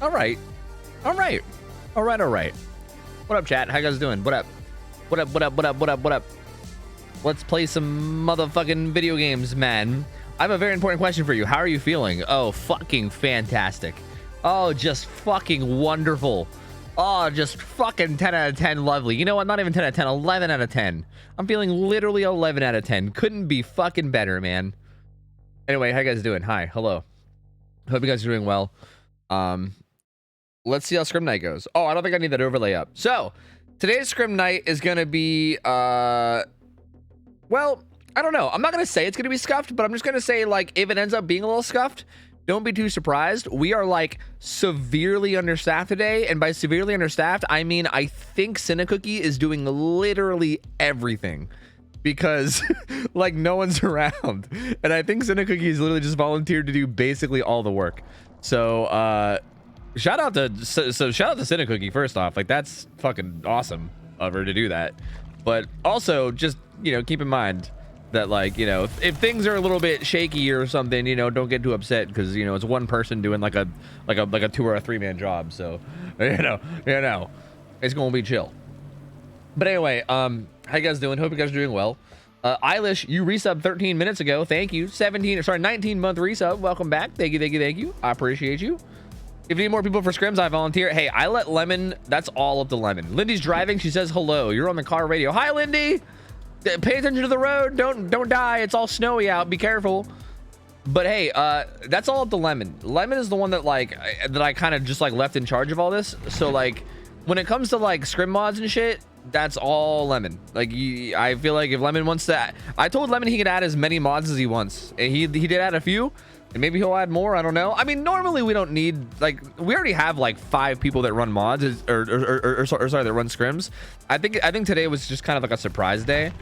All right. All right. All right. All right. What up, chat? How you guys doing? What up? What up? What up? What up? What up? What up? Let's play some motherfucking video games, man. I have a very important question for you. How are you feeling? Oh, fucking fantastic. Oh, just fucking wonderful. Oh, just fucking 10 out of 10 lovely. You know what? Not even 10 out of 10, 11 out of 10. I'm feeling literally 11 out of 10. Couldn't be fucking better, man. Anyway, how you guys doing? Hi, hello. Hope you guys are doing well. Let's see how Scrim Night goes. Oh, I don't think I need that overlay up. So, today's Scrim Night is gonna be, well, I don't know. I'm not gonna say it's gonna be scuffed, but I'm just gonna say, like, if it ends up being a little scuffed, don't be too surprised. We are, like, severely understaffed today, and by severely understaffed, I mean I think Cinecookie is doing literally everything because, like, no one's around, and I think Cinecookie is literally just volunteered to do basically all the work. So, shout out to Cinecookie first off. Like, that's fucking awesome of her to do that. But also, just, you know, keep in mind that, like, you know, if things are a little bit shaky or something, you know, don't get too upset because, you know, it's one person doing like a 2 or a 3-man job. So, you know, it's gonna be chill. But anyway, how you guys doing? Hope you guys are doing well. Eilish, you resubbed 13 minutes ago. Thank you. 19-month resub. Welcome back. Thank you. I appreciate you. If you need more people for scrims, I volunteer. Hey, I let Lemon. That's all up to Lemon. Lindy's driving. She says hello. You're on the car radio. Hi, Lindy. Pay attention to the road. Don't die. It's all snowy out. Be careful. But hey, that's all up to Lemon. Lemon is the one that, like, that I kind of just, like, left in charge of all this. So, like, when it comes to, like, scrim mods and shit, that's all Lemon. Like, I feel like if Lemon wants to, I told Lemon he could add as many mods as he wants. And he did add a few. And maybe he'll add more. I don't know. I mean, normally we don't need, like, we already have like 5 people that run mods or sorry, that run scrims. I think today was just kind of like a surprise day.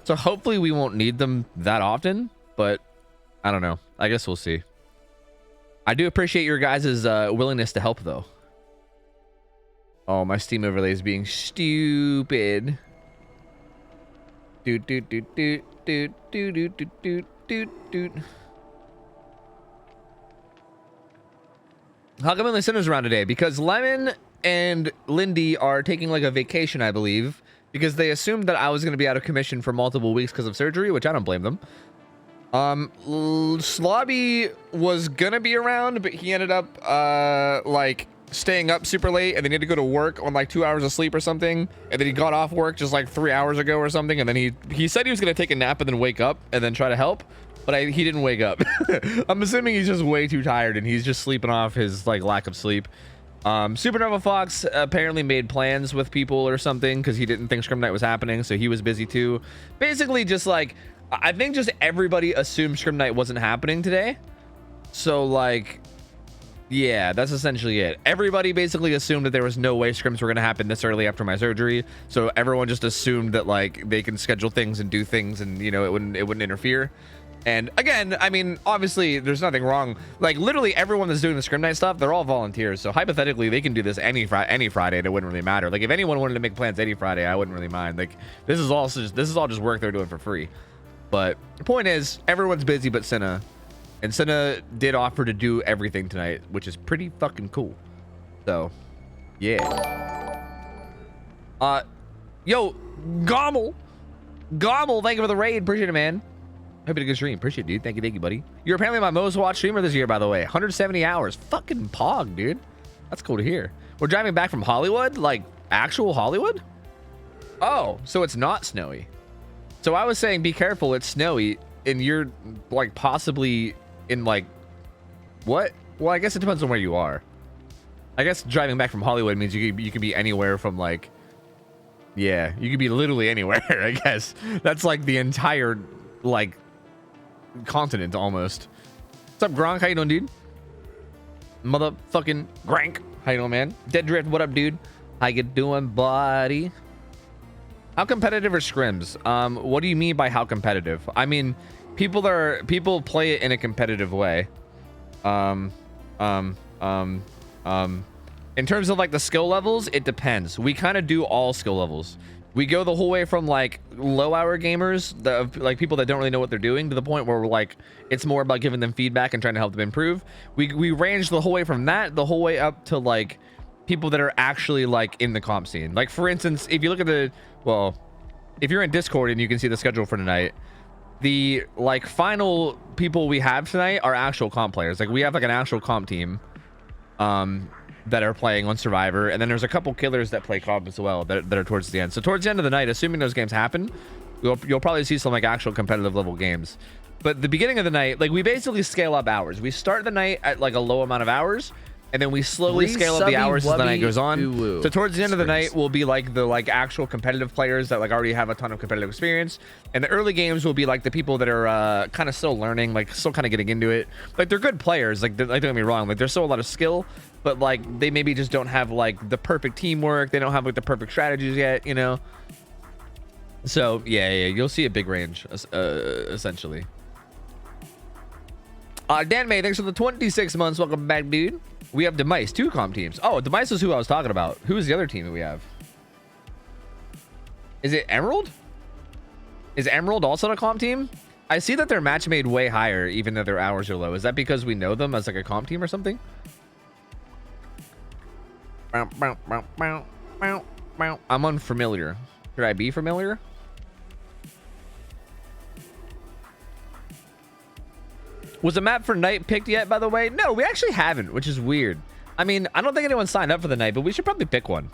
So hopefully we won't need them that often, but I don't know. I guess we'll see. I do appreciate your guys' willingness to help though. Oh, my Steam overlay is being stupid. Doot. How come only Cinna's around today? Because Lemon and Lindy are taking like a vacation, I believe, because they assumed that I was going to be out of commission for multiple weeks because of surgery, which I don't blame them. Slobby was going to be around, but he ended up like staying up super late, and they needed to go to work on like 2 hours of sleep or something, and then he got off work just like 3 hours ago or something, and then he said he was going to take a nap and then wake up and then try to help. But he didn't wake up. I'm assuming he's just way too tired and he's just sleeping off his like lack of sleep. Supernova Fox apparently made plans with people or something because he didn't think Scrim Night was happening, so he was busy too. Basically, just like, I think just everybody assumed Scrim Night wasn't happening today. So like, yeah, that's essentially it. Everybody basically assumed that there was no way scrims were going to happen this early after my surgery. So everyone just assumed that like they can schedule things and do things and, you know, it wouldn't interfere. And again, I mean, obviously there's nothing wrong. Like literally everyone that's doing the Scrim Night stuff, they're all volunteers. So hypothetically they can do this any Friday and it wouldn't really matter. Like if anyone wanted to make plans any Friday, I wouldn't really mind. Like this is all just work they're doing for free. But the point is everyone's busy but Cinna. And Cinna did offer to do everything tonight, which is pretty fucking cool. So, yeah. Yo, Gommel, thank you for the raid. Appreciate it, man. Hope you had a good stream. Appreciate it, dude. Thank you, buddy. You're apparently my most watched streamer this year, by the way. 170 hours. Fucking pog, dude. That's cool to hear. We're driving back from Hollywood? Like, actual Hollywood? Oh, so it's not snowy. So I was saying, be careful, it's snowy, and you're, like, possibly in, like, what? Well, I guess it depends on where you are. I guess driving back from Hollywood means you could be anywhere from, like, yeah, you could be literally anywhere, I guess. That's, like, the entire, like, continent almost. What's up, Gronk? How you doing, dude? Motherfucking Grank. How you doing, man? Dead Drift, what up, dude? How you doing, buddy? How competitive are scrims? What do you mean by how competitive? I mean, people play it in a competitive way. In terms of like the skill levels, it depends. We kind of do all skill levels. We go the whole way from like low hour gamers, like people that don't really know what they're doing, to the point where we're like, it's more about giving them feedback and trying to help them improve. We range the whole way from that the whole way up to like people that are actually like in the comp scene. Like for instance, if you look at the, well, if you're in Discord and you can see the schedule for tonight, the like final people we have tonight are actual comp players. Like we have like an actual comp team that are playing on Survivor, and then there's a couple killers that play comp as well that are towards the end. So towards the end of the night, assuming those games happen, you'll probably see some like actual competitive level games. But the beginning of the night, like we basically scale up hours. We start the night at like a low amount of hours, and then we slowly scale up the hours as the night goes on. So towards the end of the night will be like the like actual competitive players that like already have a ton of competitive experience, and the early games will be like the people that are kind of still learning, like still kind of getting into it. Like they're good players, like don't get me wrong, like there's still a lot of skill, but like they maybe just don't have like the perfect teamwork, they don't have like the perfect strategies yet, you know. So yeah, you'll see a big range essentially. Dan May, thanks for the 26 months. Welcome back, dude. We have Demise, 2 comp teams. Oh, Demise is who I was talking about. Who is the other team that we have? Is it Emerald? Is Emerald also a comp team? I see that their match made way higher, even though their hours are low. Is that because we know them as like a comp team or something? I'm unfamiliar. Should I be familiar? Was a map for night picked yet, by the way? No, we actually haven't, which is weird. I mean, I don't think anyone signed up for the night, but we should probably pick one.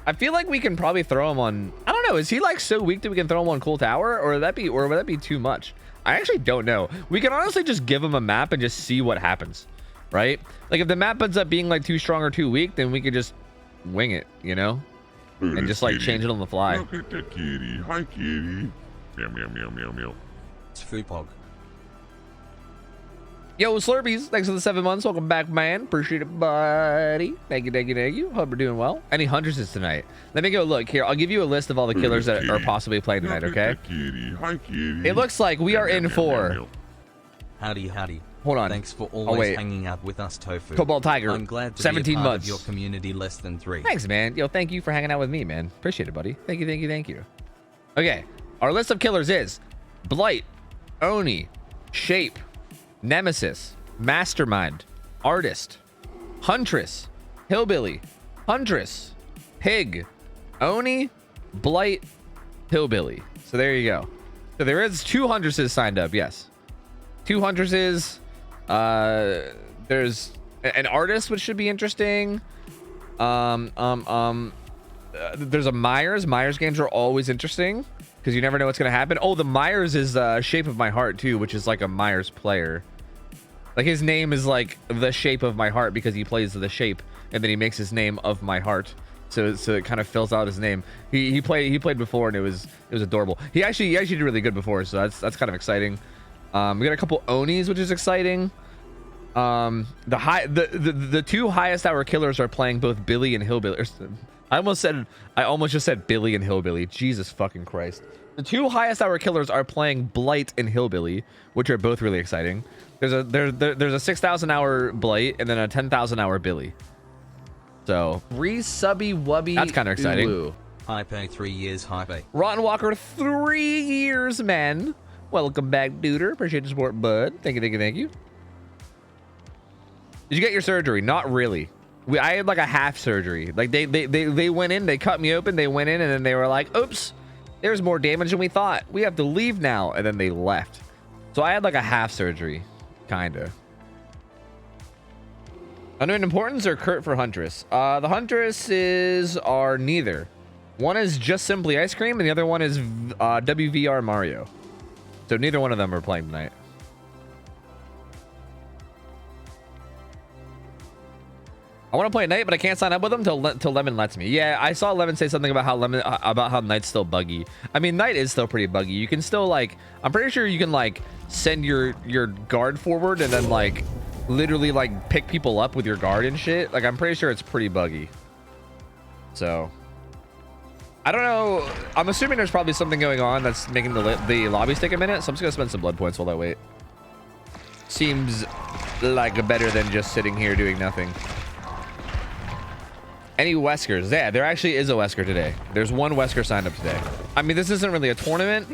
I feel like we can probably throw him on, I don't know, is he like so weak that we can throw him on Cool Tower, or would that be too much? I actually don't know. We can honestly just give him a map and just see what happens, right? Like if the map ends up being like too strong or too weak, then we could just wing it, you know? And just like change it on the fly. Look at the kitty. Hi, kitty. Meow, meow, meow, meow, meow. It's food pog. Yo, Slurpees, thanks for the 7 months. Welcome back, man. Appreciate it, buddy. Thank you. Hope we're doing well. Any hunters tonight? Let me go look here. I'll give you a list of all the killers that are possibly playing tonight, okay? Hi, kitty. It looks like we are in for... Howdy. Hold on. Thanks for always hanging out with us, Tofu. Cobalt Tiger, I'm glad to 17 be a part months. of your community less than 3. Thanks, man. Yo, thank you for hanging out with me, man. Appreciate it, buddy. Thank you. Okay, our list of killers is Blight, Oni, Shape, Nemesis, Mastermind, Artist, Huntress, Hillbilly, Huntress, Pig, Oni, Blight, Hillbilly. So there you go. So there is 2 Huntresses signed up, yes. 2 Huntresses. There's an Artist, which should be interesting. There's a Myers. Myers games are always interesting because you never know what's gonna happen. Oh, the Myers is Shape of My Heart too, which is like a Myers player. Like his name is like the Shape of My Heart because he plays the Shape, and then he makes his name of My Heart. So it kind of fills out his name. He played before, and it was adorable. He actually did really good before, so that's kind of exciting. We got a couple Onis, which is exciting. The 2 highest hour killers are playing both Billy and Hillbilly. I almost just said Billy and Hillbilly. Jesus fucking Christ. The 2 highest hour killers are playing Blight and Hillbilly, which are both really exciting. There's a 6,000 hour Blight and then a 10,000 hour Billy. So Subby Wubby. That's kind of exciting. Ulu. Hype 3 years, hype. Rotten Walker, 3 years, man. Welcome back, duder. Appreciate the support, bud. Thank you. Did you get your surgery? Not really. I had like a half surgery. Like they went in, they cut me open, they went in, and then they were like, oops, there's more damage than we thought. We have to leave now. And then they left. So I had like a half surgery, kinda. Unknown importance or Kurt for Huntress? The Huntresses are neither. One is just simply Ice Cream, and the other one is WVR Mario. So neither one of them are playing tonight. I want to play at night, but I can't sign up with them till Lemon lets me. Yeah, I saw Lemon say something about how Night's still buggy. I mean, Night is still pretty buggy. You can still like, I'm pretty sure you can like send your guard forward and then like literally like pick people up with your guard and shit. Like I'm pretty sure it's pretty buggy. So I don't know. I'm assuming there's probably something going on that's making the lobbies take a minute. So I'm just gonna spend some blood points while I wait. Seems like better than just sitting here doing nothing. Any Weskers? Yeah, there actually is a Wesker today. There's one Wesker signed up today. I mean, this isn't really a tournament,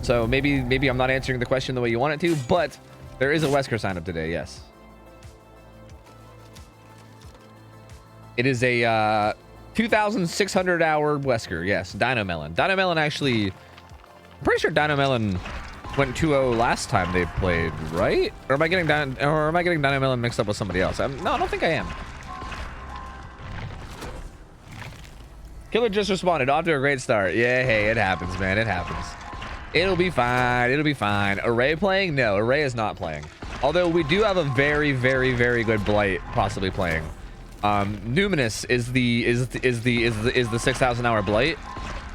so maybe I'm not answering the question the way you want it to, but there is a Wesker signed up today, yes. It is a 2,600 hour Wesker, yes. Dino Melon. Dino Melon actually, I'm pretty sure Dino Melon went 2-0 last time they played, right? Or am I getting Dino Melon mixed up with somebody else? No, I don't think I am. Killer just responded. Off to a great start. Yeah, hey, it happens, man. It happens. It'll be fine. It'll be fine. Array playing? No, Array is not playing. Although we do have a very, very, very good Blight possibly playing. Numinous is the 6,000 hour Blight,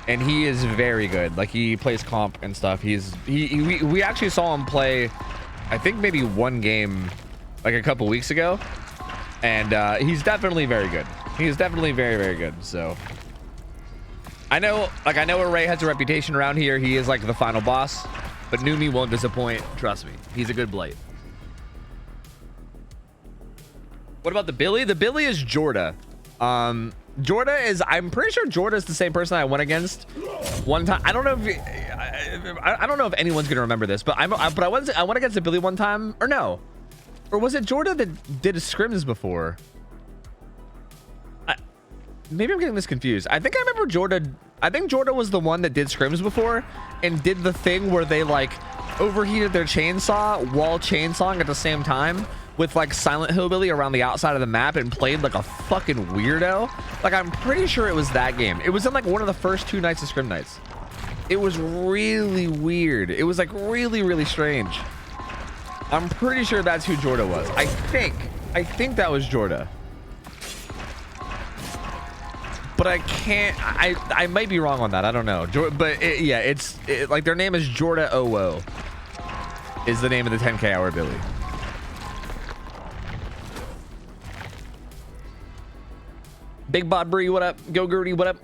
and he is very good. Like, he plays comp and stuff. We actually saw him play, I think maybe one game like a couple weeks ago, and he's definitely very good. He's definitely very, very good. So I know Array has a reputation around here. He is like the final boss, but Numi won't disappoint. Trust me. He's a good Blight. What about the Billy? The Billy is Jorda. Jorda is, I'm pretty sure Jorda is the same person I went against one time. I don't know if I don't know if anyone's gonna remember this, but I went against the Billy one time, or no, or was it Jorda that did scrims before? Maybe I'm getting this confused. I think I remember Jorda. I think Jorda was the one that did scrims before and did the thing where they like overheated their chainsaw while chainsawing at the same time with like Silent Hillbilly around the outside of the map and played like a fucking weirdo. Like, I'm pretty sure it was that game. It was in like one of the first 2 nights of Scrim Nights. It was really weird. It was like really, really strange. I'm pretty sure that's who Jorda was. I think that was Jorda. But I can't, I might be wrong on that. I don't know. But yeah, it's like their name is Jorda OO is the name of the 10K hour Billy. Big Bod Bree, what up? Go Gertie, what up?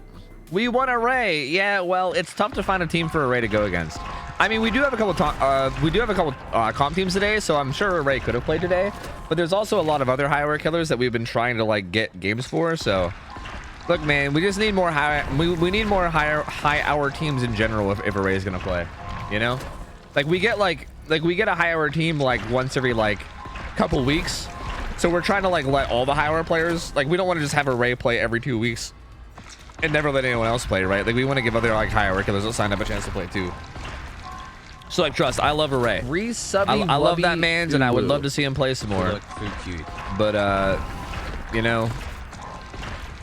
We won Array. Yeah, well, it's tough to find a team for Array to go against. I mean, we do have a couple comp teams today, so I'm sure Array could have played today. But there's also a lot of other high hour killers that we've been trying to like get games for. So look, man, we just need more we need more high hour teams in general if Array is gonna play. You know, like we get a high hour team like once every like couple weeks. So we're trying to like let all the high hour players, like we don't want to just have Array play every 2 weeks and never let anyone else play, right? Like we want to give other like high hour killers that sign up a chance to play too. So like, trust, I love Array. I love that man's, and I would love to see him play some more. But you know,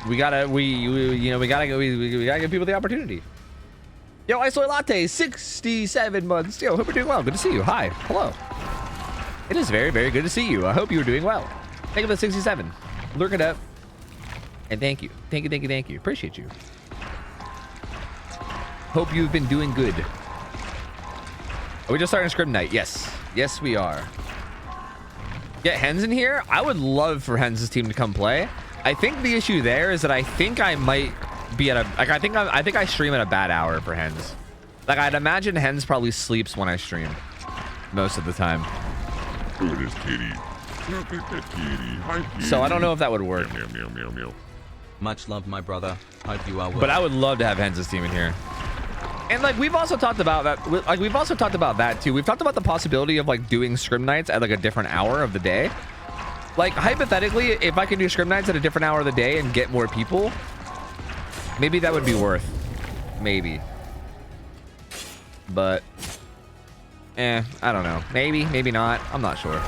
we gotta give people the opportunity. Yo, Ice Soy Latte, 67 months. Yo, hope you're doing well. Good to see you. Hi, hello. It is very, very good to see you. I hope you are doing well. Thank you for the 67. Lurk it up. And thank you. Thank you. Appreciate you. Hope you've been doing good. Are we just starting Scrim Night? Yes. Yes, we are. Get Hens in here? I would love for Hens' team to come play. I think the issue there is that I think I might be at a... Like, I think I stream at a bad hour for Hens. Like, I'd imagine Hens probably sleeps when I stream. Most of the time. Look at this kitty. Look at that kitty. Hi, kitty. So I don't know if that would work. Meow, meow, meow, meow. Much love, my brother. Hope you are well. But I would love to have Hens' team in here. And like we've also talked about that. Like we've also talked about that too. We've talked about the possibility of like doing Scrim Nights at like a different hour of the day. Like hypothetically, if I can do Scrim Nights at a different hour of the day and get more people, maybe that would be worth. Maybe. But I don't know. Maybe, maybe not. I'm not sure.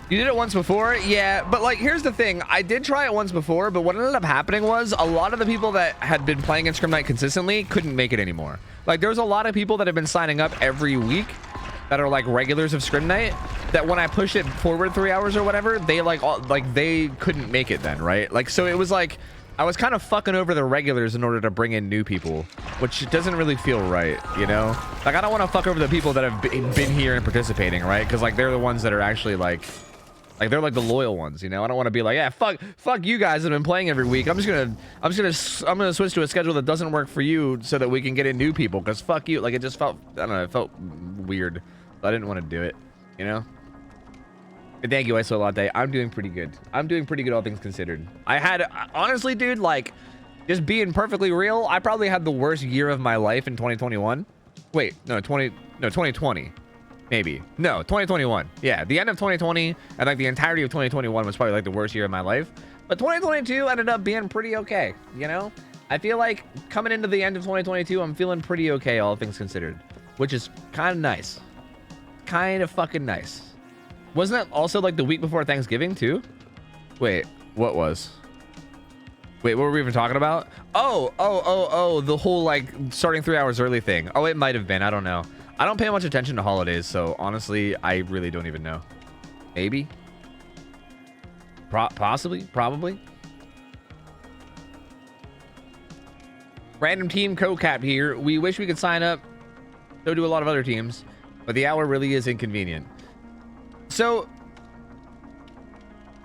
You did it once before? Yeah, but like, here's the thing. I did try it once before, but what ended up happening was a lot of the people that had been playing in Scrim Night consistently couldn't make it anymore. Like, there's a lot of people that have been signing up every week that are like regulars of Scrim Night that when I push it forward 3 hours or whatever, they they couldn't make it then, right? Like, so it was like, I was kind of fucking over the regulars in order to bring in new people, which doesn't really feel right, you know? Like, I don't want to fuck over the people that have been here and participating, right? Because like, they're the ones that are actually like they're like the loyal ones, you know. I don't want to be like, yeah, fuck you guys that have been playing every week. I'm gonna switch to a schedule that doesn't work for you so that we can get in new people. Because fuck you. Like, it just felt, I don't know, it felt weird. I didn't want to do it, you know. Thank you, Iso Latte. I'm doing pretty good. I'm doing pretty good, all things considered. I had, honestly, dude, like, just being perfectly real, I probably had the worst year of my life in 2021. Wait, no, 2020. Maybe. No, 2021. Yeah, the end of 2020 and like the entirety of 2021 was probably like the worst year of my life. But 2022 ended up being pretty okay, you know? I feel like coming into the end of 2022, I'm feeling pretty okay, all things considered, which is kind of nice. Kind of fucking nice. Wasn't it also like the week before Thanksgiving too? Wait, what was? Wait, what were we even talking about? Oh, the whole like starting 3 hours early thing. Oh, it might have been. I don't know. I don't pay much attention to holidays, so honestly, I really don't even know. Maybe. Possibly. Probably. Random team co-cap here. We wish we could sign up. So do a lot of other teams, but the hour really is inconvenient. So,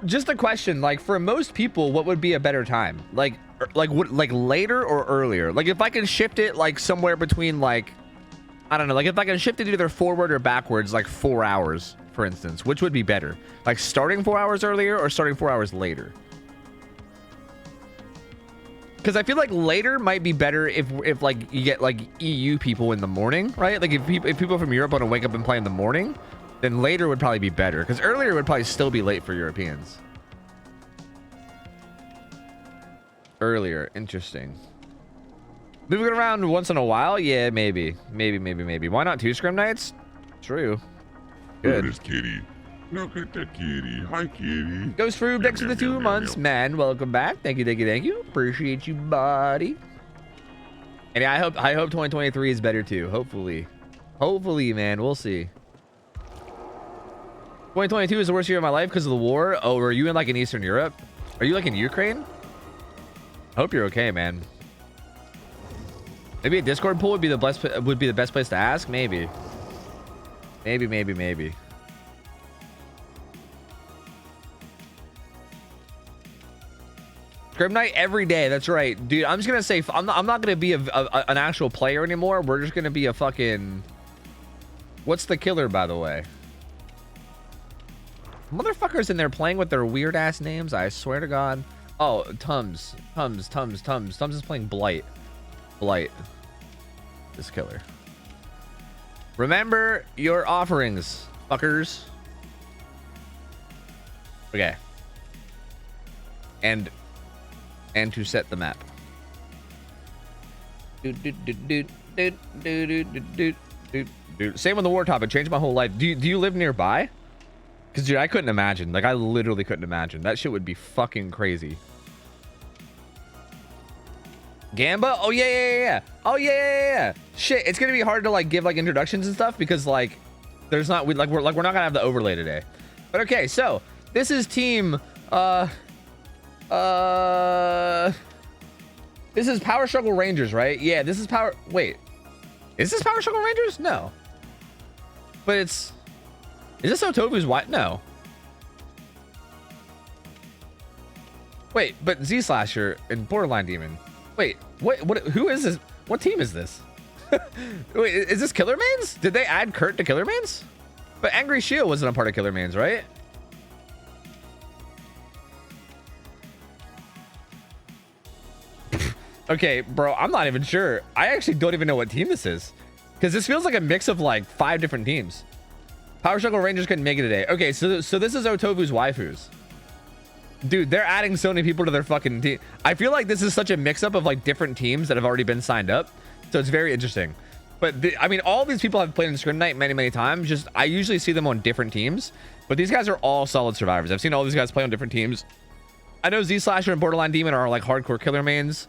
just a question, like for most people, what would be a better time? Like later or earlier? Like if I can shift it like somewhere between like, I don't know, like if I can shift it either forward or backwards, like 4 hours, for instance, which would be better? Like starting 4 hours earlier or starting 4 hours later? Because I feel like later might be better if like you get like EU people in the morning, right? Like if people from Europe want to wake up and play in the morning, then later would probably be better. Because earlier would probably still be late for Europeans. Earlier, interesting. Moving around once in a while, yeah, maybe. Why not 2 scrim nights? True. Look at Good. this kitty. Look at that kitty. Hi, kitty. Ghost Froob, thanks for the 2 months, man. Welcome back. Thank you. Appreciate you, buddy. And yeah, I hope 2023 is better too. Hopefully, man. We'll see. 2022 is the worst year of my life because of the war. Oh, are you in like in Eastern Europe? Are you like in Ukraine? I hope you're okay, man. Maybe a Discord pool would be the best place to ask. Maybe. Scrim night every day. That's right, dude. I'm just gonna say I'm not gonna be an actual player anymore. We're just gonna be a fucking. What's the killer, by the way? Motherfuckers in there playing with their weird ass names. I swear to God. Oh, Tums is playing Blight. This killer. Remember your offerings, fuckers. Okay. And to set the map. Same with the war topic. Changed my whole life. Do you live nearby? Because, dude, I couldn't imagine. Like, I literally couldn't imagine. That shit would be fucking crazy. Gamba? Oh, yeah. Oh, yeah. Shit, it's going to be hard to, like, give, like, introductions and stuff because, like, there's not... we're not going to have the overlay today. But, okay, so, this is team... This is Power Struggle Rangers, right? Yeah, this is Power... Wait. Is this Power Struggle Rangers? No. But it's... Is this OhTofu's wife? No. Wait, but Z Slasher and Borderline Demon. Wait, what? Who is this? What team is this? Wait, is this Killer Mains? Did they add Kurt to Killer Mains? But Angry Shield wasn't a part of Killer Mains, right? Okay, bro, I'm not even sure. I actually don't even know what team this is. Because this feels like a mix of like 5 different teams. Power Struggle Rangers couldn't make it today. Okay, so this is OhTofu's waifus. Dude, they're adding so many people to their fucking team. I feel like this is such a mix-up of like different teams that have already been signed up. So it's very interesting. But I mean, all these people have played in Scrim Night many times. Just I usually see them on different teams. But these guys are all solid survivors. I've seen all these guys play on different teams. I know Z Slasher and Borderline Demon are like hardcore killer mains.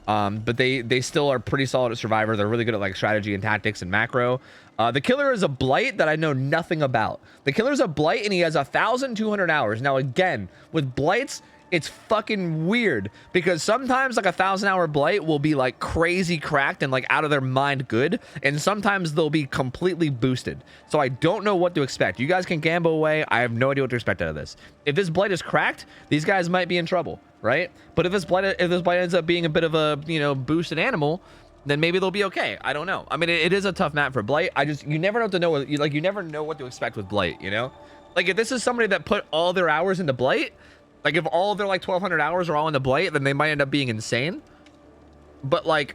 But they still are pretty solid at Survivor. They're really good at like strategy and tactics and macro. The killer is a Blight that I know nothing about. The killer is a Blight and he has 1,200 hours. Now again, with Blights, it's fucking weird because sometimes like 1,000-hour Blight will be like crazy cracked and like out of their mind good, and sometimes they'll be completely boosted. So I don't know what to expect. You guys can gamble away. I have no idea what to expect out of this. If this Blight is cracked, these guys might be in trouble, right? But if this Blight ends up being a bit of a, you know, boosted animal, then maybe they'll be okay. I don't know. I mean, it is a tough map for Blight. You never know what to know. You never know what to expect with Blight, you know? Like if this is somebody that put all their hours into Blight, like if all of their like 1,200 hours are all into Blight, then they might end up being insane. But like,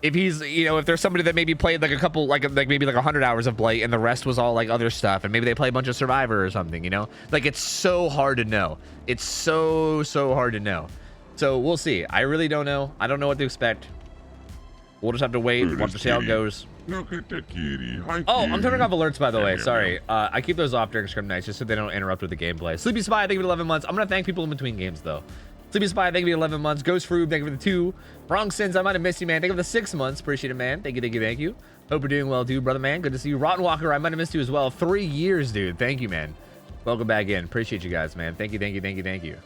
if he's, you know, if there's somebody that maybe played like a couple, like maybe like 100 hours of Blight and the rest was all like other stuff, and maybe they play a bunch of Survivor or something, you know, like it's so hard to know. It's so hard to know. So we'll see. I really don't know. I don't know what to expect. We'll just have to wait and watch to see how it goes. Look at the kitty. Hi, Oh, kitty. I'm turning off alerts, by the way. Meow, Sorry. I keep those off during scrim nights just so they don't interrupt with the gameplay. Sleepy Spy, thank you for 11 months. I'm going to thank people in between games, though. Sleepy Spy, thank you for 11 months. Ghost Froob, thank you for the 2. Wrong Sins, I might have missed you, man. Thank you for the 6 months. Appreciate it, man. Thank you. Hope you're doing well, dude, brother, man. Good to see you. Rotten Walker, I might have missed you as well. 3 years, dude. Thank you, man. Welcome back in. Appreciate you guys, man. Thank you.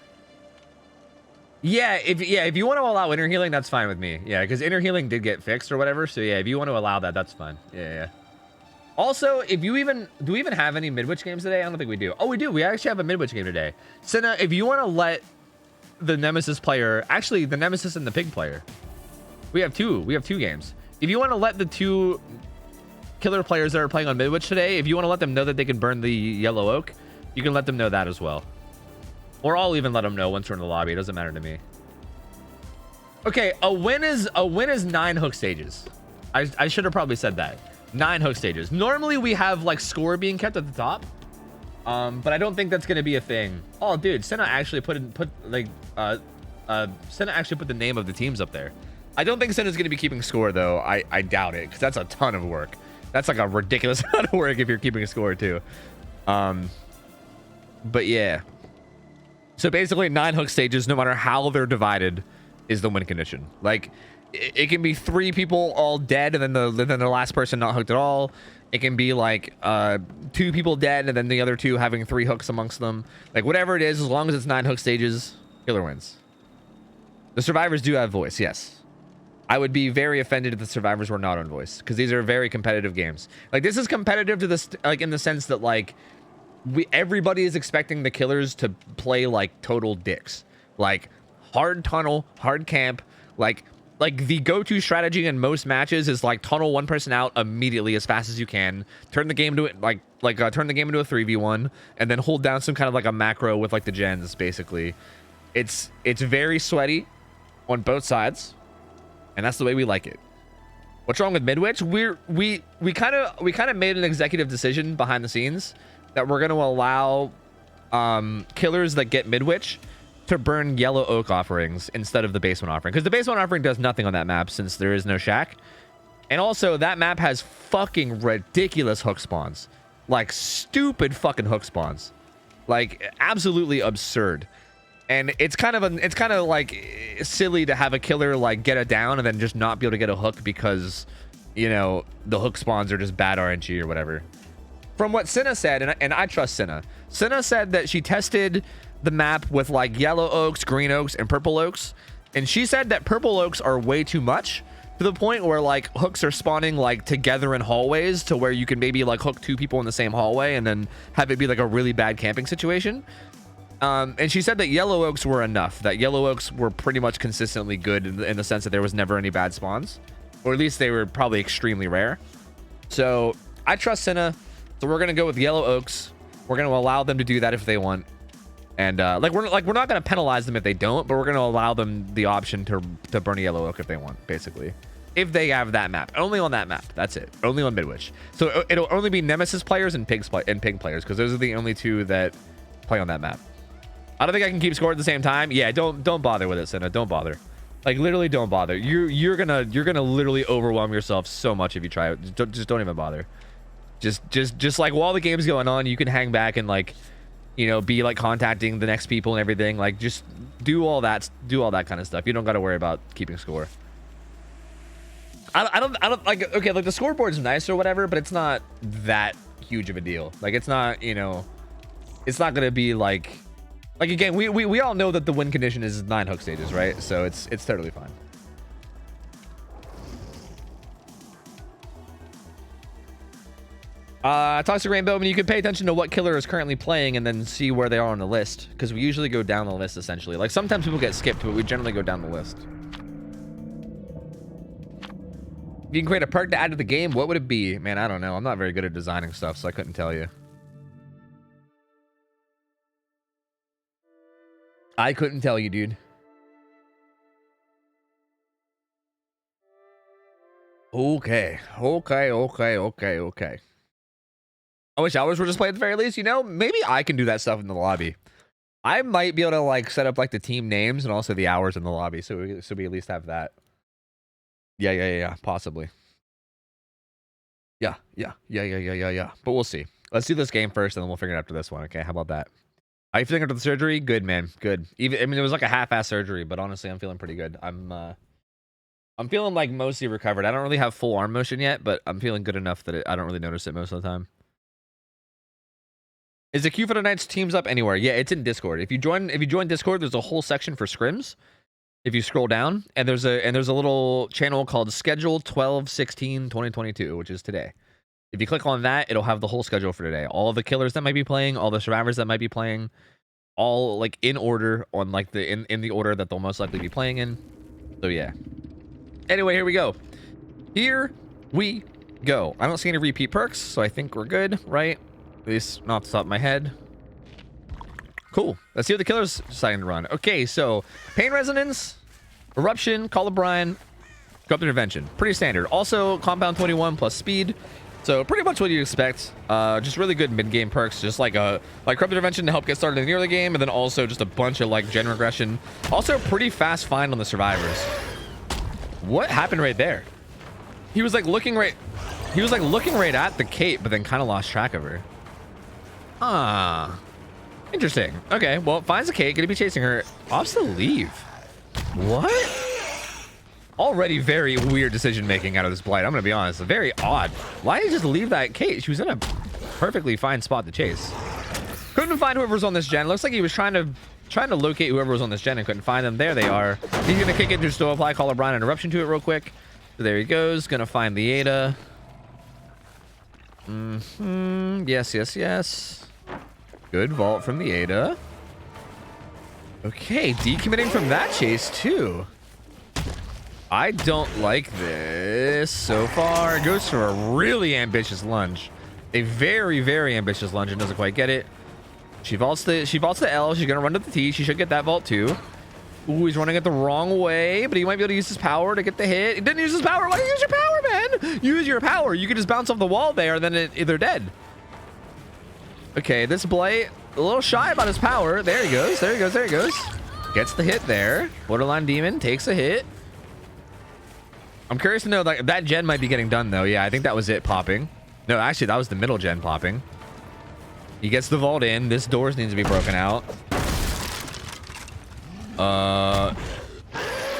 Yeah, if you want to allow inner healing, that's fine with me. Yeah, because inner healing did get fixed or whatever. So yeah, if you want to allow that, that's fine. Yeah. Also, if you do we even have any midwich games today? I don't think we do. Oh, we do. We actually have a midwich game today. Senna, if you want to let the Nemesis player, actually the Nemesis and the Pig player, we have two games. If you want to let the 2 killer players that are playing on midwich today, if you want to let them know that they can burn the yellow oak, you can let them know that as well. Or I'll even let them know once we're in the lobby. It doesn't matter to me. Okay, a win is 9 hook stages. I should have probably said that. 9 hook stages. Normally we have like score being kept at the top. But I don't think that's gonna be a thing. Oh, dude, Senna actually Senna actually put the name of the teams up there. I don't think Senna's gonna be keeping score though. I doubt it, because that's a ton of work. That's like a ridiculous amount of work if you're keeping a score too. But yeah. So basically 9 hook stages, no matter how they're divided, is the win condition. Like it can be 3 people all dead and then the last person not hooked at all. It can be like 2 people dead and then the other 2 having 3 hooks amongst them. Like whatever it is, as long as it's 9 hook stages, killer wins. The survivors do have voice, yes. I would be very offended if the survivors were not on voice, because these are very competitive games. Like this is competitive to this, like in the sense that like everybody is expecting the killers to play like total dicks, like hard tunnel, hard camp, like the go-to strategy in most matches is like tunnel one person out immediately as fast as you can, turn the game to turn the game into a 3v1, and then hold down some kind of like a macro with like the gens. Basically, it's very sweaty on both sides, and that's the way we like it. What's wrong with midwich? We kind of made an executive decision behind the scenes that we're going to allow killers that get midwich to burn yellow oak offerings instead of the basement offering, because the basement offering does nothing on that map since there is no shack, and also that map has fucking ridiculous hook spawns, like stupid fucking hook spawns, like absolutely absurd. And it's kind of like silly to have a killer like get it down and then just not be able to get a hook because, you know, the hook spawns are just bad RNG or whatever. From what Senna said, and I trust Senna. Senna said that she tested the map with like yellow oaks, green oaks, and purple oaks, and she said that purple oaks are way too much, to the point where like hooks are spawning like together in hallways to where you can maybe like hook 2 people in the same hallway and then have it be like a really bad camping situation. And she said that yellow oaks were enough, that yellow oaks were pretty much consistently good in the sense that there was never any bad spawns, or at least they were probably extremely rare. So I trust Senna. So we're gonna go with yellow oaks. We're gonna allow them to do that if they want, and we're not gonna penalize them if they don't, but we're gonna allow them the option to burn a yellow oak if they want, basically, if they have that map. Only on that map. That's it. Only on midwich. So it'll only be Nemesis players and pig players, because those are the only 2 that play on that map. I don't think I can keep score at the same time. Yeah, don't bother with it, Senna. Don't bother. Like literally, don't bother. You're gonna literally overwhelm yourself so much if you try it. Just don't even bother. Just like while the game's going on, you can hang back and like, you know, be like contacting the next people and everything. Like just do all that kind of stuff. You don't got to worry about keeping score. I don't like, okay, like the scoreboard's nice or whatever, but it's not that huge of a deal. Like it's not, you know, it's not gonna be like again, we all know that the win condition is 9 hook stages, right? So it's totally fine. Toxic Rainbow, I mean, you can pay attention to what killer is currently playing and then see where they are on the list, because we usually go down the list essentially. Like sometimes people get skipped, but we generally go down the list. If you can create a perk to add to the game, what would it be? Man, I don't know. I'm not very good at designing stuff, so I couldn't tell you. I couldn't tell you, dude. Okay. I wish hours were just played at the very least. You know, maybe I can do that stuff in the lobby. I might be able to like set up like the team names and also the hours in the lobby, so we at least have that. Yeah, possibly. Yeah. But we'll see. Let's do this game first, and then we'll figure it out after this one. Okay, how about that? How you feeling after the surgery? Good, man. Good. Even, I mean, it was like a half-ass surgery, but honestly, I'm feeling pretty good. I'm feeling like mostly recovered. I don't really have full arm motion yet, but I'm feeling good enough that I don't really notice it most of the time. Is the queue for tonight's teams up anywhere? Yeah, it's in Discord. If you join Discord, there's a whole section for scrims. If you scroll down, and there's a little channel called Schedule 12/16/2022, which is today. If you click on that, it'll have the whole schedule for today. All the killers that might be playing, all the survivors that might be playing, all like in order on like in the order that they'll most likely be playing in. So yeah. Anyway, here we go. Here we go. I don't see any repeat perks, so I think we're good, right? At least not off the top of my head. Cool. Let's see what the killer's deciding to run. Okay, so Pain Resonance, Eruption, Call of Brian, Corrupt Intervention. Pretty standard. Also, Compound 21 plus Speed. So pretty much what you expect. Just really good mid-game perks. Just like Corrupt Intervention to help get started in the early game, and then also just a bunch of like gen regression. Also pretty fast find on the survivors. What happened right there? He was like looking right at the Kate, but then kind of lost track of her. Ah. Interesting. Okay, well, finds the Kate, gonna be chasing her. Opts to leave. What? Already very weird decision making out of this Blight. I'm gonna be honest, very odd. Why did he just leave that Kate? She was in a perfectly fine spot to chase. Couldn't find whoever's on this gen. Looks like he was trying to locate whoever was on this gen and couldn't find them. There they are. He's gonna kick it, just to apply Call of Brian and Eruption to it real quick. So there he goes. Gonna find the Ada. Yes. Good vault from the Ada. Okay, decommitting from that chase too. I don't like this so far. It goes for a really ambitious lunge. A very, very ambitious lunge and doesn't quite get it. She vaults the L. She's gonna run to the T. She should get that vault too. Ooh, he's running it the wrong way, but he might be able to use his power to get the hit. He didn't use his power. Why do you use your power, man? Use your power. You can just bounce off the wall there, and then they're dead. Okay, this Blight, a little shy about his power. There he goes. Gets the hit there. Borderline Demon takes a hit. I'm curious to know, like, that gen might be getting done, though. Yeah, I think that was it popping. No, actually, that was the middle gen popping. He gets the vault in. This doors needs to be broken out.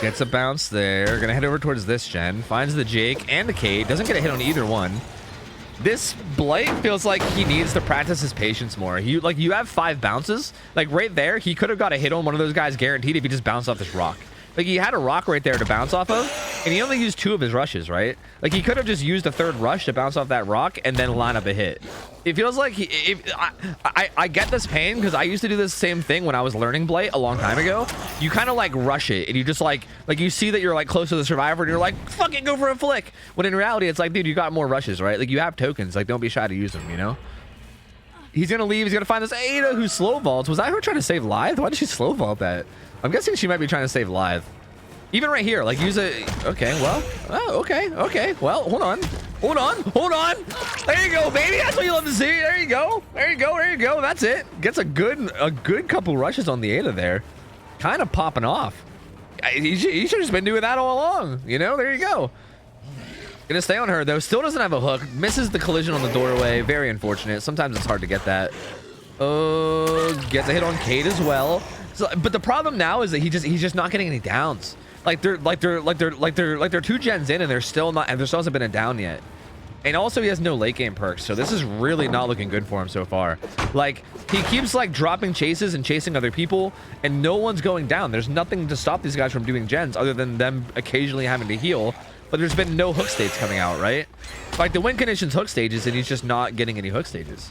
Gets a bounce there. Gonna head over towards this gen. Finds the Jake and the Kate. Doesn't get a hit on either one. This Blight feels like he needs to practice his patience more. You have 5 bounces. Like right there, he could have got a hit on one of those guys guaranteed if he just bounced off this rock. Like he had a rock right there to bounce off of, and he only used 2 of his rushes, right? Like he could have just used a 3rd rush to bounce off that rock and then line up a hit. It feels like I get this pain because I used to do this same thing when I was learning Blight a long time ago. You kind of like rush it and you just like you see that you're like close to the survivor and you're like, fucking go for a flick. When in reality, it's like, dude, you got more rushes, right? Like you have tokens. Like don't be shy to use them, you know? He's gonna leave. He's gonna find this Ada who slow vaults. Was that her trying to save Lithe? Why did she slow vault that? I'm guessing she might be trying to save Lithe. Even right here, like use a... Okay, well... Oh, okay. Well, hold on. There you go, baby. That's what you love to see. There you go. That's it. Gets a good couple rushes on the Ada there. Kind of popping off. He should have just been doing that all along. You know, there you go. Gonna stay on her, though. Still doesn't have a hook. Misses the collision on the doorway. Very unfortunate. Sometimes it's hard to get that. Gets a hit on Kate as well. So, but the problem now is that he's just not getting any downs. Like they're 2 gens in and they're still not, and there still hasn't been a down yet. And also he has no late game perks, so this is really not looking good for him so far. Like he keeps like dropping chases and chasing other people, and no one's going down. There's nothing to stop these guys from doing gens other than them occasionally having to heal. But there's been no hook states coming out, right? Like the win conditions hook stages, and he's just not getting any hook stages.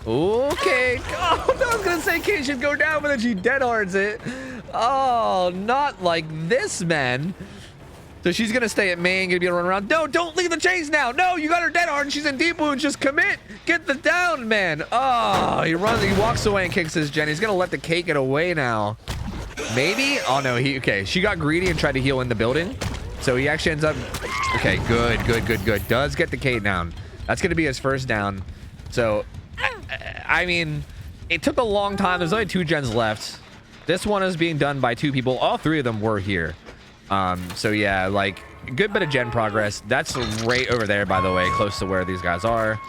Okay. Oh, I was gonna say Kate should go down, but then she dead hards it. Oh, not like this, man. So she's gonna stay at main, gonna be able to run around. No, don't leave the chase now. No, you got her dead hard and she's in deep wounds. Just commit. Get the down, man. Oh, he walks away and kicks his gen. He's gonna let the Kate get away now. Maybe? Oh no, okay. She got greedy and tried to heal in the building. So he actually ends up. Okay, good. Does get the Kate down. That's gonna be his first down. So, I mean, it took a long time. There's only 2 gens left. This one is being done by 2 people. All 3 of them were here. So yeah, like good bit of gen progress. That's right over there, by the way, close to where these guys are.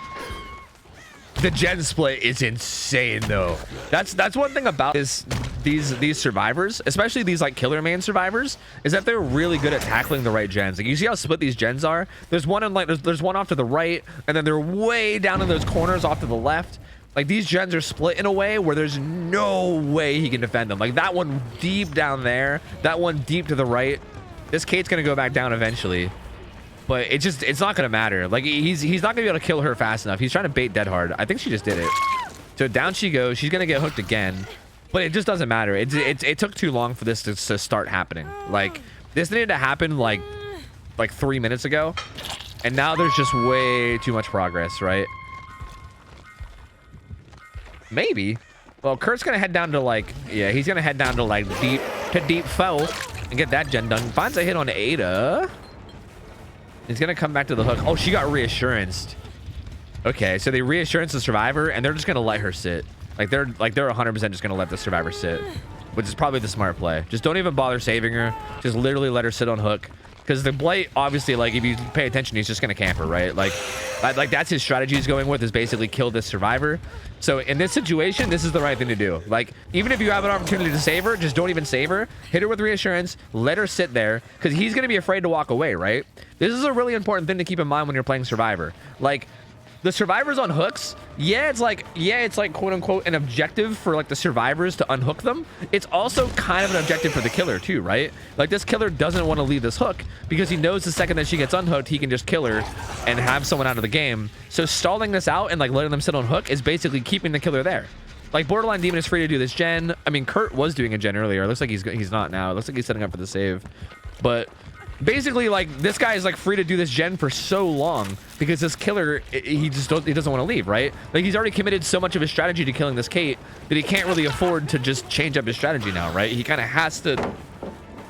The gen split is insane though. That's one thing about these survivors, especially these like killer man survivors, is that they're really good at tackling the right gens. Like you see how split these gens are? There's one in like there's one off to the right, and then they're way down in those corners off to the left. Like these gens are split in a way where there's no way he can defend them. Like that one deep down there, that one deep to the right. This Kate's gonna go back down eventually, but it's not gonna matter. Like he's not gonna be able to kill her fast enough. He's trying to bait dead hard. I think she just did it. So down she goes. She's gonna get hooked again, but it just doesn't matter. It took too long for this to start happening. Like this needed to happen like 3 minutes ago, and now there's just way too much progress, right? Maybe. Well, Kurt's gonna head down to like, yeah, he's gonna head down to like deep foe and get that gen done. Finds a hit on Ada. He's gonna come back to the hook. Oh, she got reassurance. Okay, so they reassurance the survivor and they're just gonna let her sit. They're 100% just gonna let the survivor sit, which is probably the smart play. Just don't even bother saving her. Just literally let her sit on hook. Because the Blight, obviously, like, if you pay attention, he's just going to camp her, right? Like, that's his strategy he's going with, is basically kill this survivor. So, in this situation, this is the right thing to do. Like, even if you have an opportunity to save her, just don't even save her. Hit her with reassurance. Let her sit there. Because he's going to be afraid to walk away, right? This is a really important thing to keep in mind when you're playing Survivor. Like, the survivors on hooks, it's like quote unquote an objective for like the survivors to unhook them. It's also kind of an objective for the killer too, right? Like this killer doesn't want to leave this hook because he knows the second that she gets unhooked, he can just kill her and have someone out of the game. So stalling this out and like letting them sit on hook is basically keeping the killer there. Like Borderline Demon is free to do this gen. I mean, Kurt was doing a gen earlier. It looks like he's not now. It looks like he's setting up for the save, but basically, like, this guy is like free to do this gen for so long because this killer, he doesn't want to leave, right? Like, he's already committed so much of his strategy to killing this Kate that he can't really afford to just change up his strategy now, right? He kind of has to,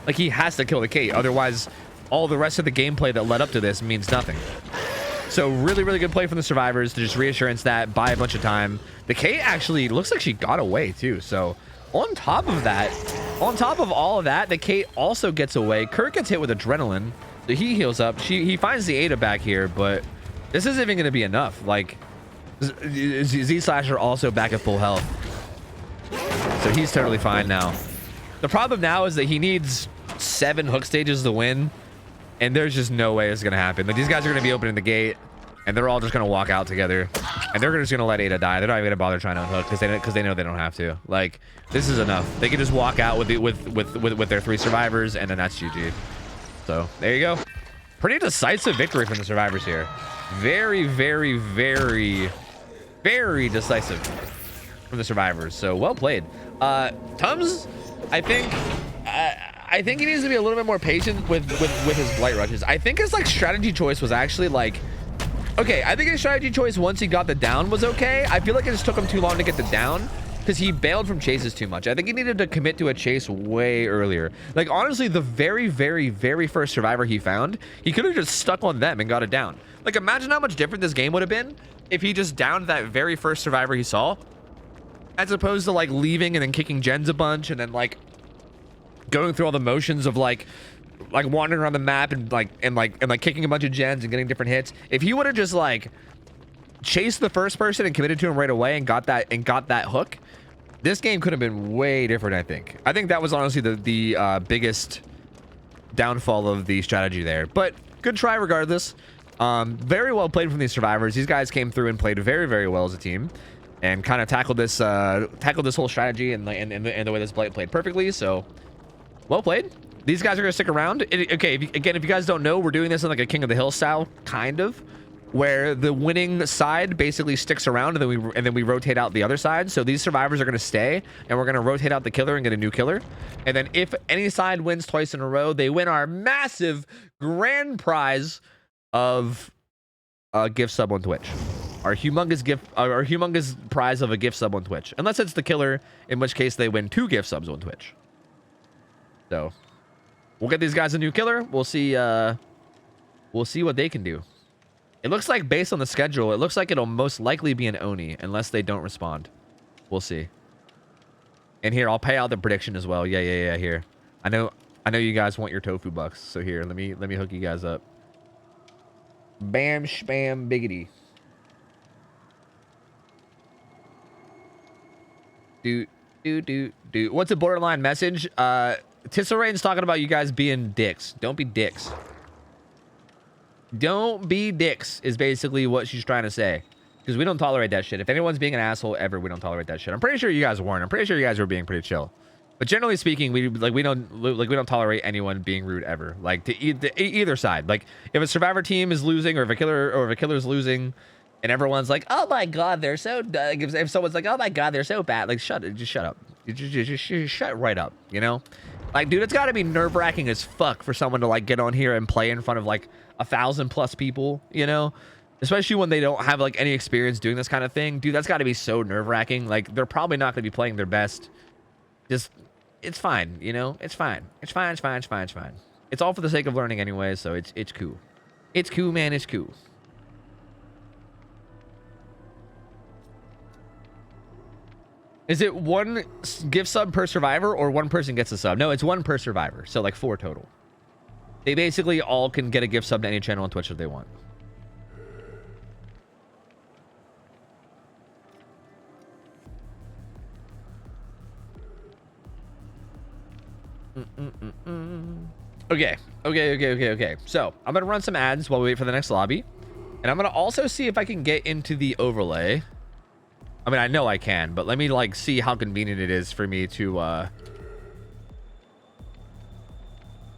like, he has to kill the Kate. Otherwise, all the rest of the gameplay that led up to this means nothing. So really, really good play from the survivors to just reassurance that, buy a bunch of time. The Kate actually looks like she got away too. So on top of that, on top of all of that, the Kate also gets away. Kurt gets hit with adrenaline, so he heals up. He finds the Ada back here, but this isn't even going to be enough. Like, Z-Slasher also back at full health, so he's totally fine now. The problem now is that he needs 7 hook stages to win, and there's just no way it's going to happen. Like, these guys are going to be opening the gate, and they're all just going to walk out together, and they're just going to let Ada die. They're not even going to bother trying to unhook because they know they don't have to. Like, this is enough. They can just walk out with their 3 survivors, and then that's GG. So there you go. Pretty decisive victory from the survivors here. Very, very, very, very decisive from the survivors. So well played. Tums, I think he needs to be a little bit more patient with his blight rushes. I think his like strategy choice was actually like, okay, I think his strategy choice once he got the down was okay. I feel like it just took him too long to get the down because he bailed from chases too much. I think he needed to commit to a chase way earlier. Like, honestly, the very, very, very first survivor he found, he could have just stuck on them and got it down. Like, imagine how much different this game would have been if he just downed that very first survivor he saw, as opposed to like leaving and then kicking gens a bunch and then like going through all the motions of like wandering around the map and kicking a bunch of gens and getting different hits. If he would have just like chased the first person and committed to him right away and got that hook, this game could have been way different. I think that was honestly the biggest downfall of the strategy there, but good try regardless. Very well played from these survivors. These guys came through and played very, very well as a team and kind of tackled this whole strategy and the way this blight played perfectly. So well played. These guys are gonna stick around. Okay, if you guys don't know, we're doing this in like a King of the Hill style, kind of. where the winning side basically sticks around, and then we rotate out the other side. So these survivors are going to stay, and we're going to rotate out the killer and get a new killer. And then if any side wins twice in a row, they win our massive grand prize of a gift sub on Twitch. Our humongous prize of a gift sub on Twitch. Unless it's the killer, in which case they win 2 gift subs on Twitch. So we'll get these guys a new killer. We'll see what they can do. It looks like, based on the schedule, it looks like it'll most likely be an Oni unless they don't respond. We'll see. And here, I'll pay out the prediction as well. Yeah, here. I know you guys want your tofu bucks, so here, let me hook you guys up. Bam spam biggity. Do. What's a borderline message? Tisseraine's talking about you guys being dicks. Don't be dicks. Don't be dicks is basically what she's trying to say, because we don't tolerate that shit. If anyone's being an asshole ever, we don't tolerate that shit. I'm pretty sure you guys weren't. I'm pretty sure you guys were being pretty chill. But generally speaking, we don't tolerate anyone being rude ever. Like to either side. Like if a survivor team is losing, or if a killer's losing, and everyone's like, "Oh my god, they're so," if someone's like, "Oh my god, they're so bad," like just shut up. Just shut right up. You know, like dude, it's got to be nerve-wracking as fuck for someone to like get on here and play in front of like 1,000+ people. You know, especially when they don't have like any experience doing this kind of thing. Dude, that's got to be so nerve-wracking. Like they're probably not going to be playing their best. Just, it's fine. You know, it's fine. It's fine. It's all for the sake of learning anyway. So it's cool. It's cool, man. It's cool. Is it 1 gift sub per survivor, or 1 person gets a sub? No, it's 1 per survivor. So like 4 total. They basically all can get a gift sub to any channel on Twitch if they want. Okay. So I'm going to run some ads while we wait for the next lobby. And I'm going to also see if I can get into the overlay. I mean, I know I can, but let me like see how convenient it is for me to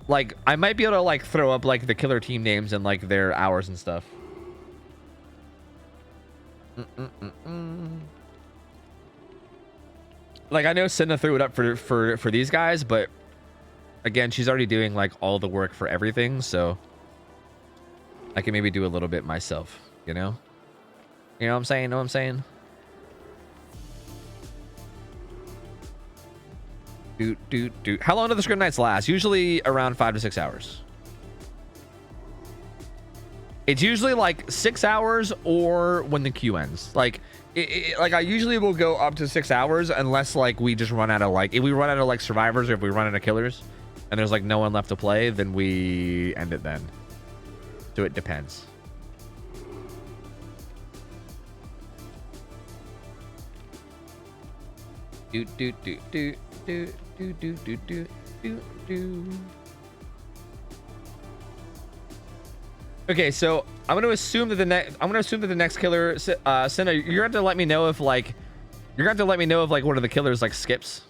like, I might be able to like throw up like the killer team names and like their hours and stuff. Like I know Cinna threw it up for these guys, but again, she's already doing like all the work for everything, so I can maybe do a little bit myself, you know? You know what I'm saying? Know what I'm saying? How long do the scrim nights last? Usually around 5 to 6 hours. It's usually like 6 hours, or when the queue ends. Like, like I usually will go up to 6 hours unless like we just run out of like, if we run out of like survivors, or if we run out of killers and there's like no one left to play, then we end it then. So it depends. Okay, so I'm gonna assume that the next killer, Cinna, you're going to let me know if like one of the killers like skips.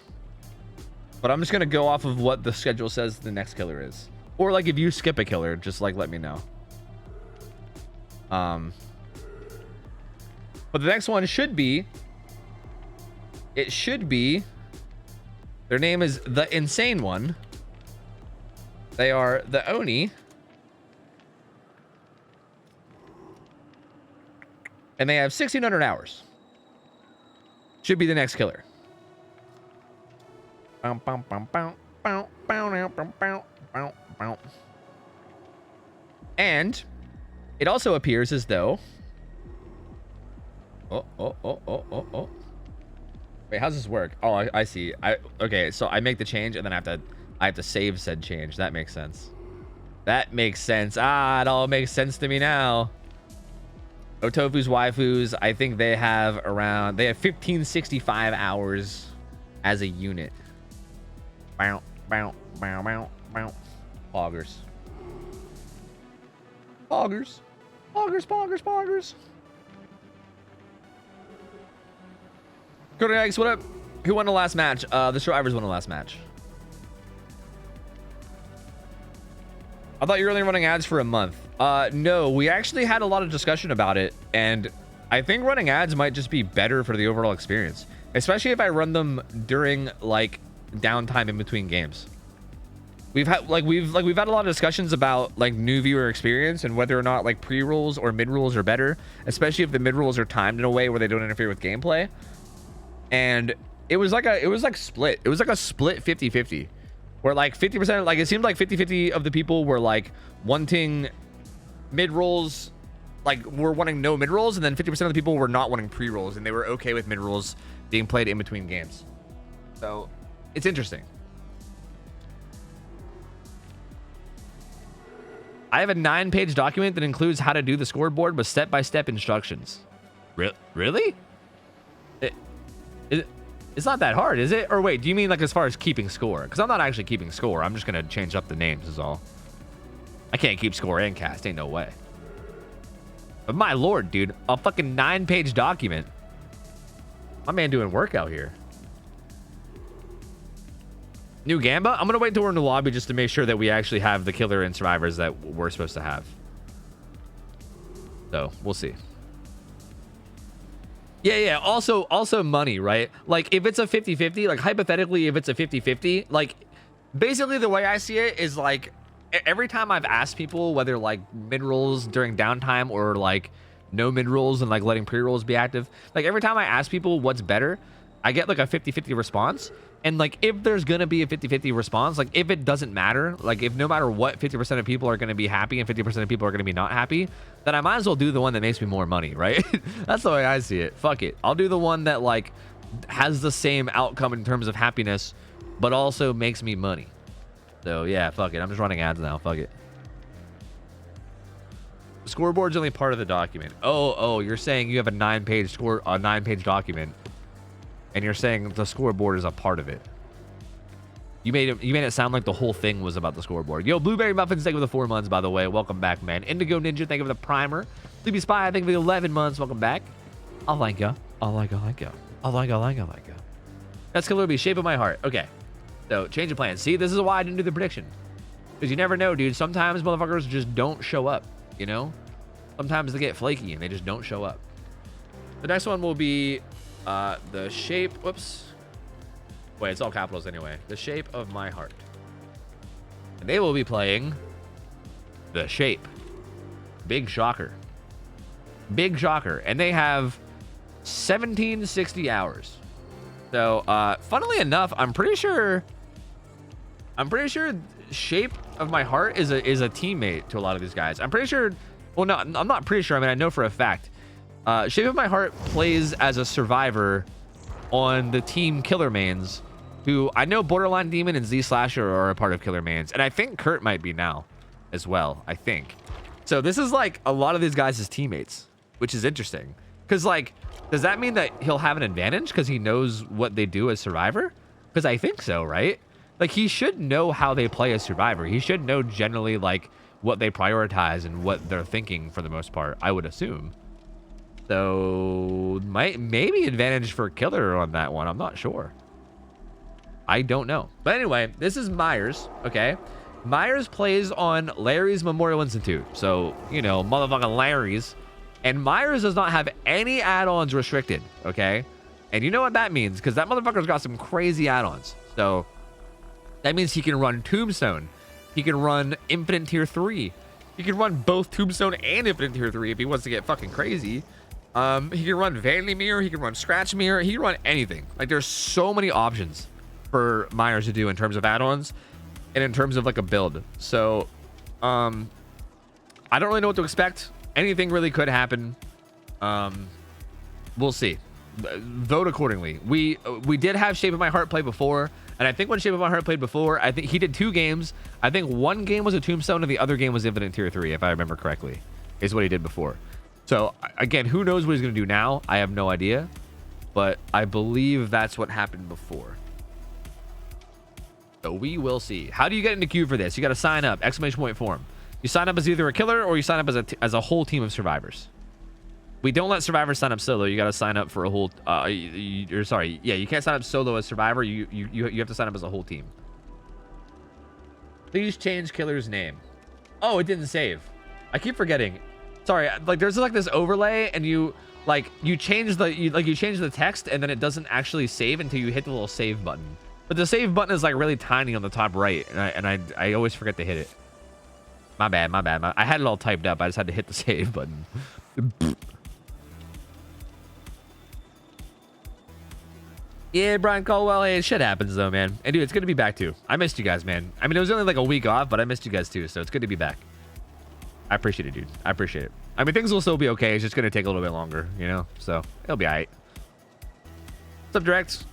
But I'm just gonna go off of what the schedule says the next killer is, or like if you skip a killer, just like let me know. But the next one should be. It should be. Their name is the Insane One. They are the Oni. And they have 1,600 hours. Should be the next killer. And it also appears as though. Oh. Wait, how's this work? Oh, I see. Okay, so I make the change and then I have to save said change. That makes sense. That makes sense. Ah, it all makes sense to me now. OhTofu's waifus, I think they have 1565 hours as a unit. Poggers. Cody Eggs, what up? Who won the last match? The survivors won the last match. I thought you were only running ads for a month. No, we actually had a lot of discussion about it, and I think running ads might just be better for the overall experience, especially if I run them during like downtime in between games. We've had we've had a lot of discussions about like new viewer experience and whether or not like pre-rolls or mid-rolls are better, especially if the mid-rolls are timed in a way where they don't interfere with gameplay. And it was like split. It was like a split 50-50, where like 50%, like it seemed like 50-50 of the people were like wanting mid-rolls, like were wanting no mid-rolls, and then 50% of the people were not wanting pre-rolls, and they were okay with mid-rolls being played in between games. So it's interesting. I have a 9-page document that includes how to do the scoreboard with step-by-step instructions. Really? It's not that hard, is it? Or wait, do you mean like as far as keeping score? Because I'm not actually keeping score. I'm just going to change up the names is all. I can't keep score and cast. Ain't no way. But my lord, dude. A fucking 9-page document. My man doing work out here. New Gamba? I'm going to wait until we're in the lobby just to make sure that we actually have the killer and survivors that we're supposed to have. So, we'll see. Yeah. Also money, right? Like, if it's a 50-50, like, hypothetically, if it's a 50-50, like, basically the way I see it is, like, every time I've asked people whether, like, mid-rolls during downtime or, like, no mid-rolls and, like, letting pre-rolls be active, like, every time I ask people what's better, I get, like, a 50-50 response. And like, if there's gonna be a 50-50 response, like if it doesn't matter, like if no matter what, 50% of people are gonna be happy and 50% of people are gonna be not happy, then I might as well do the one that makes me more money, right? That's the way I see it. Fuck it. I'll do the one that like has the same outcome in terms of happiness, but also makes me money. So yeah, fuck it. I'm just running ads now. Fuck it. The scoreboard's only part of the document. Oh, you're saying you have a 9-page document. And you're saying the scoreboard is a part of it. You made it sound like the whole thing was about the scoreboard. Yo, Blueberry Muffins, thank you for the 4 months, by the way. Welcome back, man. Indigo Ninja, thank you for the primer. Sleepy Spy, thank you for the 11 months. Welcome back. I like ya. That's gonna be Shape of My Heart. Okay. So, change of plans. See, this is why I didn't do the prediction. Because you never know, dude. Sometimes motherfuckers just don't show up, you know? Sometimes they get flaky and they just don't show up. The next one will be... the shape, whoops. Wait, it's all capitals anyway. The Shape of My Heart. And they will be playing The Shape. Big shocker. Big shocker. And they have 1760 hours. So, funnily enough, I'm pretty sure Shape of My Heart is a teammate to a lot of these guys. I'm pretty sure, well, no, I'm not pretty sure. I mean, I know for a fact. Shape of My Heart plays as a survivor on the team Killer Mains, who I know Borderline Demon and Z Slasher are a part of Killer Mains, and I think Kurt might be now as well, I think. So this is like a lot of these guys' teammates, which is interesting. Because like, does that mean that he'll have an advantage because he knows what they do as survivor? Because I think so, right? Like he should know how they play as survivor. He should know generally like what they prioritize and what they're thinking for the most part, I would assume. So maybe advantage for killer on that one. I'm not sure. I don't know. But anyway, this is Myers. Okay. Myers plays on Larry's Memorial Institute. So, you know, motherfucking Larry's. And Myers does not have any add-ons restricted. Okay. And you know what that means? Because that motherfucker's got some crazy add-ons. So that means he can run Tombstone. He can run Infinite Tier 3. He can run both Tombstone and Infinite Tier 3 if he wants to get fucking crazy. He can run Vanity Mirror, he can run Scratch Mirror, he can run anything. Like there's so many options for Myers to do in terms of add-ons and in terms of like a build. So I don't really know what to expect. Anything really could happen. We'll see. Vote accordingly. We did have Shape of My Heart play before, and I think when Shape of My Heart played before, I think he did 2 games. I think one game was a Tombstone and the other game was Infinite Tier 3, if I remember correctly, is what he did before. So, again, who knows what he's going to do now? I have no idea. But I believe that's what happened before. So, we will see. How do you get into queue for this? You got to sign up. ! Form. You sign up as either a killer or you sign up as a whole team of survivors. We don't let survivors sign up solo. You got to sign up for a whole... sorry. Yeah, you can't sign up solo as survivor. You have to sign up as a whole team. Please change killer's name. Oh, it didn't save. I keep forgetting. Sorry, like there's like this overlay and you change the text and then it doesn't actually save until you hit the little save button. But the save button is like really tiny on the top right, and I always forget to hit it. My bad. I had it all typed up. I just had to hit the save button. Yeah, Brian Caldwell. Hey, shit happens though, man. And dude, it's good to be back too. I missed you guys, man. I mean, it was only like a week off, but I missed you guys too, so it's good to be back. I appreciate it, dude. I appreciate it. I mean, things will still be okay. It's just gonna take a little bit longer, you know. So it'll be alright. What's up, Drex?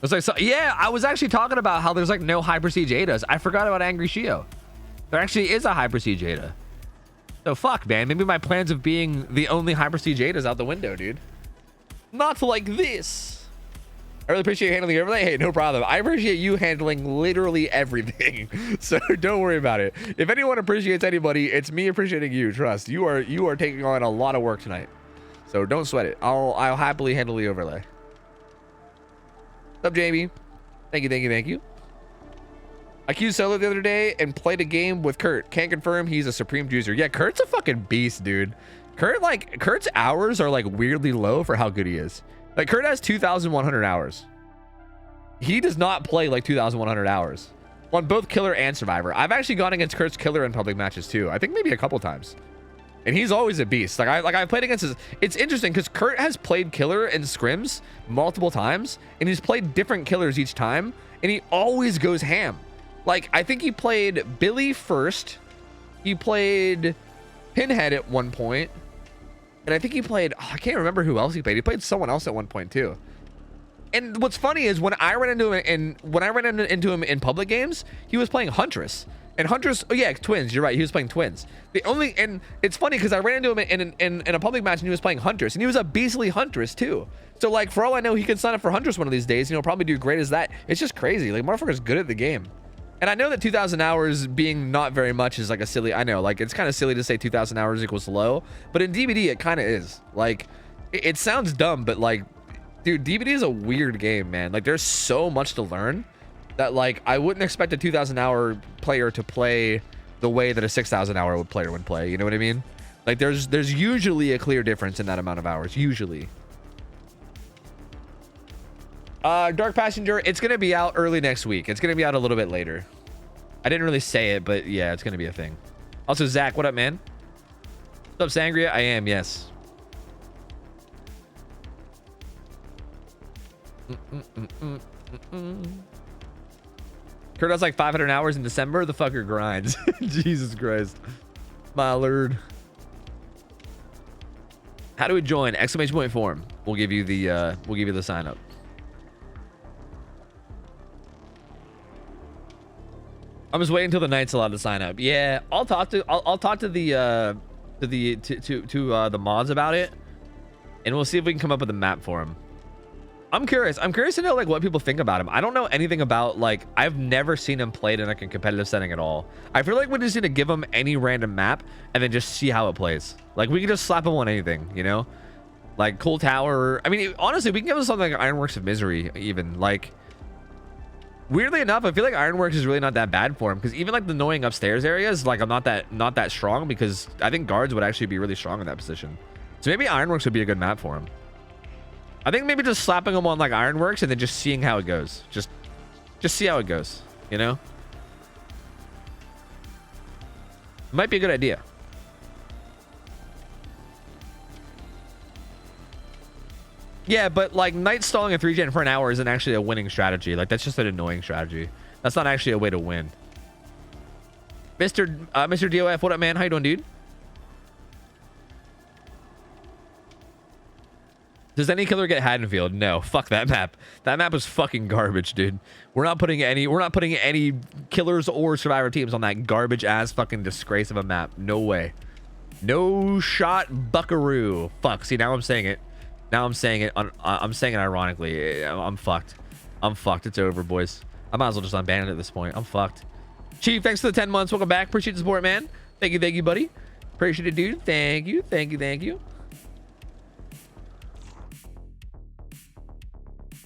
It's like, so, yeah, I was actually talking about how there's like no Hyper Siege Adas. I forgot about Angry Shio. There actually is a Hyper Siege Ada. So fuck, man. Maybe my plans of being the only Hyper Siege Ada is out the window, dude. Not like this. I really appreciate you handling the overlay. Hey, no problem. I appreciate you handling literally everything. So don't worry about it. If anyone appreciates anybody, it's me appreciating you. Trust. You are taking on a lot of work tonight. So don't sweat it. I'll happily handle the overlay. What's up, Jamie? Thank you. I queued solo the other day and played a game with Kurt. Can't confirm he's a supreme juicer. Yeah, Kurt's a fucking beast, dude. Kurt's hours are like weirdly low for how good he is. Like Kurt has 2,100 hours. He does not play like 2,100 hours on both Killer and Survivor. I've actually gone against Kurt's Killer in public matches too. I think maybe a couple times. And he's always a beast. I played against his. It's interesting because Kurt has played Killer in scrims multiple times, and he's played different killers each time, and he always goes ham. Like I think he played Billy first, he played Pinhead at one point, and I think he played. Oh, I can't remember who else he played. He played someone else at one point too. And what's funny is when I ran into him in public games, he was playing Huntress. And Huntress, oh yeah, Twins, you're right, he was playing Twins. And it's funny because I ran into him in a public match and he was playing Huntress, and he was a beastly Huntress too. So like, for all I know, he could sign up for Huntress one of these days, and he'll probably do great as that. It's just crazy, like motherfucker's good at the game. And I know that 2,000 hours being not very much is like a silly, I know, like it's kind of silly to say 2,000 hours equals low, but in DBD it kind of is. Like, it sounds dumb, but like, dude, DBD is a weird game, man. Like there's so much to learn that like I wouldn't expect a 2,000 hour player to play the way that a 6,000 hour player would play. You know what I mean? Like there's usually a clear difference in that amount of hours, usually. Dark Passenger, it's gonna be out early next week. It's gonna be out a little bit later. I didn't really say it, but yeah, it's gonna be a thing. Also, Zach, what up, man? What's up, Sangria? I am, yes. Kurt has like 500 hours in December. The fucker grinds. Jesus Christ, my lord. How do we join? Exclamation point form. We'll give you the sign up. I'm just waiting until the night's allowed to sign up. Yeah, I'll talk to the mods about it, and we'll see if we can come up with a map for him. I'm curious to know like what people think about him. I don't know anything about, like, I've never seen him played in like a competitive setting at all. I feel like we just need to give him any random map and then just see how it plays. Like we can just slap him on anything, you know, like Cool Tower. I mean, honestly, we can give him something like Ironworks of Misery even. Like, weirdly enough, I feel like Ironworks is really not that bad for him, because even like the annoying upstairs areas, like I'm not that strong, because I think guards would actually be really strong in that position. So maybe Ironworks would be a good map for him. I think maybe just slapping him on like Ironworks and then just seeing how it goes. Just see how it goes, you know? Might be a good idea. Yeah, but like night stalling a 3-gen for an hour isn't actually a winning strategy. Like that's just an annoying strategy. That's not actually a way to win. Mr. DOF, what up, man? How you doing, dude? Does any killer get Haddonfield? No, fuck that map. That map is fucking garbage, dude. We're not putting any killers or survivor teams on that garbage ass fucking disgrace of a map. No way. No shot, buckaroo. Fuck. See, now I'm saying it. Now I'm saying it. I'm saying it ironically. I'm fucked. I'm fucked. It's over, boys. I might as well just unban it at this point. I'm fucked. Chief, thanks for the 10 months. Welcome back. Appreciate the support, man. Thank you, buddy. Appreciate it, dude. Thank you.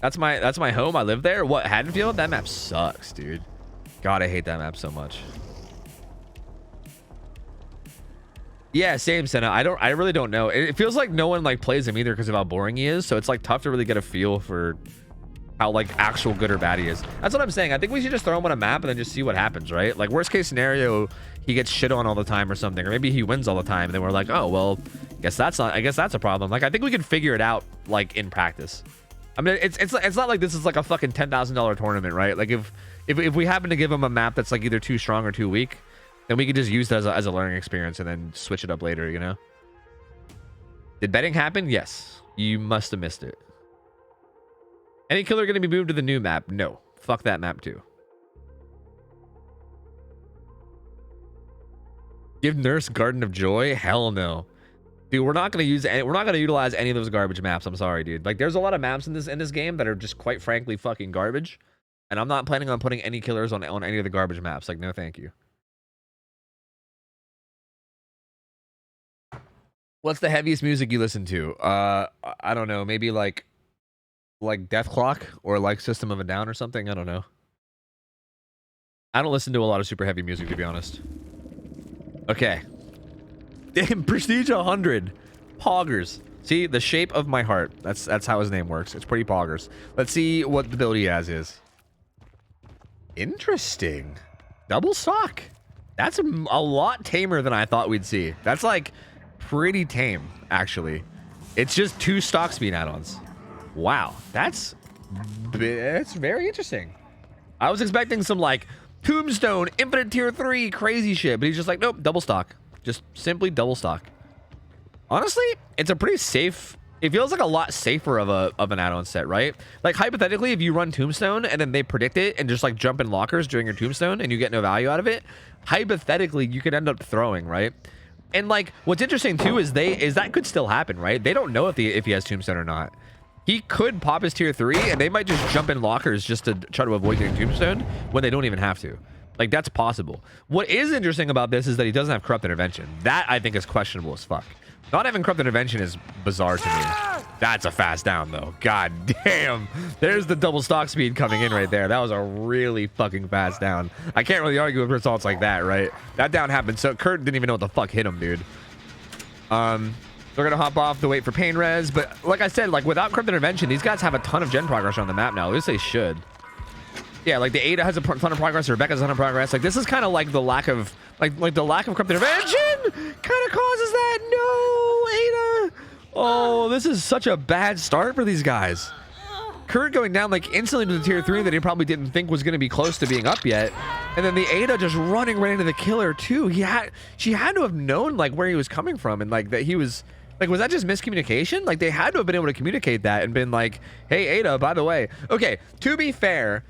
That's my home. I live there. What, Haddonfield? That map sucks, dude. God, I hate that map so much. Yeah, same, Senna. I really don't know. It feels like no one like plays him either because of how boring he is. So it's like tough to really get a feel for how like actual good or bad he is. That's what I'm saying. I think we should just throw him on a map and then just see what happens, right? Like worst case scenario, he gets shit on all the time or something, or maybe he wins all the time. And then we're like, oh well, I guess that's a problem. Like I think we can figure it out like in practice. I mean, it's not like this is like a fucking $10,000 tournament, right? Like if we happen to give him a map that's like either too strong or too weak, then we could just use that as a learning experience and then switch it up later, you know? Did betting happen? Yes. You must have missed it. Any killer going to be moved to the new map? No. Fuck that map too. Give Nurse Garden of Joy? Hell no. Dude, we're not going to utilize any of those garbage maps. I'm sorry, dude. Like there's a lot of maps in this game that are just quite frankly fucking garbage. And I'm not planning on putting any killers on any of the garbage maps. Like no, thank you. What's the heaviest music you listen to? I don't know. Maybe like Death Clock or like System of a Down or something. I don't know. I don't listen to a lot of super heavy music, to be honest. Okay. Damn, Prestige 100. Poggers. See, the shape of my heart. That's how his name works. It's pretty poggers. Let's see what the ability he has is. Interesting. Double stock. That's a lot tamer than I thought we'd see. That's like pretty tame, actually. It's just 2 stock speed add-ons. Wow, that's very interesting. I was expecting some like Tombstone, Infinite Tier 3 crazy shit, but he's just like, nope, double stock. Just simply double stock. Honestly, it's a pretty safe. It feels like a lot safer of an add-on set, right? Like hypothetically, if you run Tombstone and then they predict it and just like jump in lockers during your Tombstone and you get no value out of it, hypothetically you could end up throwing, right? And like what's interesting too is that could still happen, right? They don't know if he has Tombstone or not. He could pop his tier 3 and they might just jump in lockers just to try to avoid getting Tombstone when they don't even have to. Like that's possible. What is interesting about this is that he doesn't have Corrupt Intervention. That I think is questionable as fuck. Not having Corrupt Intervention is bizarre to me. That's a fast down though. God damn. There's the double stock speed coming in right there. That was a really fucking fast down. I can't really argue with results like that, right? That down happened. So Kurt didn't even know what the fuck hit him, dude. We're gonna hop off to wait for pain res, but like I said, like without Corrupt Intervention, these guys have a ton of gen progress on the map now. At least they should. Yeah, like the Ada has a ton of progress, or Rebecca's a ton of progress. Like this is kind of like the lack of the lack of Corrupt Intervention kind of causes that. No, Ada. Oh, this is such a bad start for these guys. Kurt going down like instantly to the tier 3 that he probably didn't think was going to be close to being up yet, and then the Ada just running right into the killer too. She had to have known like where he was coming from, and like that he was. Like, was that just miscommunication? Like, they had to have been able to communicate that and been like, hey, Ada, by the way. Okay, to be fair,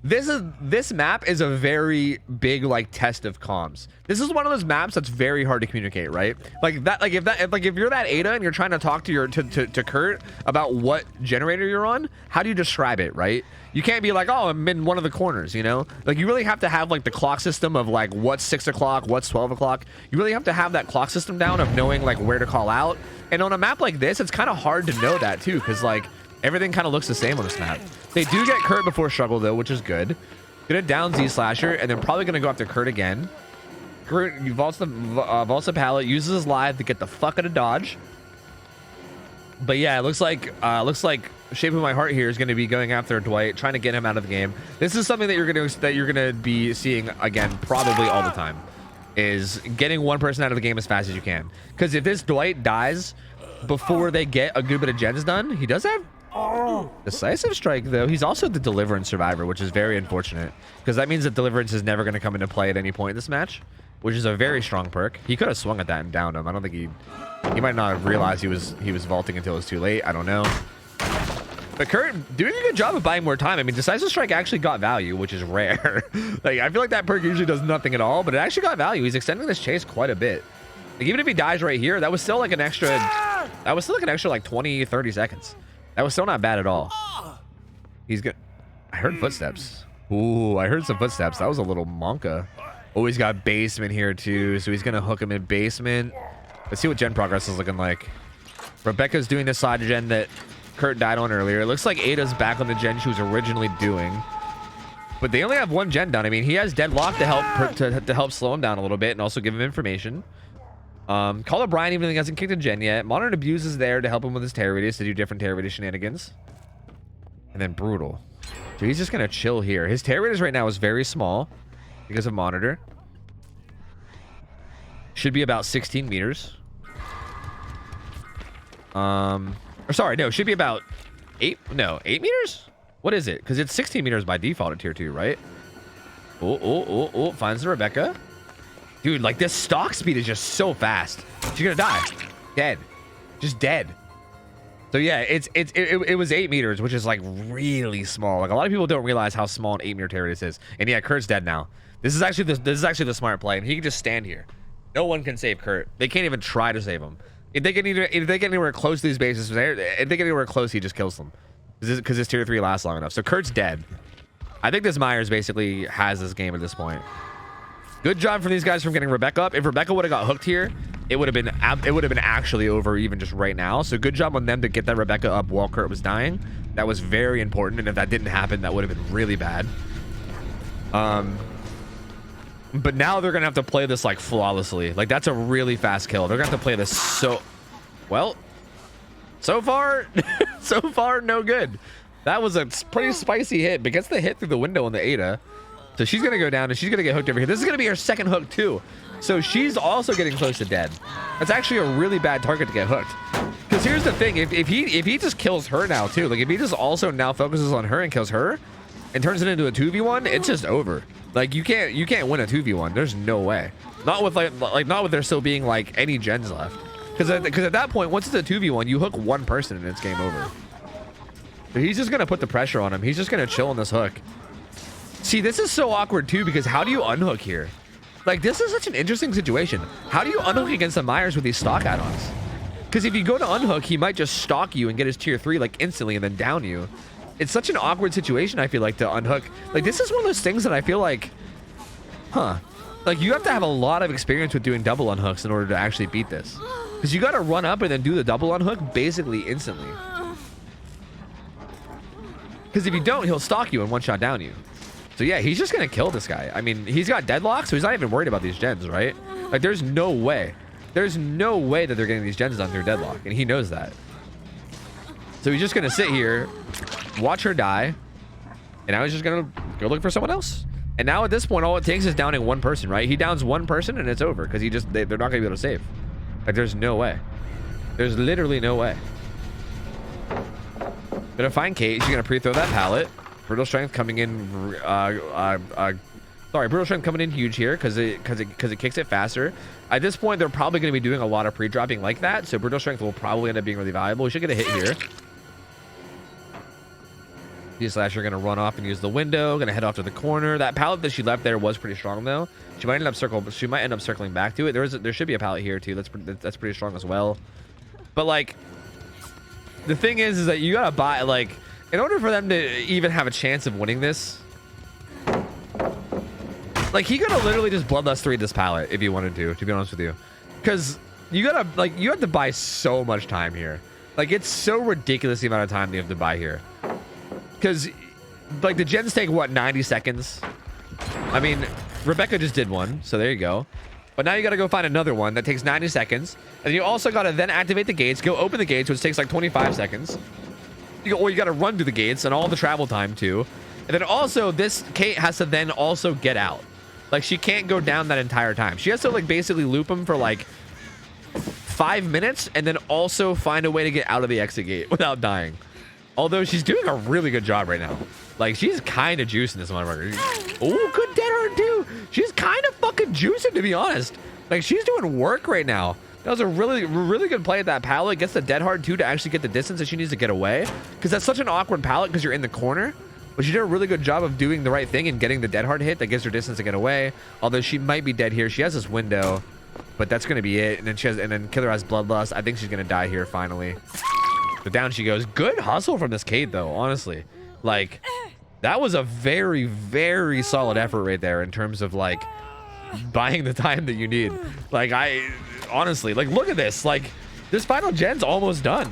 this map is a very big, like, test of comms. This is one of those maps that's very hard to communicate, right? Like, if you're that Ada and you're trying to talk to to Kurt about what generator you're on, how do you describe it, right? You can't be like, oh, I'm in one of the corners, you know? Like, you really have to have, like, the clock system of, like, what's 6 o'clock, what's 12 o'clock. You really have to have that clock system down of knowing, like, where to call out. And on a map like this, it's kind of hard to know that, too, because, like, everything kind of looks the same on this map. They do get Kurt before struggle, though, which is good. Gonna down Z-Slasher, and then probably gonna go after Kurt again. Kurt vaults the pallet, uses his live to get the fuck out of dodge. But yeah, it looks like Shape of My Heart here is going to be going after Dwight, trying to get him out of the game. This is something that you're going to be seeing again probably all the time, is getting one person out of the game as fast as you can. Because if this Dwight dies before they get a good bit of gens done, he does have Decisive Strike though. He's also the Deliverance survivor, which is very unfortunate because that means that Deliverance is never going to come into play at any point in this match, which is a very strong perk. He could have swung at that and downed him. I don't think he might not have realized he was vaulting until it was too late. I don't know. But Kurt doing a good job of buying more time. I mean, Decisive Strike actually got value, which is rare. Like, I feel like that perk usually does nothing at all, but it actually got value. He's extending this chase quite a bit. Like, even if he dies right here, that was still like an extra like 20, 30 seconds. That was still not bad at all. He's good. I heard footsteps. Ooh, I heard some footsteps. That was a little monka. Oh, he's got basement here too, so he's gonna hook him in basement. Let's see what gen progress is looking like. Rebecca's doing the side gen that Kurt died on earlier. It looks like Ada's back on the gen she was originally doing. But they only have one gen done. I mean, he has deadlock to help to help slow him down a little bit and also give him information. Call O'Brien even though he hasn't kicked a gen yet. Modern Abuse is there to help him with his terror radius to do different terror radius shenanigans. And then Brutal. So he's just gonna chill here. His terror radius right now is very small because of Monitor. Should be about 16 meters. Or sorry, no, should be about 8 meters? What is it? Because it's 16 meters by default at tier 2, right? Oh, finds the Rebecca. Dude, like this stock speed is just so fast. She's gonna die. Dead. Just dead. So yeah, it was 8 meters, which is like really small. Like a lot of people don't realize how small an 8-meter terror radius is. And yeah, Kurt's dead now. This is actually the smart play, and he can just stand here. No one can save Kurt. They can't even try to save him. If they get anywhere close to these bases, if they get anywhere close, he just kills them. Because his tier 3 lasts long enough. So Kurt's dead. I think this Myers basically has this game at this point. Good job for these guys from getting Rebecca up. If Rebecca would have got hooked here, it would have been actually over even just right now. So good job on them to get that Rebecca up while Kurt was dying. That was very important. And if that didn't happen, that would have been really bad. But now they're gonna have to play this like flawlessly. Like that's a really fast kill. They're gonna have to play this so well. So far, no good. That was a pretty spicy hit, but gets the hit through the window on the Ada. So she's gonna go down and she's gonna get hooked over here. This is gonna be her second hook too. So she's also getting close to dead. That's actually a really bad target to get hooked. Because here's the thing, if he just kills her now too, like if he just also now focuses on her and kills her and turns it into a 2v1, it's just over. Like you can't win a 2v1. There's no way. Not with not with there still being like any gens left. Because at that point, once it's a 2v1, you hook one person and it's game over. So he's just gonna put the pressure on him. He's just gonna chill on this hook. See, this is so awkward too, because how do you unhook here? Like this is such an interesting situation. How do you unhook against the Myers with these stock add-ons? Because if you go to unhook, he might just stalk you and get his tier 3 like instantly and then down you. It's such an awkward situation, I feel like, to unhook. Like, this is one of those things that I feel like, like, you have to have a lot of experience with doing double unhooks in order to actually beat this. Because you got to run up and then do the double unhook basically instantly. Because if you don't, he'll stalk you and one-shot down you. So, yeah, he's just going to kill this guy. I mean, he's got deadlock, so he's not even worried about these gens, right? Like, there's no way. There's no way that they're getting these gens done through deadlock, and he knows that. So he's just going to sit here, watch her die, and now he's just going to go look for someone else. And now at this point, all it takes is downing one person, right? He downs one person and it's over because they're not going to be able to save. Like, there's no way. There's literally no way. Gonna find Kate. She's going to pre-throw that pallet. Brutal Strength coming in. Sorry, Brutal Strength coming in huge here because it kicks it faster. At this point, they're probably going to be doing a lot of pre-dropping like that. So Brutal Strength will probably end up being really valuable. We should get a hit here. Slasher gonna run off and use the window, gonna head off to the corner. That pallet that she left there was pretty strong though. She might end up circling back to it. There should be a pallet here too. That's pretty strong as well. But like the thing is that you gotta buy, like, in order for them to even have a chance of winning this, like, he could have literally just Bloodlust 3 this pallet if you wanted to be honest with you, because you have to buy so much time here. Like, it's so ridiculous the amount of time you have to buy here. Because, like, the gens take, what, 90 seconds? I mean, Rebecca just did one, so there you go. But now you got to go find another one that takes 90 seconds. And you also got to then activate the gates, go open the gates, which takes, like, 25 seconds. Or you got to run through the gates and all the travel time, too. And then also, this Kate has to then also get out. Like, she can't go down that entire time. She has to, like, basically loop him for, like, 5 minutes and then also find a way to get out of the exit gate without dying. Although she's doing a really good job right now. Like, she's kind of juicing this motherfucker. Oh, good dead hard too. She's kind of fucking juicing, to be honest. Like, she's doing work right now. That was a really, really good play at that pallet. Gets the dead hard too to actually get the distance that she needs to get away. Because that's such an awkward pallet because you're in the corner. But she did a really good job of doing the right thing and getting the dead hard hit that gives her distance to get away. Although she might be dead here. She has this window, but that's going to be it. And then Killer has Bloodlust. I think she's going to die here finally. But down she goes. Good hustle from this Kate, though, honestly. Like, that was a very, very solid effort right there in terms of, like, buying the time that you need. Like, honestly, like, look at this. Like, this final gen's almost done,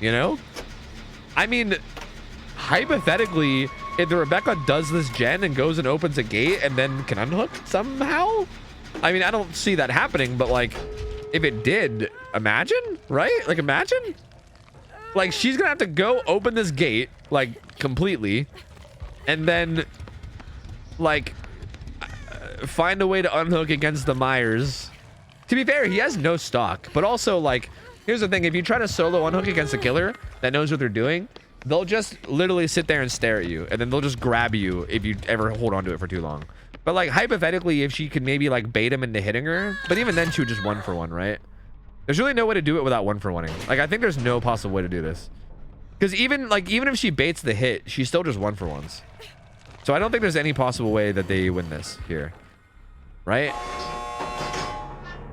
you know? I mean, hypothetically, if the Rebecca does this gen and goes and opens a gate and then can unhook somehow, I mean, I don't see that happening, but like, if it did, imagine, right? Like, imagine. Like, she's gonna have to go open this gate, like, completely, and then, like, find a way to unhook against the Myers. To be fair, he has no stock, but also, like, here's the thing. If you try to solo unhook against a killer that knows what they're doing, they'll just literally sit there and stare at you, and then they'll just grab you if you ever hold on to it for too long. But, like, hypothetically, if she could maybe, like, bait him into hitting her, but even then, she would just 1-for-1, right? There's really no way to do it without 1-for-1ing. Like, I think there's no possible way to do this. Because even if she baits the hit, she's still just 1-for-1s. So I don't think there's any possible way that they win this here. Right?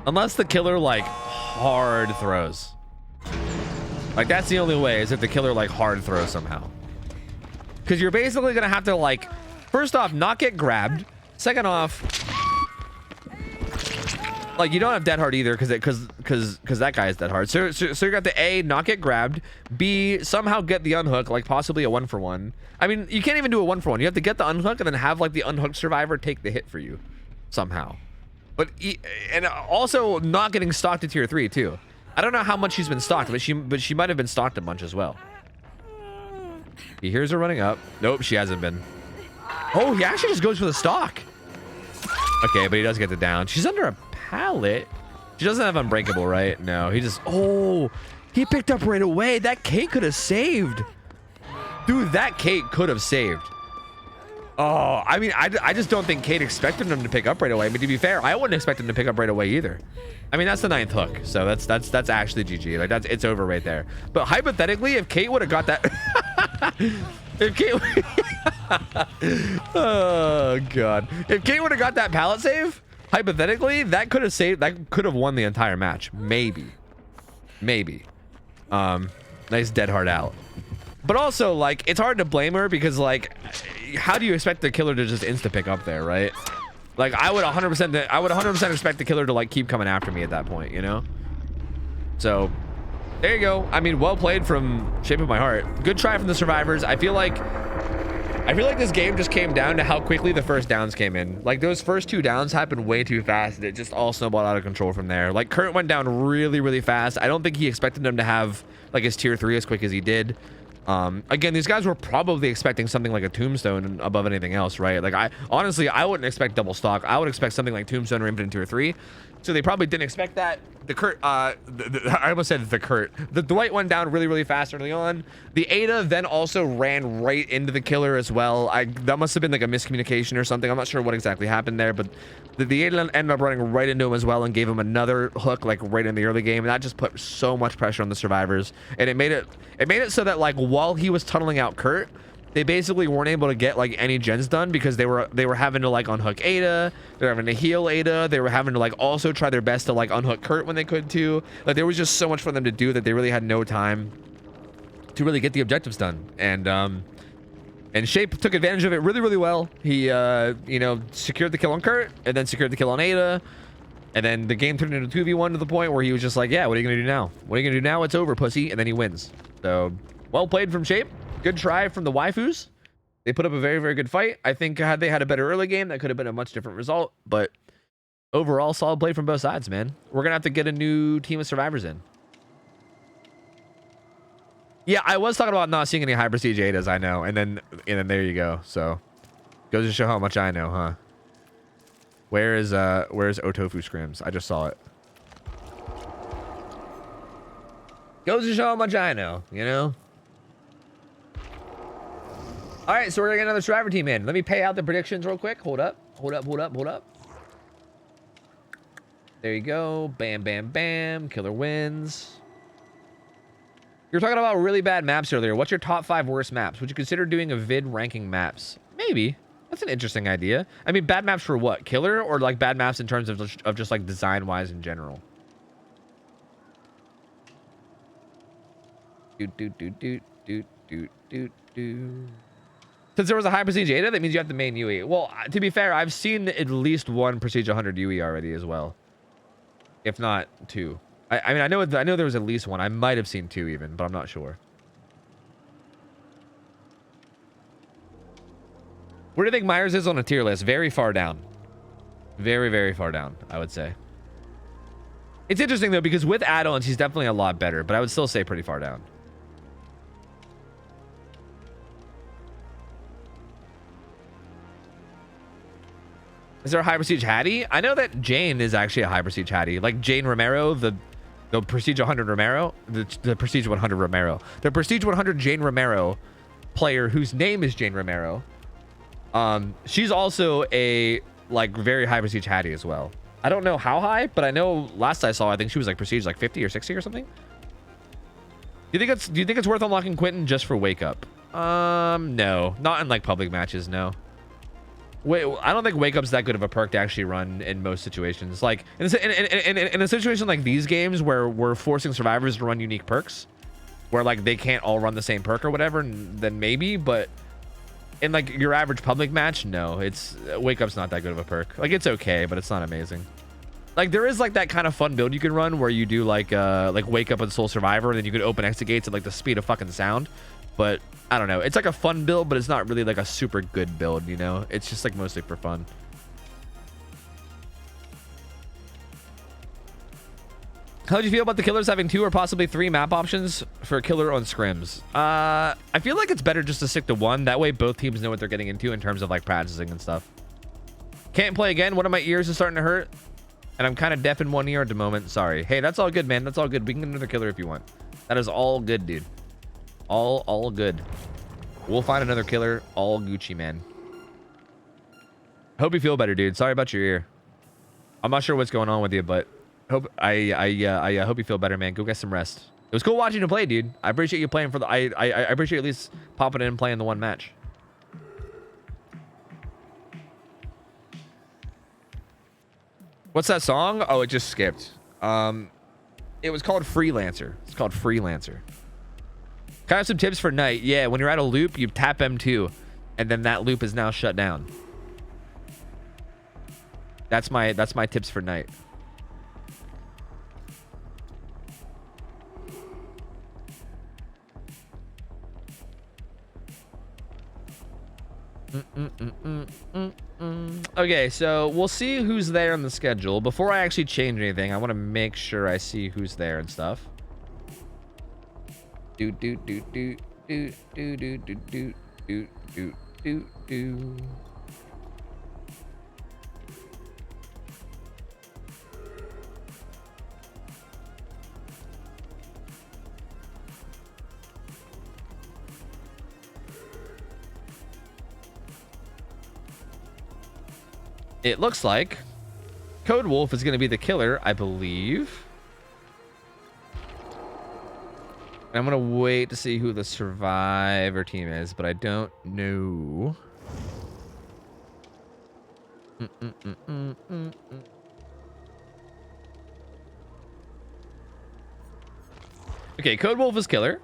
Unless the killer, like, hard throws. Like, that's the only way, is if the killer, like, hard throws somehow. Because you're basically going to have to, like, first off, not get grabbed. Second off, like, you don't have dead hard either because that guy is dead hard. So you got the A, not get grabbed. B, somehow get the unhook, like possibly a 1-for-1. I mean, you can't even do a 1-for-1. You have to get the unhook and then have like the unhooked survivor take the hit for you somehow. But and also not getting stocked to tier 3 too. I don't know how much she's been stocked, but she might have been stocked a bunch as well. He hears her running up. Nope, she hasn't been. Oh, he actually just goes for the stock. Okay, but he does get the down. She's under a pallet. She doesn't have unbreakable, right? No, he just... Oh, he picked up right away. That Kate could have saved. Dude, that Kate could have saved. Oh, I mean, I just don't think Kate expected him to pick up right away. I mean, to be fair, I wouldn't expect him to pick up right away either. I mean, that's the 9th hook. So that's actually GG. Like, it's over right there. But hypothetically, if Kate would have got that... If Kate... Oh, God. If Kate would have got that pallet save... Hypothetically, that could have won the entire match. Maybe. Nice dead hard out. But also, like, it's hard to blame her because, like, how do you expect the killer to just insta pick up there, right? Like, I would 100% expect the killer to, like, keep coming after me at that point, you know? So, there you go. I mean, well played from Shape of My Heart. Good try from the survivors. I feel like this game just came down to how quickly the first downs came in. Like, those first 2 downs happened way too fast, and it just all snowballed out of control from there. Like, Kurt went down really, really fast. I don't think he expected him to have, like, his tier 3 as quick as he did. Again, these guys were probably expecting something like a Tombstone above anything else, right? Like, honestly, I wouldn't expect double stock. I would expect something like Tombstone or Infinite tier 3. So they probably didn't expect that. The Kurt, I almost said the Kurt. The Dwight went down really, really fast early on. The Ada then also ran right into the killer as well. That must have been like a miscommunication or something. I'm not sure what exactly happened there, but the Ada ended up running right into him as well and gave him another hook like right in the early game, and that just put so much pressure on the survivors. And it made it so that like while he was tunneling out Kurt, they basically weren't able to get like any gens done because they were having to like unhook Ada, they were having to heal Ada, they were having to like also try their best to like unhook Kurt when they could too. Like there was just so much for them to do that they really had no time to really get the objectives done. And Shape took advantage of it really, really well. He you know, secured the kill on Kurt and then secured the kill on Ada. And then the game turned into 2v1 to the point where he was just like, yeah, what are you gonna do now? What are you gonna do now? It's over, pussy. And then he wins. So well played from Shape. Good try from the waifus. They put up a very, very good fight. I think had they had a better early game, that could have been a much different result. But overall, solid play from both sides, man. We're going to have to get a new team of survivors in. Yeah, I was talking about not seeing any high prestige Adas, I know. And then there you go. So, goes to show how much I know, huh? Where's OhTofu scrims? I just saw it. Goes to show how much I know, you know? All right, so we're gonna get another survivor team in. Let me pay out the predictions real quick. Hold up. There you go. Bam, bam, bam. Killer wins. You were talking about really bad maps earlier. What's your top 5 worst maps? Would you consider doing a vid ranking maps? Maybe. That's an interesting idea. I mean, bad maps for what? Killer or like bad maps in terms of just like design-wise in general? Since there was a high prestige Ada, that means you have the main UE. Well, to be fair, I've seen at least one prestige 100 UE already as well, if not 2. I mean, I know there was at least one. I might have seen 2 even, but I'm not sure. Where do you think Myers is on a tier list? Very far down. Very, very far down, I would say. It's interesting, though, because with add-ons, he's definitely a lot better, but I would still say pretty far down. Is there a high prestige Hattie? I know that Jane is actually a high prestige Hattie. Like Jane Romero, the prestige 100 Romero, the prestige 100 Romero. The prestige 100 Jane Romero player whose name is Jane Romero. She's also a like very high prestige Hattie as well. I don't know how high, but I know last I saw, I think she was like prestige like 50 or 60 or something. Do you think it's worth unlocking Quentin just for wake up? No, not in like public matches. No. Wait, I don't think wake up's that good of a perk to actually run in most situations. Like in a situation like these games where we're forcing survivors to run unique perks, where like they can't all run the same perk or whatever, then maybe. But in like your average public match, no, it's wake up's not that good of a perk. Like it's okay, but it's not amazing. Like there is like that kind of fun build you can run where you do like wake up and soul survivor, and then you can open exit gates at like the speed of fucking sound. But I don't know. It's like a fun build, but it's not really like a super good build, you know? It's just like mostly for fun. How do you feel about the killers having 2 or possibly 3 map options for a killer on scrims? I feel like it's better just to stick to 1. That way both teams know what they're getting into in terms of like practicing and stuff. Can't play again. One of my ears is starting to hurt. And I'm kind of deaf in one ear at the moment. Sorry. Hey, that's all good, man. That's all good. We can get another killer if you want. That is all good, dude. All good. We'll find another killer. All Gucci, man. Hope you feel better, dude. Sorry about your ear. I'm not sure what's going on with you, but hope I hope you feel better, man. Go get some rest. It was cool watching you play, dude. I appreciate you playing for the. I appreciate at least popping in and playing the one match. What's that song? Oh, it just skipped. It was called Freelancer. It's called Freelancer. Can I have some tips for night? Yeah, when you're at a loop, you tap M2, and then that loop is now shut down. That's my tips for night. Okay, so we'll see who's there on the schedule. Before I actually change anything, I want to make sure I see who's there and stuff. Do do do do do do do do do do do do do. It looks like Code Wolf is going to be the killer, I believe. I'm going to wait to see who the survivor team is, but I don't know. Okay, Code Wolf is killer.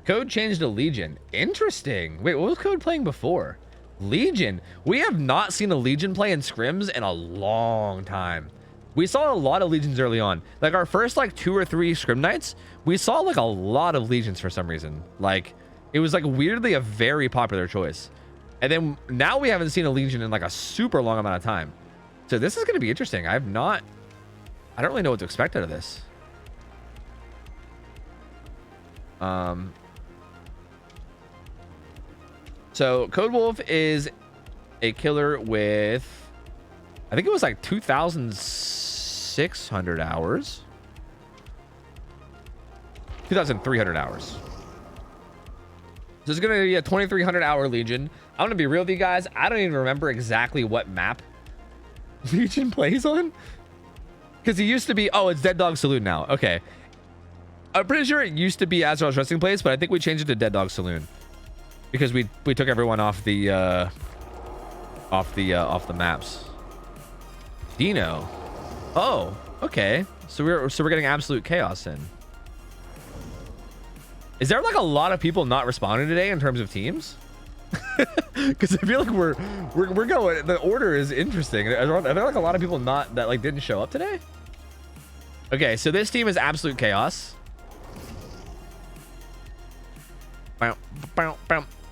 Code changed to Legion. Interesting. Wait, what was Code playing before? Legion. We have not seen a Legion play in scrims in a long time. We saw a lot of Legions early on. Like our first like 2 or 3 scrim nights, we saw like a lot of Legions for some reason. Like it was like weirdly a very popular choice. And then now we haven't seen a Legion in like a super long amount of time. So this is going to be interesting. I don't really know what to expect out of this. So Code Wolf is a killer with, I think it was like 2,600 hours. 2,300 hours. So it's going to be a 2,300 hour Legion. I'm going to be real with you guys. I don't even remember exactly what map Legion plays on. Because he used to be, oh, it's Dead Dog Saloon now. Okay. I'm pretty sure it used to be Azrael's Resting Place, but I think we changed it to Dead Dog Saloon. Because we took everyone off the maps. Dino. Oh, okay. So we're getting absolute chaos in. Is there like a lot of people not responding today in terms of teams? Because I feel like we're going. The order is interesting. Are there like a lot of people not that like didn't show up today? Okay, so this team is absolute chaos.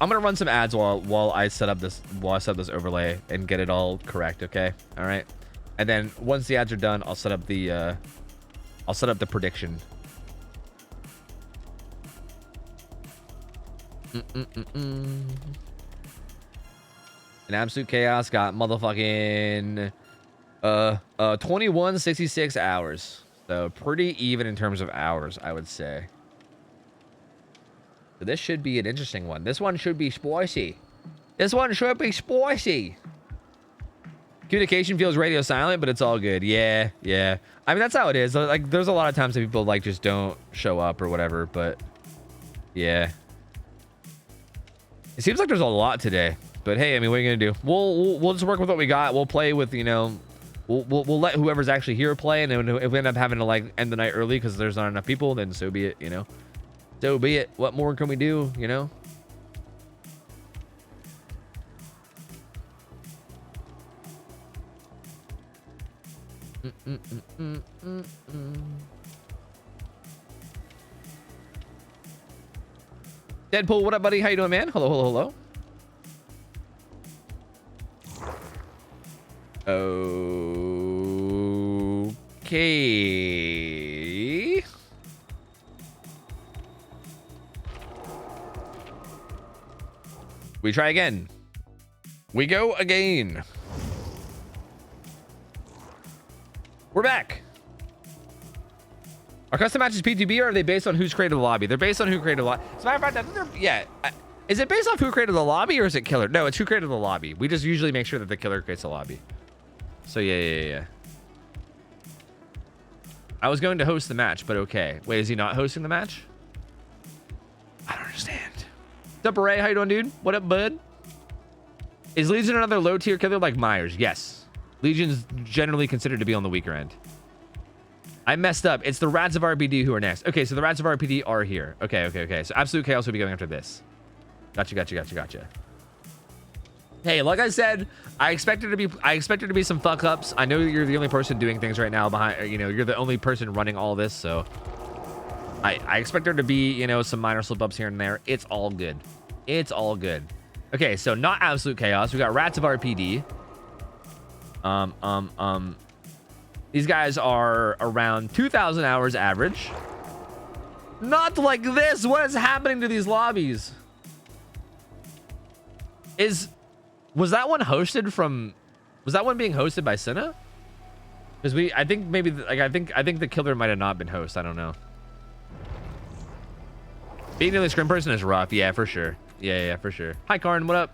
I'm gonna run some ads while I set up this overlay and get it all correct. Okay. All right. And then once the ads are done, I'll set up the prediction. An absolute chaos got motherfucking 2166 hours. So pretty even in terms of hours, I would say. So this should be an interesting one. This one should be spicy. This one should be spicy. Communication feels radio silent, but it's all good. Yeah, yeah. I mean, that's how it is. Like, there's a lot of times that people like just don't show up or whatever, but yeah. It seems like there's a lot today, but hey, I mean, what are you gonna do? We'll just work with what we got. We'll play with, you know, we'll let whoever's actually here play, and then if we end up having to like end the night early because there's not enough people, then so be it, you know. So be it. What more can we do, you know? Deadpool, what up, buddy? How you doing, man? Hello, hello, hello. Okay. We try again. We go again. We're back. Are custom matches P2B or are they based on who's created the lobby? They're based on who created the lobby. As a matter of fact, I think yeah. Is it based off who created the lobby or is it killer? No, it's who created the lobby. We just usually make sure that the killer creates a lobby. So yeah. I was going to host the match, but okay. Wait, is he not hosting the match? I don't understand. What's up, Ray? How you doing, dude? What up, bud? Is Legion another low tier killer like Myers? Yes. Legion's generally considered to be on the weaker end. I messed up. It's the Rats of RPD who are next. Okay, so the Rats of RPD are here. Okay. So Absolute Chaos will be going after this. Gotcha. Hey, like I said, I expect there to be some fuck ups. I know you're the only person doing things right now behind, you know, you're the only person running all this, so I expect there to be, you know, some minor slip ups here and there. It's all good. Okay, so not Absolute Chaos. We got Rats of RPD. These guys are around 2,000 hours average. Not like this. What is happening to these lobbies? Was that one hosted from? Was that one being hosted by Senna? Because I think maybe like I think the killer might have not been host. I don't know. Being the only scrim person is rough. Yeah, for sure. Yeah, for sure. Hi, Karn. What up?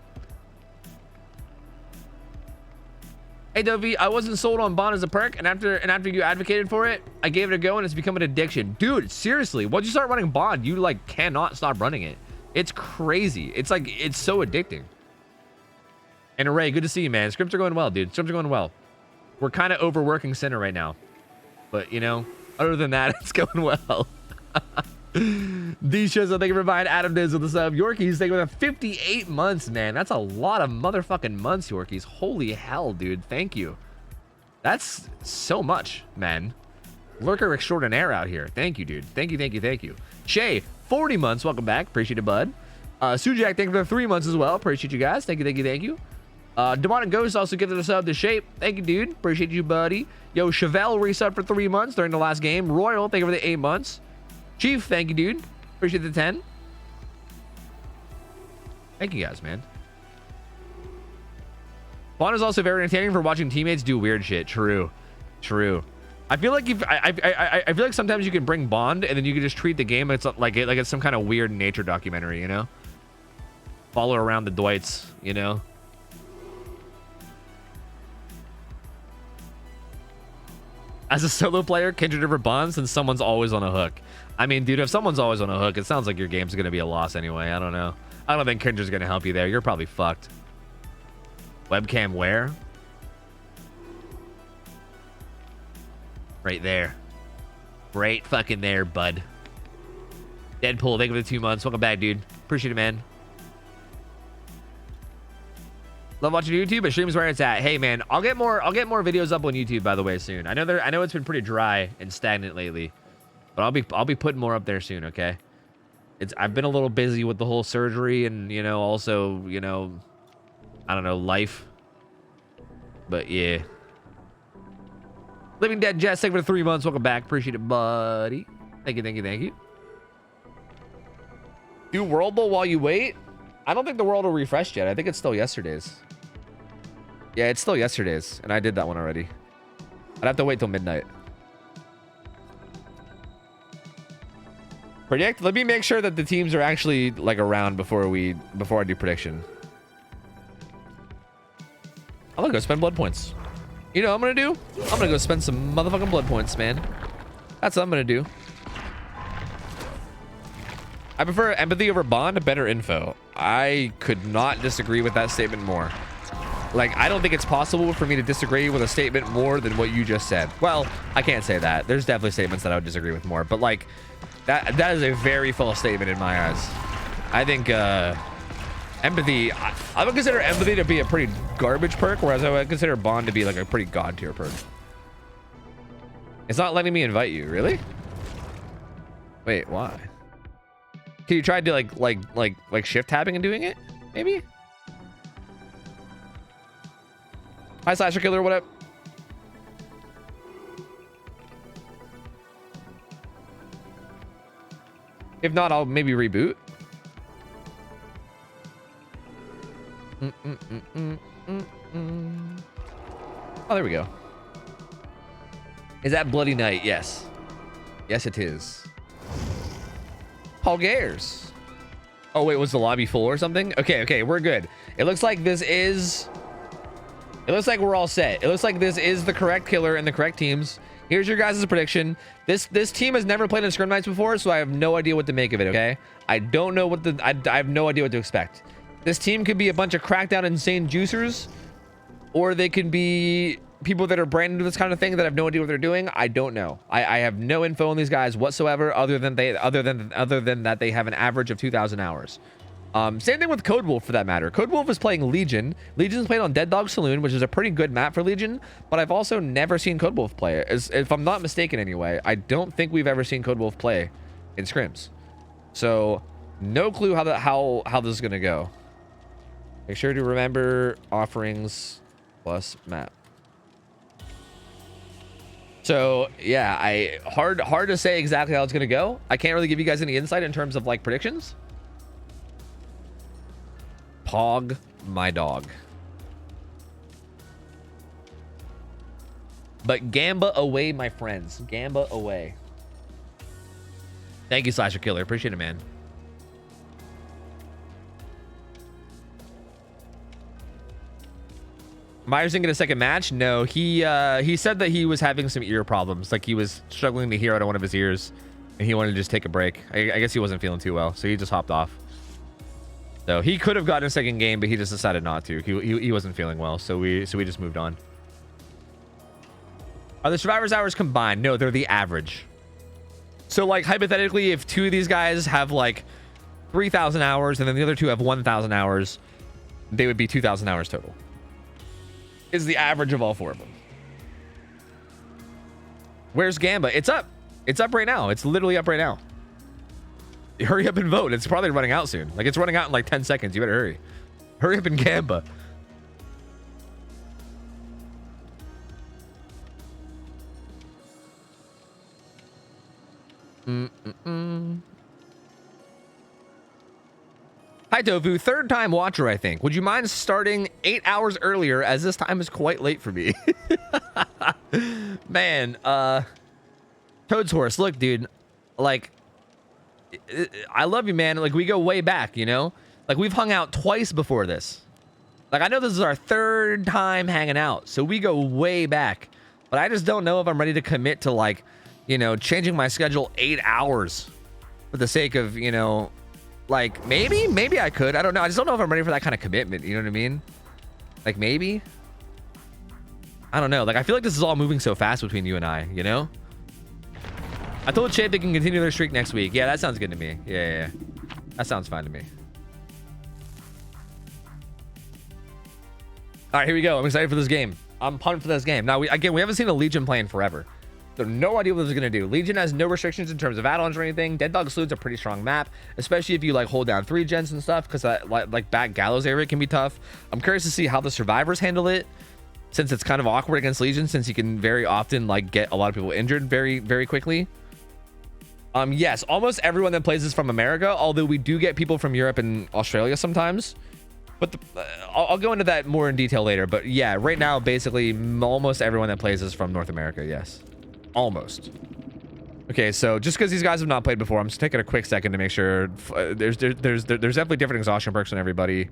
Hey, Dovey, I wasn't sold on Bond as a perk, and after you advocated for it, I gave it a go, and it's become an addiction. Dude, seriously, once you start running Bond, you like cannot stop running it. It's crazy. It's like it's so addicting. And Array, good to see you, man. Scrims are going well, dude. Scrims are going well. We're kind of overworking Center right now, but you know, other than that, it's going well. These shows, thank you for buying. Adam Diz with the sub. Yorkies, thank you for 58 months, man. That's a lot of motherfucking months, Yorkies. Holy hell, dude. Thank you. That's so much, man. Lurker extraordinaire out here. Thank you, dude. Thank you. Shay, 40 months. Welcome back. Appreciate it, bud. Sujak, thank you for 3 months as well. Appreciate you guys. Thank you. Demonic Ghost also gifted us up to Shape. Thank you, dude. Appreciate you, buddy. Yo, Chevelle resubbed for 3 months during the last game. Royal, thank you for the 8 months. Chief, thank you, dude. Appreciate the 10. Thank you guys, man. Bond is also very entertaining for watching teammates do weird shit. True. I feel like I feel like sometimes you can bring Bond and then you can just treat the game like it's some kind of weird nature documentary, you know? Follow around the Dwights, you know? As a solo player, Kindred over Bonds, and someone's always on a hook. I mean, dude, if someone's always on a hook, it sounds like your game's going to be a loss anyway. I don't know. I don't think Kindred's going to help you there. You're probably fucked. Webcam where? Right there. Right fucking there, bud. Deadpool, thank you for the 2 months. Welcome back, dude. Appreciate it, man. Love watching YouTube, but streams where it's at. Hey, man, I'll get more videos up on YouTube, by the way, soon. I know it's been pretty dry and stagnant lately, but I'll be putting more up there soon, okay? I've been a little busy with the whole surgery and, you know, also, you know, I don't know, life. But yeah. Living Dead Jess, thank you for 3 months. Welcome back. Appreciate it, buddy. Thank you, thank you, thank you. Do Worldle while you wait? I don't think the world will refresh yet. I think it's still yesterday's. Yeah, it's still yesterday's, and I did that one already. I'd have to wait till midnight. Predict? Let me make sure that the teams are actually like around before I do prediction. I'm gonna go spend blood points. You know what I'm gonna do? I'm gonna go spend some motherfucking blood points, man. That's what I'm gonna do. I prefer empathy over bond, better info. I could not disagree with that statement more. Like, I don't think it's possible for me to disagree with a statement more than what you just said. Well, I can't say that. There's definitely statements that I would disagree with more, but like, that is a very full statement in my eyes. I think empathy, I would consider empathy to be a pretty garbage perk, whereas I would consider bond to be like a pretty god tier perk. It's not letting me invite you, really? Wait, why? Can you try to like shift tabbing and doing it? Maybe? Hi, Slasher Killer, what up? If not, I'll maybe reboot. Oh, there we go. Is that Bloody Night? Yes. Yes, it is. Paul Gares. Oh, wait, was the lobby full or something? Okay, we're good. It looks like this is... It looks like we're all set. It looks like this is the correct killer and the correct teams. Here's your guys' prediction. This team has never played in Scrim Nights before, so I have no idea what to make of it, okay? I don't know what I have no idea what to expect. This team could be a bunch of crackdown insane juicers, or they could be people that are brand new to this kind of thing that have no idea what they're doing. I don't know. I have no info on these guys whatsoever, other than that they have an average of 2,000 hours. Same thing with Code Wolf for that matter. Code Wolf is playing Legion. Legion's played on Dead Dog Saloon, which is a pretty good map for Legion, but I've also never seen Code Wolf play it. If I'm not mistaken anyway, I don't think we've ever seen Code Wolf play in scrims. So no clue how this is gonna go. Make sure to remember offerings plus map. So yeah, hard to say exactly how it's gonna go. I can't really give you guys any insight in terms of like predictions. Pog my dog. But Gamba away, my friends. Gamba away. Thank you, Slasher Killer. Appreciate it, man. Myers didn't get a second match. No, he said that he was having some ear problems. Like he was struggling to hear out of one of his ears, and he wanted to just take a break. I guess he wasn't feeling too well, so he just hopped off. So he could have gotten a second game, but he just decided not to. He wasn't feeling well, so we just moved on. Are the survivors hours combined? No, they're the average. So like hypothetically, if two of these guys have like 3,000 hours and then the other two have 1,000 hours, they would be 2,000 hours total. Is the average of all four of them. Where's Gamba? It's up. It's up right now. It's literally up right now. Hurry up and vote. It's probably running out soon. Like it's running out in like 10 seconds. You better hurry. Hurry up and Gamba. Hi Tofu, third time watcher I think. Would you mind starting 8 hours earlier as this time is quite late for me? Man, Toad's Horse, look dude, like I love you, man. Like we go way back, you know? Like we've hung out twice before this. Like I know this is our third time hanging out, so we go way back. But I just don't know if I'm ready to commit to like, you know, changing my schedule 8 hours for the sake of, you know, like maybe I could. I don't know. I just don't know if I'm ready for that kind of commitment. You know what I mean? Like maybe. I don't know. Like I feel like this is all moving so fast between you and I, you know? I told Chad they can continue their streak next week. Yeah, that sounds good to me. Yeah. That sounds fine to me. All right, here we go. I'm excited for this game. I'm pumped for this game. Now, we haven't seen a Legion play in forever. So no idea what this is going to do. Legion has no restrictions in terms of add-ons or anything. Dead Dog Saloon's a pretty strong map, especially if you like hold down 3 gens and stuff, because that like back gallows area can be tough. I'm curious to see how the survivors handle it, since it's kind of awkward against Legion, since you can very often like get a lot of people injured very, very quickly. Yes, almost everyone that plays is from America, although we do get people from Europe and Australia sometimes. But I'll go into that more in detail later. But yeah, right now, basically, almost everyone that plays is from North America. Yes, almost. Okay, so just because these guys have not played before, I'm just taking a quick second to make sure. There's definitely different exhaustion perks on everybody.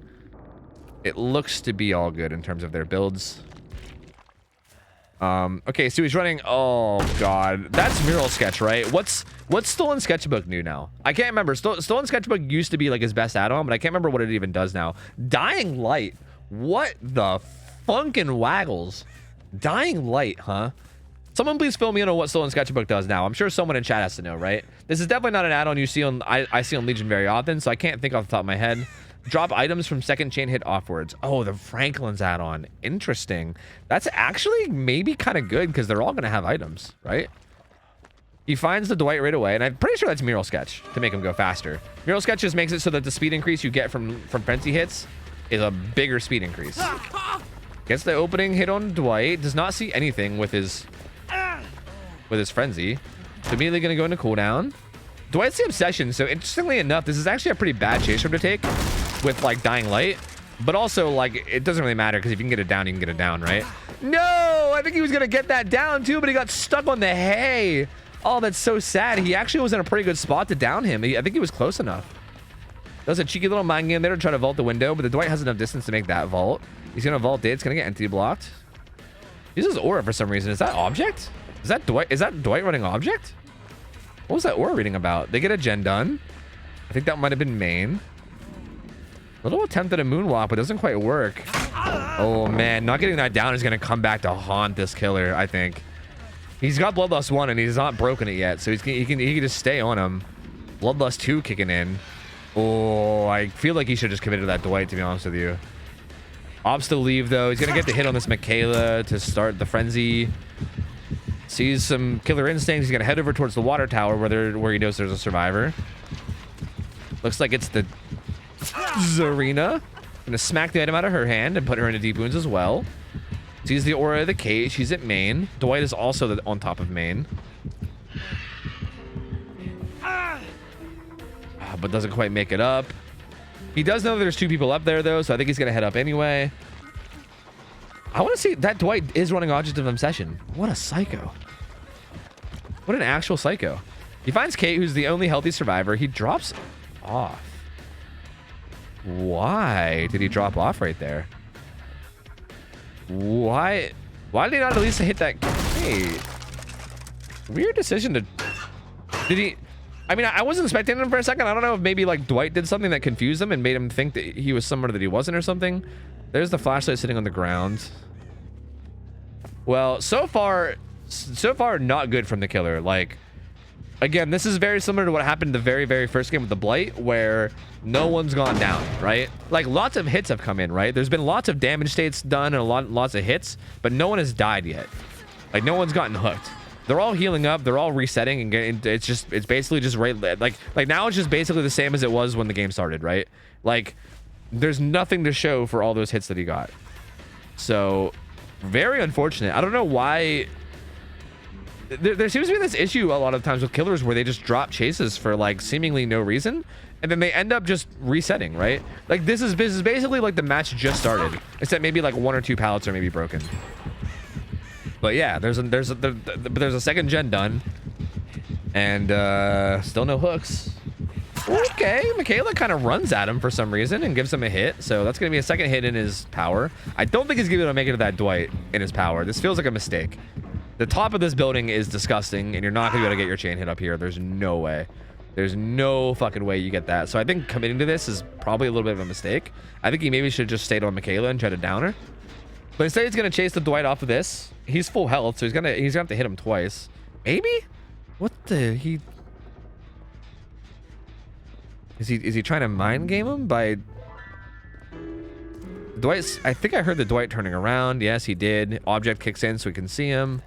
It looks to be all good in terms of their builds. Okay, so he's running. Oh god, that's mural sketch, right? What's Stolen Sketchbook new now? I can't remember. Stolen Sketchbook used to be like his best add-on, but I can't remember what it even does now. Dying Light. What the funkin' waggles? Dying Light, huh? Someone please fill me in on what Stolen Sketchbook does now. I'm sure someone in chat has to know, right? This is definitely not an add-on you see on I see on Legion very often, so I can't think off the top of my head. Drop items from second chain hit offwards. Oh, the Franklin's add-on. Interesting. That's actually maybe kind of good because they're all going to have items, right? He finds the Dwight right away, and I'm pretty sure that's Mural Sketch to make him go faster. Mural Sketch just makes it so that the speed increase you get from frenzy hits is a bigger speed increase. Gets the opening hit on Dwight. Does not see anything with his frenzy. So immediately going to go into cooldown. Dwight's the obsession, so interestingly enough, this is actually a pretty bad chase for him to take with like Dying Light, but also like it doesn't really matter because if you can get it down, you can get it down, right? No, I think he was gonna get that down too, but he got stuck on the hay. Oh, that's so sad. He actually was in a pretty good spot to down him. I think he was close enough. That was a cheeky little mind game there to try to vault the window, but the Dwight has enough distance to make that vault. He's gonna vault it. It's gonna get entity blocked. He uses aura for some reason. Is that object? Is that Dwight running object? What was that aura reading about? They get a gen done. I think that might have been main. Little attempt at a moonwalk, but doesn't quite work. Oh man, not getting that down is gonna come back to haunt this killer, I think. He's got Bloodlust 1 and he's not broken it yet, so he can just stay on him. Bloodlust 2 kicking in. Oh, I feel like he should just commit to that Dwight, to be honest with you. Opts to leave though. He's gonna get the hit on this Michaela to start the frenzy. Sees some killer instincts. He's gonna head over towards the water tower where he knows there's a survivor. Looks like it's the Zarina. Gonna smack the item out of her hand and put her into deep wounds as well. Sees the aura of the cage. She's at main. Dwight is also on top of main. But doesn't quite make it up. He does know there's 2 people up there though, so I think he's gonna head up anyway. I want to see that Dwight is running Object of Obsession. What a psycho. What an actual psycho. He finds Kate, who's the only healthy survivor. He drops off. Why did he drop off right there? Why did he not at least hit that? Hey, weird decision to. Did he? I mean, I wasn't expecting him for a second. I don't know if maybe like Dwight did something that confused him and made him think that he was someone that he wasn't or something. There's the flashlight sitting on the ground. Well, so far not good from the killer. Like, again, this is very similar to what happened the very, very first game with the Blight, where no one's gone down, right? Like, lots of hits have come in, right? There's been lots of damage states done and lots of hits, but no one has died yet. Like, no one's gotten hooked. They're all healing up. They're all resetting, and it's basically just right. Like now it's just basically the same as it was when the game started, right? Like, there's nothing to show for all those hits that he got. So, very unfortunate. I don't know why. There seems to be this issue a lot of times with killers where they just drop chases for like seemingly no reason, and then they end up just resetting, right? Like this is basically like the match just started, except maybe like 1 or 2 pallets are maybe broken. But yeah, there's a second gen done, and still no hooks. Okay, Michaela kind of runs at him for some reason and gives him a hit, so that's gonna be a second hit in his power. I don't think he's gonna be able to make it to that Dwight in his power. This feels like a mistake. The top of this building is disgusting, and you're not gonna be able to get your chain hit up here. There's no way. There's no fucking way you get that. So I think committing to this is probably a little bit of a mistake. I think he maybe should have just stayed on Michaela and try to down her. But instead he's gonna chase the Dwight off of this. He's full health, so he's gonna have to hit him twice. Maybe? What the Is he trying to mind game him by Dwight's? I think I heard the Dwight turning around. Yes, he did. Object kicks in so we can see him.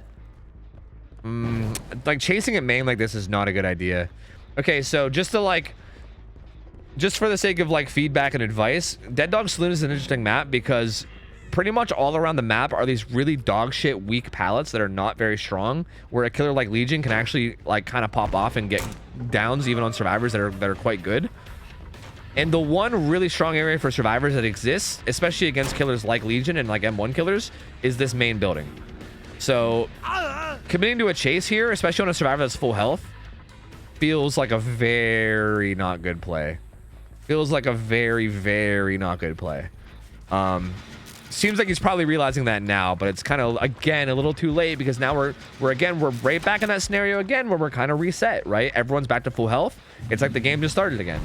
like chasing a main like this is not a good idea. Okay, so just for the sake of like feedback and advice, Dead Dog Saloon is an interesting map because pretty much all around the map are these really dog shit weak pallets that are not very strong, where a killer like Legion can actually like kind of pop off and get downs even on survivors that are quite good. And the one really strong area for survivors that exists, especially against killers like Legion and like M1 killers, is this main building. So committing to a chase here, especially on a survivor that's full health, feels like a very not good play. Feels like a very, very not good play. Seems like he's probably realizing that now, but it's kind of, again, a little too late because now we're right back in that scenario again where we're kind of reset, right? Everyone's back to full health. It's like the game just started again.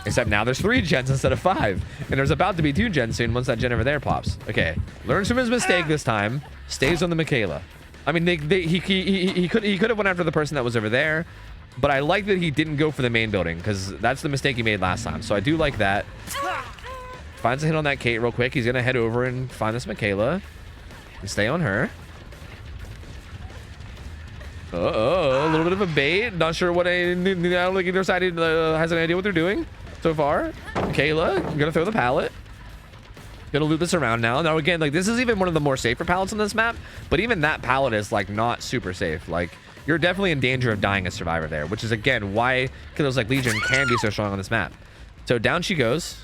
Except now there's 3 gens instead of 5. And there's about to be 2 gens soon once that gen over there pops. Okay. Learns from his mistake this time. Stays on the Michaela. I mean, he could have went after the person that was over there. But I like that he didn't go for the main building because that's the mistake he made last time. So I do like that. Finds a hit on that Kate real quick. He's going to head over and find this Michaela. And stay on her. Uh-oh, a little bit of a bait. Not sure what I don't think either side has an idea what they're doing so far. Michaela, I'm going to throw the pallet. Gonna loop this around now. Now again, like this is even one of the more safer pallets on this map, but even that pallet is like not super safe. Like you're definitely in danger of dying as survivor there, which is again why killers like Legion can be so strong on this map. So down she goes.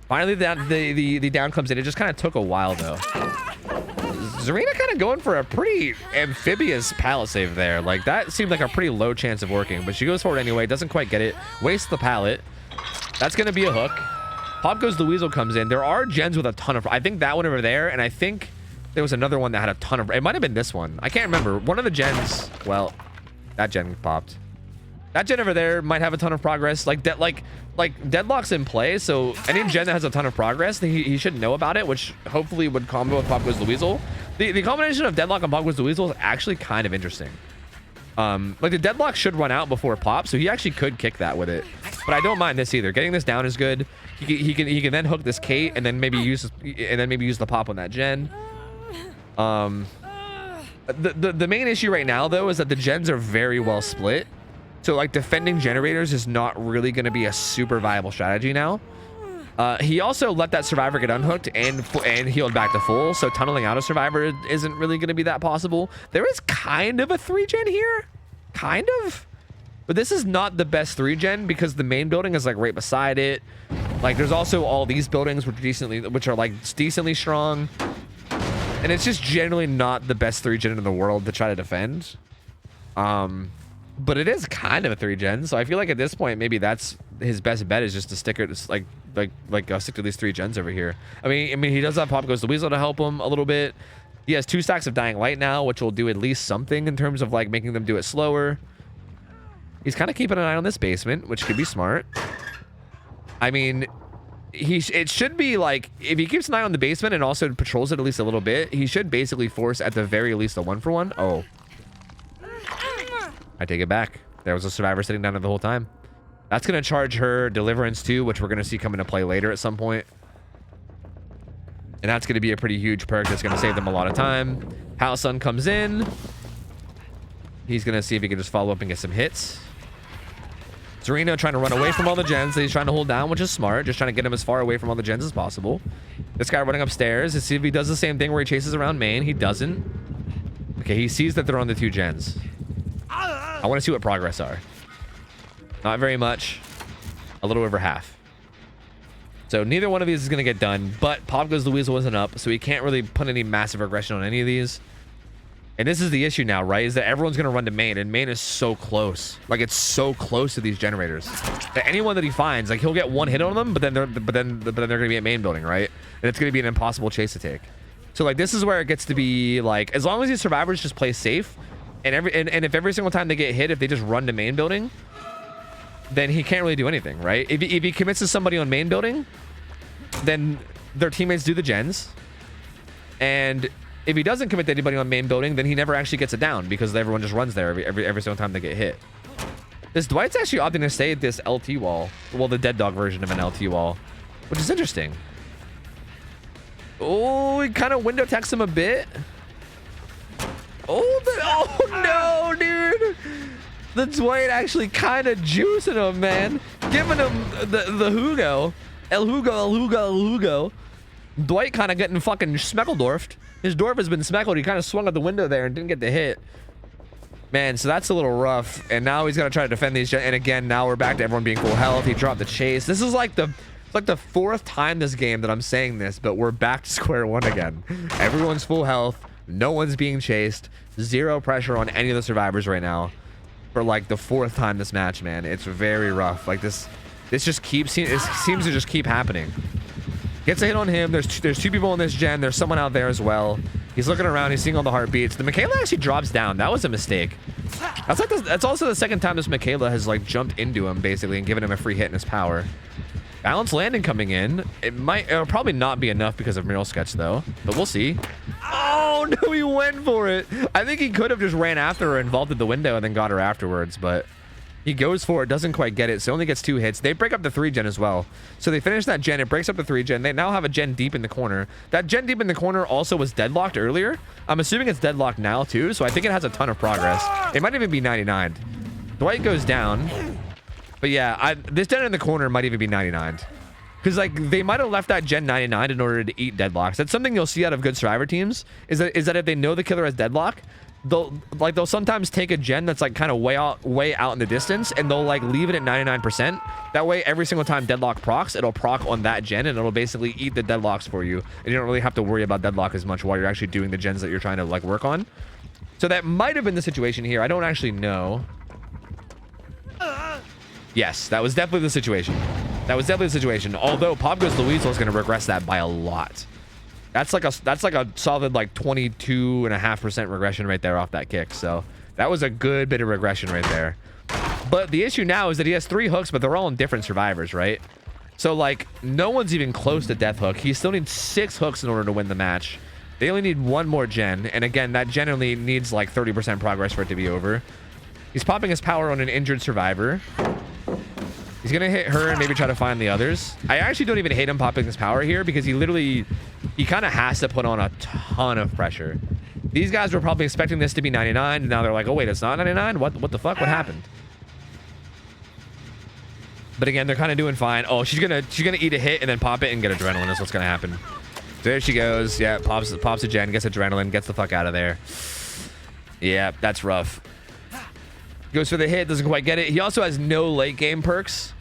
Finally, the down comes in. It just kind of took a while though. Zarina kind of going for a pretty amphibious pallet save there. Like that seemed like a pretty low chance of working, but she goes for it anyway. Doesn't quite get it. Wastes the pallet. That's gonna be a hook. Pop Goes the Weasel comes in. There are gens with a ton of... I think that one over there, and I think there was another one that had a ton of... It might have been this one. I can't remember. One of the gens... Well, that gen popped. That gen over there might have a ton of progress. Like Deadlock's in play, so any gen that has a ton of progress, he should know about it, which hopefully would combo with Pop Goes the Weasel. The combination of Deadlock and Pop Goes the Weasel is actually kind of interesting. Like the Deadlock should run out before it pops, so he actually could kick that with it. But I don't mind this either. Getting this down is good. He can then hook this Kate and then maybe use the pop on that gen. The main issue right now though is that the gens are very well split. So like defending generators is not really going to be a super viable strategy now. He also let that survivor get unhooked and healed back to full. So tunneling out a survivor isn't really going to be that possible. There is kind of a 3-gen here. Kind of. But this is not the best 3-gen because the main building is like right beside it. Like there's also all these buildings which are like decently strong. And it's just generally not the best 3-gen in the world to try to defend. But it is kind of a 3-gen, so I feel like at this point maybe that's his best bet is just to stick it stick to these 3 gens over here. I mean he does have Pop Goes the Weasel to help him a little bit. He has 2 stacks of Dying Light now, which will do at least something in terms of like making them do it slower. He's kind of keeping an eye on this basement, which could be smart. I mean, it should be like if he keeps an eye on the basement and also patrols it at least a little bit, he should basically force at the very least a 1-for-1. Oh. I take it back. There was a survivor sitting down there the whole time. That's going to charge her Deliverance too, which we're going to see come into play later at some point. And that's going to be a pretty huge perk that's going to save them a lot of time. House Sun comes in. He's going to see if he can just follow up and get some hits. Sereno trying to run away from all the gens that he's trying to hold down, which is smart. Just trying to get him as far away from all the gens as possible. This guy running upstairs to see if he does the same thing where he chases around main. He doesn't. Okay, he sees that they're on the 2 gens. I want to see what progress are. Not very much. A little over half. So neither one of these is going to get done, but Pop Goes the Weasel wasn't up, so he can't really put any massive aggression on any of these. And this is the issue now, right? Is that everyone's going to run to main, and main is so close. Like, it's so close to these generators. That anyone that he finds, like, he'll get 1 hit on them, but then they're going to be at main building, right? And it's going to be an impossible chase to take. So, like, this is where it gets to be, like, as long as these survivors just play safe, and if every single time they get hit, if they just run to main building, then he can't really do anything, right? If he commits to somebody on main building, then their teammates do the gens. And if he doesn't commit to anybody on main building, then he never actually gets it down because everyone just runs there every single time they get hit. This Dwight's actually opting to stay at this LT wall. Well, the Dead Dog version of an LT wall, which is interesting. Oh, he kind of window techs him a bit. Oh no, dude. The Dwight actually kind of juicing him, man. Giving him the Hugo. El Hugo. Dwight kind of getting fucking Smeckledorfed. His Dorf has been smeckled. He kind of swung out the window there and didn't get the hit. Man, so that's a little rough. And now he's going to try to defend these. And again, now we're back to everyone being full health. He dropped the chase. This is like the fourth time this game that I'm saying this, but we're back to square one again. Everyone's full health. No one's being chased. Zero pressure on any of the survivors right now. For like the fourth time this match, man. It's very rough. Like this just keeps, it seems to just keep happening. Gets a hit on him. There's two people in this gen. There's someone out there as well. He's looking around. He's seeing all the heartbeats. The Michaela actually drops down. That was a mistake. That's also the second time this Michaela has like jumped into him basically and given him a free hit in his power. Balanced landing coming in. It'll probably not be enough because of Mural Sketch though, but we'll see. Oh no, he went for it. I think he could have just ran after her and vaulted the window and then got her afterwards, but he goes for it, doesn't quite get it, so only gets 2 hits. They break up the 3 gen as well. So they finish that gen, it breaks up the 3 gen. They now have a gen deep in the corner. That gen deep in the corner also was deadlocked earlier. I'm assuming it's deadlocked now too, so I think it has a ton of progress. It might even be 99. Dwight goes down. But yeah, this gen in the corner might even be 99. Because like they might have left that gen 99 in order to eat deadlocks. That's something you'll see out of good survivor teams, is that if they know the killer has deadlock, they'll sometimes take a gen that's like kind of way out in the distance and they'll like leave it at 99%. That way every single time deadlock procs, it'll proc on that gen and it'll basically eat the deadlocks for you. And you don't really have to worry about deadlock as much while you're actually doing the gens that you're trying to like work on. So that might have been the situation here. I don't actually know. Yes, that was definitely the situation. That was definitely the situation. Although Pop Goes Louise is going to regress that by a lot. That's like a solid like 22.5% regression right there off that kick. So that was a good bit of regression right there. But the issue now is that he has 3 hooks, but they're all in different survivors, right? So like no one's even close to Death Hook. He still needs 6 hooks in order to win the match. They only need 1 more gen. And again, that generally needs like 30% progress for it to be over. He's popping his power on an injured survivor. He's going to hit her and maybe try to find the others. I actually don't even hate him popping his power here because he kind of has to put on a ton of pressure. These guys were probably expecting this to be 99 and now they're like, oh wait, it's not 99? What the fuck? What happened? But again, they're kind of doing fine. Oh, she's gonna eat a hit and then pop it and get adrenaline is what's gonna happen. So there she goes. Yeah, pops a gen, gets adrenaline, gets the fuck out of there. Yeah, that's rough. Goes for the hit, doesn't quite get it. He also has no late game perks.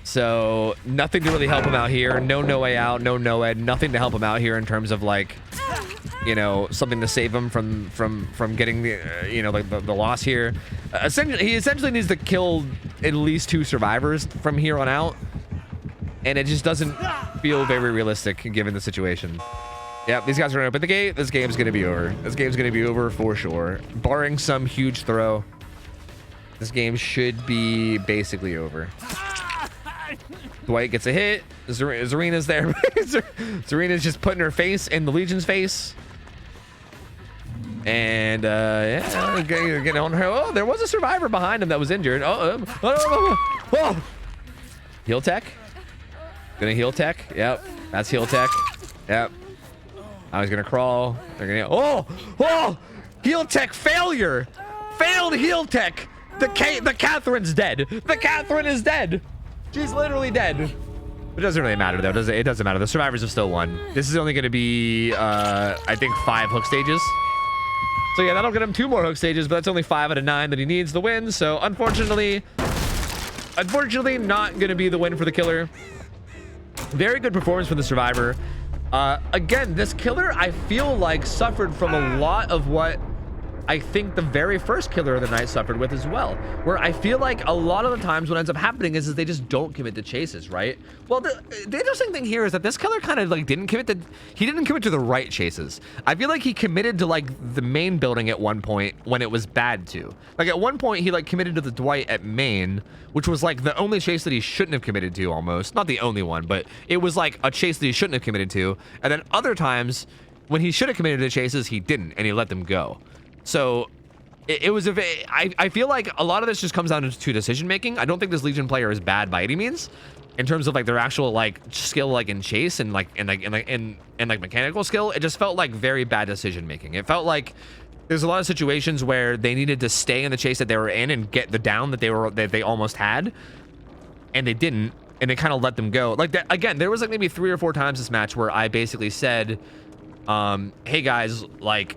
So nothing to really help him out here. No way out, no Noed, nothing to help him out here in terms of like, you know, something to save him from getting the, you know, like the loss here. He essentially needs to kill at least 2 survivors from here on out. And it just doesn't feel very realistic given the situation. Yep, these guys are gonna open the gate. This game's gonna be over. This game's gonna be over for sure. Barring some huge throw. This game should be basically over. Dwight gets a hit. Zarina's there. Zarina's just putting her face in the Legion's face. And yeah, getting on her. Oh, there was a survivor behind him that was injured. Oh. Heal tech. Gonna heal tech. Yep, that's heal tech. Yep. Now he's gonna crawl. They're gonna. Oh! Heal tech failure. Failed heal tech. The Catherine's dead. The Catherine is dead. She's literally dead. It doesn't really matter though, does it? It doesn't matter. The survivors have still won. This is only going to be, I think 5 hook stages. So yeah, that'll get him 2 more hook stages, but that's only 5 out of 9 that he needs to win. So unfortunately, not going to be the win for the killer. Very good performance for the survivor. Again, this killer, I feel like suffered from a lot of what I think the very first killer of the night suffered with as well, where I feel like a lot of the times what ends up happening is they just don't commit to chases, right? Well, the interesting thing here is that this killer kind of like didn't commit to the right chases. I feel like he committed to like the main building at one point when it was bad to. Like at one point he like committed to the Dwight at main, which was like the only chase that he shouldn't have committed to almost. Not the only one, but it was like a chase that he shouldn't have committed to. And then other times when he should have committed to chases, he didn't, and he let them go. So it was I feel like a lot of this just comes down to decision making. I don't think this Legion player is bad by any means in terms of like their actual like skill like in chase and like mechanical skill. It just felt like very bad decision making. It felt like there's a lot of situations where they needed to stay in the chase that they were in and get the down that they almost had, and they didn't, and it kind of let them go. Like that again, there was like maybe 3 or 4 times this match where I basically said, hey guys, like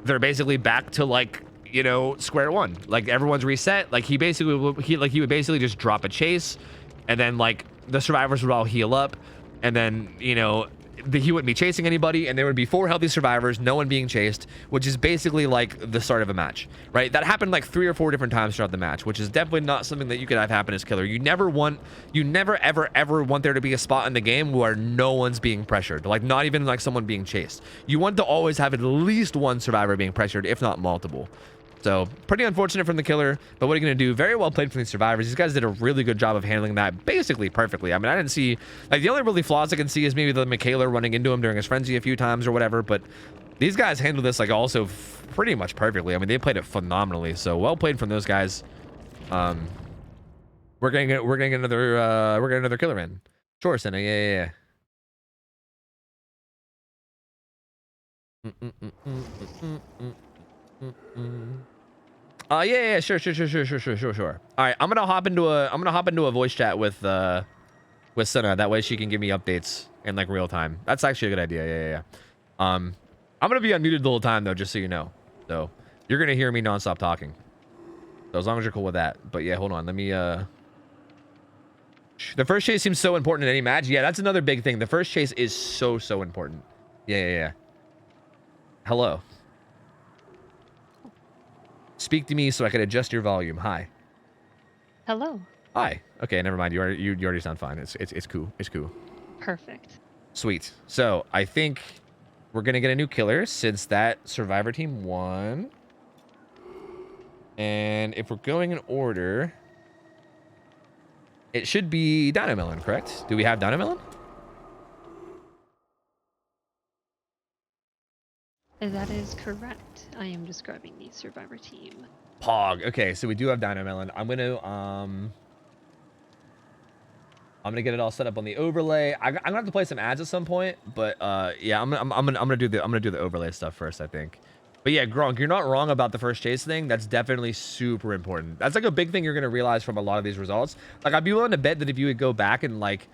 they're basically back to like, you know, square one. Like everyone's reset. Like he would basically just drop a chase, and then like the survivors would all heal up, and then, you know, he wouldn't be chasing anybody, and there would be 4 healthy survivors, no one being chased, which is basically like the start of a match, right? That happened like 3 or 4 different times throughout the match, which is definitely not something that you could have happen as killer. You never ever want there to be a spot in the game where no one's being pressured, like not even like someone being chased. You want to always have at least one survivor being pressured, if not multiple. So pretty unfortunate from the killer, but what are you going to do? Very well played from these survivors. These guys did a really good job of handling that basically perfectly. I mean, I didn't see, like, the only really flaws I can see is maybe the Michaela running into him during his frenzy a few times or whatever, but these guys handled this like also pretty much perfectly. I mean, they played it phenomenally. So well played from those guys. We're getting another killer in. Sure, Senna. Yeah. Yeah, sure. All right, I'm gonna hop into a voice chat with Senna. That way she can give me updates in like real time. That's actually a good idea. Yeah. I'm gonna be unmuted the whole time though, just so you know. So you're gonna hear me nonstop talking. So as long as you're cool with that. But yeah, hold on. Let me the first chase seems so important in any match. Yeah, that's another big thing. The first chase is so important. Yeah. Hello. Speak to me so I can adjust your volume. Hi. Hello. Hi. Okay, never mind. You already sound fine. It's cool. It's cool. Perfect. Sweet. So I think we're gonna get a new killer since that survivor team won. And if we're going in order, it should be Dynamelon, correct? Do we have Dynamelon? That is correct. I am describing the survivor team. Pog. Okay, so we do have Dynamelon. I'm gonna get it all set up on the overlay. I'm gonna have to play some ads at some point, but yeah, I'm gonna do the overlay stuff first, I think. But yeah, Gronk, you're not wrong about the first chase thing. That's definitely super important. That's like a big thing you're gonna realize from a lot of these results. Like, I'd be willing to bet that if you would go back and like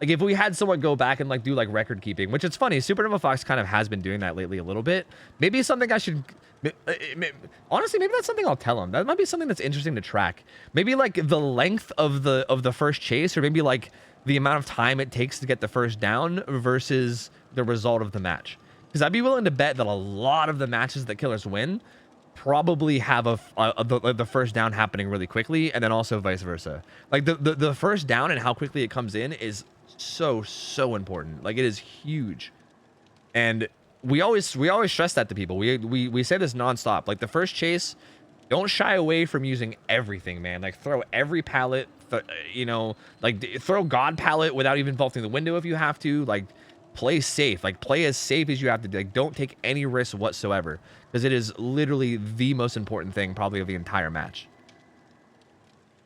if we had someone go back and like do like record keeping, which it's funny, Supernova Fox kind of has been doing that lately a little bit. Maybe it's something I should, honestly, maybe that's something I'll tell him. That might be something that's interesting to track. Maybe like the length of the first chase, or maybe like the amount of time it takes to get the first down versus the result of the match. Because I'd be willing to bet that a lot of the matches that killers win probably have the first down happening really quickly, and then also vice versa. Like the first down and how quickly it comes in is so important. Like, it is huge, and we always stress that to people. We say this nonstop. Like, the first chase, don't shy away from using everything, man. Like, throw every pallet, you know, like throw God pallet without even vaulting the window if you have to. Like, play safe. Like, play as safe as you have to. Like, don't take any risks whatsoever, because it is literally the most important thing probably of the entire match.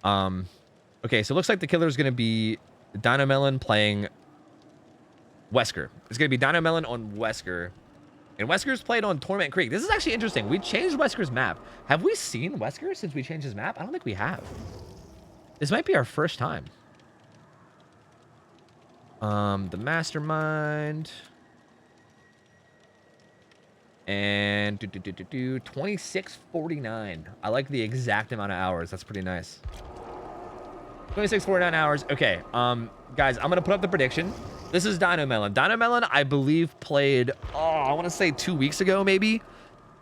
Okay, so it looks like the killer is going to be Dynamelon playing Wesker. It's going to be Dynamelon on Wesker. And Wesker's played on Torment Creek. This is actually interesting. We changed Wesker's map. Have we seen Wesker since we changed his map? I don't think we have. This might be our first time. The Mastermind. And 2649. I like the exact amount of hours. That's pretty nice. 2649 hours. Okay, guys, I'm gonna put up the prediction. This is Dynamelon. Dynamelon, I believe, played, I want to say 2 weeks ago, maybe,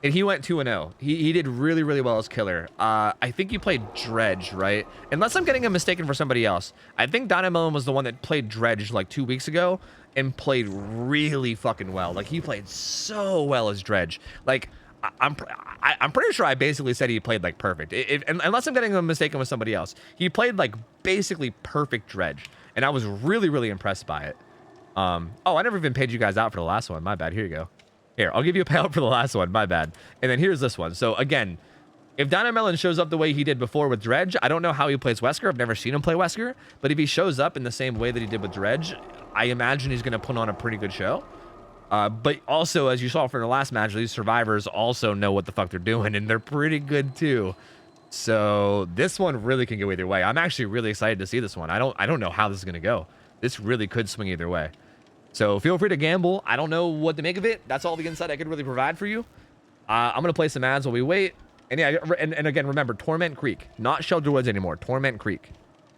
and he went 2-0. He did really well as killer. I think he played Dredge, right? Unless I'm getting him mistaken for somebody else. I think Dynamelon was the one that played Dredge like 2 weeks ago and played really fucking well. Like, he played so well as Dredge. Like, I'm pretty sure I basically said he played like perfect. Unless I'm getting him mistaken with somebody else. He played like basically perfect Dredge, and I was really impressed by it. Oh, I never even paid you guys out for the last one. My bad. Here you go. Here, I'll give you a payout for the last one. My bad. And then here's this one. So again, if Dynamelon shows up the way he did before with Dredge, I don't know how he plays Wesker. I've never seen him play Wesker, but if he shows up in the same way that he did with Dredge, I imagine he's going to put on a pretty good show. But also, as you saw from the last match, these survivors also know what the fuck they're doing, and they're pretty good too. So this one really can go either way. I'm actually really excited to see this one. I don't know how this is gonna go. This really could swing either way. So feel free to gamble. I don't know what to make of it. That's all the insight I could really provide for you. I'm gonna play some ads while we wait. And yeah, and again, remember, Torment Creek, not Shelter Woods anymore. Torment Creek.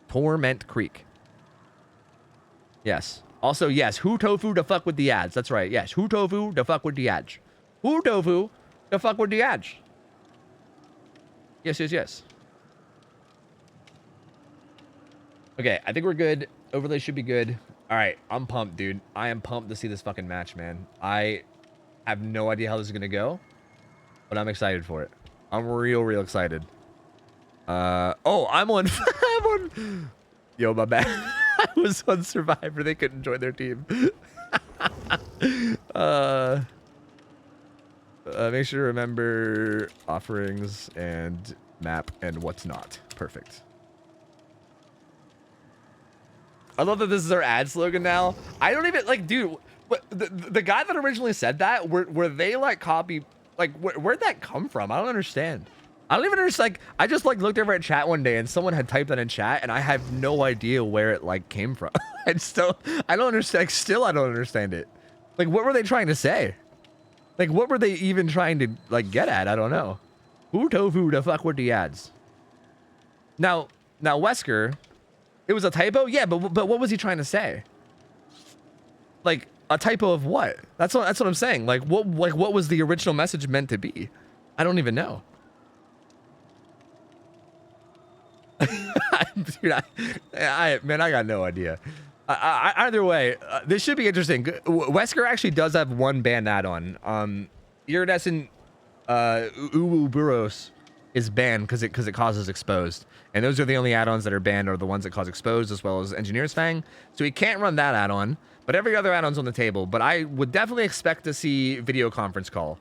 Torment Creek. Yes. Also, yes, OhTofu to fuck with the ads. That's right. Yes, OhTofu to fuck with the ads. OhTofu to fuck with the ads. Yes, yes, yes. Okay, I think we're good. Overlay should be good. All right, I'm pumped, dude. I am pumped to see this fucking match, man. I have no idea how this is gonna go, but I'm excited for it. I'm real excited. Oh, I'm on. I'm on. Yo, my bad. I was on Survivor. They couldn't join their team. Make sure to remember offerings and map and what's not. Perfect. I love that this is our ad slogan now. I don't even like, dude. The guy that originally said that, were they like copy? Like, where'd that come from? I don't understand. I don't even understand. Like, I just like looked over at chat one day and someone had typed that in chat, and I have no idea where it like came from. I don't understand. Like, still, I don't understand it. Like, what were they trying to say? Like, what were they even trying to like get at? I don't know. OhTofu to fuck with the ads. Now, Wesker, it was a typo. Yeah, but what was he trying to say? Like, a typo of what? That's what I'm saying. Like, what was the original message meant to be? I don't even know. Dude, man, I got no idea. Either way, this should be interesting. Wesker actually does have one banned add-on. Iridescent Ouroboros is banned because it causes exposed, and those are the only add-ons that are banned, are the ones that cause exposed, as well as Engineer's Fang. So he can't run that add-on, but every other add-on's on the table. But I would definitely expect to see video conference call.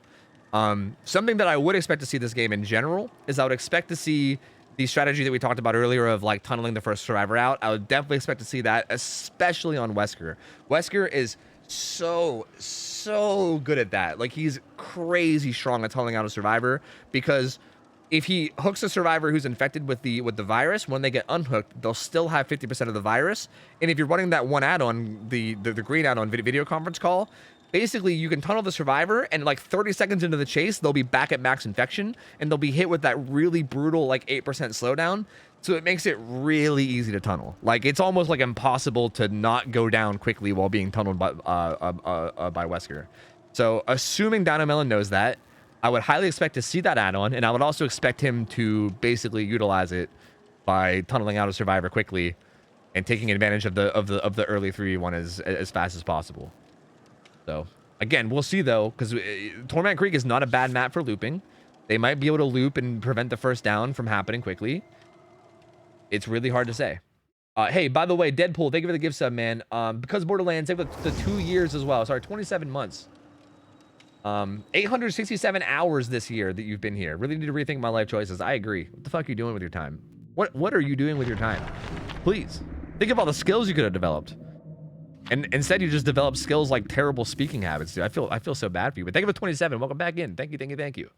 Something that I would expect to see this game in general is I would expect to see the strategy that we talked about earlier of like tunneling the first survivor out. I would definitely expect to see that, especially on Wesker. Wesker is so good at that. Like, he's crazy strong at tunneling out a survivor, because if he hooks a survivor who's infected with the virus, when they get unhooked, they'll still have 50% of the virus. And if you're running that one add-on, the green add-on video conference call, basically you can tunnel the survivor, and like 30 seconds into the chase, they'll be back at max infection, and they'll be hit with that really brutal like 8% slowdown. So it makes it really easy to tunnel. Like, it's almost like impossible to not go down quickly while being tunneled by Wesker. So assuming Dynamelon knows that, I would highly expect to see that add-on, and I would also expect him to basically utilize it by tunneling out a survivor quickly and taking advantage of the early 3v1 as fast as possible. So again, we'll see though, because Torment Creek is not a bad map for looping. They might be able to loop and prevent the first down from happening quickly. It's really hard to say. Hey, by the way, Deadpool, thank you for the gift sub, man. Because Borderlands, thank you for the 2 years as well. Sorry, 27 months. 867 hours this year that you've been here. Really need to rethink my life choices. I agree. What the fuck are you doing with your time? What are you doing with your time? Please think of all the skills you could have developed. And instead, you just develop skills like terrible speaking habits, dude. I feel so bad for you. But thank you for 27. Welcome back in. Thank you.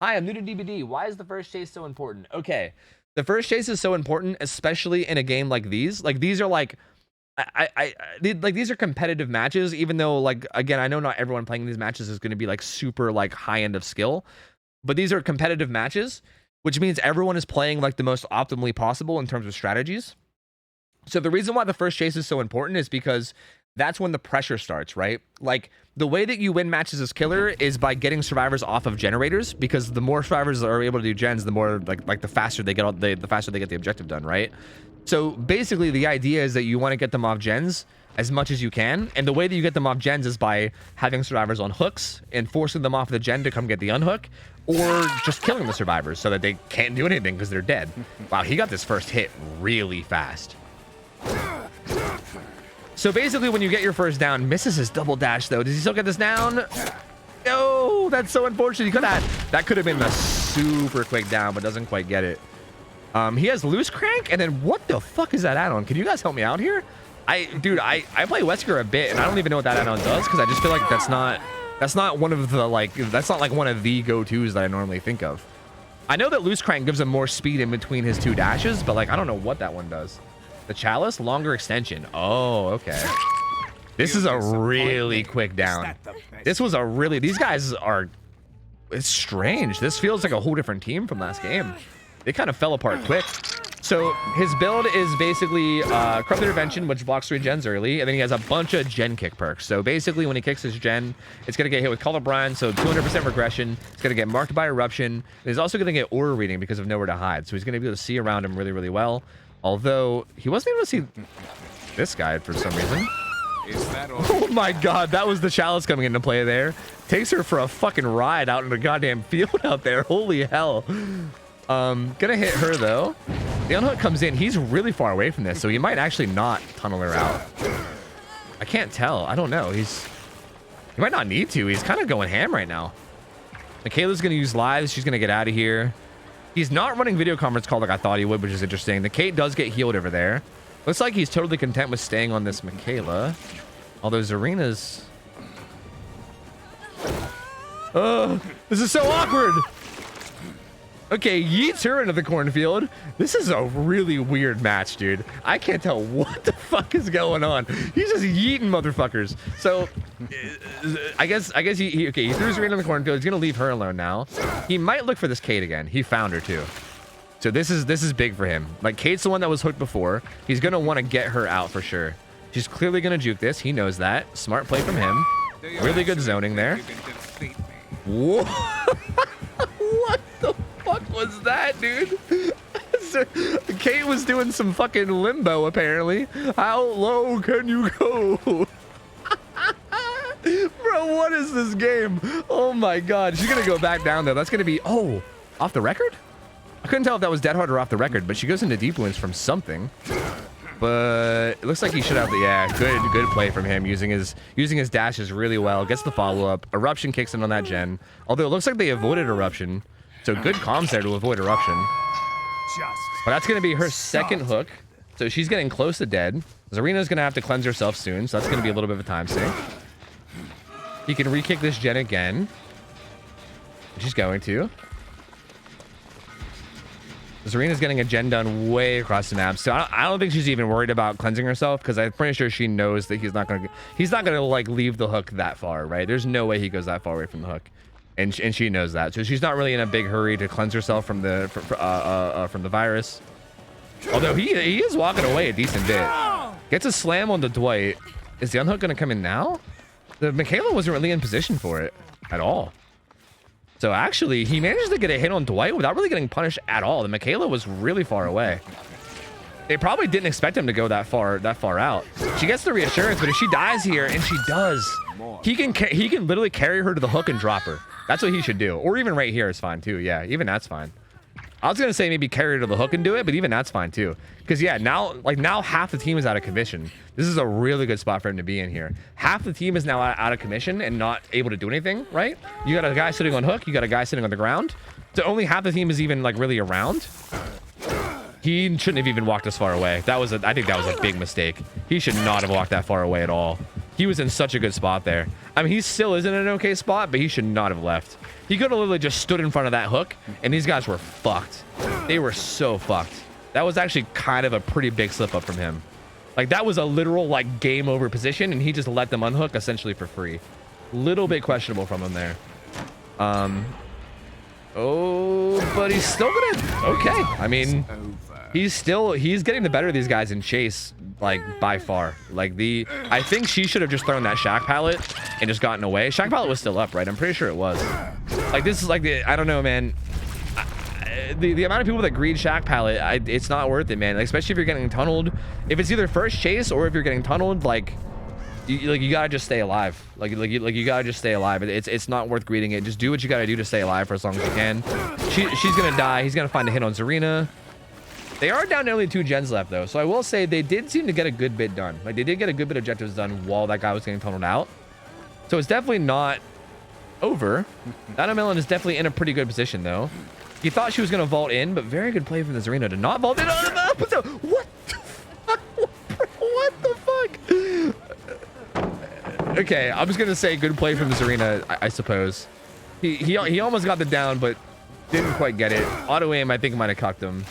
Hi, I'm new to DBD. Why is the first chase so important? Okay, the first chase is so important, especially in a game like these. Like, these are like, these are competitive matches. Even though, like, again, I know not everyone playing these matches is going to be like super like high end of skill, but these are competitive matches, which means everyone is playing like the most optimally possible in terms of strategies. So the reason why the first chase is so important is because that's when the pressure starts, right? Like, the way that you win matches as killer is by getting survivors off of generators, because the more survivors are able to do gens, the more like the faster they get the faster they get the objective done, right? So basically the idea is that you want to get them off gens as much as you can, and the way that you get them off gens is by having survivors on hooks and forcing them off the gen to come get the unhook, or just killing the survivors so that they can't do anything because they're dead. Wow, he got this first hit really fast. So basically, when you get your first down, misses his double dash though. Does he still get this down? No, that's so unfortunate. That could have been a super quick down, but doesn't quite get it. He has loose crank, and then what the fuck is that add-on? Can you guys help me out here? Dude, I play Wesker a bit, and I don't even know what that add-on does because I just feel like that's not one of the that's not like one of the go-tos that I normally think of. I know that Loose Crank gives him more speed in between his 2 dashes, but like I don't know what that one does. The Chalice, longer extension. Oh, okay. This is a really quick down. This was a really, these guys are, it's strange. This feels like a whole different team from last game. They kind of fell apart quick. So his build is basically Corrupt Intervention, which blocks 3 gens early, and then he has a bunch of gen kick perks. So basically when he kicks his gen, it's going to get hit with Colorblind, so 200% regression. It's going to get marked by Eruption. And he's also going to get aura reading because of nowhere to hide. So he's going to be able to see around him really, really well. Although he wasn't able to see this guy for some reason. Oh my god, that was the Chalice coming into play there. Takes her for a fucking ride out in the goddamn field out there. Holy hell. Gonna hit her though. The unhook comes in. He's really far away from this, so he might actually not tunnel her out. I can't tell. I don't know. He might not need to. He's kind of going ham right now. Michaela's gonna use lives. She's gonna get out of here. He's not running video conference call like I thought he would, which is interesting. The Kate does get healed over there. Looks like he's totally content with staying on this Michaela. Although Zarina's... Oh, this is so awkward. Okay, yeets her into the cornfield. This is a really weird match, dude. I can't tell what the fuck is going on. He's just yeeting motherfuckers. So, I guess he threw Zarina in the cornfield. He's gonna leave her alone now. He might look for this Kate again. He found her too. So this is big for him. Like Kate's the one that was hooked before. He's gonna want to get her out for sure. She's clearly gonna juke this. He knows that. Smart play from him. Really good zoning there. Whoa. What the fuck was that, dude? Kate was doing some fucking limbo apparently. How low can you go? Bro, what is this game? Oh my god. She's gonna go back down though. That's gonna be, oh, off the record? I couldn't tell if that was dead hard or off the record, but she goes into deep wounds from something. But it looks like he should have the, yeah, good play from him using his dashes really well. Gets the follow-up. Eruption kicks in on that gen. Although it looks like they avoided Eruption. So good comms there to avoid Eruption. But that's going to be her second hook. So she's getting close to dead. Zarina's going to have to cleanse herself soon, so that's going to be a little bit of a time sink. He can re-kick this gen again. She's going to. Zarina's getting a gen done way across the map, so I don't think she's even worried about cleansing herself because I'm pretty sure she knows that he's not gonna like leave the hook that far, right? There's no way he goes that far away from the hook, and she knows that, so she's not really in a big hurry to cleanse herself from the virus. Although he is walking away a decent bit. Gets a slam on the Dwight. Is the unhook gonna come in now? The Michaela wasn't really in position for it at all. So actually, he managed to get a hit on Dwight without really getting punished at all. The Michaela was really far away. They probably didn't expect him to go that far out. She gets the reassurance, but if she dies here, and she does, he can literally carry her to the hook and drop her. That's what he should do. Or even right here is fine too. Yeah, even that's fine. I was gonna say maybe carry her to the hook and do it, but even that's fine too. Because yeah, now half the team is out of commission. This is a really good spot for him to be in here. Half the team is now out of commission and not able to do anything, right? You got a guy sitting on hook, you got a guy sitting on the ground. So only half the team is even like really around. He shouldn't have even walked this far away. I think that was a big mistake. He should not have walked that far away at all. He was in such a good spot there. I mean, he still is in an okay spot, but he should not have left. He could have literally just stood in front of that hook, and these guys were fucked. They were so fucked. That was actually kind of a pretty big slip up from him. Like, that was a literal, like, game over position, and he just let them unhook essentially for free. Little bit questionable from him there. Oh, but he's still gonna... Okay. I mean, he's getting the better of these guys in chase, like, by far. Like, I think she should have just thrown that Shack Pallet and just gotten away. Shack Pallet was still up, right? I'm pretty sure it was. Like, this is like I don't know, man. The amount of people that greed Shack Pallet, it's not worth it, man. Like, especially if you're getting tunneled. If it's either first chase or if you're getting tunneled, like you gotta just stay alive. Like you gotta just stay alive. It's not worth greeting it. Just do what you gotta do to stay alive for as long as you can. She's gonna die. He's gonna find a hit on Zarina. They are down to only 2 gens left though, so I will say they did seem to get a good bit done. Like, they did get a good bit of objectives done while that guy was getting tunneled out. So it's definitely not over. Dynamillion is definitely in a pretty good position though. He thought she was gonna vault in, but very good play from the Zarina to not vault in. What the fuck? What the fuck? Okay, I was gonna say good play from this arena, I suppose. He almost got the down, but didn't quite get it. Auto aim, I think, might have cucked him.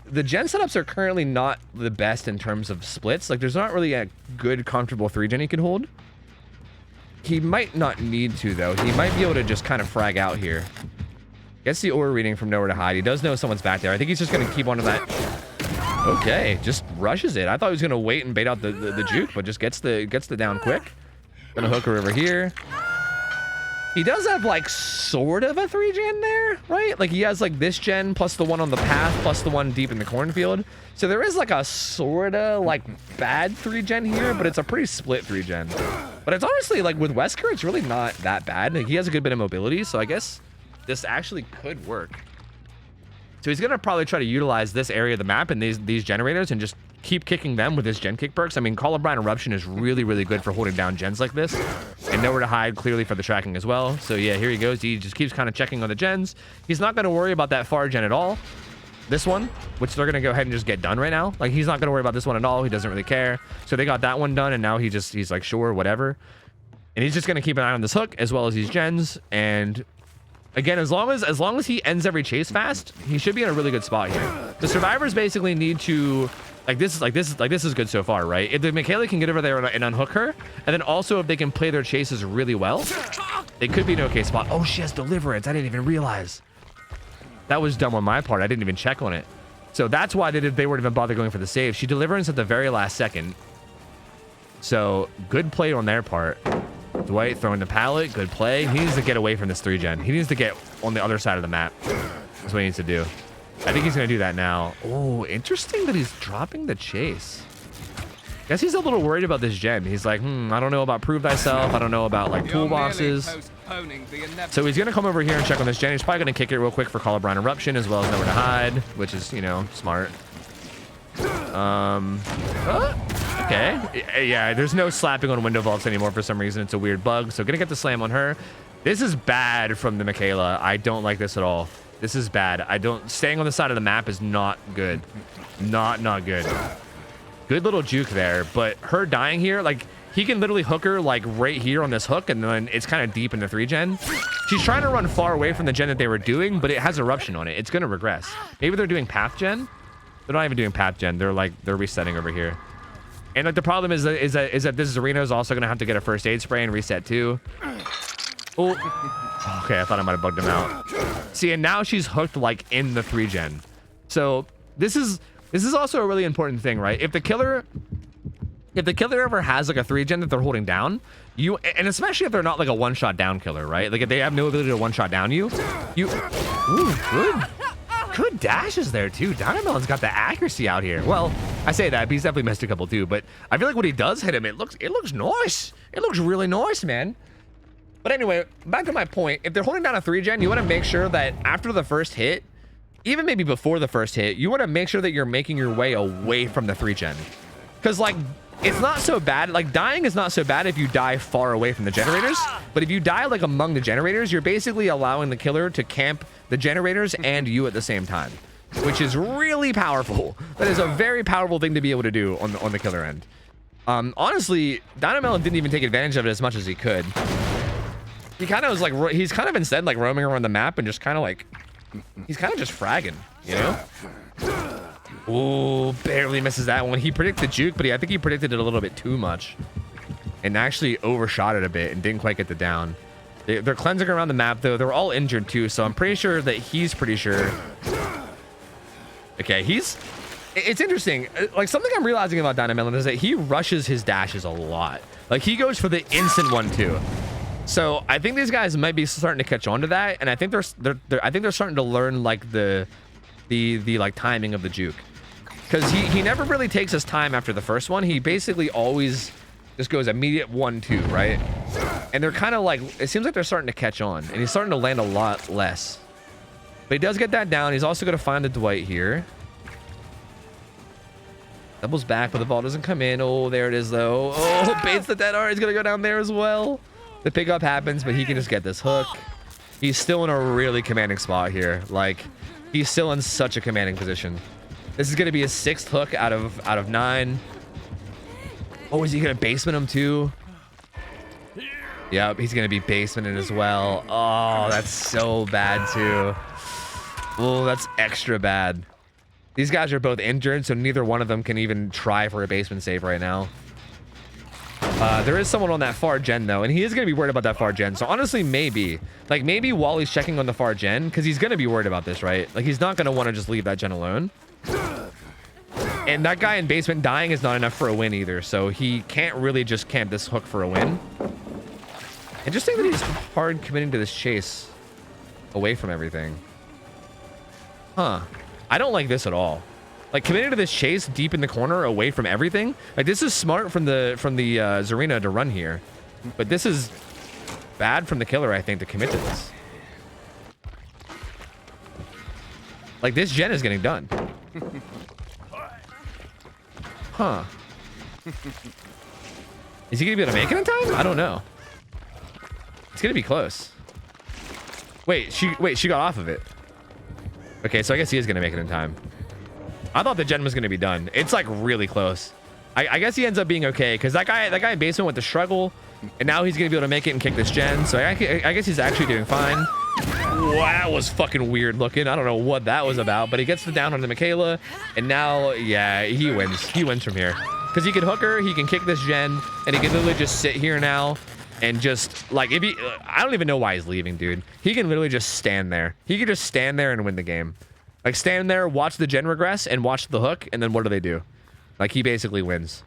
The gen setups are currently not the best in terms of splits. Like, there's not really a good, comfortable 3-gen he can hold. He might not need to, though. He might be able to just kind of frag out here. Gets the aura reading from nowhere to hide. He does know someone's back there. I think he's just going to keep on to that. Okay, just rushes it. I thought he was going to wait and bait out the juke, but just gets the down quick. Gonna hook her over here. He does have, like, sort of a 3-gen there, right? Like, he has, like, this gen plus the one on the path plus the one deep in the cornfield. So there is, like, a sort of, like, bad 3-gen here, but it's a pretty split 3-gen. But it's honestly, like, with Wesker, it's really not that bad. Like, he has a good bit of mobility, so I guess this actually could work. So he's going to probably try to utilize this area of the map and these generators and just keep kicking them with his gen kick perks. I mean, Columbine Eruption is really, really good for holding down gens like this. And nowhere to hide, clearly, for the tracking as well. So yeah, here he goes. He just keeps kind of checking on the gens. He's not going to worry about that far gen at all. This one, which they're going to go ahead and just get done right now. Like, he's not going to worry about this one at all. He doesn't really care. So they got that one done, and now he's like, sure, whatever. And he's just going to keep an eye on this hook as well as these gens. And again, as long as he ends every chase fast, he should be in a really good spot here. The survivors basically need to, this is good so far, right? If the Michaela can get over there and unhook her, and then also if they can play their chases really well, they could be in an okay spot. Oh, she has deliverance. I didn't even realize. That was dumb on my part. I didn't even check on it. So that's why they weren't even bother going for the save. She deliverance at the very last second. So good play on their part. Dwight throwing the pallet, good play. He needs to get away from this 3-gen. He needs to get on the other side of the map. That's what he needs to do. I think he's going to do that now. Oh, interesting that he's dropping the chase. Guess he's a little worried about this gen. He's like, I don't know about prove thyself. I don't know about, like, toolboxes. So he's going to come over here and check on this gen. He's probably going to kick it real quick for Columbine Eruption as well as nowhere to hide, which is, you know, smart. Okay. Yeah, there's no slapping on window vaults anymore for some reason. It's a weird bug. So gonna get the slam on her. This is bad from the Michaela. I don't like this at all. This is bad. Staying on the side of the map is not good. Not good. Good little juke there, but her dying here, like, he can literally hook her, like, right here on this hook, and then it's kind of deep in the 3-gen. She's trying to run far away from the gen that they were doing, but it has eruption on it. It's gonna regress. Maybe they're doing path gen. They're not even doing path gen. They're resetting over here. And like the problem is that this arena is also gonna have to get a first aid spray and reset too. Oh, okay. I thought I might have bugged him out. See, and now she's hooked like in the 3-gen. So this is also a really important thing, right? If the killer ever has like a 3-gen that they're holding down, and especially if they're not like a one-shot down killer, right? Like if they have no ability to one-shot down you. Ooh, good dashes there too. Dynamelon's got the accuracy out here. Well, I say that, but he's definitely missed a couple too. But I feel like when he does hit him, it looks nice. It looks really nice, man. But anyway, back to my point. If they're holding down a 3-gen, you want to make sure that after the first hit, even maybe before the first hit, you want to make sure that you're making your way away from the 3-gen. Because like, it's not so bad. Like, dying is not so bad if you die far away from the generators. But if you die like among the generators, you're basically allowing the killer to camp the generators and you at the same time, which is really powerful. That is a very powerful thing to be able to do on the killer end. Honestly, Dynamelon didn't even take advantage of it as much as he could. He kind of was like, he's kind of instead like roaming around the map and just kind of like, he's kind of just fragging, you know? Ooh, barely misses that one. He predicted juke, but I think he predicted it a little bit too much and actually overshot it a bit and didn't quite get the down. They're cleansing around the map, though. They're all injured, too, so I'm pretty sure that he's pretty sure. Okay, it's interesting. Like, something I'm realizing about Dynamelon is that he rushes his dashes a lot. Like, he goes for the instant 1-2. So I think these guys might be starting to catch on to that, and I think they're starting to learn, like, the like timing of the juke. Because he never really takes his time after the first one. He basically always just goes immediate 1-2, right? And they're kind of like, it seems like they're starting to catch on, and he's starting to land a lot less. But he does get that down. He's also going to find the Dwight here. Doubles back, but the ball doesn't come in. Oh, there it is, though. Oh, baits the dead art. He's going to go down there as well. The pickup happens, but he can just get this hook. He's still in a really commanding spot here. Like, he's still in such a commanding position. This is going to be his 6th hook out of 9. Oh, is he gonna basement him too? Yep, he's gonna be basemented as well. Oh, that's so bad too. Oh, that's extra bad. These guys are both injured, so neither one of them can even try for a basement save right now. There is someone on that far gen though, and he is gonna be worried about that far gen. So honestly, maybe Wally's checking on the far gen because he's gonna be worried about this, right? Like he's not gonna want to just leave that gen alone. And that guy in basement dying is not enough for a win either, so he can't really just camp this hook for a win. Interesting that he's hard committing to this chase away from everything. Huh. I don't like this at all. Like committing to this chase deep in the corner away from everything. Like this is smart from the Zarina to run here. But this is bad from the killer, I think, to commit to this. Like this gen is getting done. Huh. Is he gonna be able to make it in time? I don't know. It's gonna be close. Wait, she got off of it. Okay, so I guess he is gonna make it in time. I thought the gen was gonna be done. It's like really close. I guess he ends up being okay because that guy in basement went to struggle, and now he's gonna be able to make it and kick this gen. So I guess he's actually doing fine. Wow, that was fucking weird looking. I don't know what that was about, but he gets the down on the Michaela, and now yeah, he wins. He wins from here because he can hook her, he can kick this gen, and he can literally just sit here now and just like if he, I don't even know why he's leaving, dude. He can literally just stand there. He can just stand there and win the game. Like stand there, watch the gen regress, and watch the hook, and then what do? Like he basically wins.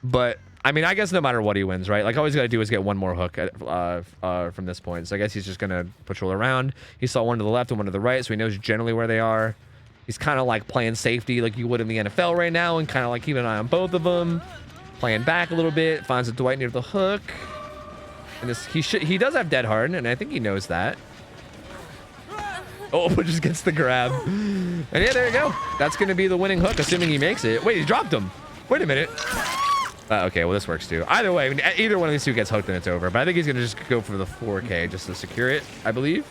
But I mean, I guess no matter what he wins, right? Like all he's got to do is get one more hook from this point. So I guess he's just gonna patrol around. He saw one to the left and one to the right, so he knows generally where they are. He's kind of like playing safety like you would in the NFL right now, and kind of like keeping an eye on both of them. Playing back a little bit, finds a Dwight near the hook. And this he does have dead hard, and I think he knows that. Oh, just gets the grab. And yeah, there you go. That's going to be the winning hook, assuming he makes it. Wait, he dropped him. Wait a minute. Okay, well, this works too. Either way, I mean, either one of these two gets hooked and it's over. But I think he's going to just go for the 4K just to secure it, I believe.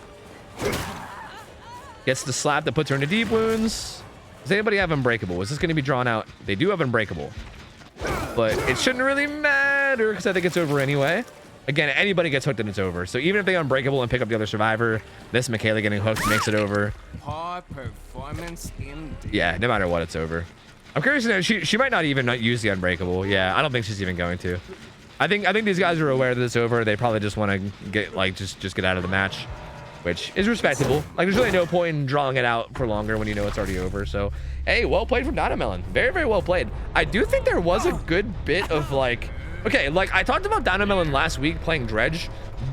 Gets the slap that puts her into deep wounds. Does anybody have Unbreakable? Is this going to be drawn out? They do have Unbreakable. But it shouldn't really matter because I think it's over anyway. Again, anybody gets hooked and it's over. So even if they Unbreakable and pick up the other survivor, this Michaela getting hooked makes it over. High performance indeed. Yeah, no matter what, it's over. I'm curious to know, she might not even not use the Unbreakable. Yeah, I don't think she's even going to. I think these guys are aware that it's over. They probably just want to get like just get out of the match, which is respectable. Like there's really no point in drawing it out for longer when you know it's already over. So hey, well played from Dynamelon. Very, very well played. I do think there was a good bit of like, okay, like I talked about Dynamelon last week playing Dredge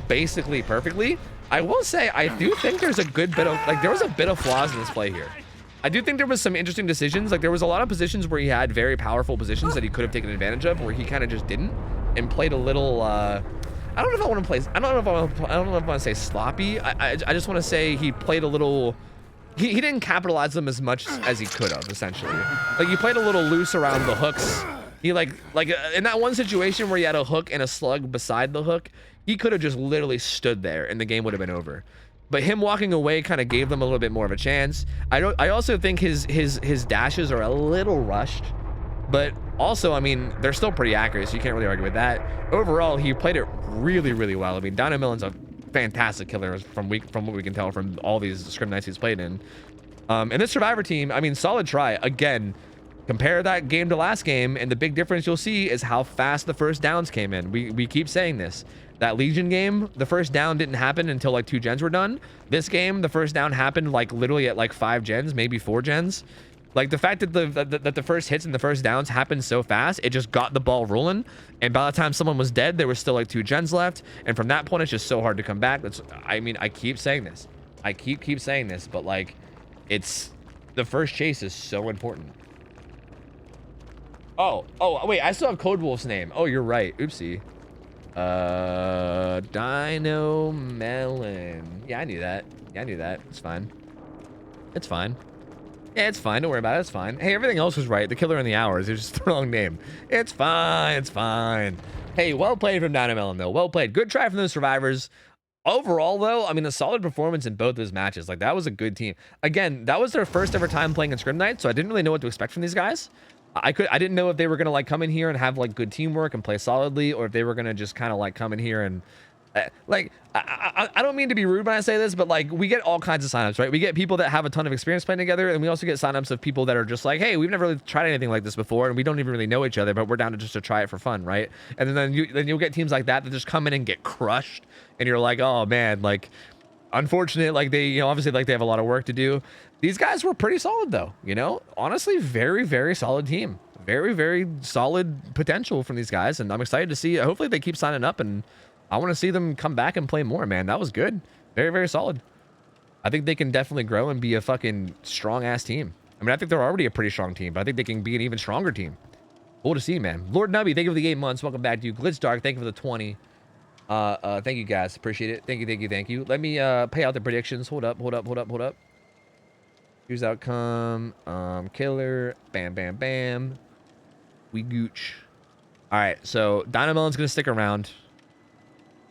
basically perfectly. I will say I do think there's a good bit of like there was a bit of flaws in this play here. I do think there was some interesting decisions. Like there was a lot of positions where he had very powerful positions that he could have taken advantage of, where he kind of just didn't and played a little. I don't know if I want to play. I don't know if I want to say sloppy. I just want to say he played a little. He didn't capitalize them as much as he could have, essentially. Like he played a little loose around the hooks. He like in that one situation where he had a hook and a slug beside the hook, he could have just literally stood there and the game would have been over. But him walking away kind of gave them a little bit more of a chance. I also think his dashes are a little rushed, but also I mean they're still pretty accurate, so you can't really argue with that. Overall, he played it really, really well. I mean, Dynamelon's a fantastic killer from what we can tell from all these scrim nights he's played in. And this survivor team, I mean, solid try. Again, compare that game to last game, and the big difference you'll see is how fast the first downs came in. We keep saying this. That Legion game, the first down didn't happen until like 2 gens were done. This game, the first down happened like literally at like 5 gens, maybe 4 gens. Like the fact that the first hits and the first downs happened so fast, it just got the ball rolling. And by the time someone was dead, there was still like 2 gens left. And from that point, it's just so hard to come back. I mean, I keep saying this. I keep saying this, but like, it's the first chase is so important. Oh, wait, I still have Code Wolf's name. Oh, you're right. Oopsie. Dino Melon. Yeah, I knew that. It's fine. It's fine. Yeah, it's fine. Don't worry about it. It's fine. Hey, everything else was right. The killer in the hours. It's just the wrong name. It's fine. It's fine. Hey, well played from Dino Melon, though. Well played. Good try from those survivors. Overall, though, I mean, a solid performance in both those matches. Like, that was a good team. Again, that was their first ever time playing in Scrim Night, so I didn't really know what to expect from these guys. I didn't know if they were gonna like come in here and have like good teamwork and play solidly, or if they were gonna just kind of like come in here and like I don't mean to be rude when I say this, but like we get all kinds of signups, right? We get people that have a ton of experience playing together, and we also get signups of people that are just like, hey, we've never really tried anything like this before, and we don't even really know each other, but we're down to just to try it for fun, right? And then you'll get teams like that just come in and get crushed, and you're like, oh man, like unfortunate, like they, obviously like they have a lot of work to do. These guys were pretty solid though, honestly, very, very solid team. Very, very solid potential from these guys, and I'm excited to see. Hopefully they keep signing up, and I want to see them come back and play more, man. That was good. Very, very solid. I think they can definitely grow and be a fucking strong-ass team. I mean, I think they're already a pretty strong team, but I think they can be an even stronger team. Cool to see, man. Lord Nubby, thank you for the 8 months. Welcome back to you. Glitch Dark, thank you for the 20. Thank you, guys. Appreciate it. Thank you, thank you, thank you. Let me pay out the predictions. Hold up. Here's outcome. Killer. Bam, bam, bam. We gooch. All right, so Dynamelon's gonna stick around.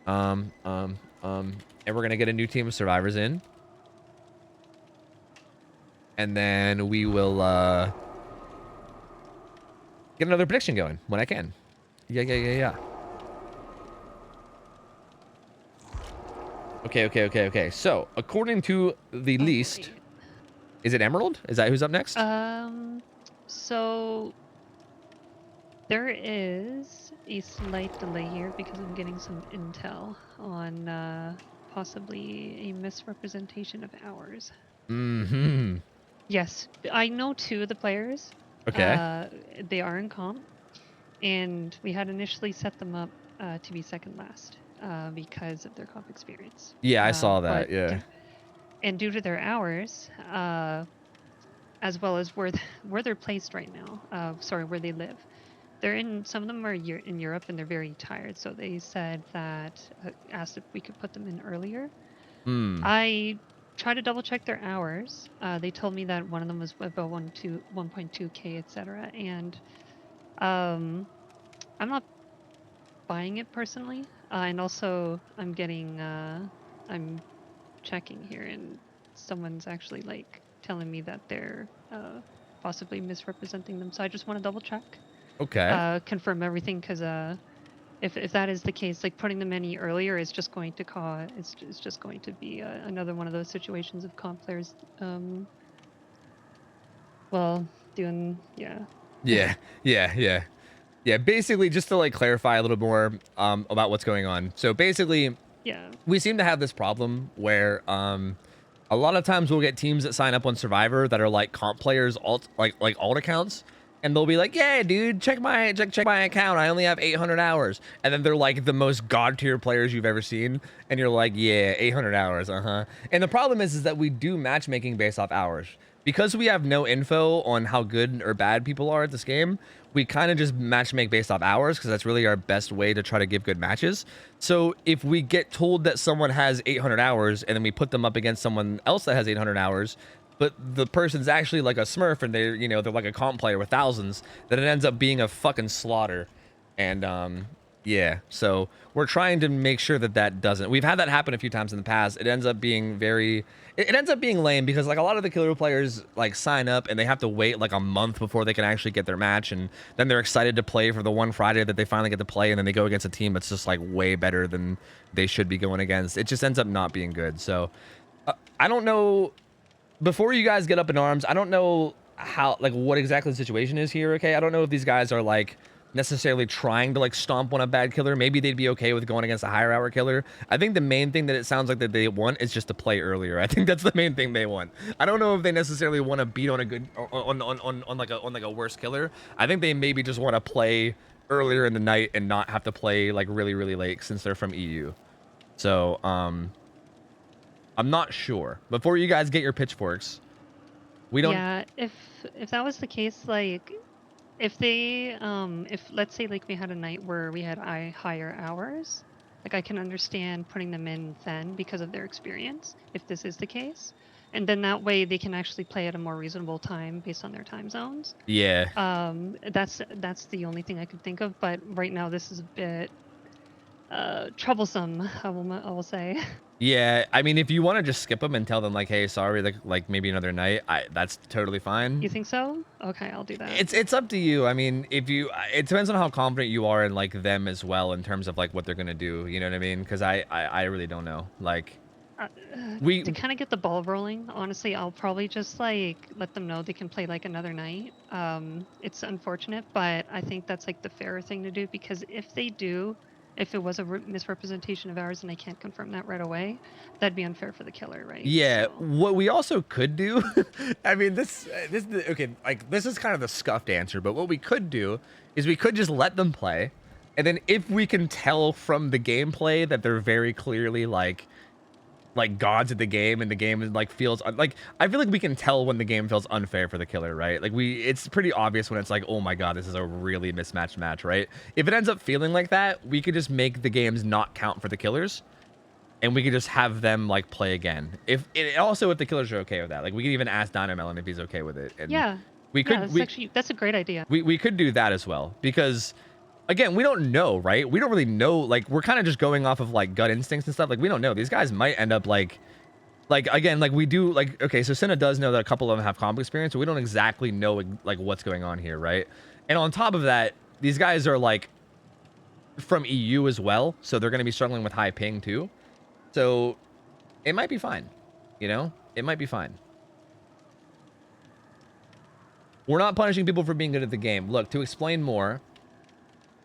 And we're gonna get a new team of survivors in, and then we will get another prediction going when I can. Yeah. Okay. So according to the list, is it Emerald? Is that who's up next? So there is a slight delay here because I'm getting some intel on possibly a misrepresentation of hours. Mm-hmm. Yes, I know 2 of the players. Okay. They are in comp, and we had initially set them up to be second last because of their comp experience. Yeah, I saw that. Yeah. And due to their hours, as well as where they're placed right now, where they live. Some of them are in Europe, and they're very tired. So they said that, asked if we could put them in earlier. I tried to double check their hours. They told me that one of them was about 1.2K, etc. And I'm not buying it personally. And also I'm checking here, and someone's actually like telling me that they're possibly misrepresenting them. So I just want to double check. Okay. Confirm everything, because if that is the case, like putting them any earlier is just going to cause it's just going to be another one of those situations of comp players doing Yeah, basically just to like clarify a little more about what's going on. So basically we seem to have this problem where a lot of times we'll get teams that sign up on Survivor that are like comp players, alt accounts, and they'll be like, yeah, dude, check my account, I only have 800 hours. And then they're like the most god tier players you've ever seen, and you're like, yeah, 800 hours, And the problem is that we do matchmaking based off hours. Because we have no info on how good or bad people are at this game, we kind of just matchmake based off hours, because that's really our best way to try to give good matches. So if we get told that someone has 800 hours and then we put them up against someone else that has 800 hours, but the person's actually like a smurf and they're like a comp player with thousands, then it ends up being a fucking slaughter. And yeah, so we're trying to make sure that doesn't. We've had that happen a few times in the past. It ends up being it ends up being lame, because like a lot of the killer players like sign up and they have to wait like a month before they can actually get their match, and then they're excited to play for the one Friday that they finally get to play, and then they go against a team that's just like way better than they should be going against. It just ends up not being good. So I don't know, before you guys get up in arms, I don't know how, like, what exactly the situation is here. Okay, I don't know if these guys are like necessarily trying to like stomp on a bad killer. Maybe they'd be okay with going against a higher hour killer. I think the main thing that it sounds like that they want is just to play earlier. I think that's the main thing they want. I don't know if they necessarily want to beat on a good on like a worse killer. I think they maybe just want to play earlier in the night and not have to play like really late, since they're from EU. So I'm not sure. Before you guys get your pitchforks, we don't. Yeah, if that was the case, like if they if let's say like we had a night where we had higher hours, like I can understand putting them in then because of their experience, if this is the case, and then that way they can actually play at a more reasonable time based on their time zones. Yeah. That's the only thing I could think of, but right now this is a bit troublesome, I will say. Yeah, I mean, if you want to just skip them and tell them like, hey, sorry, like maybe another night, that's totally fine. You think so? Okay, I'll do that. It's up to you. I mean, if you, it depends on how confident you are in like them as well in terms of like what they're gonna do. You know what I mean? Because I really don't know. Like, To kind of get the ball rolling, honestly, I'll probably just like let them know they can play like another night. It's unfortunate, but I think that's like the fairer thing to do, because if they do, if it was a misrepresentation of ours and I can't confirm that right away, that'd be unfair for the killer, right? yeah, So, what we also could do, I mean, this okay, like this is kind of the scuffed answer, but what we could do is we could just let them play, and then if we can tell from the gameplay that they're very clearly like gods at the game, and the game is like feels like, I feel like we can tell when the game feels unfair for the killer, right? Like it's pretty obvious when it's like, oh my god, this is a really mismatched match, right? If it ends up feeling like that, we could just make the games not count for the killers, and we could just have them like play again. If the killers are okay with that, like we could even ask Dino Melon if he's okay with it. And yeah, we could, that's a great idea. we could do that as well, because again, we don't know, right? We don't really know. Like, we're kind of just going off of like gut instincts and stuff. Like, we don't know. These guys might end up like again, like we do, like, okay, so Senna does know that a couple of them have comp experience, but we don't exactly know like what's going on here, right? And on top of that, these guys are like from EU as well, so they're going to be struggling with high ping too. So it might be fine, you know? It might be fine. We're not punishing people for being good at the game. Look, to explain more,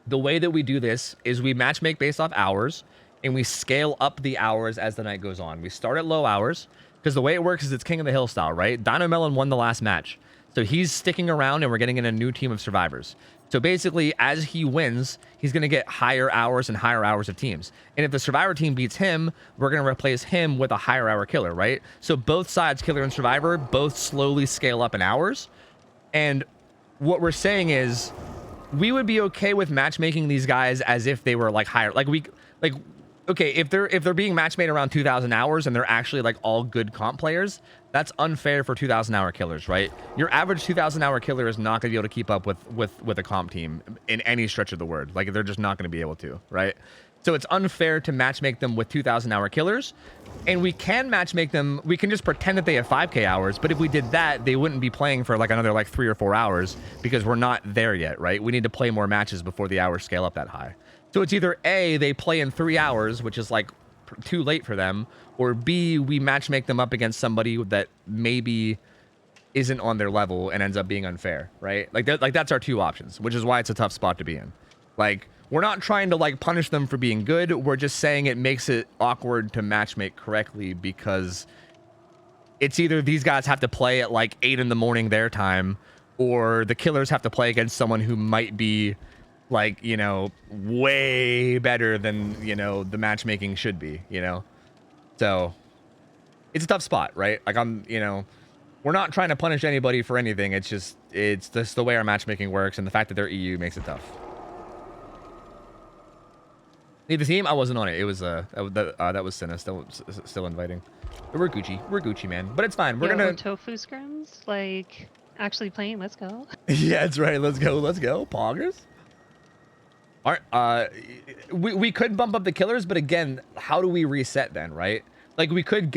the way that we do this is we matchmake based off hours, and we scale up the hours as the night goes on. We start at low hours, because the way it works is it's King of the Hill style, right? Dino Melon won the last match, so he's sticking around, and we're getting in a new team of survivors. So basically, as he wins, he's going to get higher hours and higher hours of teams. And if the survivor team beats him, we're going to replace him with a higher hour killer, right? So both sides, killer and survivor, both slowly scale up in hours. And what we're saying is, we would be okay with matchmaking these guys as if they were like higher, okay, if they're being matchmade around 2,000 hours and they're actually like all good comp players, that's unfair for 2,000 hour killers, right? Your average 2,000 hour killer is not going to be able to keep up with a comp team in any stretch of the word. Like, they're just not going to be able to, right? So it's unfair to matchmake them with 2,000 hour killers, and we can matchmake them. We can just pretend that they have 5k hours, but if we did that, they wouldn't be playing for like another like 3 or 4 hours, because we're not there yet, right? We need to play more matches before the hours scale up that high. So it's either A, they play in 3 hours, which is like too late for them, or B, we matchmake them up against somebody that maybe isn't on their level and ends up being unfair, right? Like that's our two options, which is why it's a tough spot to be in. Like, we're not trying to like punish them for being good. We're just saying it makes it awkward to matchmake correctly, because it's either these guys have to play at like 8 in the morning their time, or the killers have to play against someone who might be like, you know, way better than, you know, the matchmaking should be, you know? So it's a tough spot, right? Like, you know, we're not trying to punish anybody for anything. It's just the way our matchmaking works, and the fact that they're EU makes it tough. Need the team? I wasn't on it. It was that was Senna still inviting. But we're Gucci, man. But it's fine. We're gonna OhTofu scrims, like actually playing. Let's go. Yeah, that's right. Let's go. Poggers. We could bump up the killers, but again, how do we reset then, right? Like, we could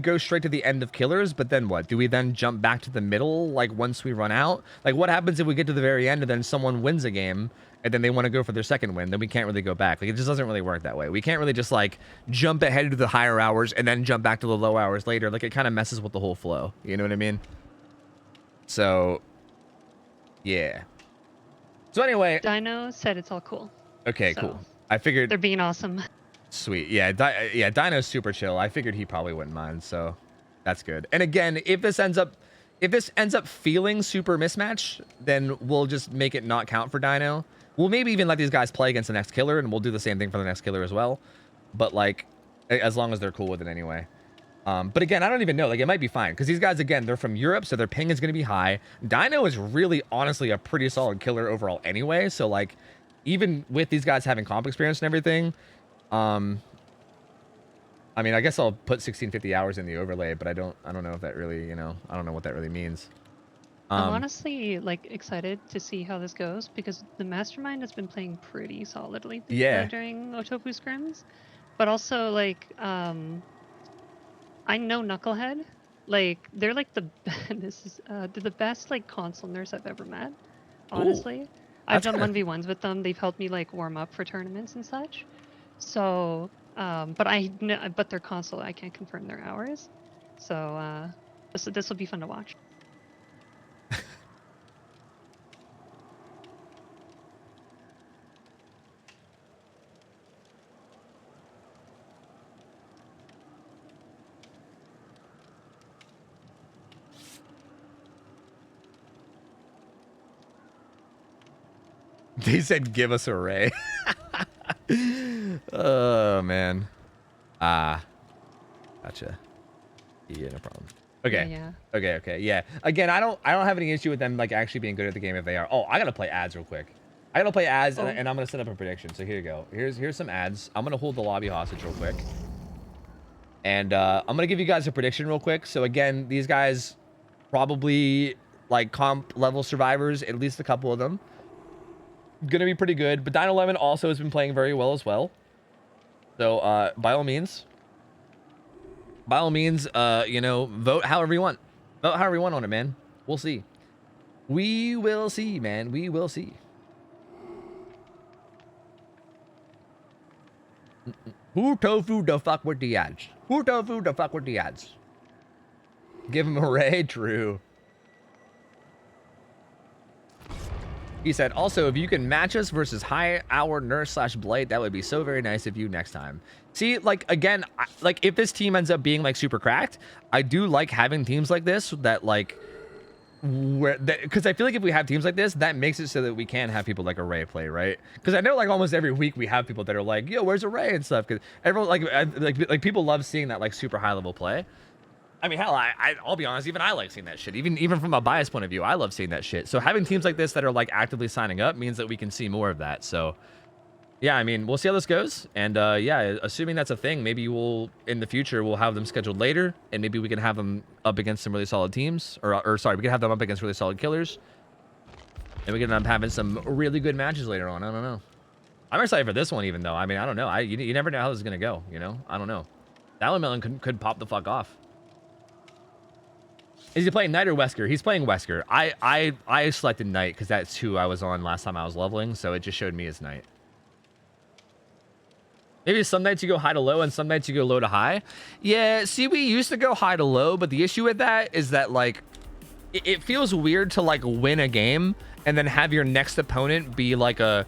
go straight to the end of killers, but then what? Do we then jump back to the middle, like, once we run out? Like, what happens if we get to the very end and then someone wins a game and then they want to go for their second win? Then we can't really go back. Like, it just doesn't really work that way. We can't really just like jump ahead to the higher hours and then jump back to the low hours later. Like, it kind of messes with the whole flow. You know what I mean? So, yeah. So anyway, Dino said it's all cool. Okay, so cool. I figured they're being awesome. Sweet. Yeah, Dino's super chill. I figured he probably wouldn't mind, so that's good. And again, if this ends up feeling super mismatch, then we'll just make it not count for Dino. We'll maybe even let these guys play against the next killer, and we'll do the same thing for the next killer as well. But like, as long as they're cool with it anyway. But again, I don't even know. Like, it might be fine, because these guys, again, they're from Europe, so their ping is going to be high. Dino is really, honestly, a pretty solid killer overall anyway. So like, even with these guys having comp experience and everything, I mean, I guess I'll put 1650 hours in the overlay, but I don't know if that really, you know, I don't know what that really means. I'm honestly like excited to see how this goes, because the mastermind has been playing pretty solidly Yeah. during OhTofu scrims, but also like I know Knucklehead. Like they're like the this is they're the best like console nurse I've ever met. Honestly, I've that's done kinda- 1v1s with them. They've helped me like warm up for tournaments and such. So, but their console I can't confirm their hours. So this will be fun to watch. They said give us a ray. Oh man. Gotcha. Yeah, no problem. Okay. Yeah. Okay. Yeah. Again, I don't have any issue with them like actually being good at the game if they are. Oh, I gotta play ads real quick. I gotta play ads and I'm gonna set up a prediction. So here you go. Here's some ads. I'm gonna hold the lobby hostage real quick. And I'm gonna give you guys a prediction real quick. So again, these guys probably like comp level survivors, at least a couple of them. Gonna be pretty good, but 9/11 also has been playing very well as well. So by all means, you know, vote however you want. Vote however you want on it, man. We'll see. We will see, man. We will see. OhTofu the fuck with the ads. OhTofu the fuck with the ads. Give him a ray, true. He said, also, if you can match us versus high hour nurse / blade, that would be so very nice of you next time. See, like, again, like, if this team ends up being, like, super cracked, I do like having teams like this that, like, because I feel like if we have teams like this, that makes it so that we can have people like Array play, right? Because I know, like, almost every week we have people that are like, yo, where's Array and stuff? Because everyone, like, people love seeing that, like, super high-level play. I mean, hell, I'll be honest, even I like seeing that shit. Even from a bias point of view, I love seeing that shit. So having teams like this that are like actively signing up means that we can see more of that. So yeah, I mean, we'll see how this goes. And yeah, assuming that's a thing, maybe in the future, we'll have them scheduled later. And maybe we can have them up against some really solid teams. Or sorry, we can have them up against really solid killers. And we can end up having some really good matches later on. I don't know. I'm excited for this one even though. I mean, I don't know. You never know how this is going to go, you know? I don't know. That one melon could pop the fuck off. Is he playing Knight or Wesker? He's playing Wesker. I selected Knight because that's who I was on last time I was leveling, so it just showed me as Knight. Maybe some nights you go high to low and some nights you go low to high. Yeah, see, we used to go high to low, but the issue with that is that, like, it feels weird to, like, win a game and then have your next opponent be, like, a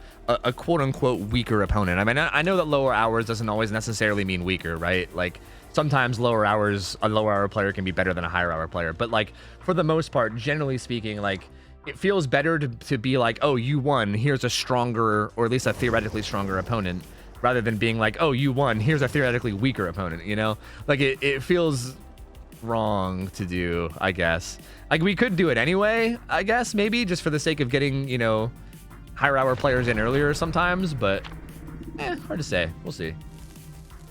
quote-unquote weaker opponent. I mean, I know that lower hours doesn't always necessarily mean weaker, right? Like, sometimes a lower hour player can be better than a higher hour player. But, like, for the most part, generally speaking, like, it feels better to be like, oh, you won, here's a stronger, or at least a theoretically stronger opponent, rather than being like, oh, you won, here's a theoretically weaker opponent, you know? Like, it feels wrong to do, I guess. Like, we could do it anyway, I guess, maybe, just for the sake of getting, you know, higher hour players in earlier sometimes, but, hard to say. We'll see.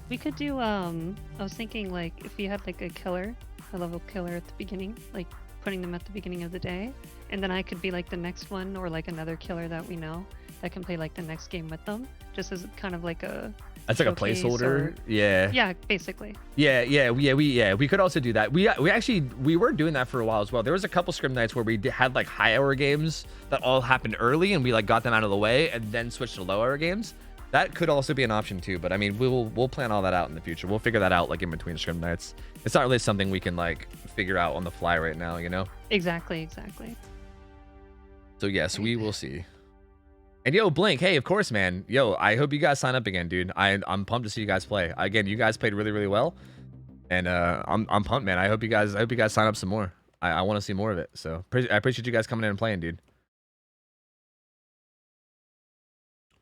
We could do, I was thinking, like, if you had, like, a level killer at the beginning, like, putting them at the beginning of the day, and then I could be, like, the next one, or, like, another killer that we know that can play, like, the next game with them, just as kind of, like, a... That's like a placeholder. Yeah. Yeah, basically. Yeah. We could also do that. We were doing that for a while as well. There was a couple scrim nights where we had like high hour games that all happened early, and we like got them out of the way, and then switched to low hour games. That could also be an option too. But I mean, we'll plan all that out in the future. We'll figure that out like in between scrim nights. It's not really something we can like figure out on the fly right now, you know? Exactly. So yes, we will see. And yo, Blink, hey, of course, man. Yo, I hope you guys sign up again, dude. I'm pumped to see you guys play. Again, you guys played really, really well. And I'm pumped, man. I hope you guys sign up some more. I want to see more of it. So I appreciate you guys coming in and playing, dude.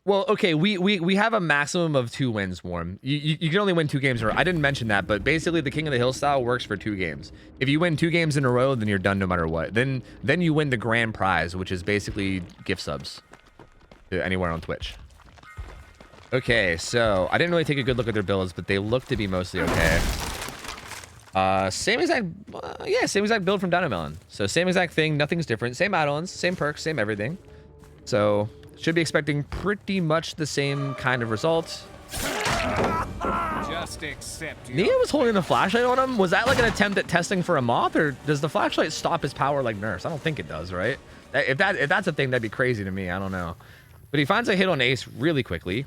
Well, okay, we have a maximum of 2 wins, Warm. You can only win 2 games in a row. I didn't mention that, but basically the King of the Hill style works for 2 games. If you win 2 games in a row, then you're done no matter what. Then you win the grand prize, which is basically gift subs to anywhere on Twitch. Okay, so I didn't really take a good look at their builds, but they look to be mostly okay. Same exact build from Dynamelon. So same exact thing, nothing's different. Same add-ons, same perks, same everything. So should be expecting pretty much the same kind of result. Just accept your Nia was holding the flashlight on him. Was that like an attempt at testing for a moth, or does the flashlight stop his power like Nurse? I don't think it does, right? If that's a thing, that'd be crazy to me. I don't know. But he finds a hit on Ace really quickly.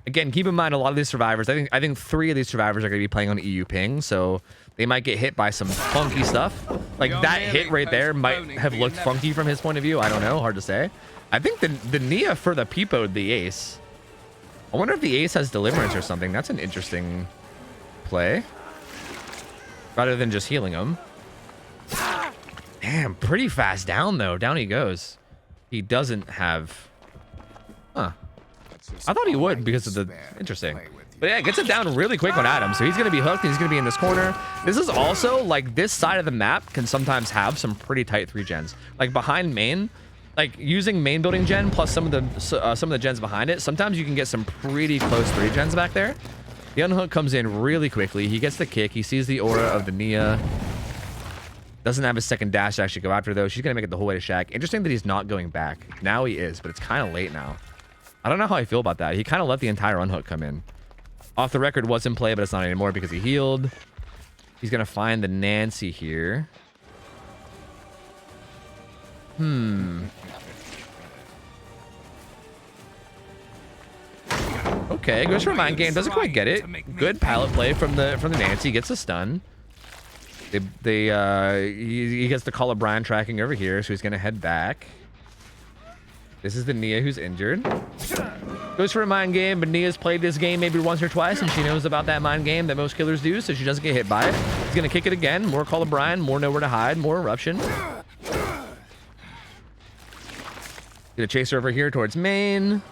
Again, keep in mind a lot of these survivors. I think 3 of these survivors are going to be playing on EU ping, so they might get hit by some funky stuff. Like that hit right there might have looked funky from his point of view. I don't know. Hard to say. I think the Nia for the peepoed the Ace. I wonder if the Ace has Deliverance or something. That's an interesting play. Rather than just healing him. Damn, pretty fast down though. Down he goes. He doesn't have... Huh. I thought he would because of the... Interesting. But yeah, gets it down really quick on Adam. So he's going to be hooked. He's going to be in this corner. This is also, like, this side of the map can sometimes have some pretty tight 3 gens. Like, behind main, like, using main building gen plus some of the gens behind it, sometimes you can get some pretty close 3 gens back there. The unhook comes in really quickly. He gets the kick. He sees the aura of the Nia. Doesn't have a second dash to actually go after, though. She's going to make it the whole way to Shack. Interesting that he's not going back. Now he is, but it's kind of late now. I don't know how I feel about that. He kind of let the entire unhook come in. Off the record was in play, but it's not anymore because he healed. He's going to find the Nancy here. Okay, goes for a mind game. Doesn't quite get it. Good pallet play from the Nancy. Gets a stun. He gets the call of Brian tracking over here, so he's going to head back. This is the Nia who's injured. Goes for a mind game, but Nia's played this game maybe once or twice, and she knows about that mind game that most killers do, so she doesn't get hit by it. He's going to kick it again. More call of Brian, more nowhere to hide, more eruption. Gonna chase her over here towards main.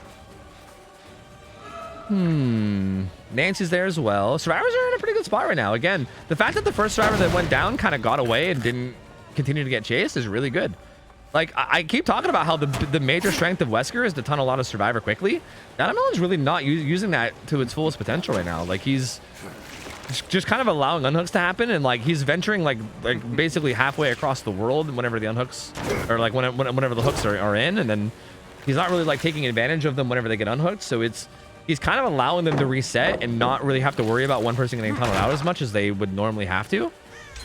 Nancy's there as well. Survivors are in a pretty good spot right now. Again, the fact that the first survivor that went down kind of got away and didn't continue to get chased is really good. Like, I keep talking about how the major strength of Wesker is to ton a lot of survivor quickly. Danamelon's really not using that to its fullest potential right now. Like, he's just kind of allowing unhooks to happen, and like he's venturing like basically halfway across the world whenever the unhooks, or like whenever the hooks are in, and then he's not really like taking advantage of them whenever they get unhooked. So he's kind of allowing them to reset and not really have to worry about one person getting tunneled out as much as they would normally have to.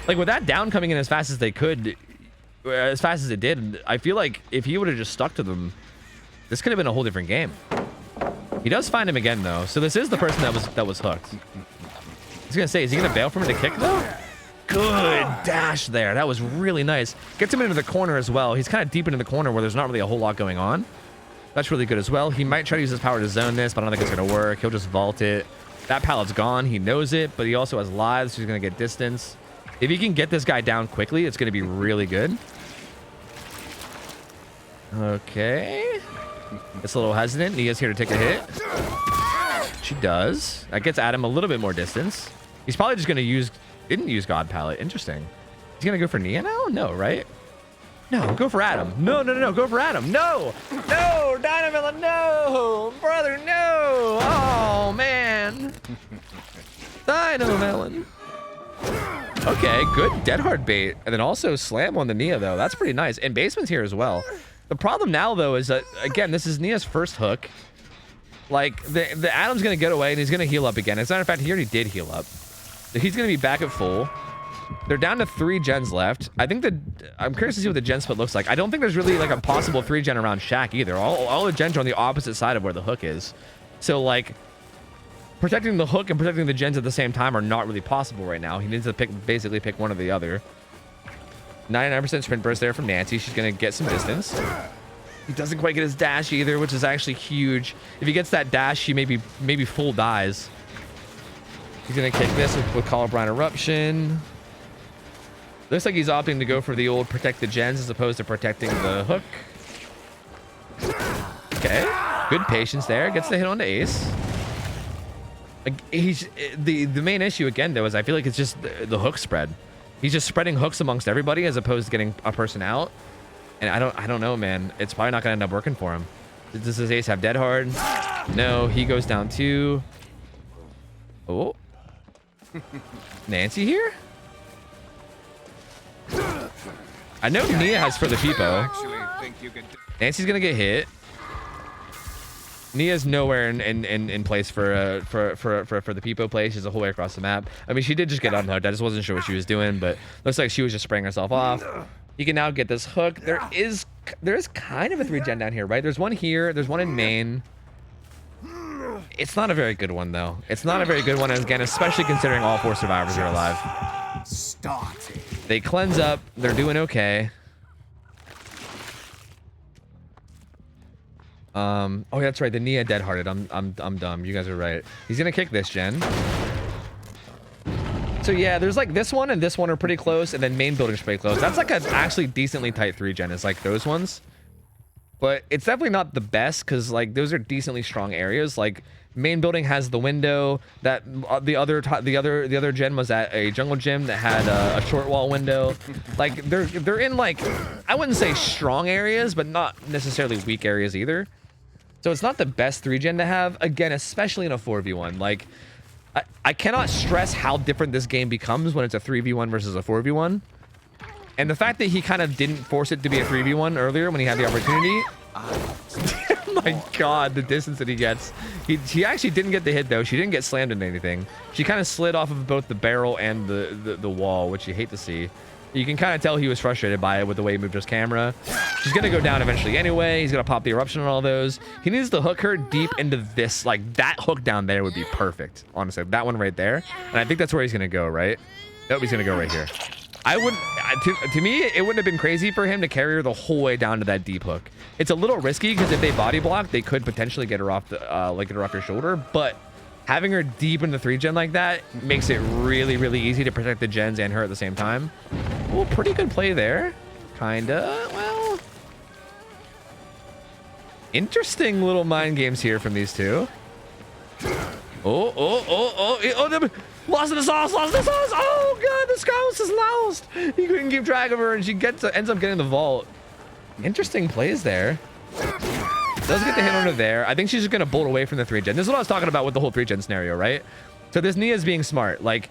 Like, with that down coming in as fast as they could, as fast as it did, I feel like if he would have just stuck to them, this could have been a whole different game. He does find him again though, so this is the person that was hooked. I was gonna say, is he gonna bail for him to kick though? Good dash there. That was really nice. Gets him into the corner as well. He's kind of deep into the corner where there's not really a whole lot going on. That's really good as well. He might try to use his power to zone this, but I don't think it's gonna work. He'll just vault it. That pallet's gone. He knows it, but he also has lives, so he's gonna get distance. If he can get this guy down quickly, it's gonna be really good. Okay. It's a little hesitant. Nia's here to take a hit. She does. That gets Adam a little bit more distance. He's probably just gonna didn't use God Palette. Interesting. He's gonna go for Nia now? No, right? No, go for Adam. No, go for Adam. No, Dynamelon, no, brother, no. Oh man, Dynamelon. Okay, good dead hard bait, and then also slam on the Nia though. That's pretty nice. And Basement's here as well. The problem now though is that again, this is Nia's first hook. Like the Adam's gonna get away and he's gonna heal up again. As a matter of fact, he already did heal up. So he's gonna be back at full. They're down to 3 gens left. I think I'm curious to see what the gen split looks like. I don't think there's really like a possible 3 gen around Shack either. All the gens are on the opposite side of where the hook is. So like protecting the hook and protecting the gens at the same time are not really possible right now. He needs to basically pick one or the other. 99% sprint burst there from Nancy. She's gonna get some distance. He doesn't quite get his dash either, which is actually huge. If he gets that dash, he maybe full dies. He's gonna kick this with Call of Brian Eruption. Looks like he's opting to go for the old protect the gens as opposed to protecting the hook. Okay, good patience there. Gets the hit on the Ace. Like, the main issue again though is I feel like it's just the hook spread. He's just spreading hooks amongst everybody as opposed to getting a person out. And I don't know, man. It's probably not gonna end up working for him. Does his Ace have dead hard? No, he goes down too. Oh, Nancy here. I know Nia has for the Peepo. Nancy's gonna get hit. Nia's nowhere in place for the Peepo play. She's a whole way across the map. I mean, she did just get unhooked. I just wasn't sure what she was doing, but looks like she was just spraying herself off. You can now get this hook. There is kind of a 3 gen down here, right? There's one here. There's one in main. It's not a very good one, though. It's not a very good one, again, especially considering all 4 survivors are alive. Started. They cleanse up. They're doing okay. Oh, that's right. The Nia dead-hearted. I'm dumb. You guys are right. He's gonna kick this gen. So yeah, there's like this one and this one are pretty close, and then main building's pretty close. That's like a actually decently tight 3 gen. It's like those ones, but it's definitely not the best because like those are decently strong areas. Like main building has the window that the other gen was at a jungle gym that had a short wall window. Like they're in like, I wouldn't say strong areas, but not necessarily weak areas either. So it's not the best 3 gen to have, again, especially in a 4v1. Like I cannot stress how different this game becomes when it's a 3v1 versus a 4v1. And the fact that he kind of didn't force it to be a 3v1 earlier when he had the opportunity. Oh my god, the distance that he gets. He actually didn't get the hit though. She didn't get slammed into anything. She kind of slid off of both the barrel and the wall, which you hate to see. You can kind of tell he was frustrated by it with the way he moved his camera. She's gonna go down eventually anyway. He's gonna pop the eruption on all those. He needs to hook her deep into this. Like that hook down there would be perfect, honestly. That one right there. And I think that's where he's gonna go, right? Nope, he's gonna go right here. I wouldn't, to me, it wouldn't have been crazy for him to carry her the whole way down to that deep hook. It's a little risky because if they body block, they could potentially get her off the, get her off your shoulder. But having her deep in the 3 gen like that makes it really, really easy to protect the gens and her at the same time. Oh, pretty good play there. Kinda, well, interesting little mind games here from these two. Lost in the sauce, lost in the sauce. Oh, God, the Scouse is lost. He couldn't keep track of her, and she ends up getting the vault. Interesting plays there. Does get the hit on her there. I think she's just going to bolt away from the 3 gen. This is what I was talking about with the whole 3 gen scenario, right? So this Nia's being smart. Like,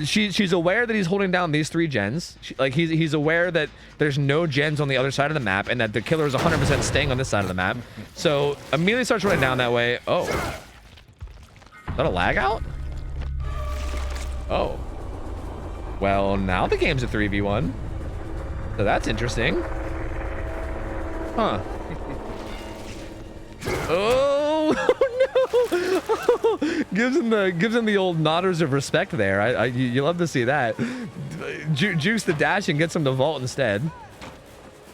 she's aware that he's holding down these 3 gens. He's aware that there's no gens on the other side of the map, and that the killer is 100% staying on this side of the map. So immediately starts running down that way. Oh. Is that a lag out? Oh. Well, now the game's a 3v1. So that's interesting. Huh. Oh, no. Gives him the old nodders of respect there. You love to see that. Juice the dash and gets him to vault instead.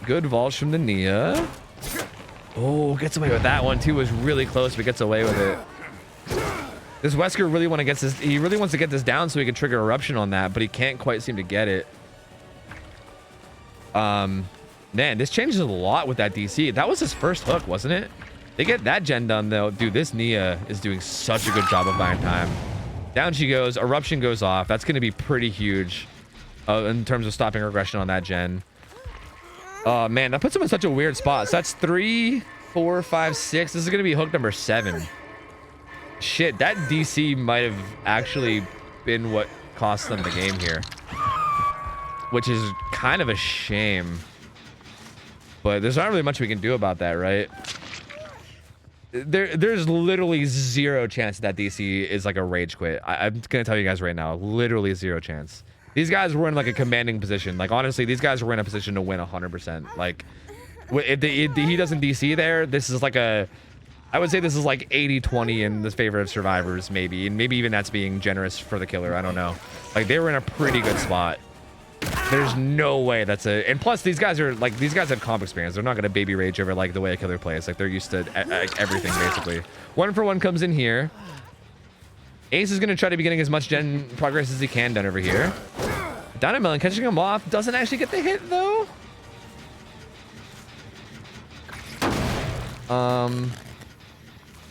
Good vault from the Nia. Oh, gets away with that one too. Was really close, but gets away with it. This Wesker really wants to get this down so he can trigger eruption on that, but he can't quite seem to get it. Man, this changes a lot with that DC. That was his first hook, wasn't it? They get that gen done though. Dude, this Nia is doing such a good job of buying time. Down she goes, eruption goes off. That's going to be pretty huge in terms of stopping regression on that gen. Oh man, that puts him in such a weird spot. So that's 3, 4, 5, 6. This is going to be hook number 7. Shit, that DC might have actually been what cost them the game here, which is kind of a shame, but there's not really much we can do about that, right? There's literally 0 chance that DC is like a rage quit. I'm gonna tell you guys right now, literally 0 chance. These guys were in like a commanding position. Like honestly, these guys were in a position to win 100%. Like if he doesn't DC there, this is like a, I would say this is like 80-20 in the favor of survivors, maybe. And maybe even that's being generous for the killer. I don't know. Like, they were in a pretty good spot. There's no way that's a... And plus, these guys have comp experience. They're not going to baby rage over, like, the way a killer plays. Like, they're used to everything, basically. 1 for 1 comes in here. Ace is going to try to be getting as much gen progress as he can done over here. Dynamelon catching him off. Doesn't actually get the hit, though.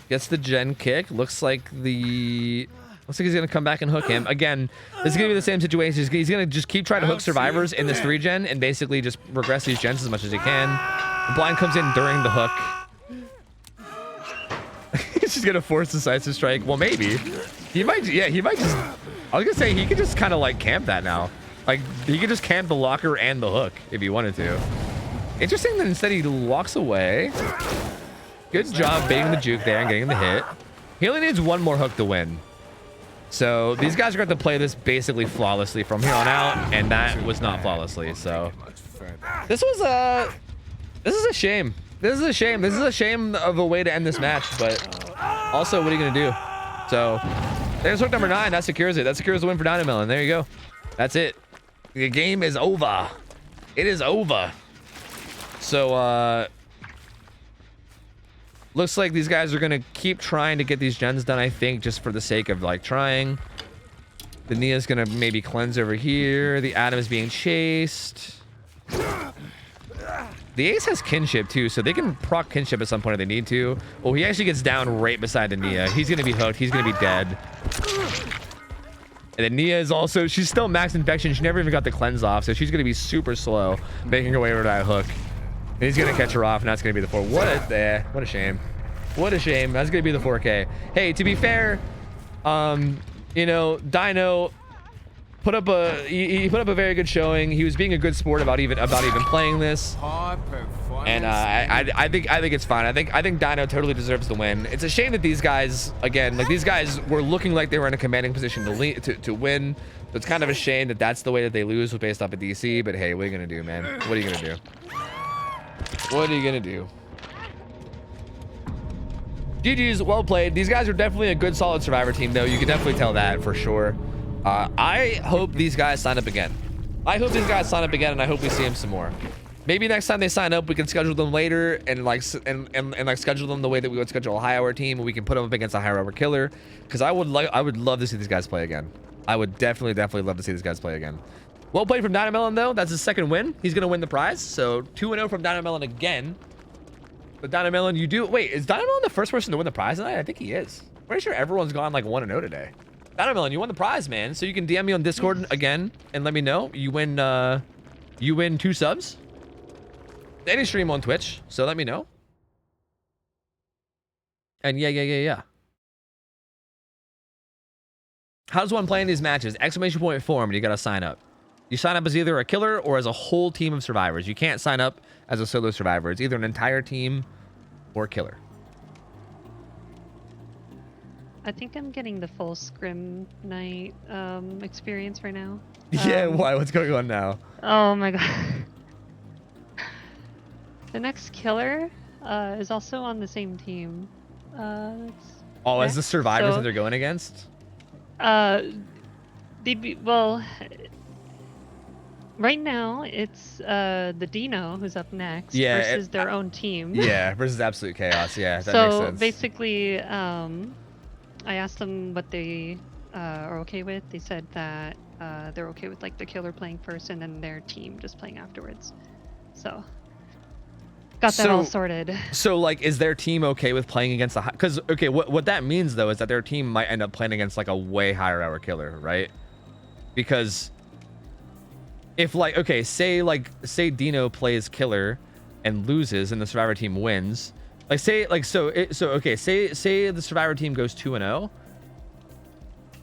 Gets the gen kick. Looks like he's gonna come back and hook him again. This is gonna be the same situation. He's gonna just keep trying to hook survivors in this 3 gen and basically just regress these gens as much as he can. The blind comes in during the hook. He's just gonna force decisive strike. Well, maybe he might. Yeah, he might just. I was gonna say he could just kind of like camp that now. Like he could just camp the locker and the hook if he wanted to. Interesting that instead he walks away. Good job baiting the juke there and getting the hit. He only needs one more hook to win. So these guys are going to play this basically flawlessly from here on out, and that was not flawlessly. So this is a shame. This is a shame. This is a shame of a way to end this match, but also, what are you going to do? So there's hook number 9. That secures it. That secures the win for Dynamelon. There you go. That's it. The game is over. It is over. So looks like these guys are going to keep trying to get these gens done, I think, just for the sake of, like, trying. The Nia's going to maybe cleanse over here. The Atom is being chased. The Ace has kinship, too, so they can proc kinship at some point if they need to. Oh, he actually gets down right beside the Nia. He's going to be hooked. He's going to be dead. And then Nia is also... She's still max infection. She never even got the cleanse off, so she's going to be super slow, making her way over to that hook. And he's gonna catch her off, and that's gonna be the 4. What a shame. What a shame. That's gonna be the 4K. Hey, to be fair, you know, Dino put up a he put up a very good showing. He was being a good sport about even playing this. And I think it's fine. I think Dino totally deserves the win. It's a shame that these guys, again, like, these guys were looking like they were in a commanding position to win. So it's kind of a shame that that's the way that they lose based off of DC. But hey, what are you gonna do, man? What are you gonna do? What are you gonna do? GG's, well played. These guys are definitely a good, solid Survivor team, though. You can definitely tell that for sure. I hope these guys sign up again. I hope these guys sign up again, and I hope we see them some more. Maybe next time they sign up, we can schedule them later and like schedule them the way that we would schedule a high-hour team, and we can put them up against a high-hour killer. Because I would love to see these guys play again. I would definitely love to see these guys play again. Well played from Dynamelon, though. That's his second win. He's going to win the prize. So 2-0 from Dynamelon again. But Dynamelon, you do... Wait, is Dynamelon the first person to win the prize tonight? I think he is. I'm pretty sure everyone's gone like 1-0 today. Dynamelon, you won the prize, man. So you can DM me on Discord again and let me know. You win 2 subs. Any stream on Twitch. So let me know. And yeah. How does one play in these matches? Exclamation point form, and you got to sign up. You sign up as either a killer or as a whole team of survivors. You can't sign up as a solo survivor. It's either an entire team or killer. I think I'm getting the full scrim night experience right now. Yeah, why? What's going on now? Oh my god. The next killer is also on the same team. As the survivors that they're going against? Well, right now it's the Dino who's up next versus their own team. Yeah, versus Absolute Chaos. Yeah, that makes sense. So basically, I asked them what they are okay with. They said that they're okay with like the killer playing first and then their team just playing afterwards. So got that all sorted. So like, is their team okay with playing against the because okay, what that means though is that their team might end up playing against like a way higher hour killer, right? Because if like, okay, say Dino plays killer and loses and the survivor team wins, like say the survivor team goes 2-0,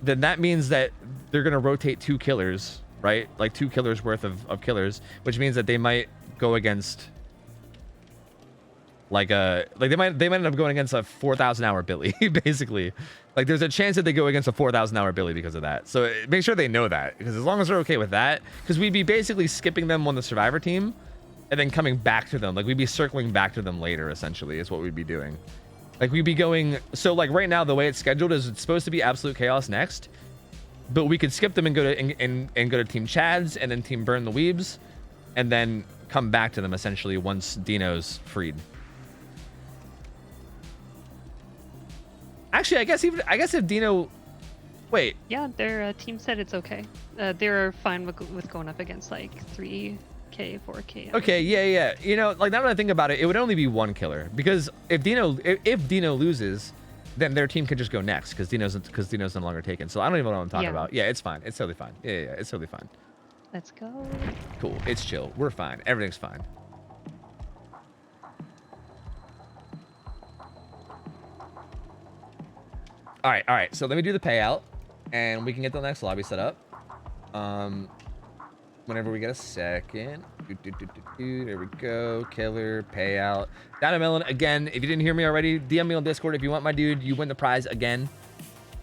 then that means that they're gonna rotate 2 killers, right? Like 2 killers worth of killers, which means that they might go against they might end up going against a 4,000 hour Billy, basically. Like there's a chance that they go against a 4,000 hour Billy because of that. So make sure they know that, because as long as they're okay with that, because we'd be basically skipping them on the survivor team and then coming back to them. Like we'd be circling back to them later, essentially, is what we'd be doing. Like we'd be going, so like right now, the way it's scheduled is it's supposed to be Absolute Chaos next, but we could skip them and go to Team Chads and then Team Burn the Weebs and then come back to them essentially once Dino's freed. Actually, I guess if Dino, wait. Yeah, their team said it's okay. They're fine with going up against like 3K, 4K. Okay, yeah. You know, like now that I think about it, it would only be 1 killer, because if Dino loses, then their team could just go next because Dino's no longer taken. So I don't even know what I'm talking about. Yeah, it's fine. It's totally fine. Yeah, it's totally fine. Let's go. Cool. It's chill. We're fine. Everything's fine. All right. So let me do the payout, and we can get the next lobby set up. Whenever we get a second. There we go. Killer payout. Down a million again. If you didn't hear me already, DM me on Discord if you want my dude. You win the prize again.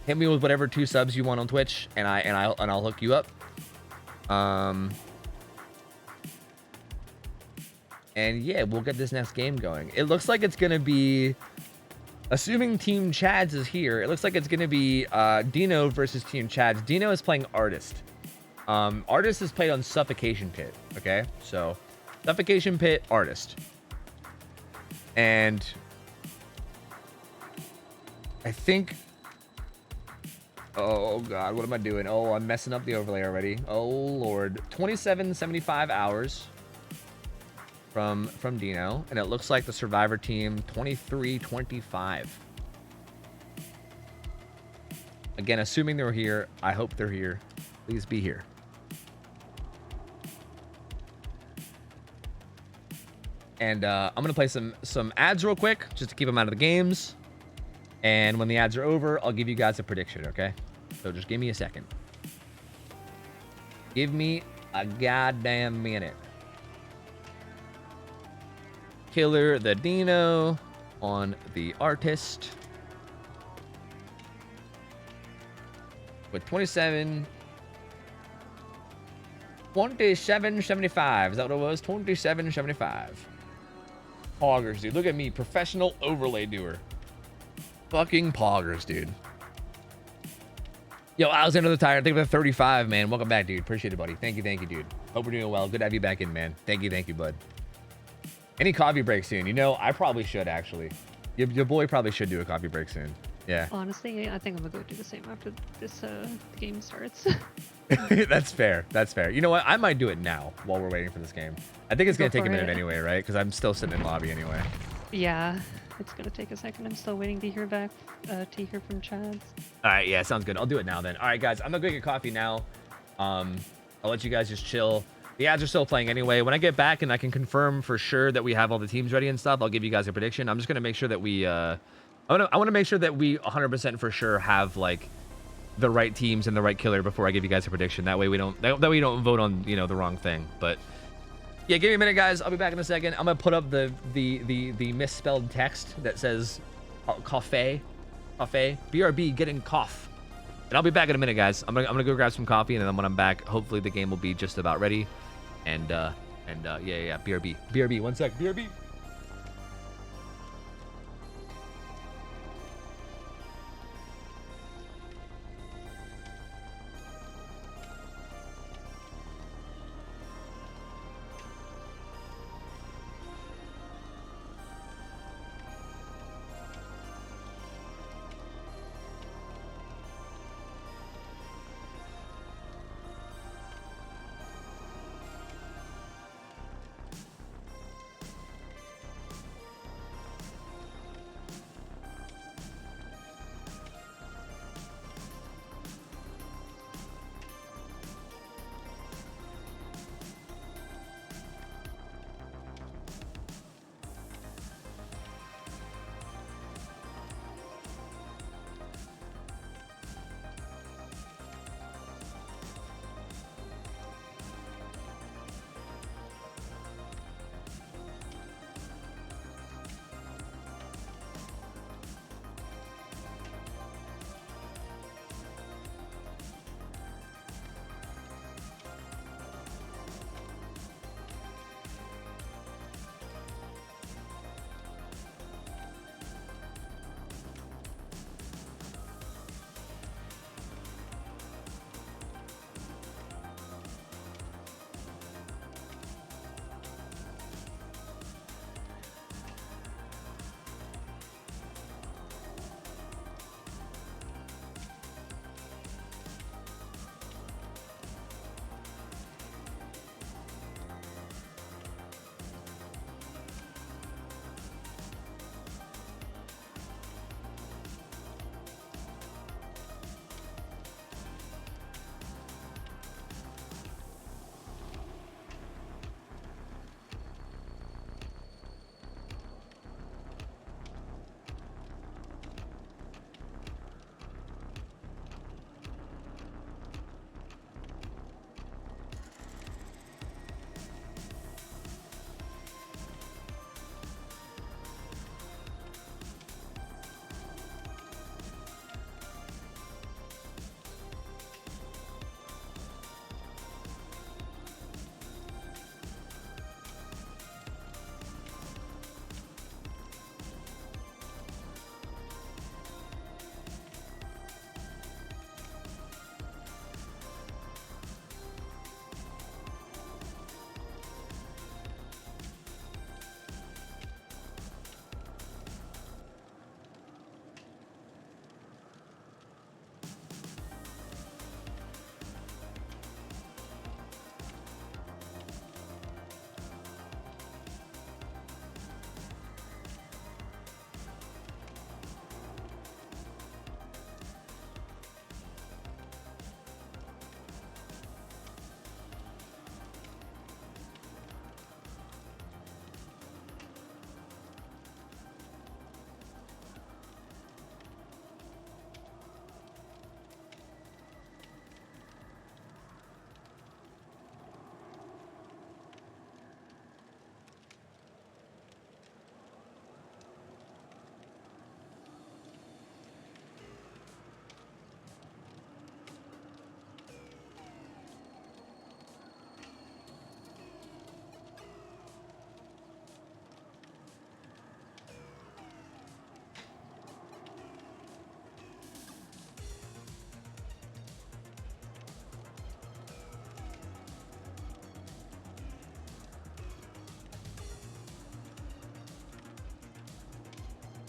Hit me with whatever 2 subs you want on Twitch, and I'll hook you up. And yeah, we'll get this next game going. It looks like it's gonna be, assuming Team Chads is here, it looks like it's gonna be Dino versus Team Chads. Dino is playing Artist. Artist is played on Suffocation Pit. Okay, so Suffocation Pit, Artist, and I think. Oh God, what am I doing? Oh, I'm messing up the overlay already. Oh Lord, 2775 hours from Dino, and it looks like the Survivor team 2325. Again, assuming they're here, I hope they're here. Please be here. And I'm gonna play some ads real quick just to keep them out of the games. And when the ads are over, I'll give you guys a prediction, okay? So just give me a second. Give me a goddamn minute. Killer the Dino on the Artist. With 2775. Is that what it was? 2775. Poggers, dude. Look at me. Professional overlay doer. Fucking poggers, dude. Yo, Alexander the Tire. Thank you for the 35, man. Welcome back, dude. Appreciate it, buddy. Thank you, dude. Hope we're doing well. Good to have you back in, man. Thank you, bud. Any coffee break soon? You know, I probably should, actually. Your boy probably should do a coffee break soon. Yeah. Honestly, I think I'm gonna go do the same after this game starts. That's fair. That's fair. You know what? I might do it now while we're waiting for this game. I think it's going to take a minute anyway, right? Because I'm still sitting in lobby anyway. Yeah, it's gonna take a second. I'm still waiting to hear back, from Chad's. All right, yeah, sounds good. I'll do it now then. All right, guys, I'm gonna go get coffee now. I'll let you guys just chill. The ads are still playing anyway. When I get back and I can confirm for sure that we have all the teams ready and stuff, I'll give you guys a prediction. I'm just gonna make sure that we, I want to make sure that we 100% for sure have like the right teams and the right killer before I give you guys a prediction. That way we don't, that way you don't vote on, you know, the wrong thing. But yeah, give me a minute, guys. I'll be back in a second. I'm gonna put up the misspelled text that says cafe, BRB getting cough, and I'll be back in a minute, guys. I'm gonna go grab some coffee, and then when I'm back, hopefully the game will be just about ready. And yeah, BRB. 1 sec, BRB.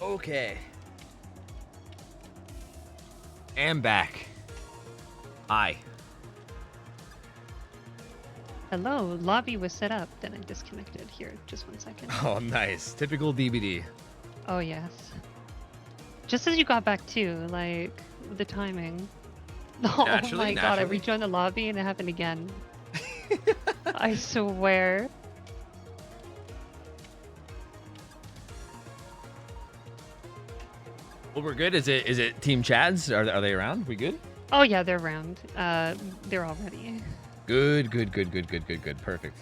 Okay. And back. Hi. Hello, lobby was set up, then I disconnected. Here, just 1 second. Oh, nice. Typical DVD. Oh, yes. Just as you got back too, like, the timing. Oh my god, I rejoined the lobby and it happened again. I swear. Well, we're good. Is it Team Chads? Are they around? We good? Oh yeah, they're around. They're all ready. Good. Perfect.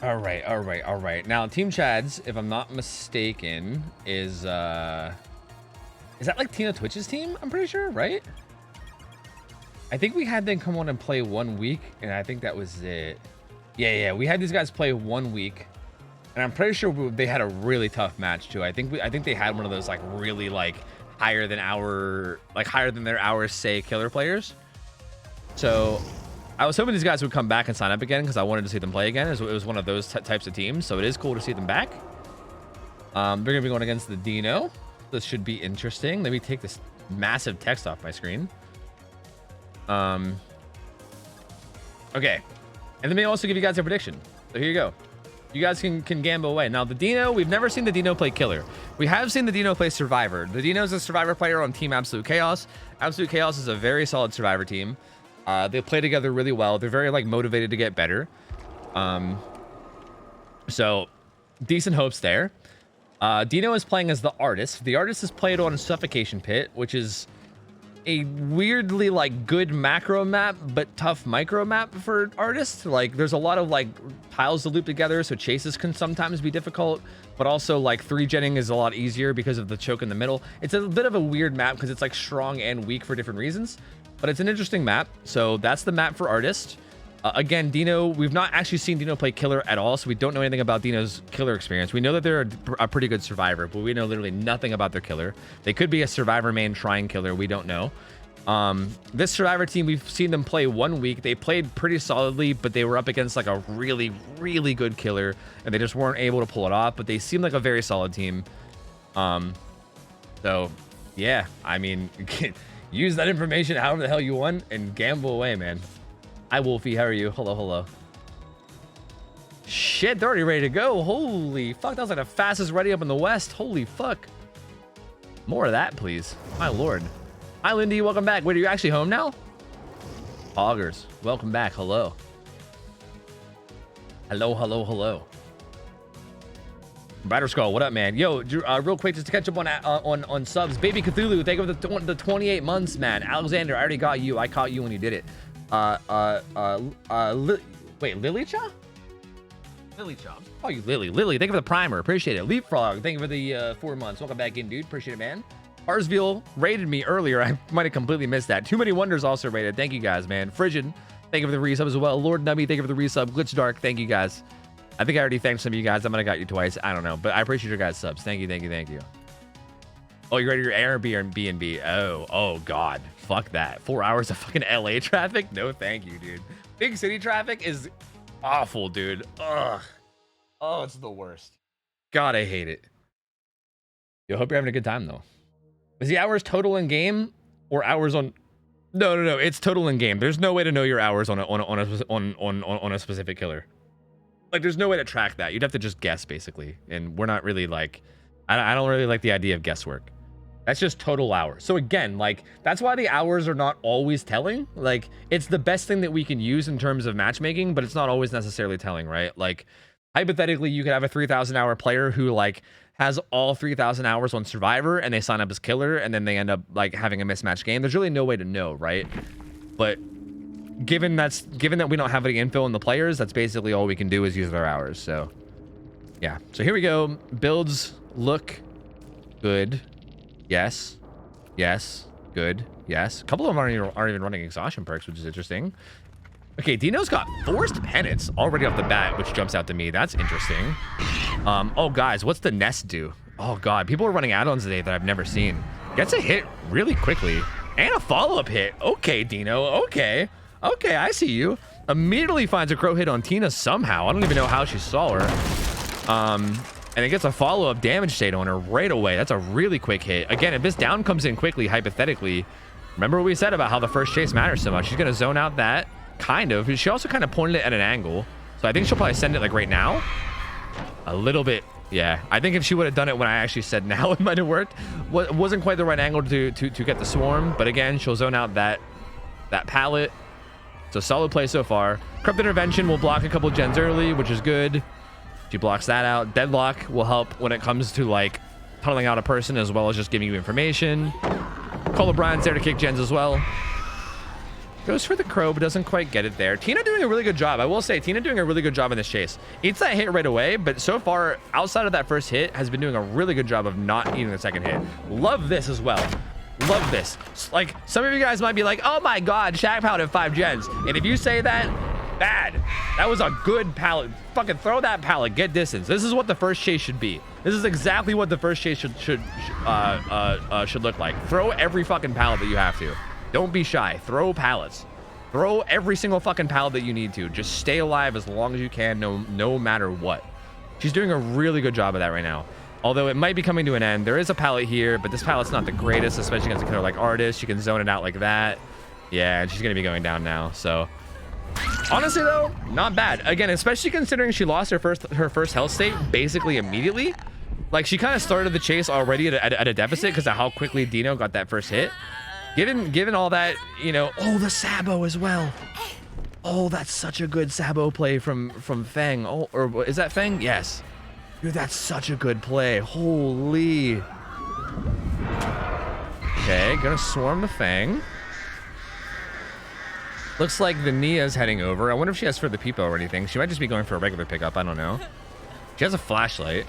All right. Now, Team Chads, if I'm not mistaken, is that like Tina Twitch's team? I'm pretty sure, right? I think we had them come on and play 1 week, and I think that was it. Yeah. We had these guys play 1 week, and I'm pretty sure they had a really tough match too. I think they had one of those like really like higher than their hours say killer players. So I was hoping these guys would come back and sign up again because I wanted to see them play again. It was one of those types of teams, so it is cool to see them back. They're gonna be going against the Dino. This should be interesting. Let me take this massive text off my screen. Okay, and let me also give you guys a prediction. So here you go. You guys can gamble away. Now the Dino, we've never seen the Dino play killer. We have seen the Dino play survivor. The Dino is a survivor player on Team Absolute Chaos. Absolute Chaos is a very solid survivor team. They play together really well. They're very like motivated to get better. So decent hopes there. Dino is playing as the artist. The artist is played on Suffocation Pit, which is a weirdly like good macro map but tough micro map for artists. Like there's a lot of like tiles to loop together, so chases can sometimes be difficult, but also like 3-genning is a lot easier because of the choke in the middle. It's a bit of a weird map because it's like strong and weak for different reasons, but it's an interesting map. So that's the map for artist. Again, Dino, we've not actually seen Dino play killer at all, so we don't know anything about Dino's killer experience. We know that they're a pretty good survivor, but we know literally nothing about their killer. They could be a survivor main trying killer. We don't know. This survivor team, we've seen them play 1 week. They played pretty solidly, but they were up against like a really, really good killer, and they just weren't able to pull it off, but they seem like a very solid team. So, yeah, I mean, use that information however the hell you want and gamble away, man. Hi, Wolfie. How are you? Hello. Shit, they're already ready to go. Holy fuck. That was like the fastest ready up in the West. Holy fuck. More of that, please. My lord. Hi, Lindy. Welcome back. Wait, are you actually home now? Augers. Welcome back. Hello. Hello. Brighter Skull, what up, man? Yo, real quick, just to catch up on subs. Baby Cthulhu, thank you for the 28 months, man. Alexander, I already got you. I caught you when you did it. Wait, Lily Cha? Lily Chop. Oh, you Lily. Lily, thank you for the primer. Appreciate it. Leapfrog, thank you for the 4 months. Welcome back in, dude. Appreciate it, man. Arsville rated me earlier. I might have completely missed that. Too Many Wonders also rated. Thank you guys, man. Frisian, thank you for the resub as well. Lord Nubby, thank you for the resub. Glitch Dark, thank you guys. I think I already thanked some of you guys. I might have got you twice. I don't know, but I appreciate your guys' subs. Thank you. Oh, you ready for your Airbnb? Oh, God. Fuck that. 4 hours of fucking LA traffic? No, thank you, dude. Big city traffic is awful, dude. Ugh. Oh, it's the worst. God, I hate it. Yo, hope you're having a good time, though. Is the hours total in game or hours on? No. It's total in game. There's no way to know your hours on a specific killer. Like, there's no way to track that. You'd have to just guess, basically. And we're not really like, I don't really like the idea of guesswork. That's just total hours. So again, like, that's why the hours are not always telling. Like, it's the best thing that we can use in terms of matchmaking, but it's not always necessarily telling, right? Like, hypothetically, you could have a 3,000 hour player who like has all 3,000 hours on Survivor and they sign up as killer and then they end up like having a mismatched game. There's really no way to know, right? But given that we don't have any info on the players, that's basically all we can do is use their hours. So yeah. So here we go. Builds look good. Yes. Good. Yes. A couple of them aren't even running exhaustion perks, which is interesting. Okay, Dino's got forced penance already off the bat, which jumps out to me. That's interesting. Oh, guys, what's the nest do? Oh, God. People are running add-ons today that I've never seen. Gets a hit really quickly. And a follow-up hit. Okay, Dino. Okay, I see you. Immediately finds a crow hit on Tina somehow. I don't even know how she saw her. And it gets a follow-up damage state on her right away. That's a really quick hit. Again, if this down comes in quickly, hypothetically, remember what we said about how the first chase matters so much. She's going to zone out that, kind of. She also kind of pointed it at an angle. So I think she'll probably send it like right now. A little bit. Yeah, I think if she would have done it when I actually said now, it might have worked. Wasn't quite the right angle to get the swarm. But again, she'll zone out that pallet. So solid play so far. Corrupt Intervention will block a couple gens early, which is good. She blocks that out. Deadlock will help when it comes to like tunneling out a person as well as just giving you information. Call O'Brien's there to kick gens as well. Goes for the crow, but doesn't quite get it there. Tina doing a really good job. I will say, Tina doing a really good job in this chase. Eats that hit right away, but so far, outside of that first hit, has been doing a really good job of not eating the second hit. Love this as well. Love this. Like, some of you guys might be like, oh my God, Shaq pouted 5 gens. And if you say that, bad. That was a good pallet. Fucking throw that pallet, get distance. This is what the first chase should be. This is exactly what the first chase should look like. Throw every fucking pallet that you have to. Don't be shy. Throw pallets. Throw every single fucking pallet that you need to. Just stay alive as long as you can, no matter what. She's doing a really good job of that right now. Although it might be coming to an end. There is a pallet here, but this pallet's not the greatest, especially against a killer like Artist. She can zone it out like that. Yeah, and she's going to be going down now. So honestly, though, not bad. Again, especially considering she lost her first health state basically immediately. Like, she kind of started the chase already at a deficit because of how quickly Dino got that first hit. Given all that, you know, oh, the Sabo as well. Oh, that's such a good Sabo play from Feng. Oh, or is that Feng? Yes. Dude, that's such a good play. Holy. Okay, gonna swarm the Feng. Looks like the Nia's heading over. I wonder if she has further people or anything. She might just be going for a regular pickup. I don't know. She has a flashlight.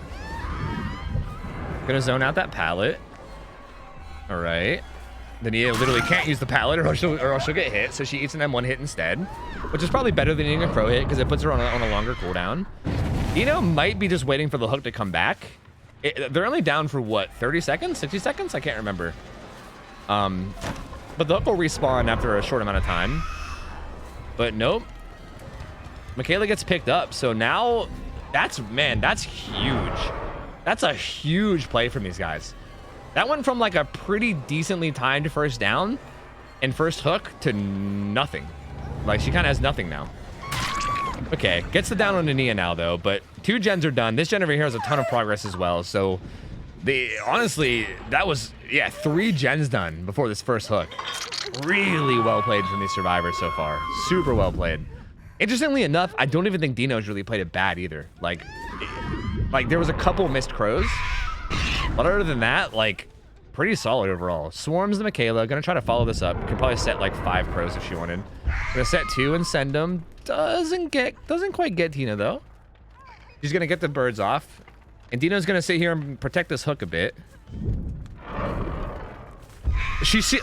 Gonna zone out that pallet. All right. The Nia literally can't use the pallet or else she'll get hit. So she eats an M1 hit instead, which is probably better than eating a crow hit because it puts her on a longer cooldown. Dino might be just waiting for the hook to come back. They're only down for what, 30 seconds, 60 seconds? I can't remember. But the hook will respawn after a short amount of time. But nope. Michaela gets picked up. So now that's huge. That's a huge play from these guys. That went from like a pretty decently timed first down and first hook to nothing. Like, she kind of has nothing now. Okay, gets the down on Nia now though, but 2 gens are done. This gen over here has a ton of progress as well. So honestly, that was, yeah, 3 gens done before this first hook. Really well played from these survivors so far. Super well played. Interestingly enough, I don't even think Dino's really played it bad either. Like there was a couple missed crows. But other than that, like, pretty solid overall. Swarms the Michaela. Gonna try to follow this up. Could probably set like 5 crows if she wanted. Gonna set 2 and send them. Doesn't quite get Tina though. She's gonna get the birds off. And Dino's gonna sit here and protect this hook a bit.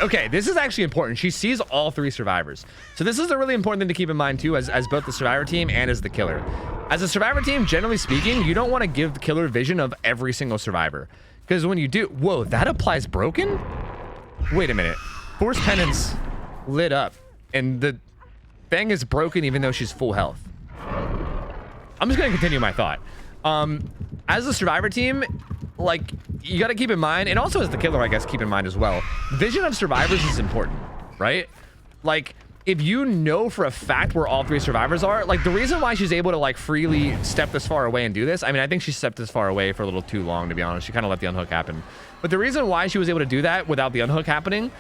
Okay, this is actually important. She sees all 3 survivors. So this is a really important thing to keep in mind too, as both the survivor team and as the killer. As a survivor team, generally speaking, you don't want to give the killer vision of every single survivor. Because when you do, whoa, that applies broken? Wait a minute. Force Penance lit up and the Feng is broken even though she's full health. I'm just gonna continue my thought. As a survivor team, like, you got to keep in mind, and also as the killer, I guess, keep in mind as well, vision of survivors is important, right? Like, if you know for a fact where all 3 survivors are, like, the reason why she's able to, like, freely step this far away and do this, I mean, I think she stepped this far away for a little too long, to be honest. She kind of let the unhook happen. But the reason why she was able to do that without the unhook happening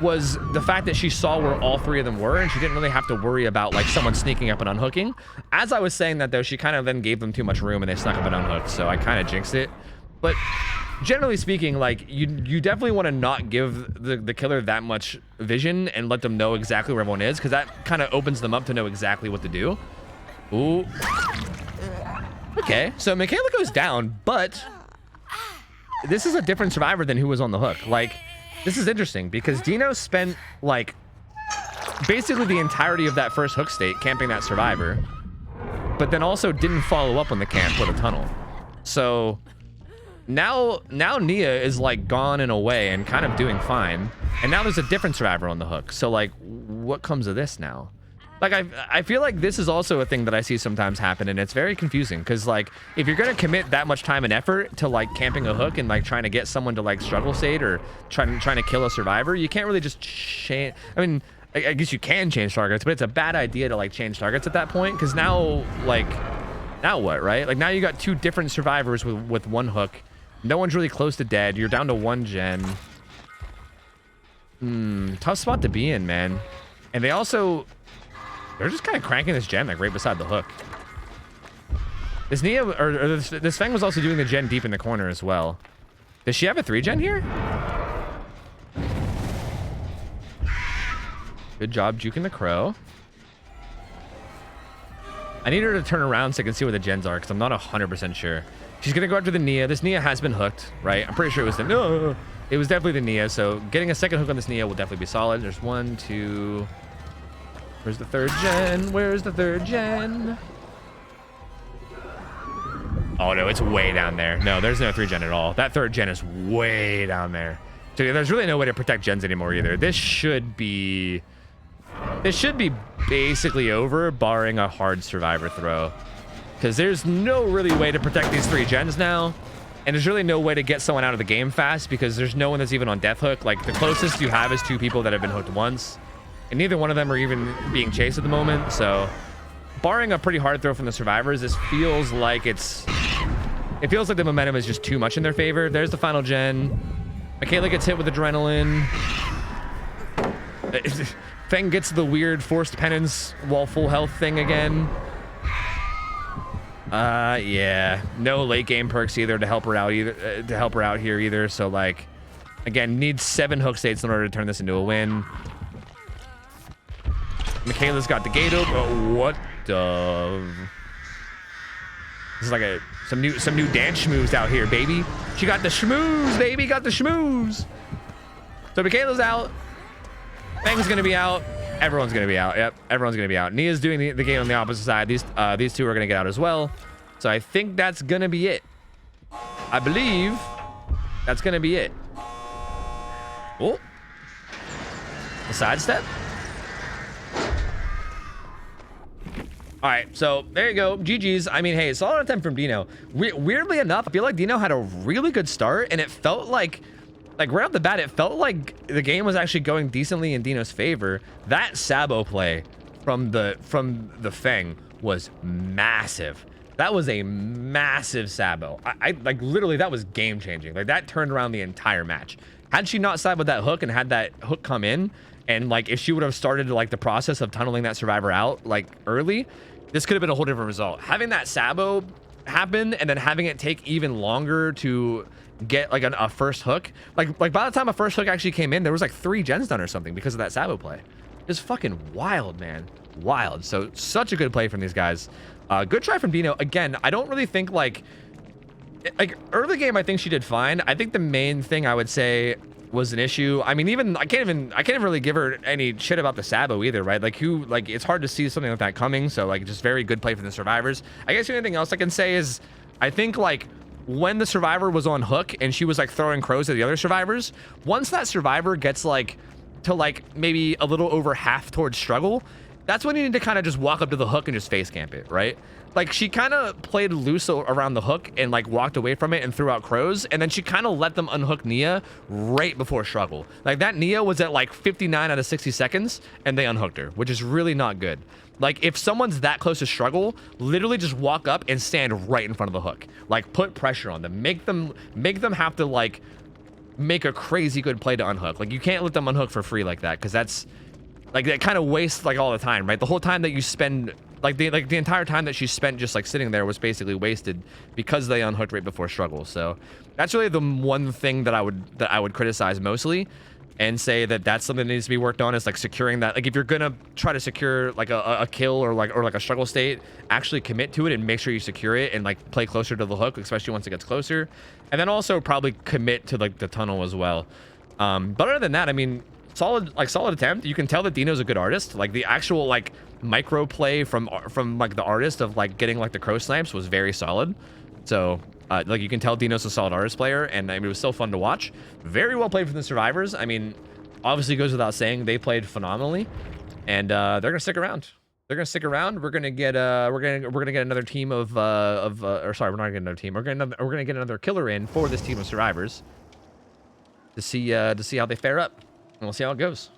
was the fact that she saw where all 3 of them were, and she didn't really have to worry about, like, someone sneaking up and unhooking. As I was saying that, though, she kind of then gave them too much room, and they snuck up and unhooked, so I kind of jinxed it. But generally speaking, like, you definitely want to not give the killer that much vision and let them know exactly where everyone is, because that kind of opens them up to know exactly what to do. Ooh. Okay, so Michaela goes down, but this is a different survivor than who was on the hook. Like, this is interesting because Dino spent, like, basically the entirety of that first hook state camping that survivor, but then also didn't follow up on the camp with a tunnel. So now Nia is, like, gone and away and kind of doing fine, and now there's a different survivor on the hook. So, like, what comes of this now? Like, I feel like this is also a thing that I see sometimes happen, and it's very confusing because, like, if you're going to commit that much time and effort to, like, camping a hook and, like, trying to get someone to, like, struggle state or trying to kill a survivor, you can't really just change. I mean, I guess you can change targets, but it's a bad idea to, like, change targets at that point because now, like, now what, right? Like, now you got 2 different survivors with 1 hook. No one's really close to dead. You're down to 1 gen. Tough spot to be in, man. And they also... They're just kind of cranking this gen like right beside the hook. This Nia or this Feng was also doing the gen deep in the corner as well. Does she have a 3 gen here? Good job juking the crow. I need her to turn around so I can see where the gens are because I'm not 100% sure. She's gonna go after the Nia. This Nia has been hooked, right? I'm pretty sure it was the no. It was definitely the Nia. So getting a second hook on this Nia will definitely be solid. There's 1, 2. Where's the 3rd gen? Where's the 3rd gen? Oh no, it's way down there. No, there's no 3 gen at all. That 3rd gen is way down there. So yeah, there's really no way to protect gens anymore either. This should be basically over, barring a hard survivor throw. Because there's no really way to protect these 3 gens now. And there's really no way to get someone out of the game fast because there's no one that's even on death hook. Like, the closest you have is 2 people that have been hooked once. And neither one of them are even being chased at the moment. So, barring a pretty hard throw from the survivors, this feels like it feels like the momentum is just too much in their favor. There's the final gen. Michaela gets hit with adrenaline. Feng gets the weird forced penance while full health thing again. Yeah, no late game perks either to help her out here either. So, like, again, needs 7 hook states in order to turn this into a win. Michaela's got the gate open. Oh, what the? This is like some new dance schmooze out here, baby. She got the schmooze, baby. Got the schmooze. So Michaela's out. Feng's gonna be out. Everyone's gonna be out. Yep, everyone's gonna be out. Nia's doing the game on the opposite side. These 2 are gonna get out as well. So I think that's gonna be it. I believe that's gonna be it. Oh, a sidestep. All right, so there you go. GG's. I mean, hey, solid attempt from Dino. Weirdly enough, I feel like Dino had a really good start, and it felt like right off the bat, it felt like the game was actually going decently in Dino's favor. That Sabo play from the Feng was massive. That was a massive Sabo. I like literally that was game changing. Like that turned around the entire match. Had she not side with that hook and had that hook come in, and like if she would have started like the process of tunneling that survivor out like early, this could have been a whole different result. Having that Sabo happen and then having it take even longer to get like a first hook, like by the time a first hook actually came in, there was like 3 gens done or something because of that Sabo play. It's fucking wild, man. Wild. So such a good play from these guys. Good try from Dino. Again, I don't really think like early game, I think she did fine. I think the main thing I would say was an issue. I mean, I can't even really give her any shit about the Sabo either, right? Like it's hard to see something like that coming. So like just very good play from the survivors. I guess the only thing else I can say is I think like when the survivor was on hook and she was like throwing crows at the other survivors, once that survivor gets like to like maybe a little over half towards struggle, that's when you need to kind of just walk up to the hook and just face camp it, right? Like she kind of played loose around the hook and like walked away from it and threw out crows, and then she kind of let them unhook Nia right before struggle. Like that Nia was at like 59 out of 60 seconds and they unhooked her, which is really not good. Like if someone's that close to struggle, literally just walk up and stand right in front of the hook. Like put pressure on them, make them have to like make a crazy good play to unhook. Like you can't let them unhook for free like that, because that's like that kind of wastes like all the time, right? The whole time that you spend like the entire time that she spent just like sitting there was basically wasted because they unhooked right before struggle. So that's really the one thing that I would criticize mostly and say that that's something that needs to be worked on, is like securing that. Like if you're gonna try to secure like a kill or like a struggle state, actually commit to it and make sure you secure it and like play closer to the hook, especially once it gets closer. And then also probably commit to like the tunnel as well. But other than that, I mean, solid attempt. You can tell that Dino's a good artist. Like the actual like micro play from like the artist of like getting like the crow snipes was very solid. So like you can tell Dino's a solid artist player, and I mean, it was still fun to watch. Very well played from the survivors. I mean, obviously goes without saying they played phenomenally, and they're gonna stick around. They're gonna stick around. We're gonna get get another team or sorry, we're not getting another team. We're gonna get another killer in for this team of survivors to see how they fare up, and we'll see how it goes.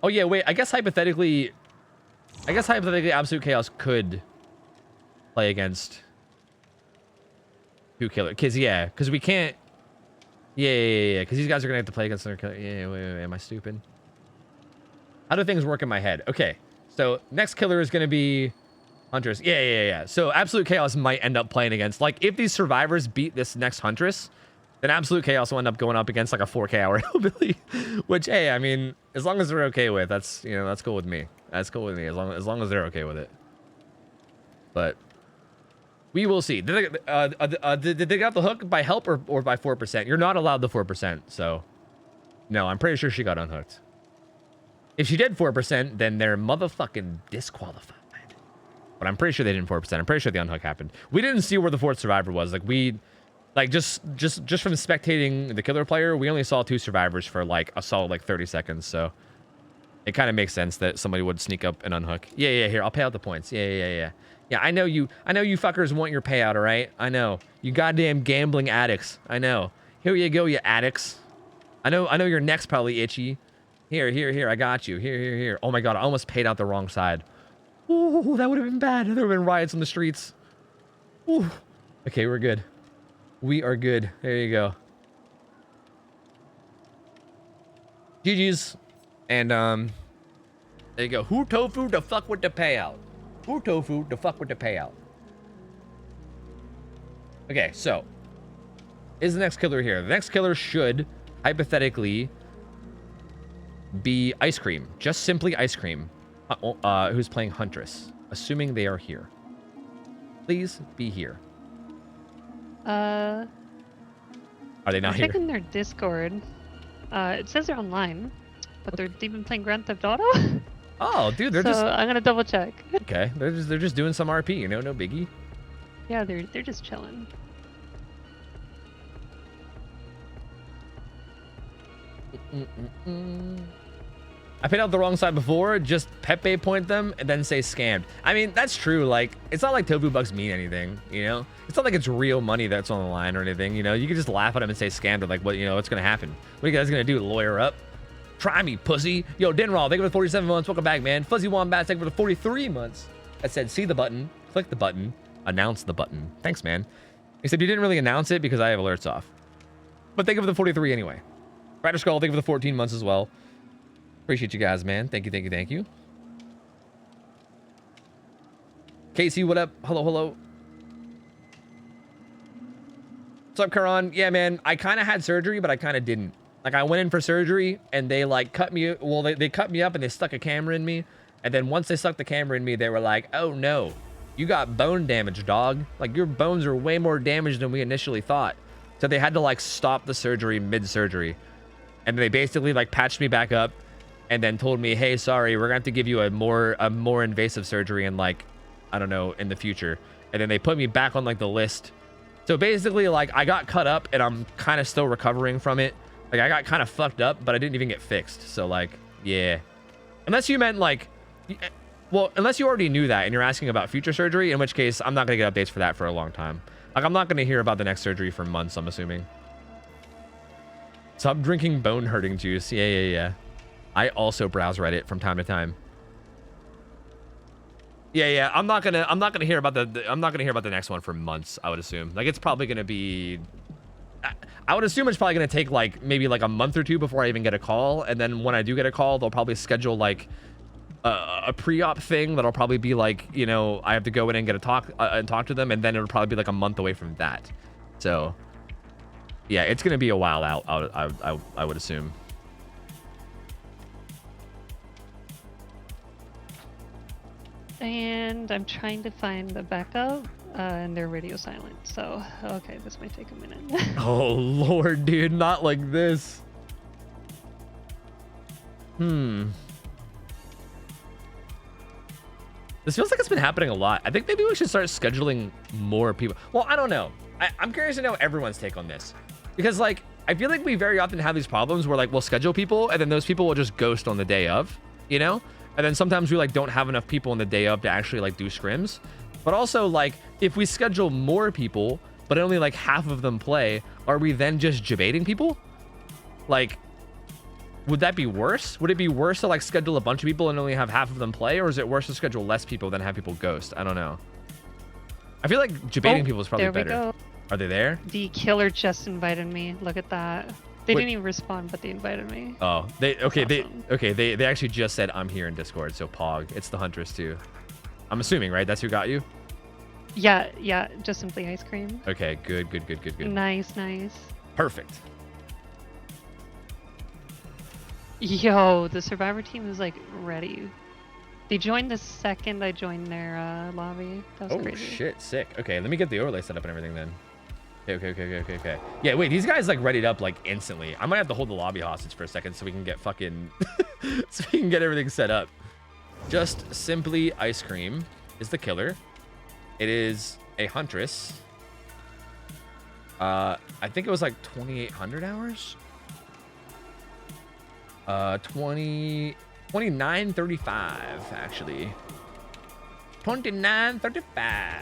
Oh yeah, wait. I guess hypothetically, Absolute Chaos could play against 2 killer, because we can't. Yeah. Because these guys are gonna have to play against their killer. Yeah, wait. Am I stupid? How do things work in my head? Okay. So next killer is going to be Huntress. Yeah. So Absolute Chaos might end up playing against, like, if these survivors beat this next Huntress, then Absolute Chaos will end up going up against like a 4K hour hillbilly, which, hey, I mean, as long as they're okay with, that's cool with me. That's cool with me as long as they're okay with it. But we will see. Did they get the hook by help or by 4%? You're not allowed the 4%, so no, I'm pretty sure she got unhooked. If she did 4%, then they're motherfucking disqualified. But I'm pretty sure they didn't 4%. I'm pretty sure the unhook happened. We didn't see where the 4th survivor was. Just from spectating the killer player, we only saw 2 survivors for like a solid like 30 seconds. So it kind of makes sense that somebody would sneak up and unhook. Yeah. Here, I'll pay out the points. Yeah. I know you fuckers want your payout, all right? I know. You goddamn gambling addicts. I know. Here you go, you addicts. I know your neck's probably itchy. Here, I got you. Here. Oh my god, I almost paid out the wrong side. Ooh, that would have been bad. There would have been riots on the streets. Ooh. Okay, we're good. We are good. There you go. GG's. And, there you go. OhTofu to fuck with the payout. OhTofu to fuck with the payout. Okay, so. Is the next killer here? The next killer should, hypothetically, be Ice Cream. Just simply Ice Cream. Who's playing Huntress. Assuming they are here. Please be here. Are they not here? I'm checking their Discord. It says they're online, but they've been playing Grand Theft Auto. Oh, dude, they're so I'm gonna double check. Okay, they're just doing some RP, no biggie. Yeah, they're just chilling. I paid out the wrong side before, just Pepe point them and then say scammed. I mean, that's true. Like, it's not like Tofu Bucks mean anything, you know? It's not like it's real money that's on the line or anything, you know? You can just laugh at them and say scammed, or like, what's gonna happen? What are you guys gonna do, lawyer up? Try me, pussy. Yo, Denraw, thank you for the 47 months. Welcome back, man. Fuzzy Wombat, thank you for the 43 months. I said, see the button, click the button, announce the button. Thanks, man. Except you didn't really announce it because I have alerts off. But thank you for the 43 anyway. Rider Skull, thank you for the 14 months as well. Appreciate you guys, man. Thank you. Casey, what up? Hello. What's up, Karan? Yeah, man. I kind of had surgery, but I kind of didn't. Like, I went in for surgery, and they, like, cut me... Well, they cut me up, and they stuck a camera in me. And then once they stuck the camera in me, they were like, oh, no. You got bone damage, dog. Like, your bones are way more damaged than we initially thought. So they had to, like, stop the surgery mid-surgery. And they basically, like, patched me back up. And then told me, hey, sorry, we're gonna have to give you a more invasive surgery in, like, I don't know, in the future. And then they put me back on, like, the list. So basically, like, I got cut up and I'm kind of still recovering from it. Like, I got kind of fucked up, but I didn't even get fixed. So, like, yeah. Unless you meant, like, well, unless you already knew that and you're asking about future surgery, in which case I'm not gonna get updates for that for a long time. Like, I'm not gonna hear about the next surgery for months, I'm assuming. Stop drinking bone hurting juice. Yeah. I also browse Reddit from time to time. Yeah. I'm not gonna hear about the next one for months, I would assume. Like, it's probably gonna be... I would assume it's probably gonna take, like, maybe like a month or two before I even get a call. And then when I do get a call, they'll probably schedule, like, a pre-op thing that'll probably be like, you know, I have to go in and get a talk to them, and then it'll probably be like a month away from that. So yeah, it's gonna be a while out, I would assume. And I'm trying to find the backup, and they're radio silent. So, okay, this might take a minute. Oh, Lord, dude, not like this. This feels like it's been happening a lot. I think maybe we should start scheduling more people. Well, I don't know. I'm curious to know everyone's take on this. Because, like, I feel like we very often have these problems where, like, we'll schedule people, and then those people will just ghost on the day of, you know? And then sometimes we like don't have enough people in the day of to actually like do scrims. But also like if we schedule more people, but only like half of them play, are we then just debating people? Like, would that be worse? Would it be worse to like schedule a bunch of people and only have half of them play? Or is it worse to schedule less people than have people ghost? I don't know. I feel like debating people is probably there we better. go. Are they there? The killer just invited me. Look at that. They Wait. didn't even respond, but they invited me. Oh, they okay. Awesome. They actually just said I'm here in Discord. So Pog, it's the Huntress too. I'm assuming, right? That's who got you. Yeah, just simply ice cream. Okay, good. Nice. Perfect. Yo, the survivor team is like ready. They joined the second I joined their lobby. That was Oh crazy. shit, sick. Okay, let me get the overlay set up and everything then. Okay. Yeah, wait, these guys like readied up like instantly. I might have to hold the lobby hostage for a second so we can get fucking so we can get everything set up. Just simply ice cream is the killer. It is a Huntress. I think it was like 2,800 hours. 2935 actually. 2935.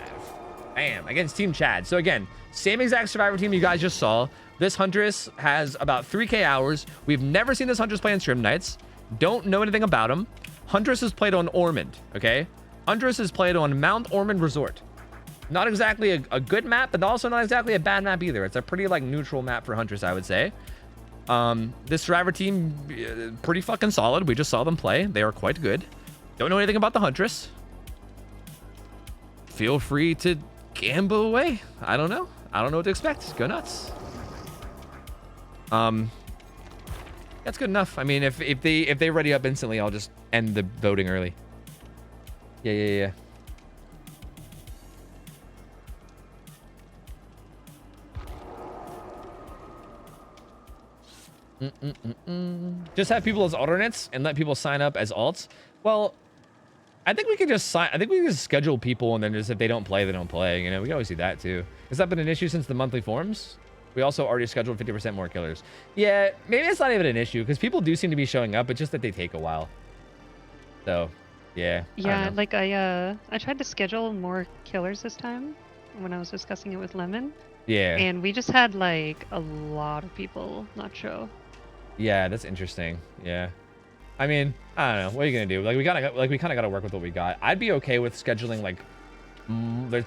Bam, against Team Chad. So again, same exact survivor team you guys just saw. This Huntress has about 3K hours. We've never seen this Huntress play in Scrim Nights. Don't know anything about him. Huntress has played on Ormond, okay? Huntress has played on Mount Ormond Resort. Not exactly a good map, but also not exactly a bad map either. It's a pretty like neutral map for Huntress, I would say. This survivor team, pretty fucking solid. We just saw them play. They are quite good. Don't know anything about the Huntress. Feel free to gamble away. I don't know what to expect. Go nuts. That's good enough. I mean, if they ready up instantly, I'll just end the voting early. Yeah. Just have people as alternates and let people sign up as alts. Well, I think we can just schedule people and then just if they don't play, they don't play. You know, we can always do that too. Has that been an issue since the monthly forums? We also already scheduled 50% more killers. Yeah, maybe it's not even an issue because people do seem to be showing up. It's just that they take a while. So, yeah. Yeah, like I tried to schedule more killers this time when I was discussing it with Lemon. Yeah. And we just had like a lot of people not show. Yeah, that's interesting. Yeah. I mean, I don't know. What are you gonna do? Like we kind of got to work with what we got. I'd be okay with scheduling like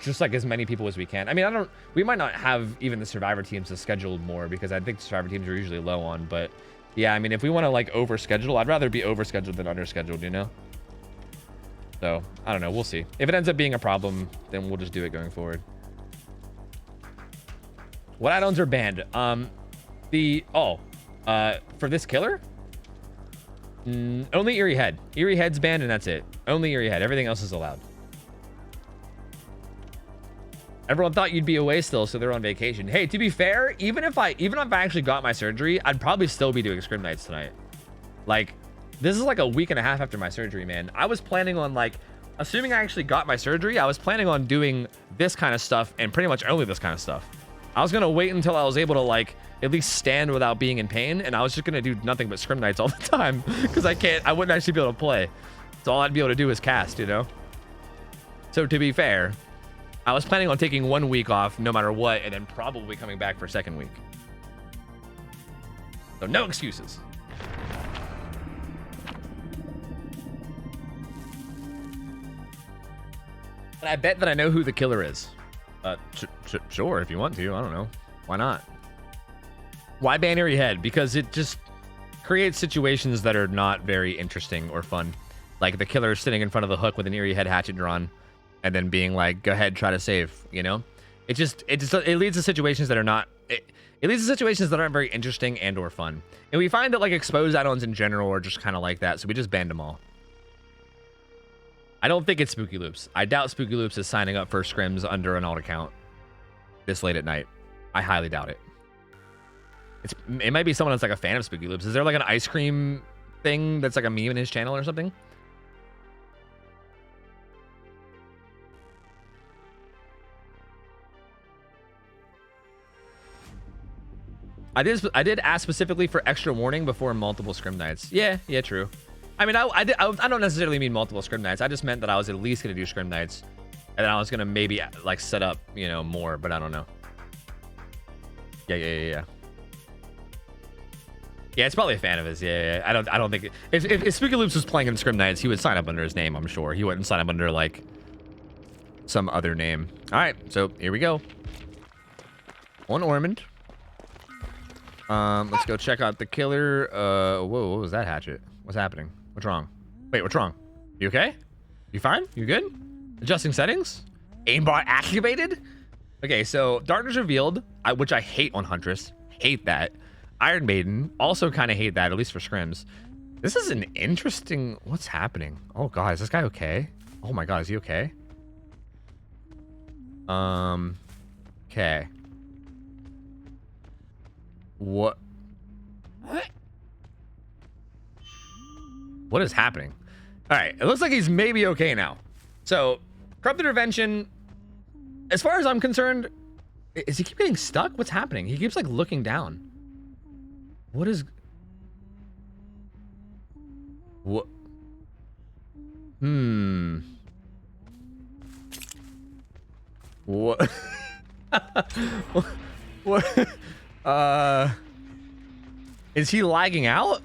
just like as many people as we can. I mean, we might not have even the survivor teams to schedule more because I think the survivor teams are usually low on, but yeah, I mean, if we want to like overschedule, I'd rather be overscheduled than underscheduled, you know? So, I don't know. We'll see. If it ends up being a problem, then we'll just do it going forward. What add-ons are banned? For this killer? Only Eerie Head. Eerie Head's banned and that's it. Only Eerie Head. Everything else is allowed. Everyone thought you'd be away still, so they're on vacation. Hey, to be fair, even if I actually got my surgery, I'd probably still be doing Scrim Nights tonight. Like, this is like a week and a half after my surgery, man. I was planning on like, assuming I actually got my surgery, I was planning on doing this kind of stuff and pretty much only this kind of stuff. I was gonna wait until I was able to like at least stand without being in pain, and I was just gonna do nothing but Scrim Nights all the time because I wouldn't actually be able to play. So all I'd be able to do is cast, you know? So to be fair, I was planning on taking 1 week off no matter what, and then probably coming back for a second week. So no excuses. And I bet that I know who the killer is. Sure, if you want to. I don't know. Why not? Why ban Eerie Head? Because it just creates situations that are not very interesting or fun. Like the killer sitting in front of the hook with an Eerie Head hatchet drawn and then being like, go ahead, try to save, you know? It leads to situations that are not... It leads to situations that aren't very interesting and or fun. And we find that like exposed add-ons in general are just kind of like that, so we just banned them all. I don't think it's Spooky Loops. I doubt Spooky Loops is signing up for scrims under an alt account this late at night. I highly doubt it. It might be someone that's like a fan of Spooky Loops. Is there like an ice cream thing that's like a meme in his channel or something? I did ask specifically for extra warning before multiple Scrim Nights. Yeah, true. I mean, I don't necessarily mean multiple scrim nights. I just meant that I was at least gonna do scrim nights, and then I was gonna maybe like set up, you know, more. But I don't know. Yeah. Yeah, it's probably a fan of his. Yeah. I don't think if Spooky Loops was playing in scrim nights, he would sign up under his name. I'm sure he wouldn't sign up under like some other name. All right, so here we go. On Ormond. Let's go check out the killer. Whoa, what was that hatchet? What's happening? What's wrong? Wait, what's wrong? You okay? You fine? You good? Adjusting settings? Aimbot activated? Okay, so darkness revealed, which I hate on Huntress. Hate that. Iron Maiden, also kind of hate that, at least for scrims. This is an interesting... What's happening? Oh, God, is this guy okay? Oh, my God, is he okay? Okay. What is happening? All right, it looks like he's maybe okay now. So, corrupt intervention. As far as I'm concerned, is he keep getting stuck? What's happening? He keeps like looking down. What is? What? What? What? Is he lagging out?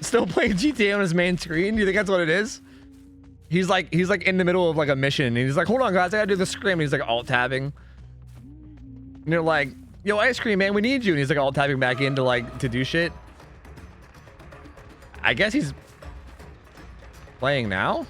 Still playing GTA on his main screen? Do you think that's what it is? He's like in the middle of like a mission and he's like, hold on guys, I gotta do the scrim. And he's like alt tabbing. And they're like, yo, Ice Cream man, we need you. And he's like alt tabbing back in to like to do shit. I guess he's playing now.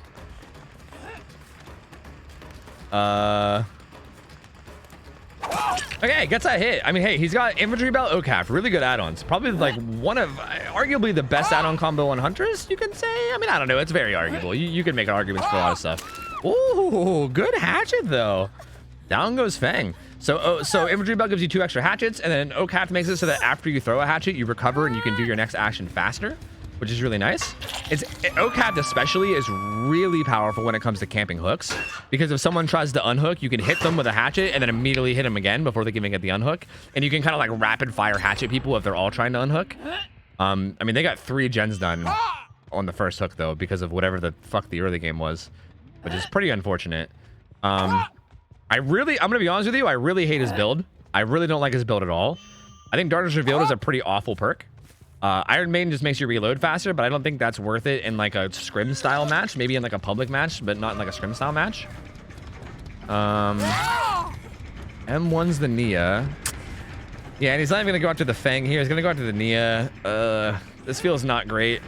Okay, gets that hit. I mean, hey, he's got infantry belt, OCAF, really good add-ons. Probably like one of, arguably the best add-on combo on Huntress, you can say. I mean, I don't know, it's very arguable. You can make arguments for a lot of stuff. Ooh, good hatchet though. Down goes Fang. So infantry belt gives you 2 extra hatchets, and then OCAF makes it so that after you throw a hatchet, you recover and you can do your next action faster, which is really nice. OCAP especially is really powerful when it comes to camping hooks, because if someone tries to unhook, you can hit them with a hatchet and then immediately hit them again before they can even get the unhook. And you can kind of like rapid fire hatchet people if they're all trying to unhook. I mean, they got 3 gens done on the first hook though, because of whatever the fuck the early game was, which is pretty unfortunate. I'm gonna be honest with you, I really hate his build. I really don't like his build at all. I think Darkness Revealed is a pretty awful perk. Iron Maiden just makes you reload faster, but I don't think that's worth it in like a scrim style match. Maybe in like a public match, but not in like a scrim style match. M1's the Nia. Yeah, and he's not even gonna go after the Fang here. He's gonna go after the Nia. This feels not great.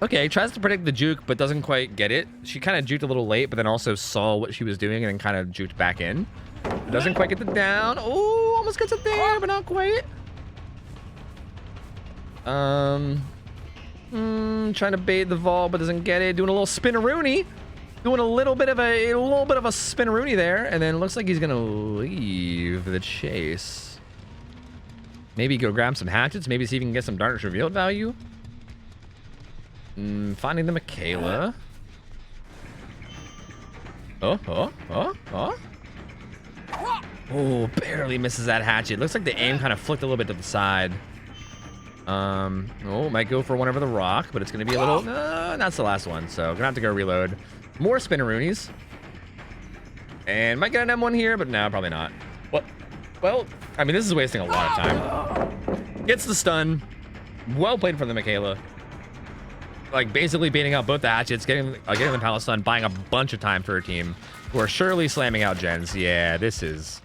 Okay, tries to predict the juke, but doesn't quite get it. She kind of juked a little late, but then also saw what she was doing and then kind of juked back in. Doesn't quite get the down. Oh, almost gets it there, but not quite. Trying to bait the vault, but doesn't get it. Doing a little spinneroony. Doing a little bit of a spinneroony there, and then looks like he's gonna leave the chase. Maybe go grab some hatchets. Maybe see if he can get some Darkness Revealed value. Finding the Michaela. Oh, barely misses that hatchet. Looks like the aim kind of flicked a little bit to the side. Might go for one over the rock, but it's gonna be a little, that's the last one, so gonna have to go reload. More spinneroonies. And might get an M1 here, but no, probably not. Well, I mean, this is wasting a lot of time. Gets the stun. Well played from the Michaela. Like, basically baiting out both the hatchets, getting the palace stun, buying a bunch of time for her team, who are surely slamming out gens. Yeah, this is...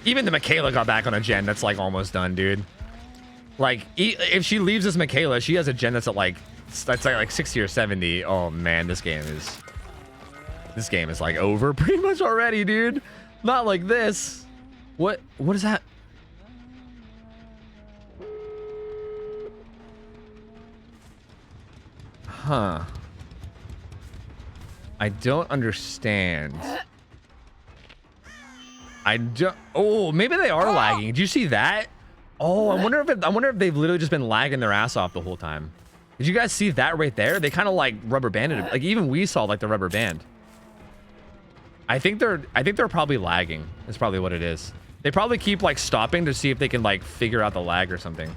Even the Michaela got back on a gen that's, like, almost done, dude. Like, if she leaves this Michaela, she has a gen that's at, like 60 or 70. Oh, man, this game is, like, over pretty much already, dude. Not like this. What is that? Huh. I don't understand. Oh, maybe they are lagging. Did you see that? Oh, I wonder if they've literally just been lagging their ass off the whole time. Did you guys see that right there? They kind of like rubber banded it. Like even we saw like the rubber band. I think they're probably lagging. That's probably what it is. They probably keep like stopping to see if they can like figure out the lag or something.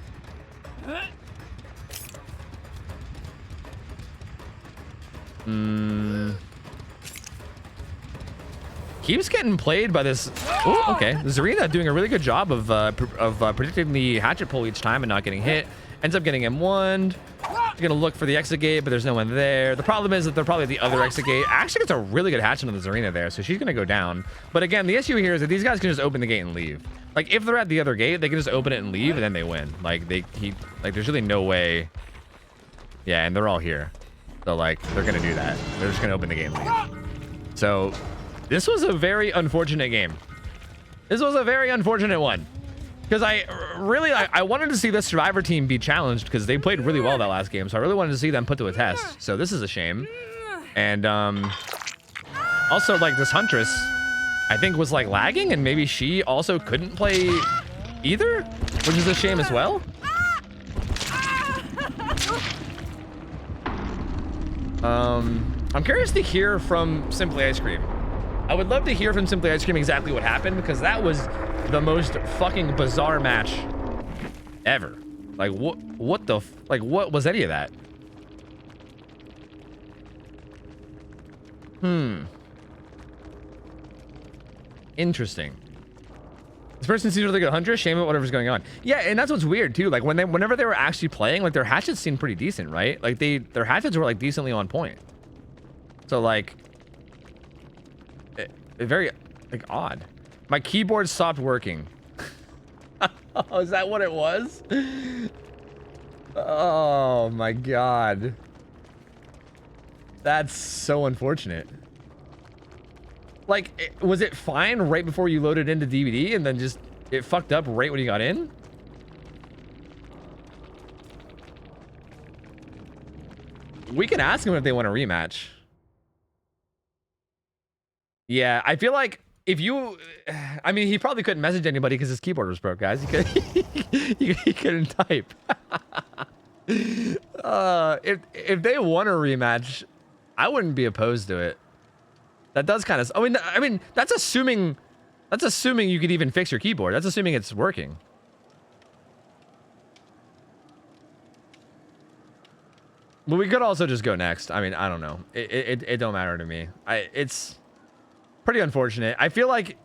Keeps getting played by this. Ooh, okay, Zarina doing a really good job of predicting the hatchet pull each time and not getting hit. Ends up getting M1'd. She's gonna look for the exit gate, but there's no one there. The problem is that they're probably at the other exit gate. Actually, it's a really good hatchet on the Zarina there, so she's gonna go down. But again, the issue here is that these guys can just open the gate and leave. Like if they're at the other gate, they can just open it and leave, and then they win. Like there's really no way. Yeah, and they're all here, so like they're gonna do that. They're just gonna open the gate and leave. So this was a very unfortunate game. This was a very unfortunate one. Because I wanted to see this Survivor team be challenged because they played really well that last game. So I really wanted to see them put to a test. So this is a shame. And also like this Huntress, I think was like lagging and maybe she also couldn't play either, which is a shame as well. I'm curious to hear from Simply Ice Cream. I would love to hear from Simply Ice Cream exactly what happened because that was the most fucking bizarre match ever. Like what the like what was any of that? Interesting. This person seems really good Huntress. Shame at whatever's going on. Yeah, and that's what's weird too. Like whenever they were actually playing, like their hatchets seemed pretty decent, right? Like their hatchets were like decently on point. So like very like odd. My keyboard stopped working. Oh, is that what it was? Oh my god. That's so unfortunate. Like, was it fine right before you loaded into DVD and then just it fucked up right when you got in? We can ask them if they want a rematch. Yeah, I feel like if you, I mean, he probably couldn't message anybody because his keyboard was broke, guys. He couldn't type. If they want a rematch, I wouldn't be opposed to it. That does kind of. I mean, that's assuming you could even fix your keyboard. That's assuming it's working. But we could also just go next. I mean, I don't know. It don't matter to me. It's pretty unfortunate. I feel like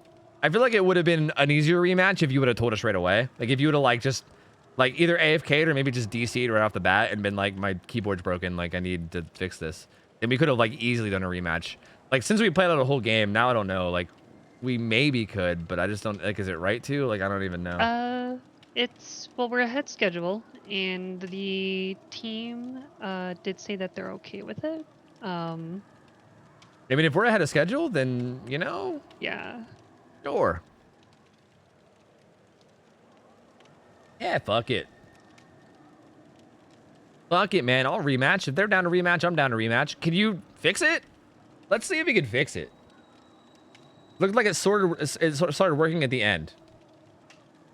it would have been an easier rematch if you would have told us right away. Like if you would have like just like either AFK'd or maybe just DC'd right off the bat and been like, my keyboard's broken, like I need to fix this. Then we could have like easily done a rematch. Like since we played out a whole game, now I don't know. Like we maybe could, but I just don't like. Is it right to? Like I don't even know. Well, we're ahead schedule, and the team did say that they're okay with it. I mean, if we're ahead of schedule, then you know. Yeah. Sure. Yeah, fuck it. Fuck it, man. I'll rematch. If they're down to rematch, I'm down to rematch. Can you fix it? Let's see if we can fix it. Looked like it started working at the end.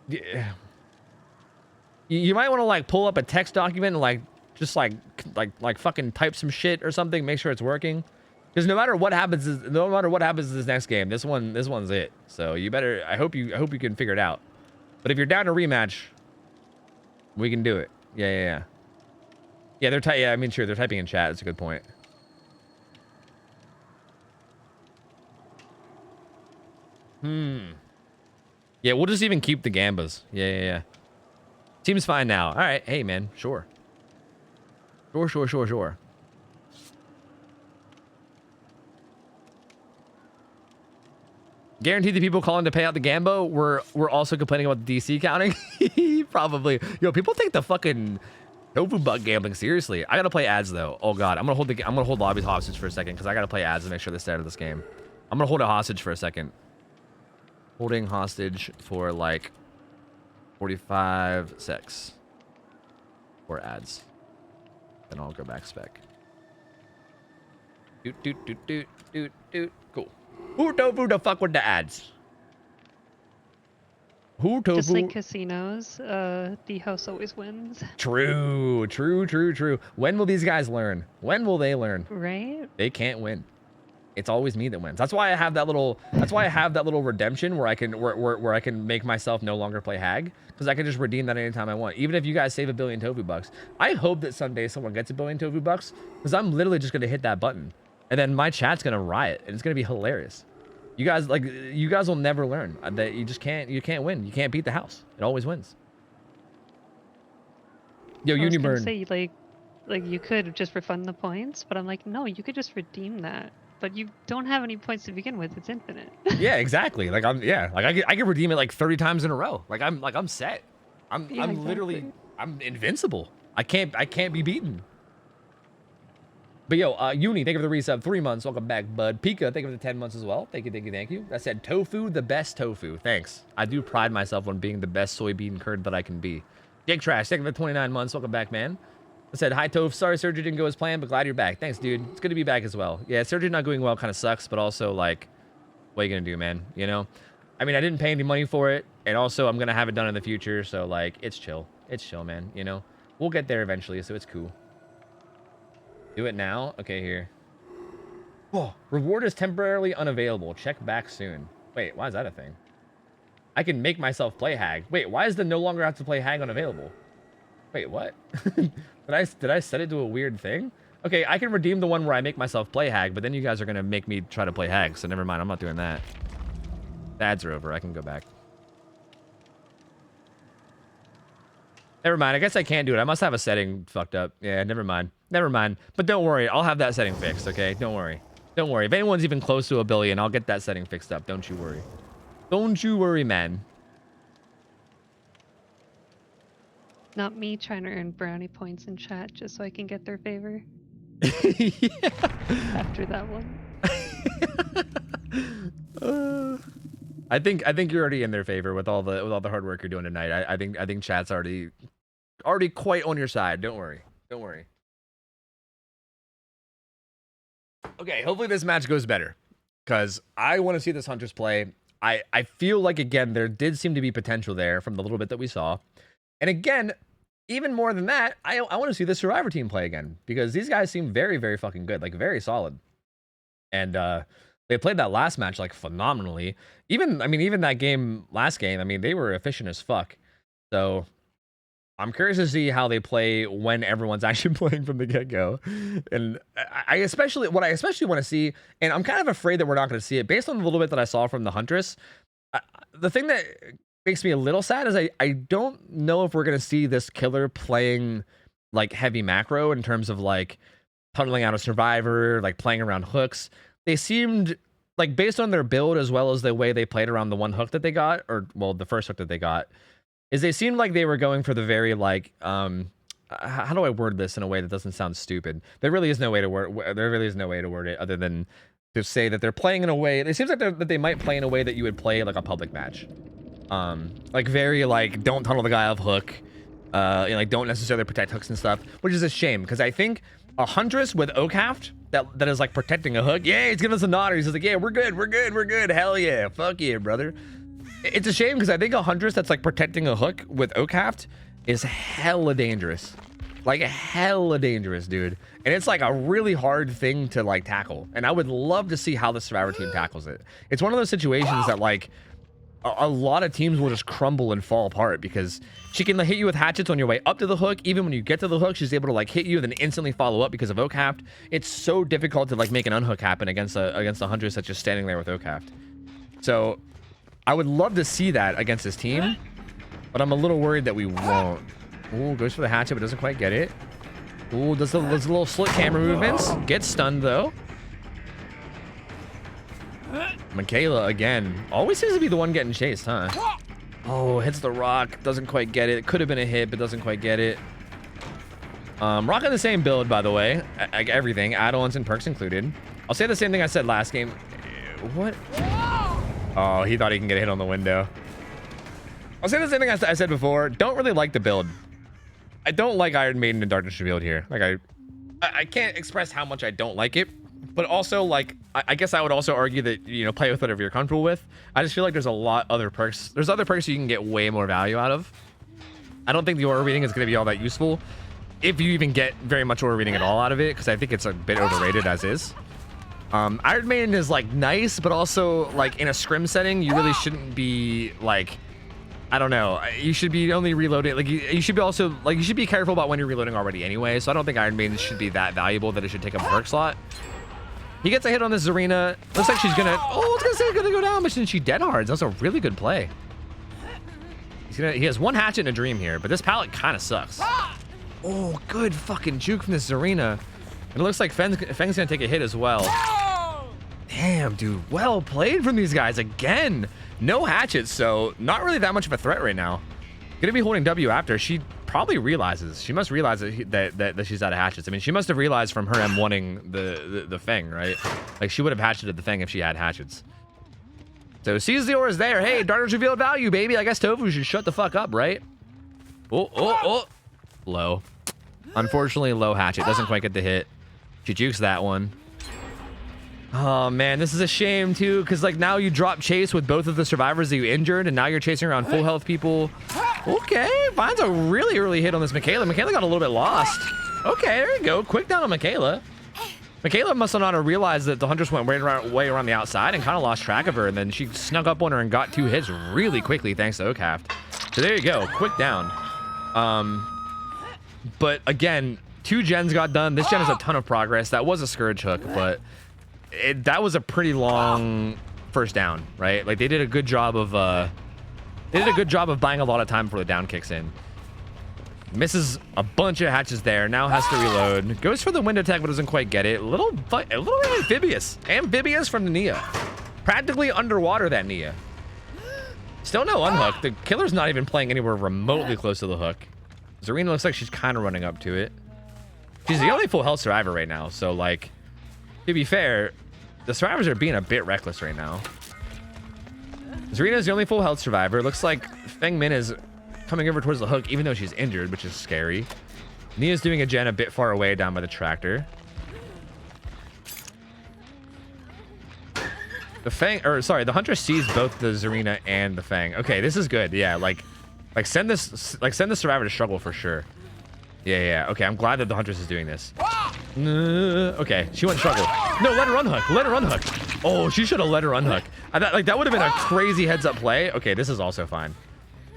Yeah. You might want to like pull up a text document and like just like fucking type some shit or something. Make sure it's working. Because no matter what happens, this next game, this one's it. So you better. I hope you can figure it out. But if you're down to rematch, we can do it. Yeah. Yeah, I mean, sure, they're typing in chat. That's a good point. Yeah, we'll just even keep the gambas. Yeah. Seems fine now. All right. Hey, man. Sure. Sure. Guaranteed the people calling to pay out the Gambo were also complaining about the DC counting. Probably. Yo, people take the fucking tofu bug gambling seriously. I gotta play ads though. Oh god, I'm gonna hold lobbies hostage for a second because I gotta play ads to make sure they stay out of this game. I'm gonna hold it hostage for a second. Holding hostage for like 45 secs for ads. Then I'll go back spec. Doot. Cool. OhTofu the fuck with the ads. OhTofu. Just like casinos, the house always wins. True. When will these guys learn? When will they learn? Right? They can't win. It's always me that wins. That's why I have that little. That's why I have that little redemption where I can where I can make myself no longer play hag, because I can just redeem that anytime I want. Even if you guys save $1 billion tofu bucks, I hope that someday someone gets $1 billion tofu bucks, because I'm literally just gonna hit that button, and then my chat's gonna riot, and it's gonna be hilarious. You guys will never learn that you can't win. You can't beat the house. It always wins. Yo, I was gonna Uniburn. say like you could just refund the points, but I'm like, no, you could just redeem that. But you don't have any points to begin with. It's infinite. Yeah, exactly. Like I could redeem it like 30 times in a row. I'm set. I'm literally invincible. I can't be beaten. But yo, Uni, thank you for the resub. 3 months. Welcome back, bud. Pika, thank you for the 10 months as well. Thank you. That said, tofu, the best tofu. Thanks. I do pride myself on being the best soybean curd that I can be. Jake Trash, thank you for the 29 months. Welcome back, man. I said, hi, Toph. Sorry surgery didn't go as planned, but glad you're back. Thanks, dude. It's good to be back as well. Yeah, surgery not going well kind of sucks, but also, like, what are you going to do, man? You know? I mean, I didn't pay any money for it, and also I'm going to have it done in the future, so, like, it's chill. It's chill, man, you know? We'll get there eventually, so it's cool. Do it now? Okay, here. Oh, reward is temporarily unavailable. Check back soon. Wait, why is that a thing? I can make myself play hag. Wait, why is the no longer have to play hag unavailable? Wait, what? Did I set it to a weird thing? Okay, I can redeem the one where I make myself play hag, but then you guys are gonna make me try to play hag, so never mind, I'm not doing that. The ads are over, I can go back. Never mind, I guess I can't do it. I must have a setting fucked up. Yeah, never mind. Never mind. But don't worry, I'll have that setting fixed, okay? Don't worry. Don't worry. If anyone's even close to $1 billion, I'll get that setting fixed up. Don't you worry. Don't you worry, man. Not me trying to earn brownie points in chat just so I can get their favor. Yeah. After that one. I think you're already in their favor with all the hard work you're doing tonight. I think chat's already quite on your side. Don't worry. Don't worry. Okay, hopefully this match goes better, because I want to see this Huntress play. I feel like, again, there did seem to be potential there from the little bit that we saw. And again, even more than that, I want to see the Survivor team play again, because these guys seem very, very fucking good, like very solid. And they played that last match like phenomenally. Even that last game, I mean, they were efficient as fuck. So I'm curious to see how they play when everyone's actually playing from the get-go. And I especially want to see, and I'm kind of afraid that we're not going to see it based on the little bit that I saw from the Huntress. The thing that makes me a little sad is I don't know if we're going to see this killer playing like heavy macro in terms of like tunneling out a survivor, like playing around hooks. They seemed like, based on their build as well as the way they played around the one hook that they got, or well, the first hook that they got, is they seemed like they were going for the very like how do I word this in a way that doesn't sound stupid? There really is no way to word it other than to say that they're playing in a way. It seems like that they might play in a way that you would play like a public match. Like very like, don't tunnel the guy off hook, you know, like don't necessarily protect hooks and stuff, which is a shame, because I think a Huntress with OhTofu that is like protecting a hook, yeah, he's giving us a nod. He's just like, yeah, we're good, hell yeah, fuck yeah, brother. It's a shame, because I think a Huntress that's like protecting a hook with OhTofu is hella dangerous, like hella dangerous, dude. And it's like a really hard thing to like tackle, and I would love to see how the Survivor team tackles it. It's one of those situations that like a lot of teams will just crumble and fall apart, because she can hit you with hatchets on your way up to the hook. Even when you get to the hook, she's able to like hit you and then instantly follow up because of OhTofu. It's so difficult to like make an unhook happen against a Huntress that's just standing there with OhTofu. So I would love to see that against this team, but I'm a little worried that we won't. Ooh, goes for the hatchet, but doesn't quite get it. Ooh, does those little slit camera movements. Gets stunned though. Michaela again always seems to be the one getting chased, huh? Oh, hits the rock, doesn't quite get it. Could have been a hit, but doesn't quite get it. Rocking the same build, by the way. Everything, add-ons and perks included. I'll say the same thing I said last game. What? Oh, he thought he can get a hit on the window. I'll say the same thing I said before. Don't really like the build. I don't like Iron Maiden and Darkness Revealed here. Like I can't express how much I don't like it. But also, like, I guess I would also argue that, you know, play with whatever you're comfortable with. I just feel like there's a lot other perks. There's other perks you can get way more value out of. I don't think the aura reading is going to be all that useful, if you even get very much aura reading at all out of it, because I think it's a bit overrated as is. Iron Maiden is like nice, but also like in a scrim setting, you really shouldn't be like, I don't know. You should be only reloading. Like you should be also like, you should be careful about when you're reloading already anyway. So I don't think Iron Maiden should be that valuable that it should take up a perk slot. He gets a hit on this Zarina. Looks like she's gonna, oh, I was gonna say it's gonna go down, but she dead hards. That's a really good play. He has one hatchet and a dream here, but this pallet kind of sucks. Oh, good fucking juke from this Zarina. And it looks like Feng's gonna take a hit as well. Damn, dude, well played from these guys again. No hatchets, so not really that much of a threat right now. Gonna be holding W after. She probably realizes. She must realize that she's out of hatchets. I mean, she must have realized from her M1ing the Feng, right? Like she would have hatcheted the Feng if she had hatchets. So sees the aura's there. Hey, Darter's revealed value, baby. I guess Tofu should shut the fuck up, right? Oh. Low. Unfortunately, low hatchet. Doesn't quite get the hit. She jukes that one. Oh, man. This is a shame, too, because, like, now you drop chase with both of the survivors that you injured, and now you're chasing around full health people. Okay. Finds a really early hit on this Michaela. Michaela got a little bit lost. Okay, there you go. Quick down on Michaela. Michaela must have not have realized that the hunters went way around the outside and kind of lost track of her, and then she snuck up on her and got 2 hits really quickly thanks to OhTofu. So there you go. Quick down. But again, 2 gens got done. This gen has a ton of progress. That was a Scourge hook, but that was a pretty long first down, right? Like they did a good job of buying a lot of time before the down kicks in. Misses a bunch of hatches there. Now has to reload. Goes for the window tech, but doesn't quite get it. A little amphibious. Amphibious from the Nia. Practically underwater, that Nia. Still no unhook. The killer's not even playing anywhere remotely close to the hook. Zarina looks like she's kind of running up to it. She's the only full health survivor right now. So, like, to be fair, the survivors are being a bit reckless right now. Zarina's the only full health survivor. Looks like Feng Min is coming over towards the hook, even though she's injured, which is scary. Nia's doing a gen a bit far away down by the tractor. The Feng, or sorry, the Huntress sees both the Zarina and the Feng. Okay, this is good. Yeah, like send the survivor to struggle for sure. Yeah. Okay, I'm glad that the Huntress is doing this. Okay, she went struggle. No, let her unhook. Let her unhook. Oh, she should have let her unhook. I thought like that would have been a crazy heads up play. Okay, this is also fine.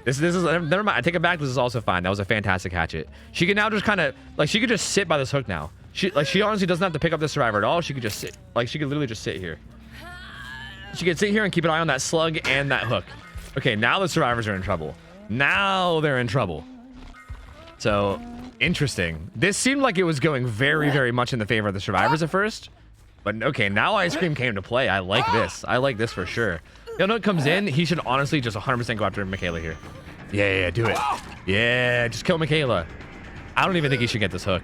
This is never mind. I take it back. This is also fine. That was a fantastic hatchet. She can now just kind of like she could just sit by this hook now. She honestly doesn't have to pick up the survivor at all. She could just sit. Like she could literally just sit here. She could sit here and keep an eye on that slug and that hook. Okay, now the survivors are in trouble. Now they're in trouble. So interesting. This seemed like it was going very, very much in the favor of the survivors at first. But okay, now Ice Cream came to play. I like this. I like this for sure. You know, it comes in, he should honestly just 100% go after Michaela here. Yeah, do it. Yeah, just kill Michaela. I don't even think he should get this hook.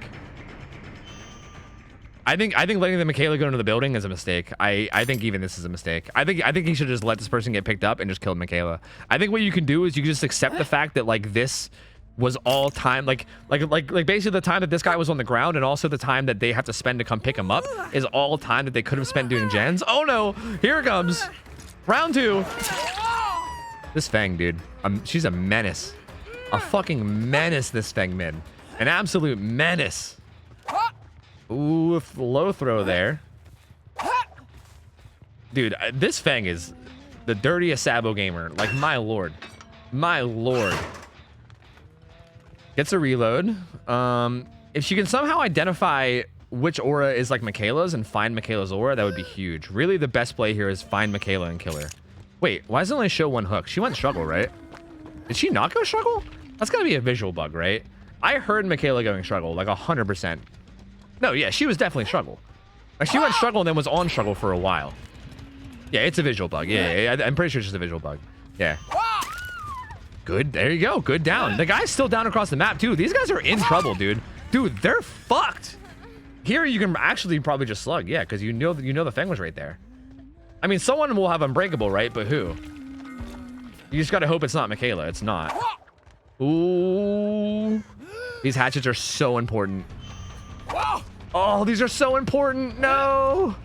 I think letting the Michaela go into the building is a mistake. I think even this is a mistake. I think he should just let this person get picked up and just kill Michaela. I think what you can do is you can just accept the fact that like this was all time, like basically the time that this guy was on the ground and also the time that they have to spend to come pick him up is all time that they could have spent doing gens. Oh no, here it comes. Round 2. This Feng, dude. She's a menace. A fucking menace, this Feng Min. An absolute menace. Ooh, low throw there. Dude, this Feng is the dirtiest Sabo gamer. Like, my lord. My lord. Gets a reload. If she can somehow identify which aura is like Michaela's and find Michaela's aura, that would be huge. Really, the best play here is find Michaela and kill her. Wait, why does it only show 1 hook? She went struggle, right? Did she not go struggle? That's gotta be a visual bug, right? I heard Michaela going struggle, like 100%. No, yeah, she was definitely struggle. Like, she went struggle and then was on struggle for a while. Yeah, it's a visual bug. Yeah, I'm pretty sure it's just a visual bug. Yeah. Good, there you go. Good down. The guy's still down across the map, too. These guys are in trouble, dude. Dude, they're fucked. Here, you can actually probably just slug. Yeah, because you know the Feng was right there. I mean, someone will have Unbreakable, right? But who? You just got to hope it's not Michaela. It's not. Ooh. These hatchets are so important. Oh, these are so important. No.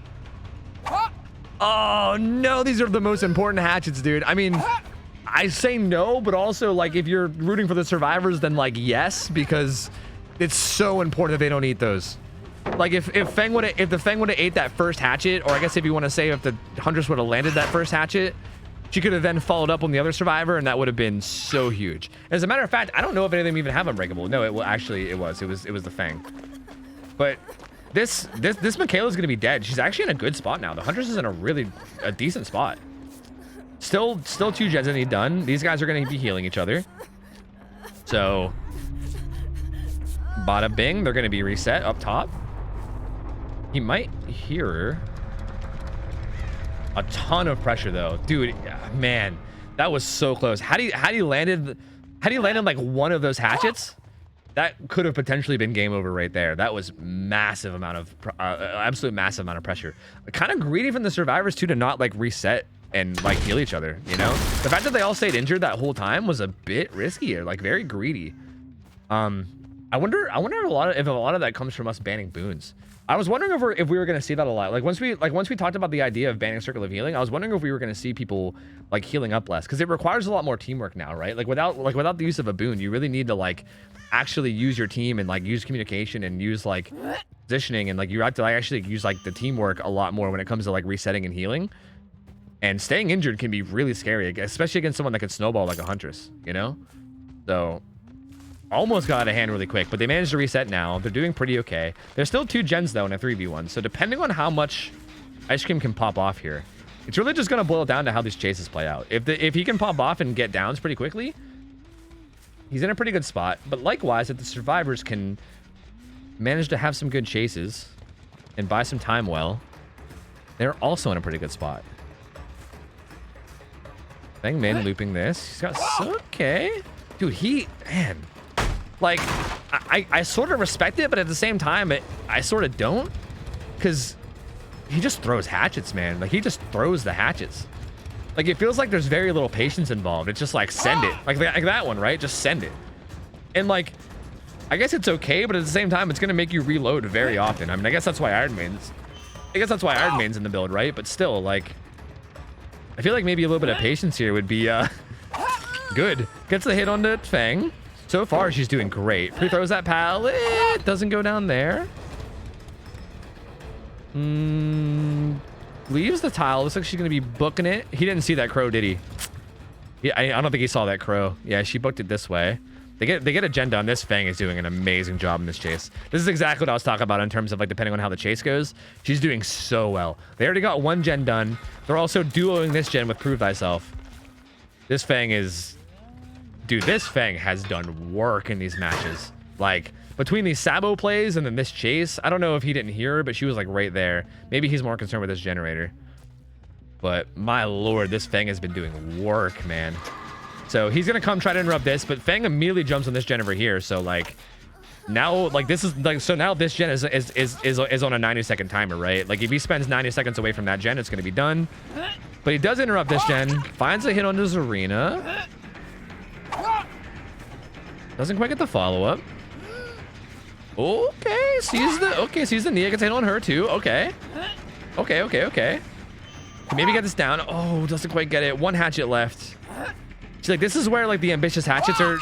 Oh, no. These are the most important hatchets, dude. I mean, I say no, but also, like, if you're rooting for the survivors, then, like, yes, because it's so important that they don't eat those. Like if the Feng would have ate that first hatchet, or I guess if you want to say if the Huntress would have landed that first hatchet, she could have then followed up on the other survivor, and that would have been so huge. As a matter of fact, I don't know if any of them even have Unbreakable. No, it was the Feng. But this Michaela's gonna be dead. She's actually in a good spot now. The Huntress is in a decent spot. Still 2 gens that need done. These guys are gonna be healing each other. So bada bing, they're gonna be reset up top. He might hear her. A ton of pressure though, dude. Man, that was so close. Had he landed like one of those hatchets, that could have potentially been game over right there. That was massive amount of absolute massive amount of pressure. Kind of greedy from the survivors too to not like reset and like heal each other. You know, the fact that they all stayed injured that whole time was a bit risky, or like very greedy. I wonder if a lot of that comes from us banning boons. I was wondering if we were going to see that a lot. Like once we talked about the idea of banning Circle of Healing, I was wondering if we were going to see people like healing up less, because it requires a lot more teamwork now, right? Like without the use of a boon, you really need to like actually use your team and like use communication and use like positioning, and like you have to like actually use like the teamwork a lot more when it comes to like resetting and healing. And staying injured can be really scary, especially against someone that can snowball like a Huntress, you know? So almost got out of hand really quick, but they managed to reset now. They're doing pretty okay. There's still 2 gens though in a 3v1, so depending on how much Ice Cream can pop off here, it's really just going to boil down to how these chases play out. If he can pop off and get downs pretty quickly, he's in a pretty good spot. But likewise, if the survivors can manage to have some good chases and buy some time well, they're also in a pretty good spot. Feng Min looping this. He's got okay. Dude, man. Like, I sort of respect it, but at the same time, I sort of don't. Because he just throws hatchets, man. Like, he just throws the hatchets. Like, it feels like there's very little patience involved. It's just like, send it. Like that one, right? Just send it. And, like, I guess it's okay, but at the same time, it's going to make you reload very often. I mean, I guess that's why Iron Man's in the build, right? But still, like, I feel like maybe a little bit of patience here would be good. Gets the hit on the Feng. So far, she's doing great. Pre-throws that pallet. Doesn't go down there. Leaves the tile. Looks like she's going to be booking it. He didn't see that crow, did he? Yeah, I don't think he saw that crow. Yeah, she booked it this way. They get a gen done. This Feng is doing an amazing job in this chase. This is exactly what I was talking about in terms of like depending on how the chase goes. She's doing so well. They already got 1 gen done. They're also duoing this gen with Prove Thyself. This Feng is... Dude, this Feng has done work in these matches. Like, between these Sabo plays and then this chase, I don't know if he didn't hear her, but she was like right there. Maybe he's more concerned with this generator. But my lord, this Feng has been doing work, man. So he's gonna come try to interrupt this, but Feng immediately jumps on this gen over here. So like, now like this is like, so now this gen is on a 90-second timer, right? Like if he spends 90 seconds away from that gen, it's gonna be done. But he does interrupt this gen, finds a hit on this arena. Doesn't quite get the follow-up. Okay, sees the Nia, gets hit on her too. Okay. Can maybe get this down. Oh, doesn't quite get it. 1 hatchet left. She's like, this is where like the ambitious hatchets are.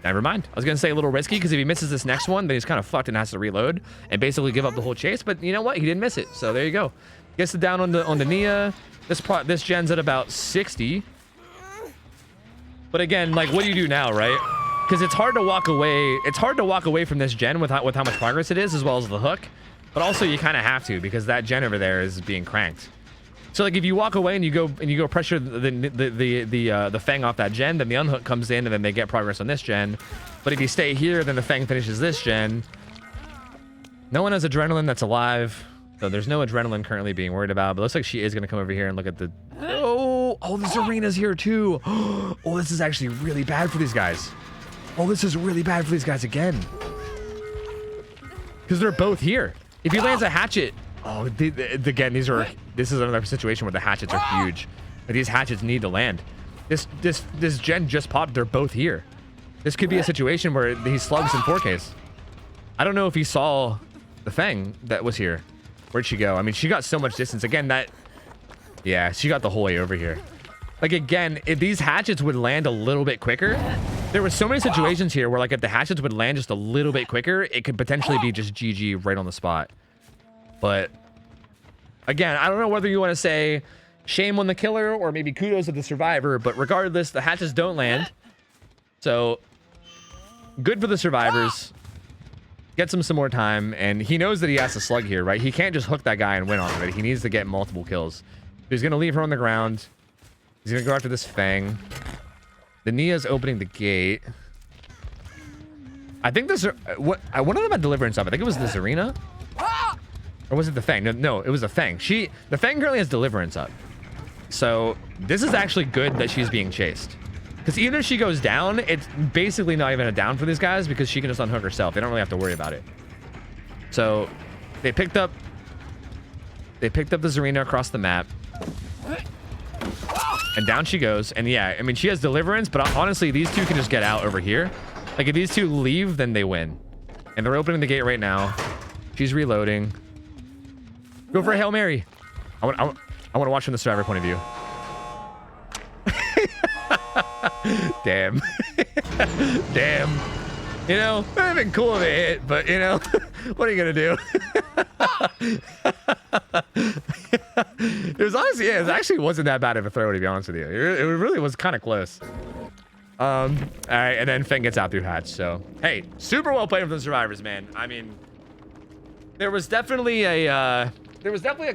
Never mind. I was gonna say a little risky, because if he misses this next one, then he's kind of fucked and has to reload and basically give up the whole chase. But you know what? He didn't miss it. So there you go. Gets it down on the Nia. This gen's at about 60. But again, like, what do you do now, right? Because it's hard to walk away. It's hard to walk away from this gen with how much progress it is, as well as the hook. But also, you kind of have to, because that gen over there is being cranked. So like, if you walk away and you go pressure the Feng off that gen, then the unhook comes in, and then they get progress on this gen. But if you stay here, then the Feng finishes this gen. No one has adrenaline that's alive, so there's no adrenaline currently being worried about. But it looks like she is going to come over here and look at the. Oh, this arena's here too. Oh, this is actually really bad for these guys. Oh, this is really bad for these guys again. Because they're both here. If he lands a hatchet, again, this is another situation where the hatchets are huge. But these hatchets need to land. This gen just popped. They're both here. This could be a situation where he slugs in 4Ks. I don't know if he saw the Feng that was here. Where'd she go? I mean, she got so much distance. Again, yeah, she got the whole way over here. Like, again, if these hatchets would land a little bit quicker, There were so many situations here where like if the hatchets would land just a little bit quicker, it could potentially be just GG right on the spot. But again, I don't know whether you want to say shame on the killer or maybe kudos to the survivor, but regardless, the hatches don't land. So good for the survivors. Gets him some more time, and he knows that he has to slug here, right? He can't just hook that guy and win off of it. He needs to get multiple kills. He's going to leave her on the ground. He's going to go after this Fang. The Nia's opening the gate. I think this... one of them had Deliverance up. I think it was the Zarina. Or was it the Fang? No, it was the Fang. The Fang currently has Deliverance up. So this is actually good that she's being chased. Because even if she goes down, it's basically not even a down for these guys because she can just unhook herself. They don't really have to worry about it. So they picked up the Zarina across the map. And down she goes. And yeah, I mean, she has Deliverance, but honestly, these two can just get out over here. Like if these two leave, then they win. And they're opening the gate right now. She's reloading. Go for a Hail Mary. I want to watch from the survivor point of view. Damn. Damn. You know, it would have been cool if it hit, but you know, what are you gonna do? It was honestly, yeah, it actually wasn't that bad of a throw, to be honest with you. It really was kind of close. All right, and then Feng gets out through hatch. So hey, super well played from the survivors, man. I mean, there was definitely a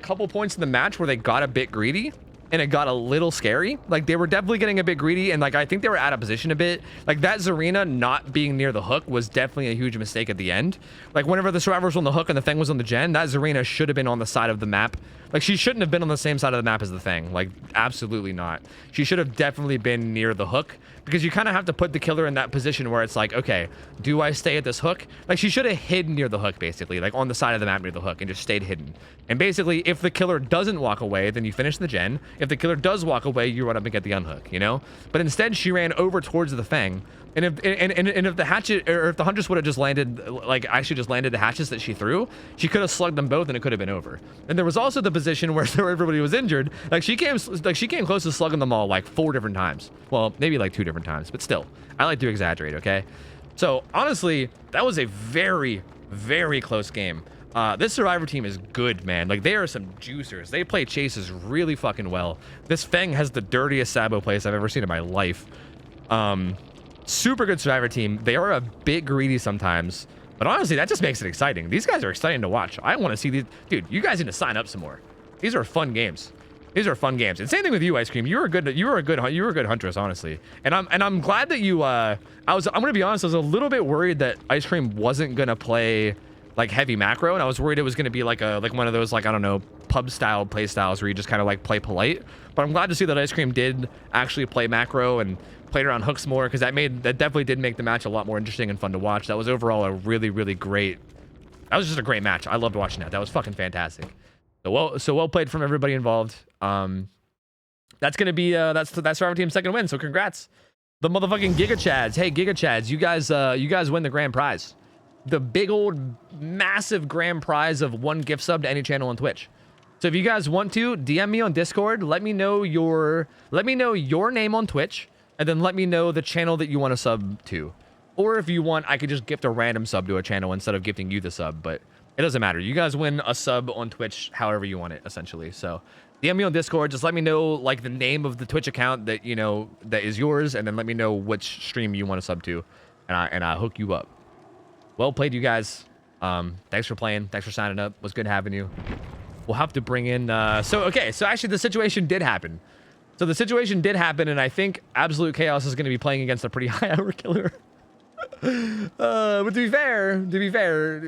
couple points in the match where they got a bit greedy. And it got a little scary. Like they were definitely getting a bit greedy, and like I think they were out of position a bit. Like that Zarina not being near the hook was definitely a huge mistake at the end. Like whenever the survivors were on the hook and the Feng was on the gen, that Zarina should have been on the side of the map. Like she shouldn't have been on the same side of the map as the Feng. Like absolutely not. She should have definitely been near the hook, because you kind of have to put the killer in that position where it's like, okay, do I stay at this hook? Like she should have hidden near the hook, basically, like on the side of the map near the hook, and just stayed hidden. And basically, if the killer doesn't walk away, then you finish the gen. If the killer does walk away, you run up and get the unhook, you know? But instead, she ran over towards the Feng. And if the hatchet, or if the Huntress would have just landed, like actually just landed the hatchets that she threw, she could have slugged them both and it could have been over. And there was also the position where everybody was injured. Like she came close to slugging them all like 4 different times. Well, maybe like 2 different times, but still, I like to exaggerate, okay? So honestly, that was a very, very close game. This survivor team is good, man. Like they are some juicers. They play chases really fucking well. This Feng has the dirtiest Sabo plays I've ever seen in my life. Super good survivor team. They are a bit greedy sometimes, but honestly, that just makes it exciting. These guys are exciting to watch. I want to see these. Dude, you guys need to sign up some more. These are fun games. These are fun games. And same thing with you, Ice Cream. You were a good huntress, honestly. And I'm glad that you. I'm gonna be honest. I was a little bit worried that Ice Cream wasn't gonna play like heavy macro, and I was worried it was gonna be like one of those, like, I don't know, pub style play styles where you just kind of like play polite. But I'm glad to see that Ice Cream did actually play macro and played around hooks more, because that definitely did make the match a lot more interesting and fun to watch. That was overall a really, really great. That was just a great match. I loved watching that. That was fucking fantastic. So well played from everybody involved. That's gonna be that's Survivor Team's second win. So congrats, the motherfucking Giga Chads. Hey, Giga Chads, you guys win the grand prize, the big old massive grand prize of 1 gift sub to any channel on Twitch. So if you guys want to, DM me on Discord. Let me know your name on Twitch, and then let me know the channel that you want to sub to. Or if you want, I could just gift a random sub to a channel instead of gifting you the sub, but it doesn't matter. You guys win a sub on Twitch however you want it, essentially. So DM me on Discord. Just let me know like the name of the Twitch account that you know that is yours, and then let me know which stream you want to sub to, and I hook you up. Well played, you guys. Thanks for playing. Thanks for signing up. It was good having you. We'll have to bring in so actually the situation did happen. So the situation did happen, and I think Absolute Chaos is going to be playing against a pretty high hour killer. But to be fair,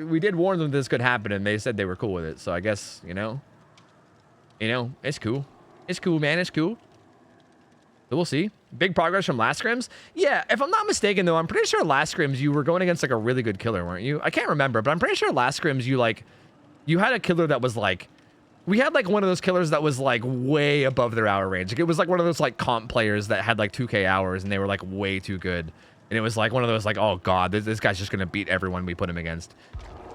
we did warn them this could happen, and they said they were cool with it. So I guess, you know, it's cool. It's cool, man. It's cool. So we'll see. Big progress from last scrims. Yeah, if I'm not mistaken, though, I'm pretty sure last scrims you were going against like a really good killer, weren't you? I can't remember, but I'm pretty sure last scrims you had a killer that was like, we had like one of those killers that was like way above their hour range. Like, it was like one of those like comp players that had like 2K hours, and they were like way too good. And it was like one of those like, oh god, this guy's just gonna beat everyone we put him against.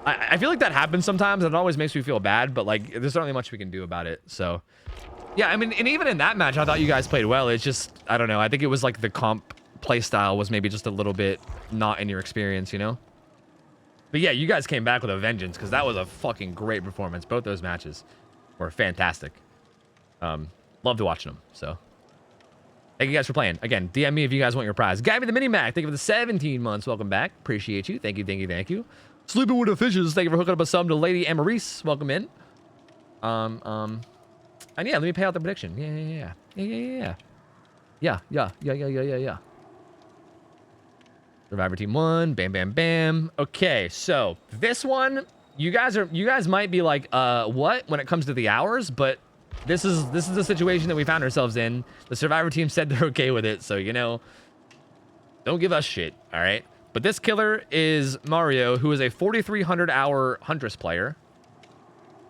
I feel like that happens sometimes, and it always makes me feel bad, but like there's not really much we can do about it. So yeah, I mean, and even in that match, I thought you guys played well. It's just, I don't know, I think it was like the comp play style was maybe just a little bit not in your experience, you know? But yeah, you guys came back with a vengeance because that was a fucking great performance. Both those matches were fantastic. Loved watching them. So thank you guys for playing. Again, DM me if you guys want your prize. Gabby the Mini Mac, thank you for the 17 months. Welcome back. Appreciate you. Thank you, thank you, thank you. Sleeping with the Fishes, thank you for hooking up a sub to Lady Amaris. Welcome in. And yeah, let me pay out the prediction. Yeah. Survivor Team 1, bam, bam, bam. Okay, so this one, you guys might be like, what when it comes to the hours, but this is the situation that we found ourselves in. The Survivor Team said they're okay with it, so you know, don't give us shit, all right? But this killer is Mario, who is a 4,300 hour Huntress player.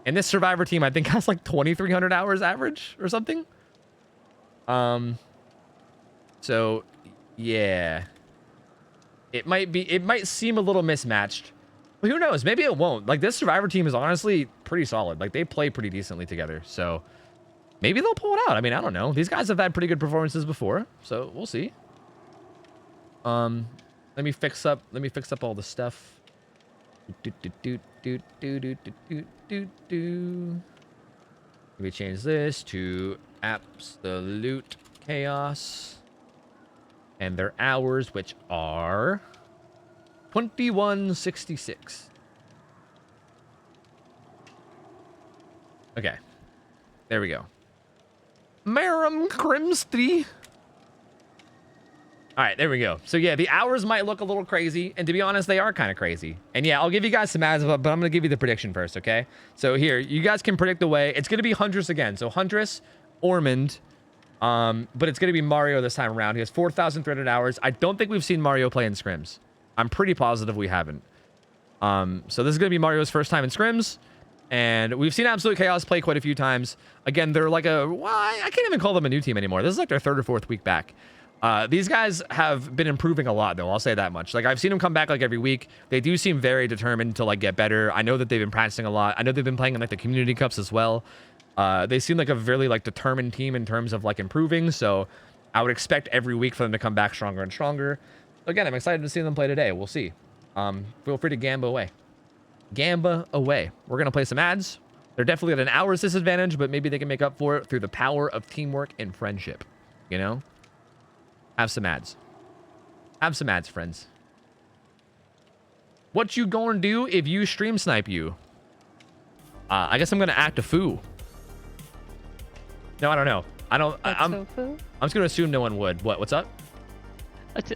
And this Survivor Team, I think, has like 2,300 hours average or something. So yeah. It might seem a little mismatched, but who knows? Maybe it won't. Like, this Survivor Team is honestly pretty solid. Like, they play pretty decently together, so maybe they'll pull it out. I mean, I don't know. These guys have had pretty good performances before, so we'll see. Let me fix up all the stuff. Let me change this to absolute chaos. And their hours, which are 2166. Okay. There we go. Marum Crimstry. All right, there we go. So yeah, the hours might look a little crazy, and to be honest, they are kind of crazy. And yeah, I'll give you guys some ads, but I'm going to give you the prediction first, okay? So here, you guys can predict the way. It's going to be Huntress again. So Huntress, Ormond, but it's going to be Mario this time around. He has 4,300 hours. I don't think we've seen Mario play in Scrims. I'm pretty positive we haven't. So this is going to be Mario's first time in Scrims. And we've seen Absolute Chaos play quite a few times. Again, they're like I can't even call them a new team anymore. This is like their third or fourth week back. These guys have been improving a lot, though. I'll say that much. Like, I've seen them come back like every week. They do seem very determined to like get better. I know that they've been practicing a lot. I know they've been playing in like the community cups as well. They seem like a very like determined team in terms of like improving. So I would expect every week for them to come back stronger and stronger. Again, I'm excited to see them play today. We'll see. Feel free to gamba away. Gamba away. We're going to play some ads. They're definitely at an hour's disadvantage, but maybe they can make up for it through the power of teamwork and friendship. You know? Have some ads. Have some ads, friends. What you gonna do if you stream snipe you? I guess I'm gonna act a fool. No, I don't know. I'm just gonna assume no one would. What's up?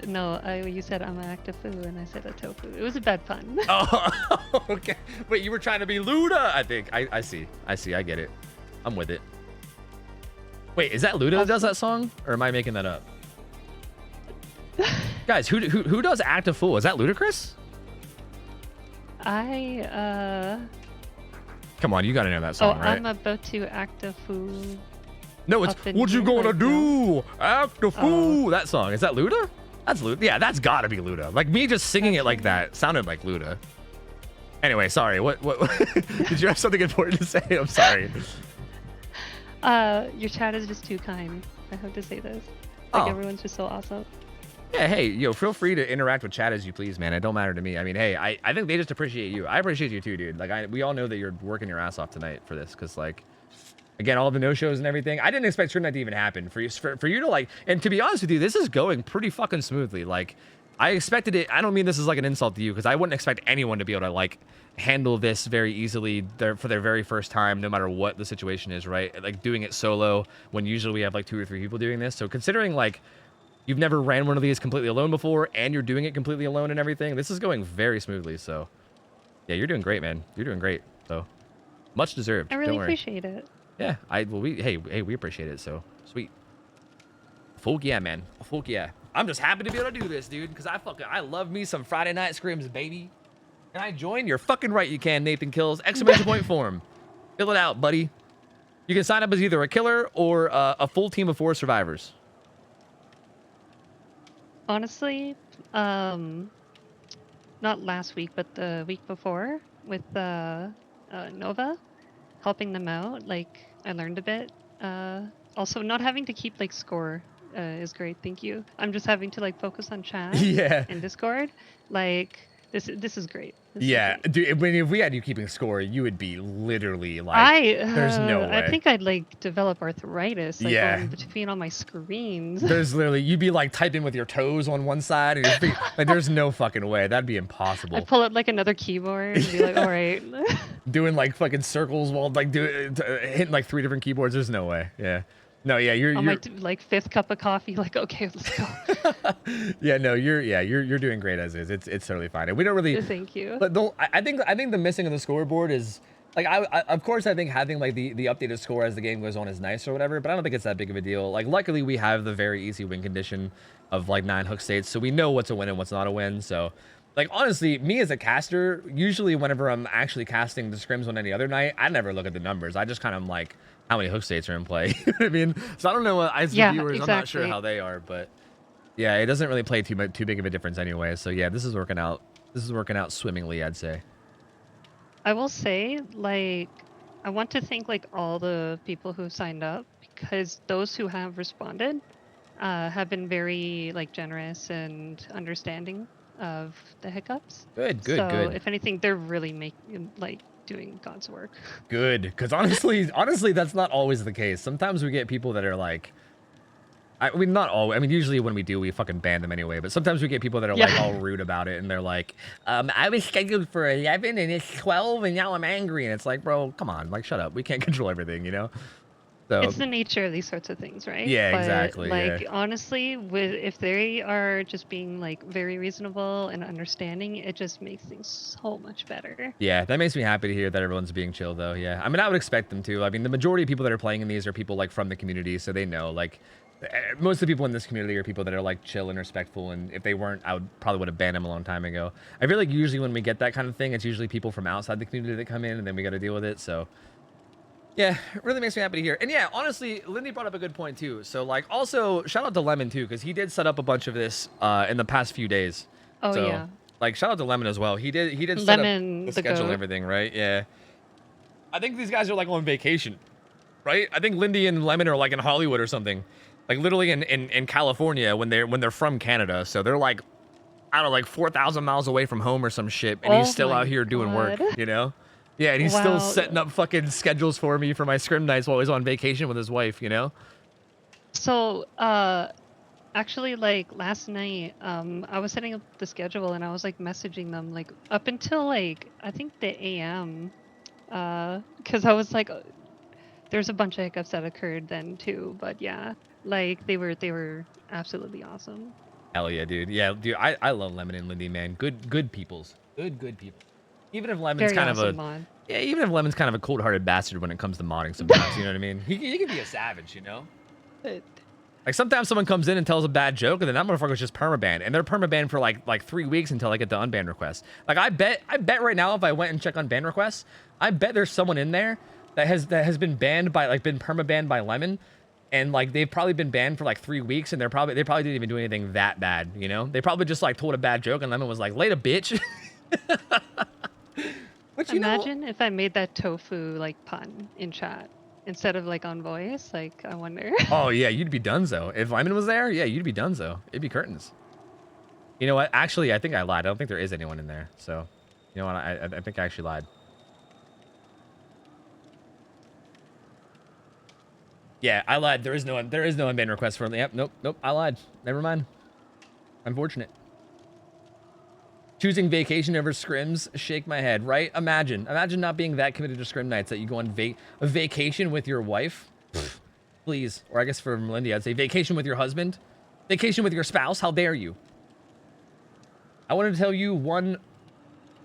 No, you said I'm an active foo, and I said a tofu. It was a bad pun. Oh, okay. Wait, you were trying to be Luda, I think. I see. I get it. I'm with it. Wait, is that Luda that does that song? Or am I making that up? Guys, who does Act a Fool? Is that Ludacris? Come on, you gotta know that song, right? I'm about to act a fool. No, it's what you gonna do? Act a fool. That song. Is that Luda? That's Luda. Yeah, that's gotta be Luda. Like, me just singing it like that sounded like Luda. Anyway, sorry. What did you have something important to say? I'm sorry. Your chat is just too kind. I have to say this. Like, everyone's just so awesome. Yeah, hey, yo, feel free to interact with chat as you please, man. It don't matter to me. I mean, hey, I think they just appreciate you. I appreciate you too, dude. Like, we all know that you're working your ass off tonight for this, because, like, again, all the no-shows and everything. I didn't expect Stream Night to even happen. For you to, like, and to be honest with you, this is going pretty fucking smoothly. Like, I expected it. I don't mean this is like an insult to you, because I wouldn't expect anyone to be able to, like, handle this very easily for their very first time, no matter what the situation is, right? Like, doing it solo when usually we have, like, 2 or 3 people doing this. So considering, like, you've never ran one of these completely alone before, and you're doing it completely alone and everything, this is going very smoothly. So, yeah, you're doing great, man. You're doing great. So, much deserved. I really don't worry. appreciate it. Yeah, we appreciate it. So sweet. Folk yeah, man. Folk yeah. I'm just happy to be able to do this, dude, because I love me some Friday night scrims, baby. Can I join? You're fucking right, you can. Nathan Kills !point form. Fill it out, buddy. You can sign up as either a killer or a full team of 4 survivors. Honestly, not last week, but the week before with Nova, helping them out, like, I learned a bit. Also, not having to keep, like, score is great. Thank you. I'm just having to like focus on chat Yeah. and Discord. Like this is great. This is Yeah, great. dude. If we had you keeping score, you would be literally like, there's no way. I think I'd like develop arthritis like Yeah. going between all my screens. There's literally, you'd be like typing with your toes on one side and your feet. Like, there's no fucking way. That'd be impossible. I'd pull out like another keyboard and be like, all right. Doing like fucking circles while like hitting like 3 different keyboards. There's no way. Yeah. No, yeah, you're On my like 5th cup of coffee, like, okay, let's go. yeah, no, you're doing great as is. It's totally fine. And we don't really. Thank you. But I think the missing of the scoreboard is like I of course I think having like the updated score as the game goes on is nice or whatever. But I don't think it's that big of a deal. Like luckily we have the very easy win condition of like 9 hook states, so we know what's a win and what's not a win. So. Like, honestly, me as a caster, usually whenever I'm actually casting the scrims on any other night, I never look at the numbers. I just kind of like how many hook states are in play. You know what I mean? So I don't know as the viewers, I'm not sure how they are, but yeah, it doesn't really play too big of a difference anyway. So yeah, this is working out. This is working out swimmingly, I'd say. I will say, like, I want to thank like all the people who signed up because those who have responded have been very like generous and understanding of the hiccups. Good. So if anything, they're really doing God's work. Good, because honestly, that's not always the case. Sometimes we get people that are like, I mean, not all. I mean, usually when we do, we fucking ban them anyway. But sometimes we get people that are like all rude about it, and they're like, "I was scheduled for 11 and it's 12, and now I'm angry." And it's like, bro, come on, like, shut up. We can't control everything, you know. So it's the nature of these sorts of things, right? Yeah, but, exactly. Like honestly, if they are just being like very reasonable and understanding, it just makes things so much better. Yeah, that makes me happy to hear that everyone's being chill, though. Yeah, I mean, I would expect them to. I mean, the majority of people that are playing in these are people like from the community, so they know. Like, most of the people in this community are people that are like chill and respectful. And if they weren't, I probably would have banned them a long time ago. I feel like usually when we get that kind of thing, it's usually people from outside the community that come in, and then we got to deal with it. So. Yeah, it really makes me happy to hear. And yeah, honestly, Lindy brought up a good point too. So like, also shout out to Lemon too, because he did set up a bunch of this in the past few days. Oh so, yeah. Like shout out to Lemon as well. He did set up the schedule and everything, right? Yeah. I think these guys are like on vacation, right? I think Lindy and Lemon are like in Hollywood or something, like literally in California when they're from Canada. So they're like, I don't know, like 4,000 miles away from home or some shit, and he's still out here doing work, you know? Yeah, and he's still setting up fucking schedules for me for my scrim nights while he's on vacation with his wife, you know? So, actually, like, last night, I was setting up the schedule and I was, like, messaging them, like, up until, like, I think the AM, because I was, like, there's a bunch of hiccups that occurred then, too, but yeah, like, they were absolutely awesome. Hell yeah, dude. Yeah, dude, I love Lemon and Lindy, man. Good peoples. Good people. Even if Lemon's Very awesome mod. Yeah, even if Lemon's kind of a cold-hearted bastard when it comes to modding sometimes, you know what I mean? He can be a savage, you know? Like sometimes someone comes in and tells a bad joke, and then that motherfucker's just permabanned, and they're permabanned for like 3 weeks until I get the unban request. Like I bet right now if I went and check unban requests, I bet there's someone in there that has been banned by been permabanned by Lemon, and like they've probably been banned for like 3 weeks, and they probably didn't even do anything that bad, you know? They probably just like told a bad joke, and Lemon was like, "Later, bitch." But imagine if I made that tofu like pun in chat instead of like on voice. Like I wonder. Oh yeah, you'd be donezo. If Lyman was there, yeah, you'd be donezo. It'd be curtains. You know what? Actually, I think I lied. I don't think there is anyone in there. So, you know what? I think I actually lied. Yeah, I lied. There is no unban request for. Yep. Nope. I lied. Never mind. Unfortunate. Choosing vacation over scrims, shake my head, right? Imagine not being that committed to scrim nights that you go on a vacation with your wife. Please. Or I guess for Melinda, I'd say vacation with your husband. Vacation with your spouse. How dare you? I wanted to tell you one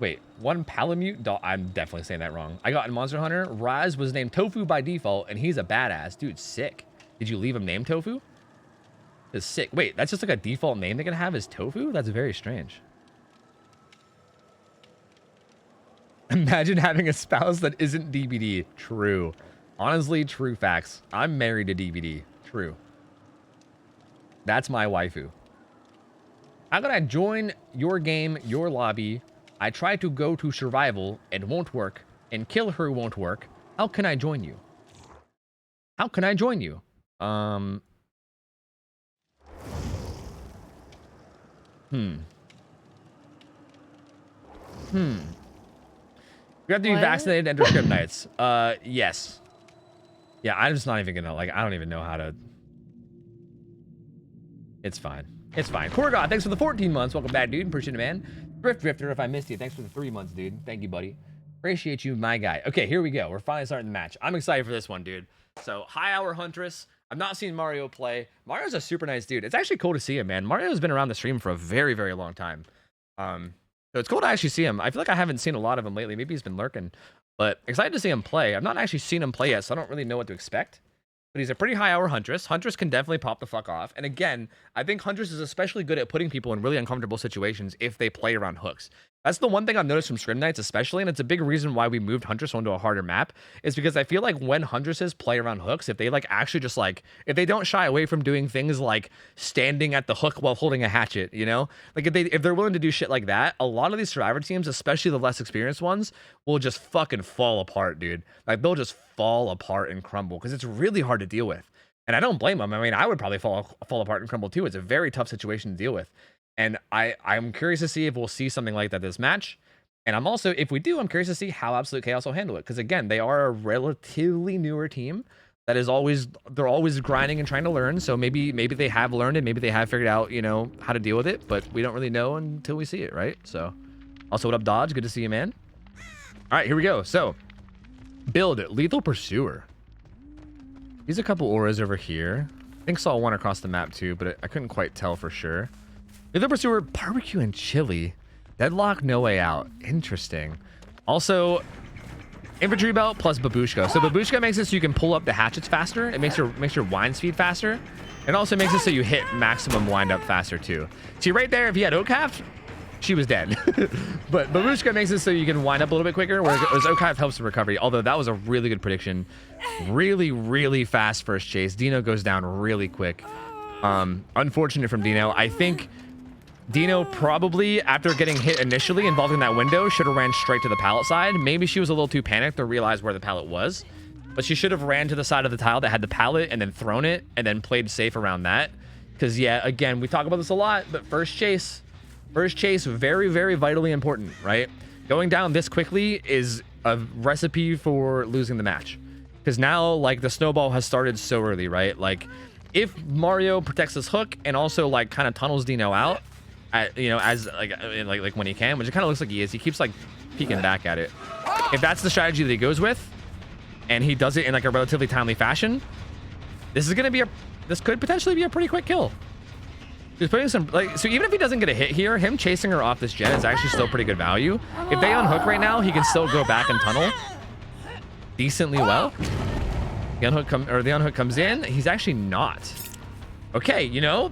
Palamute. I'm definitely saying that wrong. I got in Monster Hunter. Raz was named Tofu by default, and he's a badass. Dude, sick. Did you leave him named Tofu? It's sick. Wait, that's just like a default name they can have is Tofu? That's very strange. Imagine having a spouse that isn't DBD. True. Honestly, true facts. I'm married to DBD. True. That's my waifu. How can I join your game, your lobby? I try to go to survival. It won't work. And kill her won't work. How can I join you? How can I join you? You have to be What? vaccinated to enter Scrim Nights. Yes. Yeah, I'm just not even gonna, like, I don't even know how to. It's fine. It's fine. Korgoth, thanks for the 14 months. Welcome back, dude. Appreciate it, man. Drift Drifter, if I missed you, thanks for the 3 months, dude. Thank you, buddy. Appreciate you, my guy. Okay, here we go. We're finally starting the match. I'm excited for this one, dude. So, High Hour Huntress. I've not seen Mario play. Mario's a super nice dude. It's actually cool to see him, man. Mario's been around the stream for a very, very long time. So it's cool to actually see him. I feel like I haven't seen a lot of him lately. Maybe he's been lurking, but excited to see him play. I've not actually seen him play yet, so I don't really know what to expect. But he's a pretty high hour Huntress. Huntress can definitely pop the fuck off. And again, I think Huntress is especially good at putting people in really uncomfortable situations if they play around hooks. That's the one thing I've noticed from Scrim Nights especially, and it's a big reason why we moved Huntress onto a harder map, is because I feel like when Huntresses play around hooks, if they like actually just like, if they don't shy away from doing things like standing at the hook while holding a hatchet, you know? Like if they're willing to do shit like that, a lot of these Survivor teams, especially the less experienced ones, will just fucking fall apart, dude. Like they'll just fall apart and crumble because it's really hard to deal with. And I don't blame them. I mean, I would probably fall apart and crumble too. It's a very tough situation to deal with. And I'm curious to see if we'll see something like that this match. And I'm also, if we do, I'm curious to see how Absolute Chaos will handle it. Because again, they are a relatively newer team that is always, they're always grinding and trying to learn. So maybe they have learned it. Maybe they have figured out, you know, how to deal with it. But we don't really know until we see it, right? So also, what up, Dodge? Good to see you, man. All right, here we go. So build Lethal Pursuer. There's a couple auras over here. I think saw one across the map too, but I couldn't quite tell for sure. Lethal Pursuer, barbecue and chili. Deadlock, no way out. Interesting. Also, infantry belt plus babushka. So babushka makes it so you can pull up the hatchets faster. It makes your wind speed faster. It also makes it so you hit maximum wind up faster too. See right there, if he had OhTofu, she was dead. But babushka makes it so you can wind up a little bit quicker, whereas OhTofu helps with recovery. Although that was a really good prediction. Really, really fast first chase. Dino goes down really quick. Unfortunate from Dino. I think Dino probably, after getting hit initially involving that window, should have ran straight to the pallet side. Maybe she was a little too panicked to realize where the pallet was. But she should have ran to the side of the tile that had the pallet and then thrown it and then played safe around that. Because, yeah, again, we talk about this a lot, but first chase, very, very vitally important, right? Going down this quickly is a recipe for losing the match. Because now, like, the snowball has started so early, right? Like, if Mario protects this hook and also, like, kind of tunnels Dino out, you know, as like when he can, which it kind of looks like he is. He keeps like peeking back at it. If that's the strategy that he goes with, and he does it in like a relatively timely fashion, this could potentially be a pretty quick kill. Just putting some like, so even if he doesn't get a hit here, him chasing her off this gen is actually still pretty good value. If they unhook right now, he can still go back and tunnel decently well. The unhook comes in. He's actually not. Okay, you know,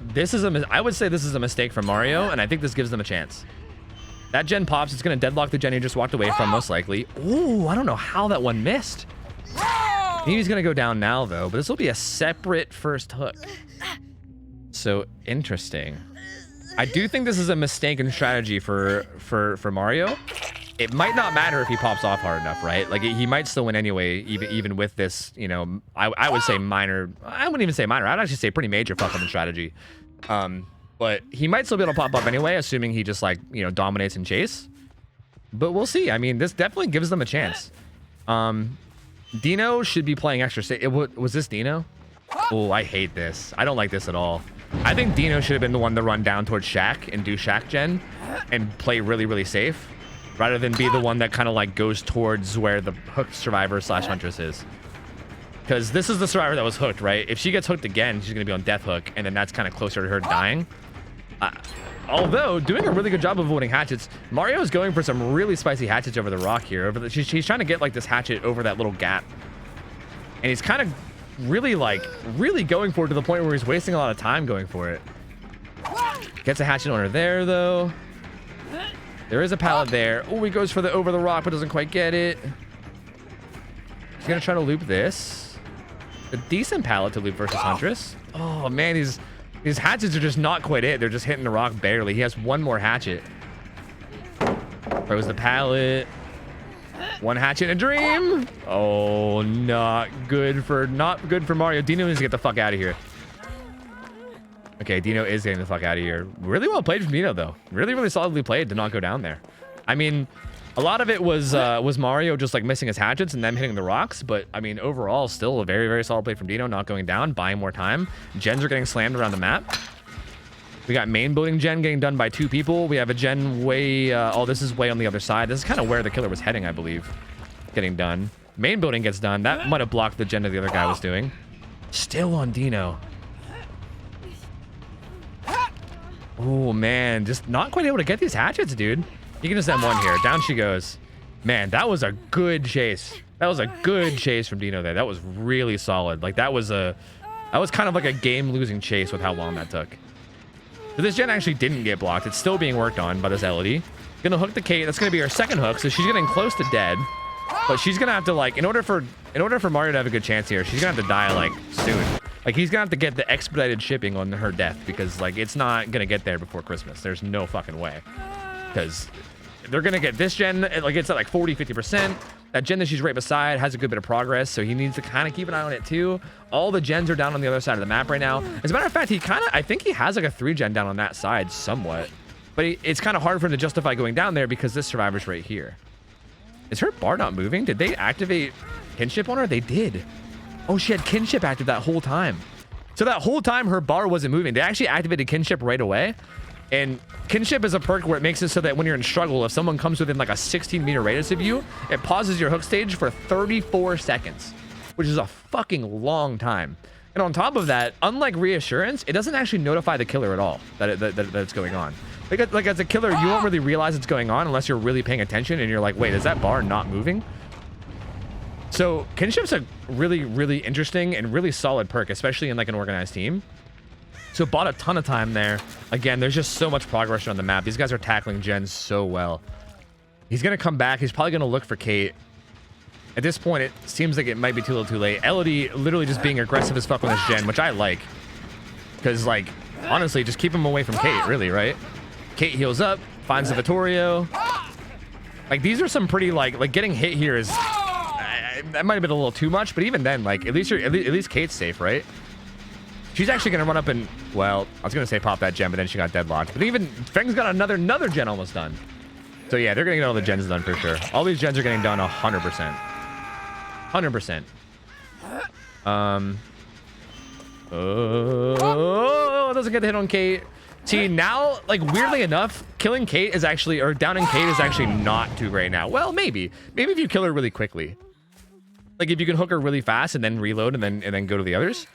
I would say this is a mistake from Mario, and I think this gives them a chance. That gen pops. It's going to deadlock the gen he just walked away from, most likely. Ooh, I don't know how that one missed. Maybe he's going to go down now, though, but this will be a separate first hook. So, interesting. I do think this is a mistake in strategy for Mario. It might not matter if he pops off hard enough, right? Like, he might still win anyway, even with this, you know, I would say minor. I wouldn't even say minor. I'd actually say pretty major fuck up in strategy. But he might still be able to pop up anyway, assuming he just, like, you know, dominates and chase. But we'll see. I mean, this definitely gives them a chance. Dino should be playing extra safe. Was this Dino? Oh, I hate this. I don't like this at all. I think Dino should have been the one to run down towards Shaq and do Shaq gen and play really, really safe, rather than be the one that kind of like goes towards where the hooked survivor / Huntress is. Because this is the survivor that was hooked, right? If she gets hooked again, she's going to be on death hook, and then that's kind of closer to her dying. Although, doing a really good job of avoiding hatchets. Mario is going for some really spicy hatchets over the rock here. She's trying to get like this hatchet over that little gap. And he's kind of really going for it to the point where he's wasting a lot of time going for it. Gets a hatchet on her there, though. There is a pallet there. Oh, he goes for the over the rock, but doesn't quite get it. He's going to try to loop this. A decent pallet to loop versus Huntress. Oh, man, these hatchets are just not quite it. They're just hitting the rock barely. He has one more hatchet. Throws the pallet. One hatchet and a dream. Oh, not good for Mario. Dino needs to get the fuck out of here. Okay, Dino is getting the fuck out of here. Really well played from Dino, though. Really, really solidly played to not go down there. I mean, a lot of it was Mario just like missing his hatchets and them hitting the rocks. But I mean, overall, still a very, very solid play from Dino, not going down, buying more time. Gens are getting slammed around the map. We got main building gen getting done by 2 people. We have a gen way... oh, this is way on the other side. This is kind of where the killer was heading, I believe. Getting done. Main building gets done. That might have blocked the gen that the other guy was doing. Still on Dino. Oh, man. Just not quite able to get these hatchets, dude. You can just end one here. Down she goes. Man, that was a good chase. That was a good chase from Dino there. That was really solid. Like, that was kind of like a game-losing chase with how long that took. So this gen actually didn't get blocked. It's still being worked on by this Elodie. Gonna hook the Kate. That's gonna be her second hook. So she's getting close to dead. But she's gonna have to, like, in order for Mario to have a good chance here, she's gonna have to die, like, soon. Like, he's gonna have to get the expedited shipping on her death because, like, it's not gonna get there before Christmas. There's no fucking way. Because they're gonna get this gen, like, it's at like 40-50%. That gen that she's right beside has a good bit of progress, so he needs to kind of keep an eye on it too. All the gens are down on the other side of the map right now. As a matter of fact, I think he has like a 3 gen down on that side somewhat. But it's kind of hard for him to justify going down there because this survivor's right here. Is her bar not moving? Did they activate kinship on her? They did. Oh, she had kinship active that whole time. So that whole time her bar wasn't moving. They actually activated kinship right away. And kinship is a perk where it makes it so that when you're in struggle, if someone comes within like a 16-meter radius of you, it pauses your hook stage for 34 seconds, which is a fucking long time. And on top of that, unlike reassurance, it doesn't actually notify the killer at all that it's going on. Like as a killer, you won't really realize it's going on unless you're really paying attention and you're like, wait, is that bar not moving? So kinship's a really, really interesting and really solid perk, especially in like an organized team. So bought a ton of time there. Again, there's just so much progress on the map. These guys are tackling gens so well. He's going to come back. He's probably going to look for Kate. At this point, it seems like it might be too little too late. Elodie literally just being aggressive as fuck on this gen, which I like. Because, like, honestly, just keep him away from Kate, really, right? Kate heals up, finds the Vittorio. Like, these are some pretty, like getting hit here is... that might have been a little too much, but even then, like, at least Kate's safe, right? She's actually going to run up and, well, I was going to say pop that gen, but then she got deadlocked. But even Feng's got another gen almost done. So yeah, they're going to get all the gens done for sure. All these gens are getting done 100%. 100%. Oh, doesn't get the hit on Kate. See, now, like, weirdly enough, killing Kate is actually, or downing Kate is actually not too great now. Well, maybe. Maybe if you kill her really quickly. Like, if you can hook her really fast and then reload and then go to the others.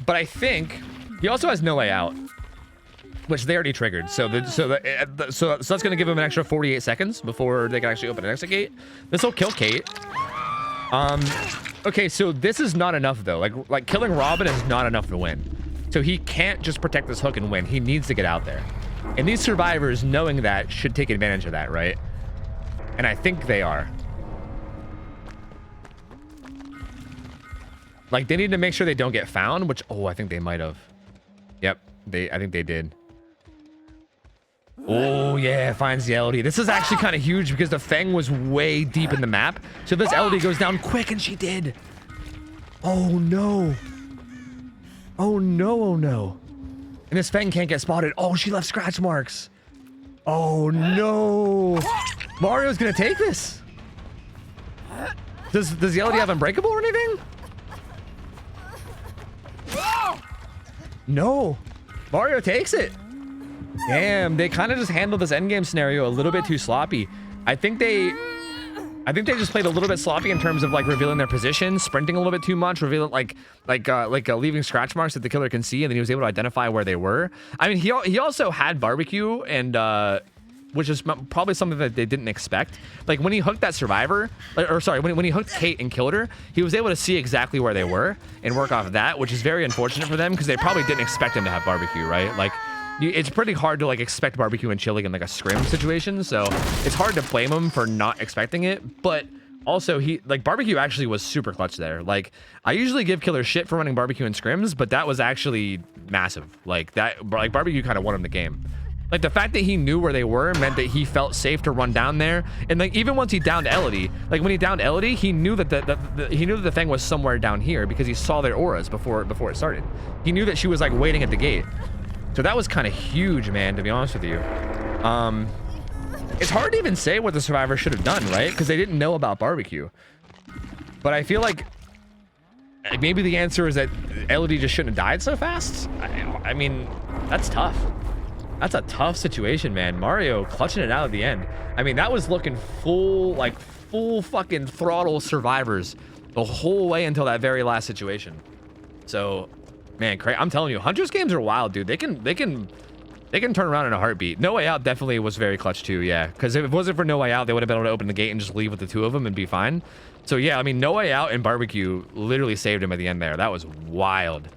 But I think he also has no way out, which they already triggered. So that's going to give him an extra 48 seconds before they can actually open an exit gate. This will kill Kate. Okay, so this is not enough though. Like killing Robin is not enough to win. So he can't just protect this hook and win. He needs to get out there. And these survivors, knowing that, should take advantage of that, right? And I think they are. Like, they need to make sure they don't get found, which, oh, I think they might have. Yep, I think they did. Oh, yeah, finds the LD. This is actually kind of huge because the Feng was way deep in the map. So this LD goes down quick, and she did. Oh, no. Oh, no, oh, no. And this Feng can't get spotted. Oh, she left scratch marks. Oh, no. Mario's going to take this. Does the LD have Unbreakable or anything? No. Mario takes it. Damn, they kind of just handled this endgame scenario a little bit too sloppy. I think they just played a little bit sloppy in terms of like revealing their position, sprinting a little bit too much, revealing leaving scratch marks that the killer can see, and then he was able to identify where they were. I mean, he also had barbecue, and which is probably something that they didn't expect. Like when he hooked that survivor, when he hooked Kate and killed her, he was able to see exactly where they were and work off of that, which is very unfortunate for them because they probably didn't expect him to have barbecue, right? Like it's pretty hard to like expect barbecue and chilling in like a scrim situation, so it's hard to blame him for not expecting it. But also barbecue actually was super clutch there. Like I usually give killers shit for running barbecue and scrims, but that was actually massive. Like barbecue kind of won him the game. Like the fact that he knew where they were meant that he felt safe to run down there. And like even once he downed Elodie, like when he downed Elodie, he knew that the thing was somewhere down here because he saw their auras before it started. He knew that she was like waiting at the gate. So that was kind of huge, man, to be honest with you. It's hard to even say what the survivors should have done, right? Because they didn't know about barbecue. But I feel like maybe the answer is that LOD just shouldn't have died so fast. I mean, that's tough. That's a tough situation, man. Mario clutching it out at the end. I mean, that was looking full fucking throttle survivors the whole way until that very last situation. So, man, I'm telling you, Hunters games are wild, dude. They can turn around in a heartbeat. No Way Out definitely was very clutch too, yeah. Because if it wasn't for No Way Out, they would have been able to open the gate and just leave with the two of them and be fine. So yeah, I mean, No Way Out and barbecue literally saved him at the end there. That was wild.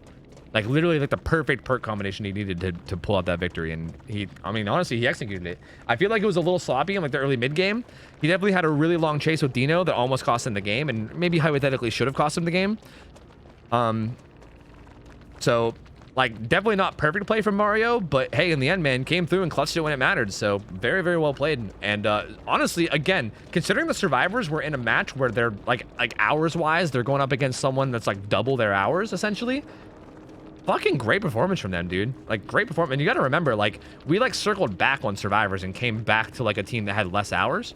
Like literally like the perfect perk combination he needed to pull out that victory. And I mean, honestly, he executed it. I feel like it was a little sloppy in like the early mid game. He definitely had a really long chase with Dino that almost cost him the game and maybe hypothetically should have cost him the game. So like definitely not perfect play from Mario, but hey, in the end, man, came through and clutched it when it mattered. So very, very well played. And honestly, again, considering the survivors were in a match where they're like hours wise, they're going up against someone that's like double their hours essentially. Fucking great performance from them, dude. Like great performance. And you got to remember, like we like circled back on survivors and came back to like a team that had less hours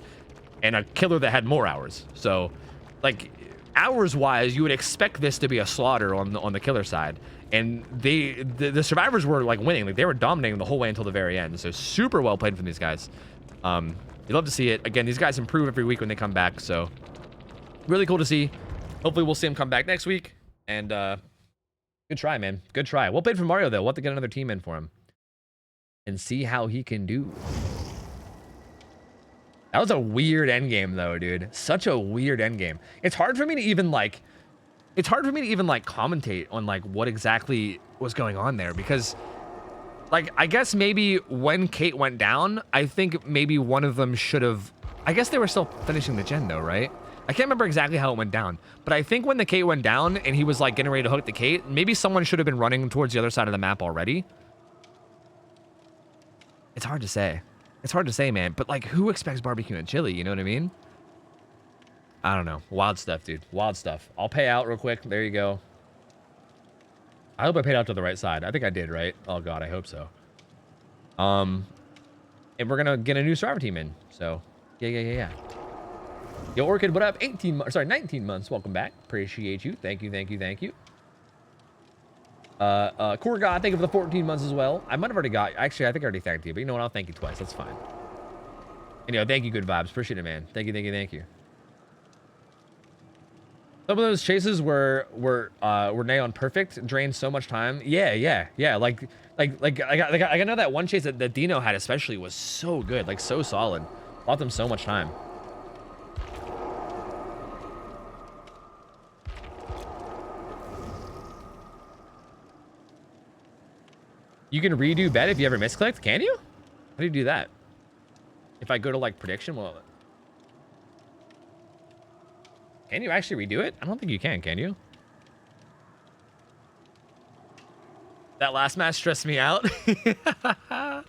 and a killer that had more hours. So like hours wise, you would expect this to be a slaughter on the killer side. And the survivors were like winning. Like they were dominating the whole way until the very end. So super well played from these guys. You love to see it. Again, these guys improve every week when they come back. So really cool to see. Hopefully we'll see him come back next week. And good try, man. Good try. Well played for Mario, though. We'll have to get another team in for him and see how he can do. That was a weird endgame, though, dude. Such a weird endgame. It's hard for me to even like commentate on like what exactly was going on there because like I guess maybe when Kate went down, I think maybe one of them should have. I guess they were still finishing the gen though, right? I can't remember exactly how it went down, but I think when the Kate went down and he was like getting ready to hook the Kate, maybe someone should have been running towards the other side of the map already. It's hard to say. It's hard to say, man. But like, who expects barbecue and chili? You know what I mean? I don't know. Wild stuff, dude. Wild stuff. I'll pay out real quick. There you go. I hope I paid out to the right side. I think I did, right? Oh god, I hope so. And we're gonna get a new survivor team in. So, yeah. Yo, Orchid, what up? 19 months. Welcome back. Appreciate you. Thank you. Core God, thank you for the 14 months as well. I might have already got. Actually, I think I already thanked you, but you know what? I'll thank you twice. That's fine. And thank you, good vibes. Appreciate it, man. Thank you. Some of those chases were nigh on perfect. Drained so much time. Yeah. Like I know that one chase that Dino had especially was so good, like so solid. Bought them so much time. You can redo bet if you ever misclicked. Can you? How do you do that? If I go to like prediction, well, can you actually redo it? I don't think you can you? That last match stressed me out. The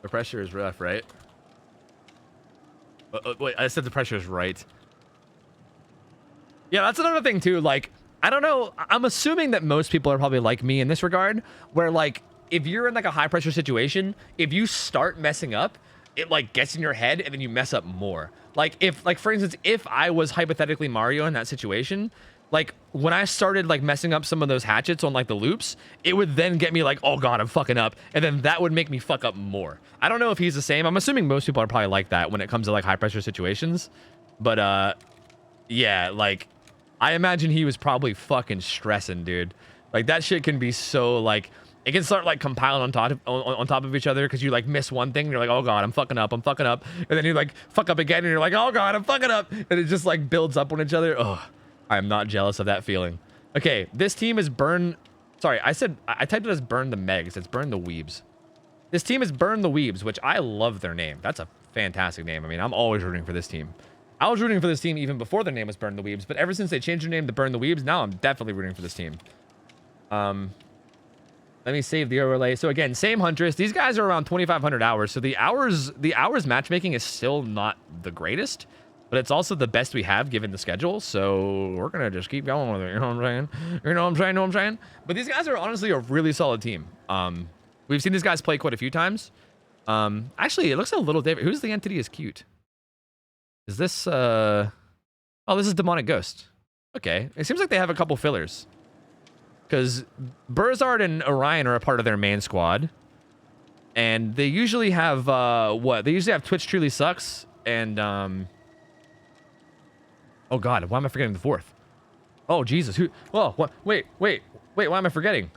pressure is rough, right? Wait, I said the pressure is right. Yeah, that's another thing too. Like, I don't know. I'm assuming that most people are probably like me in this regard, where like, if you're in like a high pressure situation, if you start messing up, it like gets in your head and then you mess up more. Like if, like for instance, if I was hypothetically Mario in that situation, like when I started like messing up some of those hatchets on like the loops, it would then get me like, oh god, I'm fucking up. And then that would make me fuck up more. I don't know if he's the same. I'm assuming most people are probably like that when it comes to like high pressure situations. But yeah, like I imagine he was probably fucking stressing, dude. Like that shit can be so like, it can start like compiling on top of each other because you like miss one thing and you're like, oh god, I'm fucking up. And then you like fuck up again and you're like, oh god, I'm fucking up. And it just like builds up on each other. Oh, I'm not jealous of that feeling. Okay, this team is Burn. Sorry, I typed it as Burn the Megs. It's Burn the Weebs. This team is Burn the Weebs, which I love their name. That's a fantastic name. I mean, I'm always rooting for this team. I was rooting for this team even before their name was Burn the Weebs, but ever since they changed their name to Burn the Weebs, now I'm definitely rooting for this team. Let me save the overlay. So again, same Huntress. These guys are around 2,500 hours. So the hours matchmaking is still not the greatest, but it's also the best we have given the schedule. So we're gonna just keep going with it. You know what I'm saying? You know what I'm saying? Know what I'm saying? But these guys are honestly a really solid team. We've seen these guys play quite a few times. Actually, it looks a little different. Who's the entity is cute? Is this oh, this is Demonic Ghost. Okay, it seems like they have a couple fillers. Because Burzard and Orion are a part of their main squad. And they usually have, what? They usually have Twitch Truly Sucks and, oh God, why am I forgetting the fourth? Oh, Jesus, who? Oh, what? Wait, why am I forgetting?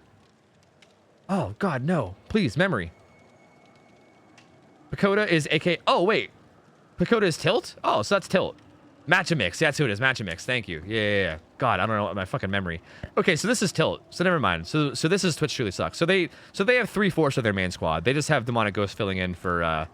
Oh, God, no. Please, memory. Pagoda is AK, oh, wait. Pagoda is Tilt? Oh, so that's Tilt. Matchamix, yeah, that's who it is. Matchamix, thank you. Yeah. God, I don't know my fucking memory. Okay, so this is Tilt. So never mind. So this is Twitch Truly Sucks. So they have 3/4 of their main squad. They just have Demonic Ghost filling in for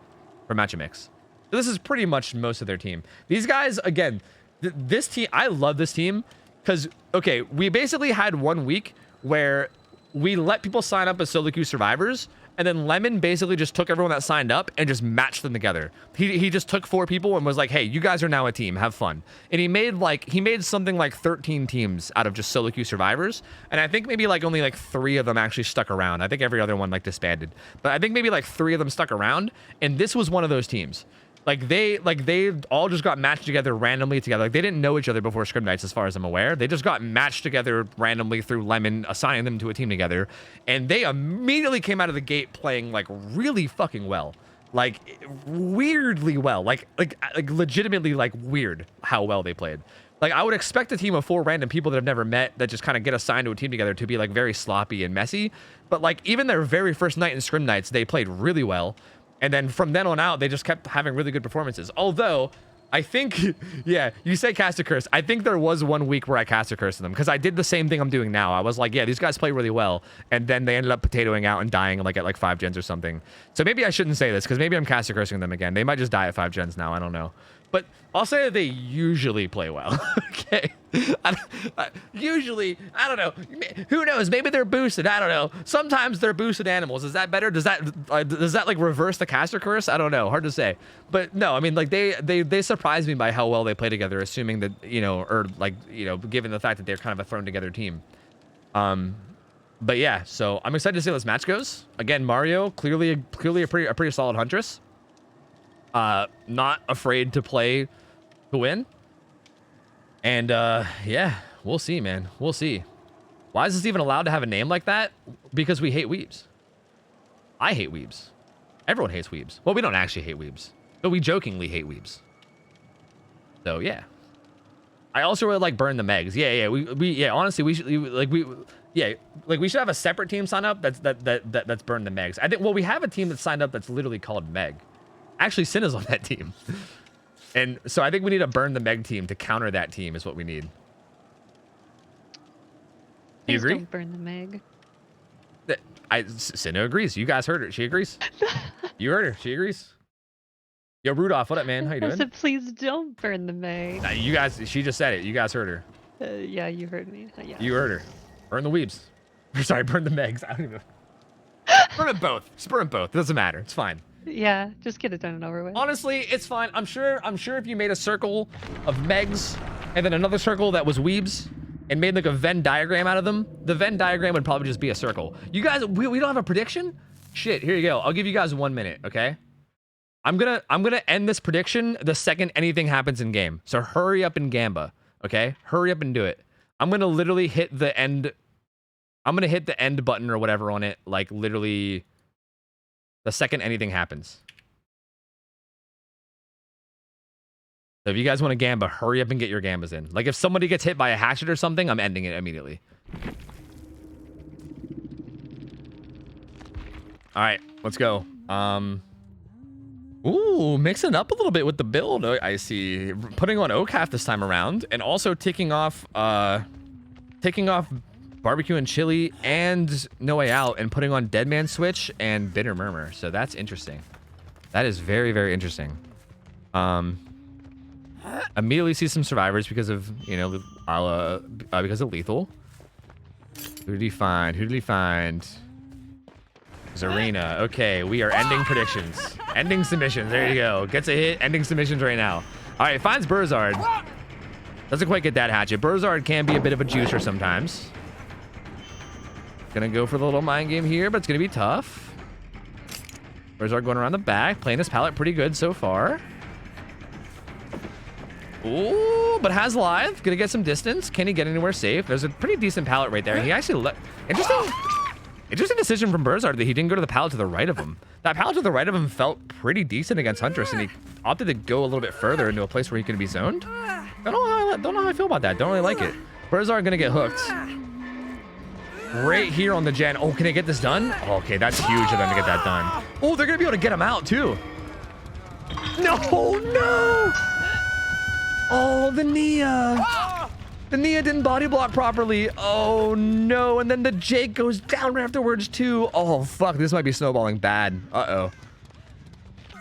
Matchamix. So this is pretty much most of their team. These guys, again, this team, I love this team because okay, we basically had 1 week where we let people sign up as solo queue survivors. And then Lemon basically just took everyone that signed up and just matched them together. He just took 4 people and was like, hey, you guys are now a team. Have fun. And he made something like 13 teams out of just solo queue survivors. And I think maybe like only like 3 of them actually stuck around. I think every other one like disbanded. But I think maybe like 3 of them stuck around. And this was one of those teams. Like they all just got matched together randomly together. Like they didn't know each other before Scrim Nights, as far as I'm aware. They just got matched together randomly through Lemon assigning them to a team together, and they immediately came out of the gate playing like really fucking well, like weirdly well, like legitimately like weird how well they played. Like I would expect a team of 4 random people that have never met that just kind of get assigned to a team together to be like very sloppy and messy, but like even their very first night in Scrim Nights, they played really well. And then from then on out, they just kept having really good performances. Although, I think, yeah, you say cast a curse. I think there was 1 week where I cast a curse to them because I did the same thing I'm doing now. I was like, yeah, these guys play really well. And then they ended up potatoing out and dying like at like 5 gens or something. So maybe I shouldn't say this because maybe I'm cast a cursing them again. They might just die at 5 gens now. I don't know. But I'll say that they usually play well. Okay. Usually, I don't know. Who knows? Maybe they're boosted. I don't know. Sometimes they're boosted animals. Is that better? Does that like reverse the caster curse? I don't know. Hard to say. But no, I mean, like they surprised me by how well they play together, assuming that, you know, or like, you know, given the fact that they're kind of a thrown together team. But yeah, so I'm excited to see how this match goes. Again, Mario, clearly a pretty solid huntress. Not afraid to play to win. And yeah, we'll see, man. We'll see. Why is this even allowed to have a name like that? Because we hate weebs. I hate weebs. Everyone hates weebs. Well, we don't actually hate weebs, but we jokingly hate weebs. So yeah. I also really like Burn the Megs. Yeah, we honestly we should we should have a separate team sign up that's Burn the Megs. I think we have a team that's signed up that's literally called Meg. Actually, Sin is on that team. And so I think we need a Burn the Meg team to counter that team is what we need. Do you agree? Don't burn the Meg. Cinna agrees. You guys heard her. She agrees. You heard her. She agrees. Yo, Rudolph, what up, man? How you doing? I said, please don't burn the Meg. Nah, you guys, she just said it. You guys heard her. Yeah, you heard me. Yeah. You heard her. Burn the weebs. Sorry, burn the Megs. I don't even. Burn them both. Just burn them both. It doesn't matter. It's fine. Yeah, just get it done and over with. Honestly, it's fine. I'm sure if you made a circle of Megs and then another circle that was weebs and made like a Venn diagram out of them, the Venn diagram would probably just be a circle. You guys, we don't have a prediction? Shit, here you go. I'll give you guys 1 minute, okay? I'm gonna end this prediction the second anything happens in game. So hurry up and Gamba, okay? Hurry up and do it. I'm gonna literally hit the end. I'm gonna hit the end button or whatever on it, like literally the second anything happens. So if you guys want to Gamba, hurry up and get your Gambas in. Like if somebody gets hit by a hatchet or something, I'm ending it immediately. All right, let's go. Ooh, mixing up a little bit with the build. I see. Putting on OhTofu this time around, and also taking off barbecue and chili and No Way Out, and putting on Dead Man Switch and Bitter Murmur. So that's interesting. That is very, very interesting. Immediately see some survivors because of, you know, because of lethal. Who did he find? Who did he find? Zarina. Okay, we are ending predictions. Ending submissions. There you go. Gets a hit. Ending submissions right now. All right, finds Burzard. Doesn't quite get that hatchet. Burzard can be a bit of a juicer sometimes. Gonna go for the little mind game here, but it's gonna be tough. Burzard going around the back, playing his pallet pretty good so far. Ooh, but has live. Gonna get some distance. Can he get anywhere safe? There's a pretty decent pallet right there. He actually interesting decision from Burzard that he didn't go to the pallet to the right of him. That pallet to the right of him felt pretty decent against Huntress, and he opted to go a little bit further into a place where he could be zoned. Don't know how I feel about that. Don't really like it. Burzard gonna get hooked. Right here on the gen. Oh, can I get this done? Oh, okay, that's huge of them to get that done. Oh, they're gonna be able to get him out too. No, no. Oh, the Nia. The Nia didn't body block properly. Oh, no. And then the Jake goes down right afterwards, too. Oh, fuck. This might be snowballing bad. Uh-oh.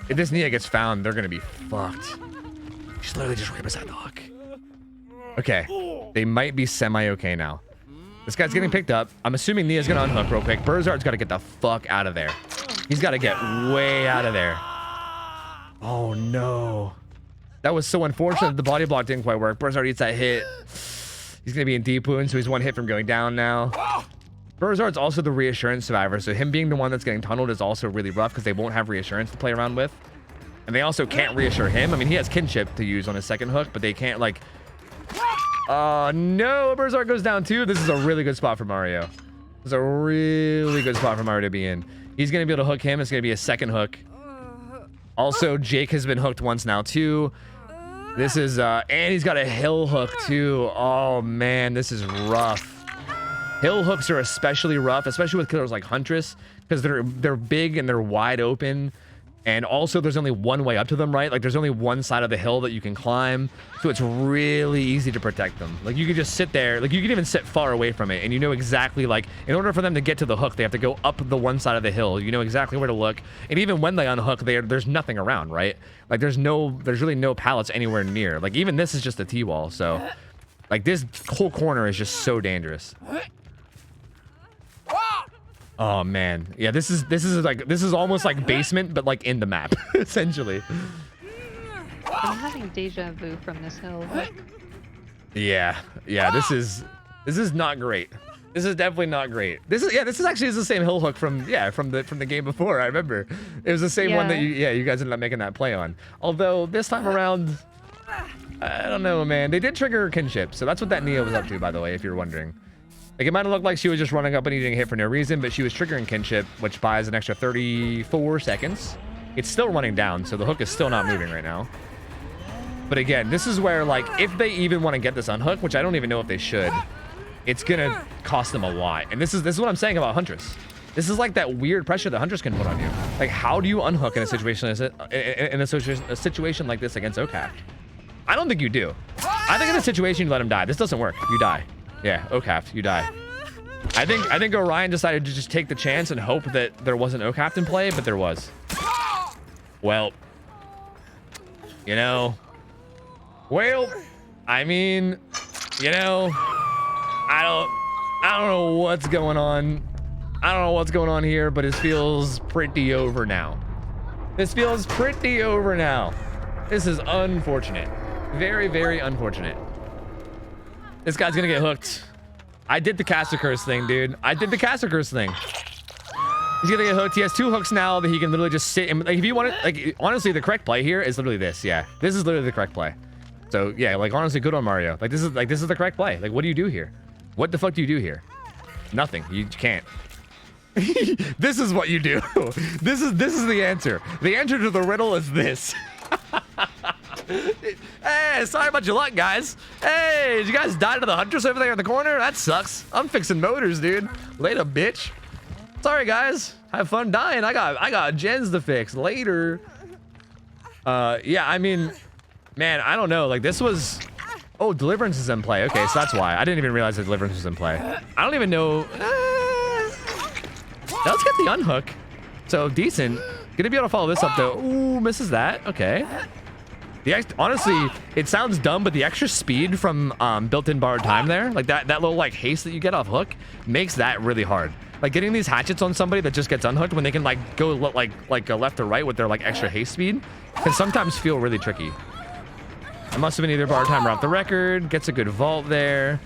If this Nia gets found, they're going to be fucked. She's literally just right beside the hook. Okay. They might be semi-okay now. This guy's getting picked up. I'm assuming Nia's going to unhook real quick. Burzard's got to get the fuck out of there. He's got to get way out of there. Oh, no. That was so unfortunate. The body block didn't quite work. Burzard eats that hit. He's going to be in deep wound, so he's one hit from going down now. Burzard's also the reassurance survivor, so him being the one that's getting tunneled is also really rough because they won't have reassurance to play around with. And they also can't reassure him. I mean, he has kinship to use on his second hook, but they can't, like... no, Burzard goes down too. This is a really good spot for Mario. This is a really good spot for Mario to be in. He's going to be able to hook him. It's going to be a second hook. Also, Jake has been hooked once now too. This is, and he's got a hill hook too. Oh man, this is rough. Hill hooks are especially rough, especially with killers like Huntress, because they're big and they're wide open. And also there's only one way up to them, right? Like there's only one side of the hill that you can climb. So it's really easy to protect them. Like you can just sit there, like you can even sit far away from it and you know exactly, like in order for them to get to the hook, they have to go up the one side of the hill. You know exactly where to look. And even when they unhook, there's nothing around, right? Like there's really no pallets anywhere near. Like even this is just a T-wall. So like this whole corner is just so dangerous. Oh man, yeah, this is almost like basement, but like in the map, essentially. I'm having deja vu from this hill. Yeah, this is not great. This is definitely not great. This is actually the same hill hook from the game before. I remember it was the same one that you guys ended up making that play on. Although this time around, I don't know, man. They did trigger kinship, so that's what that Nia was up to, by the way, if you're wondering. Like, it might have looked like she was just running up and eating a hit for no reason, but she was triggering kinship, which buys an extra 34 seconds. It's still running down, so the hook is still not moving right now. But again, this is where, like, if they even want to get this unhook, which I don't even know if they should, it's gonna cost them a lot. And this is what I'm saying about Huntress. This is like that weird pressure that Huntress can put on you. Like, how do you unhook in a situation like this against OhTofu? I don't think you do. I think in a situation you let him die. This doesn't work. You die. Yeah, OhTofu, you die. I think Orion decided to just take the chance and hope that there wasn't OhTofu in play, but there was. Well, you know. Well, I mean, you know, I don't know what's going on. I don't know what's going on here, but it feels pretty over now. This feels pretty over now. This is unfortunate. Very, very unfortunate. This guy's gonna get hooked. I did the caster curse thing, dude. I did the caster curse thing. He's gonna get hooked. He has 2 hooks now that he can literally just sit and, like, if you want it, like, honestly, the correct play here is literally this. Yeah, this is literally the correct play. So yeah, like, honestly, good on Mario. Like, this is the correct play. Like, what do you do here? What the fuck do you do here? Nothing. You can't. This is what you do. This is the answer. The answer to the riddle is this. Hey, sorry about your luck, guys. Hey, did you guys die to the Huntress over there in the corner? That sucks. I'm fixing motors, dude. Later, bitch. Sorry, guys. Have fun dying. I got gens to fix later. Yeah, I mean, man, I don't know. Like, this was... Oh, Deliverance is in play. Okay, so that's why. I didn't even realize that Deliverance was in play. I don't even know... Let's get the unhook. So, decent. Gonna be able to follow this up, though. Ooh, misses that. Okay. Honestly, it sounds dumb, but the extra speed from built-in borrowed time there, like that little, like, haste that you get off hook, makes that really hard. Like, getting these hatchets on somebody that just gets unhooked when they can, like, go like left or right with their, like, extra haste speed can sometimes feel really tricky. It must have been either bar time or off the record. Gets a good vault there.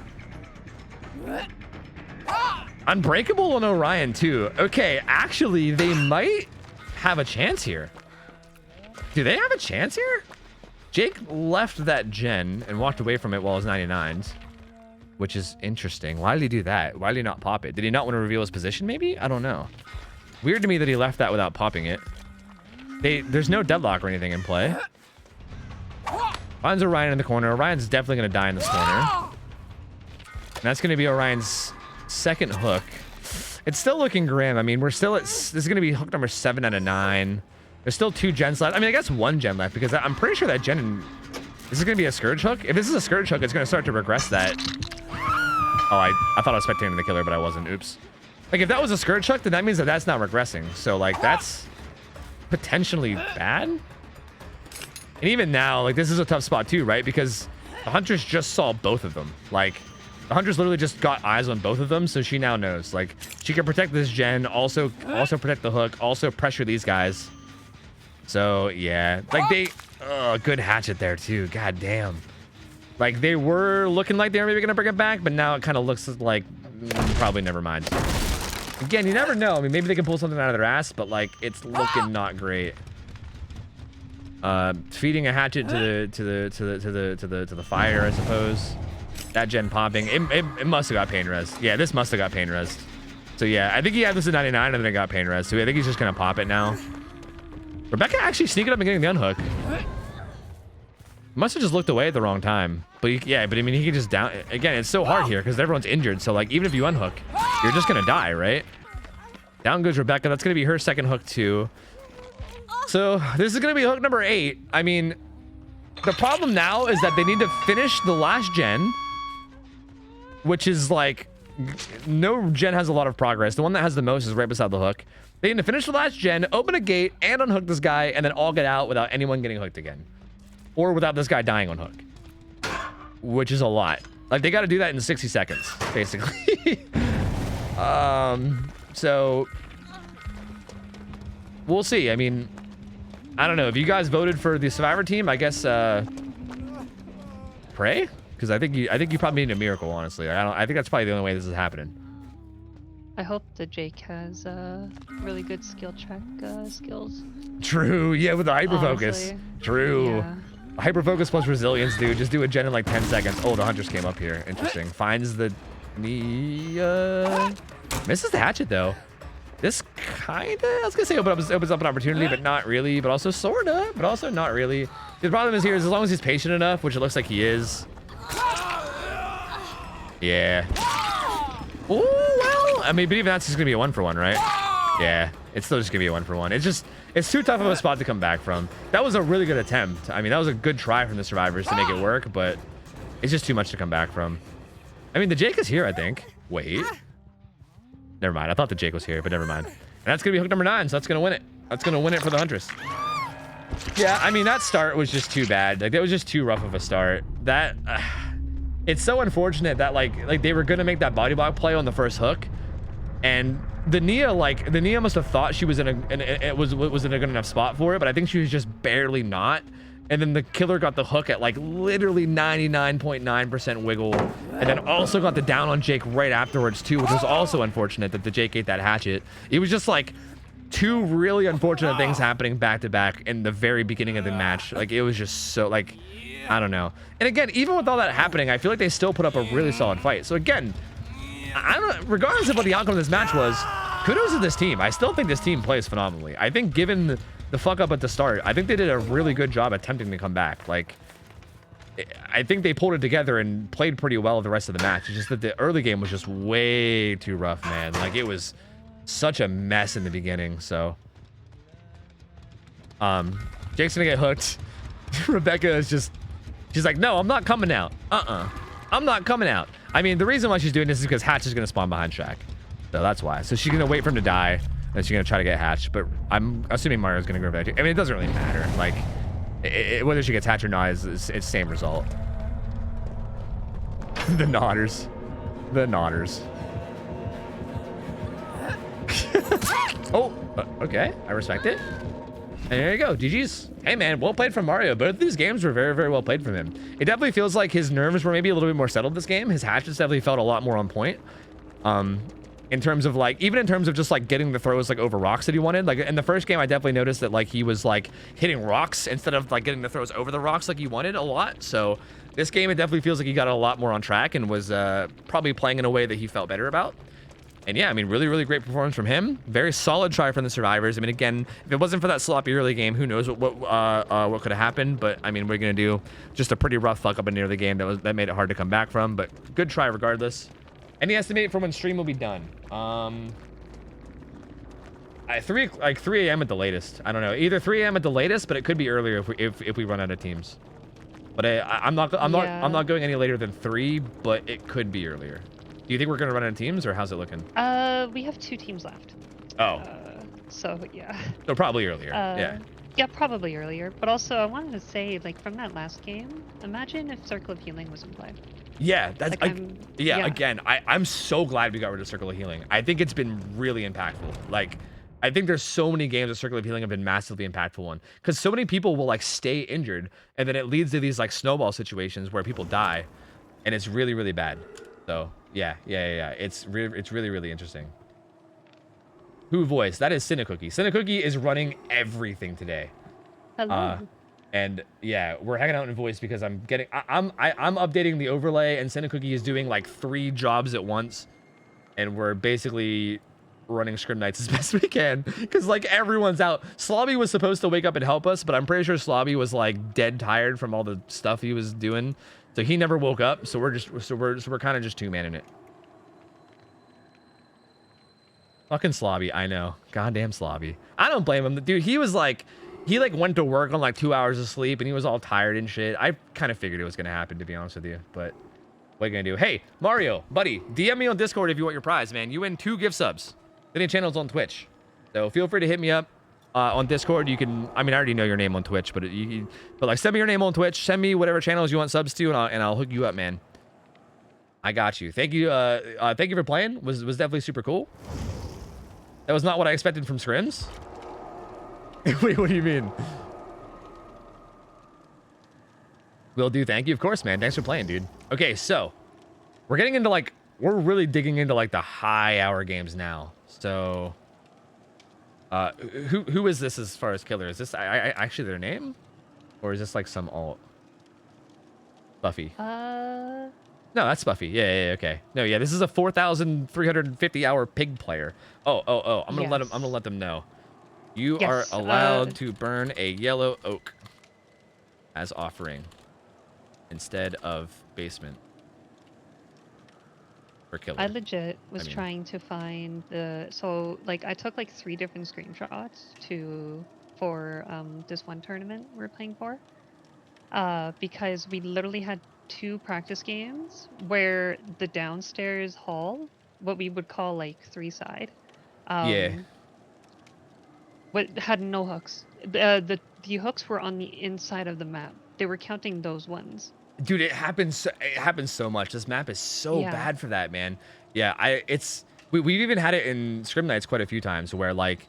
Unbreakable on Orion too. Okay, actually, they might have a chance here. Do they have a chance here? Jake left that gen and walked away from it while it was 99s, which is interesting. Why did he do that? Why did he not pop it? Did he not want to reveal his position maybe? I don't know. Weird to me that he left that without popping it. There's no deadlock or anything in play. Finds Orion in the corner. Orion's definitely going to die in this corner. And that's going to be Orion's second hook. It's still looking grim. I mean, we're still at... This is going to be hook number 7 out of 9. There's still 2 gens left. I mean, I guess 1 gen left because I'm pretty sure that gen... Is it going to be a Scourge hook? If this is a Scourge hook, it's going to start to regress that. Oh, I thought I was spectating the killer, but I wasn't. Oops. Like, if that was a Scourge hook, then that means that that's not regressing. So, like, that's potentially bad. And even now, like, this is a tough spot too, right? Because the Huntress just saw both of them. Like, the Huntress literally just got eyes on both of them, so she now knows. Like, she can protect this gen, also protect the hook, also pressure these guys. So, yeah. Like, they... Oh, good hatchet there, too. God damn. Like, they were looking like they were maybe going to bring it back, but now it kind of looks like... probably never mind. Again, you never know. I mean, maybe they can pull something out of their ass, but, like, it's looking not great. Feeding a hatchet to the fire, I suppose. That gen popping. It must have got pain res. Yeah, this must have got pain res. So, yeah, I think he had this at 99 and then it got pain res. So, I think he's just going to pop it now. Rebecca actually sneaking up and getting the unhook. Must have just looked away at the wrong time. But yeah, but I mean, he can just down... Again, it's so hard here because everyone's injured. So, like, even if you unhook, you're just going to die, right? Down goes Rebecca. That's going to be her second hook, too. So, this is going to be hook number 8. I mean, the problem now is that they need to finish the last gen, which is, like... No gen has a lot of progress. The one that has the most is right beside the hook. They need to finish the last gen, open a gate, and unhook this guy, and then all get out without anyone getting hooked again. Or without this guy dying on hook. Which is a lot. Like, they got to do that in 60 seconds, basically. So... We'll see. I mean... I don't know. If you guys voted for the Survivor team, I guess, pray? Because I think you probably need a miracle, honestly. I think that's probably the only way this is happening. I hope that Jake has really good skill check skills. True. Yeah, with the hyper focus. Honestly. True. Yeah. Hyper focus plus resilience, dude. Just do a gen in like 10 seconds. Oh, the Hunters came up here. Interesting. Finds the misses the hatchet though. This kinda, I was gonna say opens up an opportunity, but not really. But also sorta, but also not really. The problem is here is as long as he's patient enough, which it looks like he is. Yeah. Oh well. I mean, but even that's just gonna be a 1-for-1, right? Yeah. It's still just gonna be a 1-for-1. It's too tough of a spot to come back from. That was a really good attempt. I mean, that was a good try from the survivors to make it work, but it's just too much to come back from. I mean, the Jake is here, I think. Wait. Never mind. I thought the Jake was here, but never mind. And that's gonna be hook number 9, so that's gonna win it. That's gonna win it for the Huntress. Yeah, I mean, that start was just too bad. Like, that was just too rough of a start. That it's so unfortunate that like they were gonna make that body block play on the first hook, and the Nia must have thought she was in a good enough spot for it, but I think she was just barely not. And then the killer got the hook at like literally 99.9% wiggle, and then also got the down on Jake right afterwards too, which was also unfortunate that the Jake ate that hatchet. It was just like 2 really unfortunate things happening back to back in the very beginning of the match. Like, it was just so, like, I don't know. And again, even with all that happening, I feel like they still put up a really solid fight. So again, I don't know, regardless of what the outcome of this match was, kudos to this team. I still think this team plays phenomenally. I think given the fuck up at the start, I think they did a really good job attempting to come back. Like, I think they pulled it together and played pretty well the rest of the match. It's just that the early game was just way too rough, man. Like, it was such a mess in the beginning. So Jake's gonna get hooked. Rebecca is just, she's like, no, I'm not coming out. I'm not coming out. I mean, the reason why she's doing this is because Hatch is gonna spawn behind Shaq, so that's why. So she's gonna wait for him to die, and she's gonna try to get Hatch, but I'm assuming Mario's gonna go back. I mean, it doesn't really matter. Like, whether she gets Hatch or not is it's same result. The nodders. Oh, okay. I respect it. And there you go, GG's. Hey man, well played from Mario. Both of these games were very, very well played from him. It definitely feels like his nerves were maybe a little bit more settled this game. His hatchets definitely felt a lot more on point. In terms of like, even in terms of just like getting the throws like over rocks that he wanted. Like in the first game, I definitely noticed that like he was like hitting rocks instead of like getting the throws over the rocks like he wanted a lot. So this game, it definitely feels like he got a lot more on track and was probably playing in a way that he felt better about. And yeah, I mean, really, really great performance from him. Very solid try from the survivors. I mean, again, if it wasn't for that sloppy early game, who knows what could have happened. But I mean, we're gonna do just a pretty rough fuck up in near the game that made it hard to come back from. But good try regardless. Any estimate for when stream will be done? 3 a.m. at the latest. I don't know. Either 3 a.m. at the latest, but it could be earlier if we run out of teams. But I'm not going any later than 3, but it could be earlier. Do you think we're gonna run out of teams, or how's it looking? We have 2 teams left. Oh. So yeah. So probably earlier. Yeah. Yeah, probably earlier. But also, I wanted to say, like, from that last game, imagine if Circle of Healing was in play. Yeah, that's like, again, I'm so glad we got rid of Circle of Healing. I think it's been really impactful. Like, I think there's so many games that Circle of Healing have been massively impactful on, because so many people will like stay injured, and then it leads to these like snowball situations where people die, and it's really, really bad. So yeah. It's really, really interesting. Who voice? That is Cinecookie. Cinecookie is running everything today. Hello. And yeah, we're hanging out in voice because I'm updating the overlay, and Cinecookie is doing like 3 jobs at once, and we're basically running scrim nights as best we can because like everyone's out. Slobby was supposed to wake up and help us, but I'm pretty sure Slobby was like dead tired from all the stuff he was doing, so he never woke up. So we're kind of just 2-manning it. Fucking Slobby, I know. Goddamn Slobby. I don't blame him. Dude, he went to work on like 2 hours of sleep, and he was all tired and shit. I kind of figured it was gonna happen, to be honest with you, but what are you gonna do? Hey, Mario, buddy, DM me on Discord if you want your prize, man. You win 2 gift subs. Any channels on Twitch, so feel free to hit me up on Discord. You can, I mean, I already know your name on Twitch, but but like, send me your name on Twitch. Send me whatever channels you want subs to, and I'll hook you up, man. I got you. Thank you. Thank you for playing. Was definitely super cool. That was not what I expected from Scrims. Wait, what do you mean? Will do. Thank you. Of course, man. Thanks for playing, dude. Okay, so we're getting into like, we're really digging into like the high hour games now. So, who is this as far as killer? Is this I actually their name, or is this like some alt? Buffy. No, that's Buffy. Yeah, okay. No, yeah, this is a 4,350 hour pig player. Oh. I'm gonna let them know. You are allowed to burn a yellow oak as offering instead of basement for killer. I legit was trying to find so like I took like 3 different screenshots for this one tournament we're playing for, because we literally had 2 practice games where the downstairs hall, what we would call like 3-side, what had no hooks. The hooks were on the inside of the map. They were counting those ones. Dude, it happens so much. This map is so bad for that, man. Yeah, we've even had it in scrim nights quite a few times where like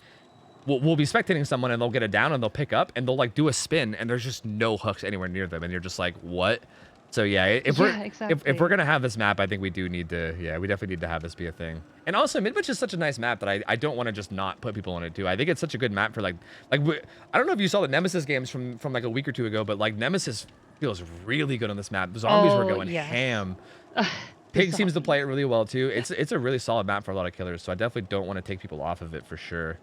we'll be spectating someone and they'll get it down and they'll pick up and they'll like do a spin and there's just no hooks anywhere near them and you're just like, what? So yeah, if we're gonna have this map, I think we do need to, we definitely need to have this be a thing. And also, Midwich is such a nice map that I don't want to just not put people on it too. I think it's such a good map for like I don't know if you saw the Nemesis games from like a week or 2 ago, but like Nemesis feels really good on this map. The zombies were going ham. Pig seems to play it really well too. It's a really solid map for a lot of killers, so I definitely don't want to take people off of it for sure.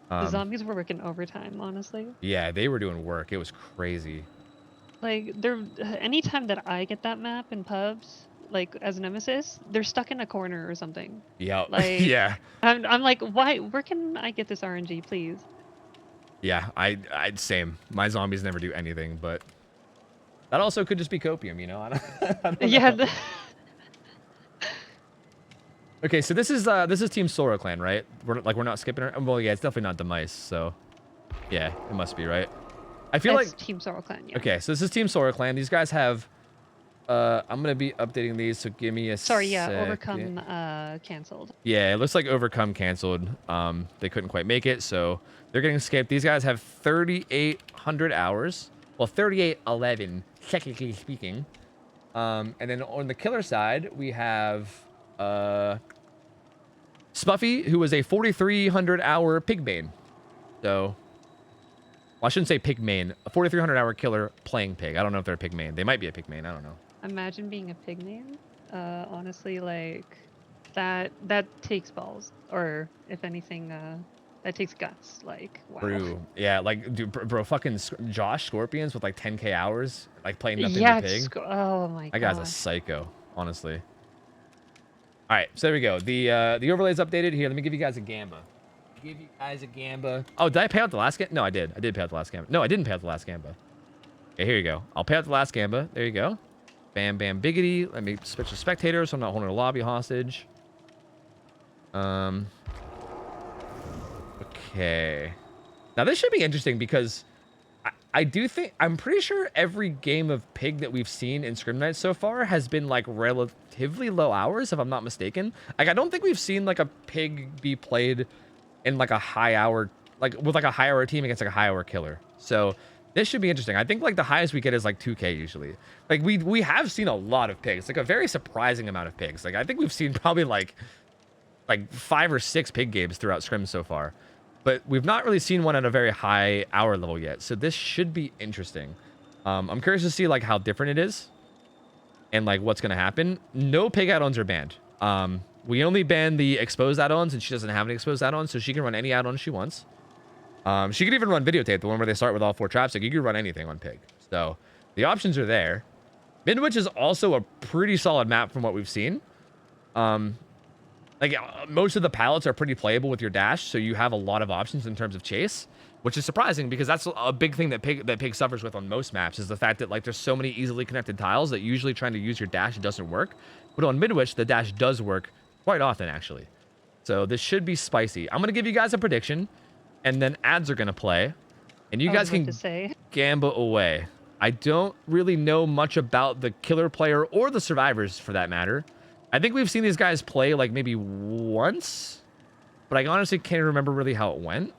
The zombies were working overtime, honestly. Yeah, they were doing work. It was crazy. Like, anytime that I get that map in pubs, like as Nemesis, they're stuck in a corner or something. Yeah. Like, yeah. I'm like, why? Where can I get this RNG, please? Yeah, I'd same. My zombies never do anything, but that also could just be copium, you know? I don't know. Okay, so this is Team Sora Clan, right? We're not skipping her. Well, yeah, it's definitely not the mice, so yeah, it must be, right? I feel like Team Sora Clan. Yeah. Okay, so this is Team Sora Clan. These guys have I'm gonna be updating these, so give me a Sorry, yeah, second. Overcome canceled. Yeah, it looks like Overcome canceled. They couldn't quite make it, so they're getting skipped. These guys have 3,800 hours. Well, 3,811, technically speaking. And then on the killer side, we have Spuffy, who is a 4,300 hour Pigbane. So, well, I shouldn't say Pigmain. A 4,300 hour killer playing pig. I don't know if they're a Pigmain. They might be a Pigmain. I don't know. Imagine being a pig man. Honestly, like that takes balls, or if anything, that takes guts. Like, wow. True. Yeah, like, dude, bro, fucking Josh Scorpions with like 10K hours, like playing nothing Yeah, but pig. oh my god. That guy's a psycho, honestly. All right, so there we go. The overlay's updated. Here, let me give you guys a gamba. Give you guys a gamba. Oh, did I pay out the last gamba? No, I did. I did pay out the last gamba. No, I didn't pay out the last gamba. Okay, here you go. I'll pay out the last gamba. There you go. Bam, bam, biggity. Let me switch to spectator so I'm not holding a lobby hostage. Okay. Now, this should be interesting because I do think, I'm pretty sure every game of pig that we've seen in Scrim Night so far has been like relatively low hours, if I'm not mistaken. Like, I don't think we've seen like a pig be played in like a high hour, like with like a high hour team against like a high hour killer. So this should be interesting. I think like the highest we get is like 2K usually. Like we have seen a lot of pigs, like a very surprising amount of pigs. Like I think we've seen probably like 5 or 6 pig games throughout Scrim so far. But we've not really seen one at a very high hour level yet. So this should be interesting. I'm curious to see like how different it is and like what's going to happen. No pig add-ons are banned. We only ban the exposed add-ons, and she doesn't have any exposed add-ons, so she can run any add-on she wants. She could even run videotape, the one where they start with all 4 traps. Like you could run anything on pig. So the options are there. Midwich is also a pretty solid map from what we've seen. Most of the pallets are pretty playable with your dash, so you have a lot of options in terms of chase, which is surprising because that's a big thing that pig suffers with on most maps, is the fact that like there's so many easily connected tiles that usually trying to use your dash doesn't work. But on Midwich, the dash does work quite often actually. So this should be spicy. I'm gonna give you guys a prediction, and then ads are gonna play, and you guys can gamba away. I don't really know much about the killer player or the survivors for that matter. I think we've seen these guys play like maybe once, but I honestly can't remember really how it went.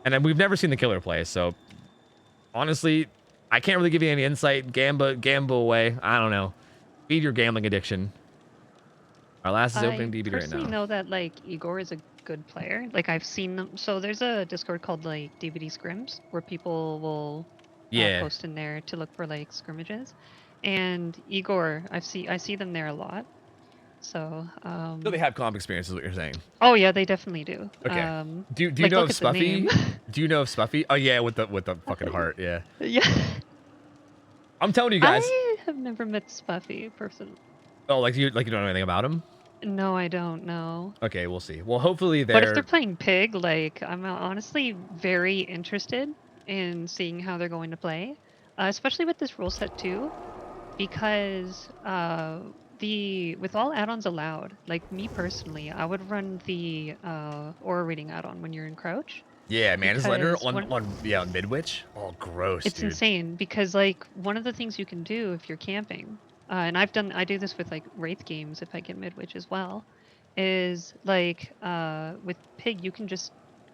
And then we've never seen the killer play, so honestly, I can't really give you any insight. Gamba away. I don't know. Feed your gambling addiction. Our last is opening DB right now. I personally know that like Igor is a good player. Like I've seen them. So there's a Discord called like DVD SCRIMS where people will post in there to look for like scrimmages. And Igor, I see them there a lot. So they have comp experience, is what you're saying. Oh yeah, they definitely do. Okay. Do you know of Spuffy? Do you know of Spuffy? Oh yeah, with the fucking heart. Yeah. Yeah. I'm telling you guys. I have never met Spuffy personally. Oh, like you don't know anything about him? No, I don't know. Okay, we'll see. Well, hopefully But if they're playing pig, like I'm honestly very interested in seeing how they're going to play, especially with this rule set too, because with all add-ons allowed, like me personally, I would run the aura reading add-on when you're in crouch. Yeah, Mana's Letter on Midwich. Oh, gross. It's insane because like one of the things you can do if you're camping, and I do this with like Wraith games if I get Midwich as well, is like with pig you can just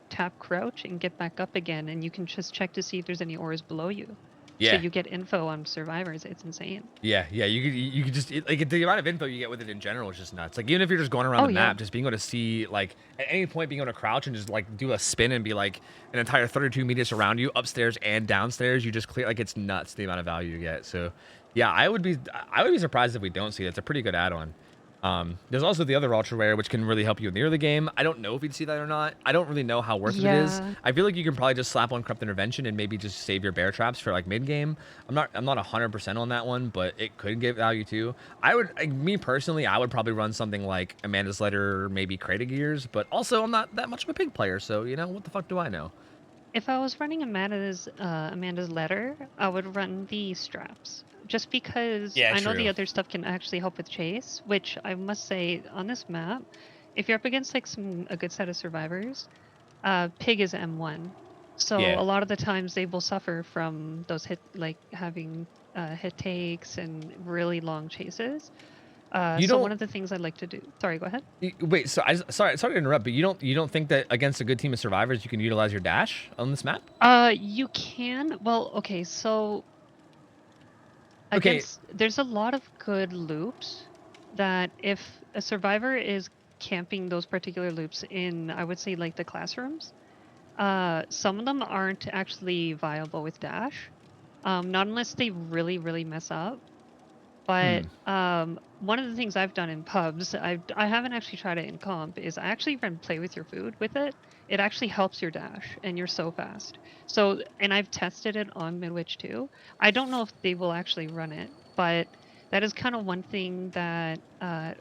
tap crouch and get back up again, and you can just check to see if there's any auras below you. Yeah. So you get info on survivors. It's insane. Yeah. You could just like the amount of info you get with it in general is just nuts. Like even if you're just going around the map, just being able to see like at any point being able to crouch and just like do a spin and be like an entire 32 meters around you, upstairs and downstairs, you just clear, like it's nuts the amount of value you get. So yeah, I would be surprised if we don't see it. It's a pretty good add-on. There's also the other ultra rare, which can really help you in the early game. I don't know if you'd see that or not. I don't really know how worth it is. I feel like you can probably just slap on Corrupt Intervention and maybe just save your bear traps for like mid game. I'm not 100% on that one, but it could get value too. Me personally, I would probably run something like Amanda's Letter, maybe Crata Gears, but also I'm not that much of a pig player, so you know what the fuck do I know? If I was running Amanda's Letter, I would run the straps. Just because I know the other stuff can actually help with chase, which I must say on this map, if you're up against like a good set of survivors, pig is M1. So a lot of the times they will suffer from those hit, like having hit takes and really long chases. You So don't one of the things I like to do. Sorry, go ahead. wait. So sorry to interrupt, but you don't think that against a good team of survivors you can utilize your dash on this map? You can. Well, okay. So Okay. there's a lot of good loops that if a survivor is camping those particular loops in, I would say like the classrooms, some of them aren't actually viable with dash. Not unless they really, really mess up. But one of the things I've done in pubs, I haven't actually tried it in comp, is I actually even play with your food with it. It actually helps your dash, and you're so fast. So, and I've tested it on Midwich too. I don't know if they will actually run it, but that is kind of one thing that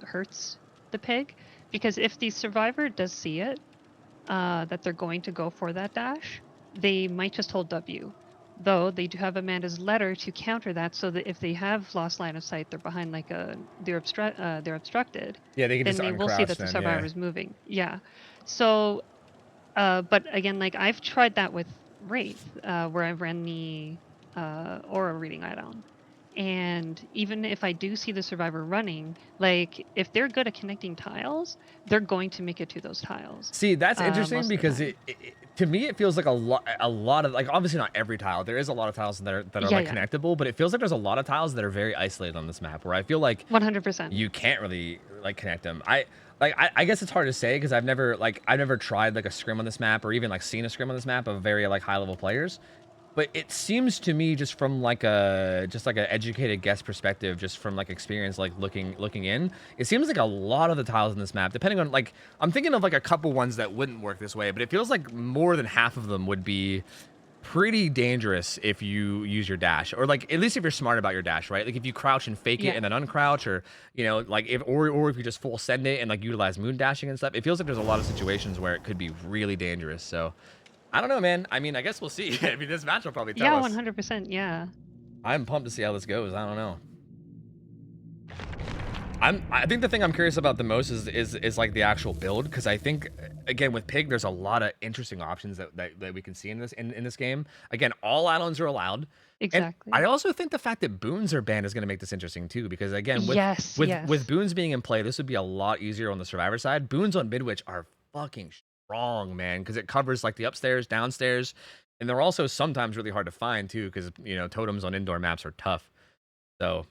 hurts the pig, because if the survivor does see it, that they're going to go for that dash, they might just hold W. Though they do have Amanda's letter to counter that, so that if they have lost line of sight, they're behind like they're obstructed. Yeah, they can Then just they will see uncrouch that the then. survivor Yeah. is moving. Yeah. So, but again, like I've tried that with Wraith, where I ran the aura reading add-on. And even if I do see the survivor running, like if they're good at connecting tiles, they're going to make it to those tiles. See, that's interesting Most of the because time. to me it feels like a lot of like obviously not every tile. There is a lot of tiles that are Yeah, like yeah. connectable, but it feels like there's a lot of tiles that are very isolated on this map where I feel like 100%. you can't really like connect them. I guess it's hard to say because I've never tried like a scrim on this map or even like seen a scrim on this map of very like high level players. But it seems to me just from like an educated guess perspective, just from like experience, like looking in, it seems like a lot of the tiles in this map, depending on like, I'm thinking of like a couple ones that wouldn't work this way, but it feels like more than half of them would be pretty dangerous if you use your dash, or like at least if you're smart about your dash, right? Like if you crouch and fake it Yeah. and then uncrouch, or you know, like or if you just full send it and like utilize moon dashing and stuff, it feels like there's a lot of situations where it could be really dangerous. So I don't know, man. I mean, I guess we'll see. I mean, this match will probably tell Yeah, us. 100%. Yeah. I'm pumped to see how this goes. I don't know. I think the thing I'm curious about the most is like the actual build, because I think again with Pig there's a lot of interesting options that we can see in this game. Again, all add-ons are allowed. Exactly. And I also think the fact that boons are banned is going to make this interesting too, because again Yes. with boons being in play, this would be a lot easier on the survivor side. Boons on Midwich are fucking strong, man, because it covers like the upstairs, downstairs, and they're also sometimes really hard to find too, because you know totems on indoor maps are tough. So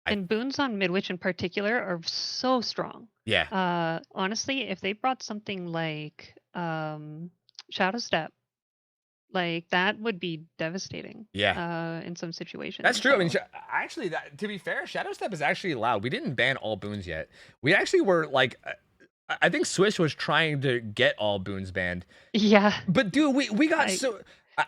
And boons on Midwich in particular are so strong. yeah, Honestly, if they brought something like Shadow Step, like that would be devastating. yeah. In some situations. That's true. I mean, So, actually, to be fair, Shadow Step is actually allowed. We didn't ban all boons yet. We actually were like, I think Swish was trying to get all boons banned. yeah. But dude, we got so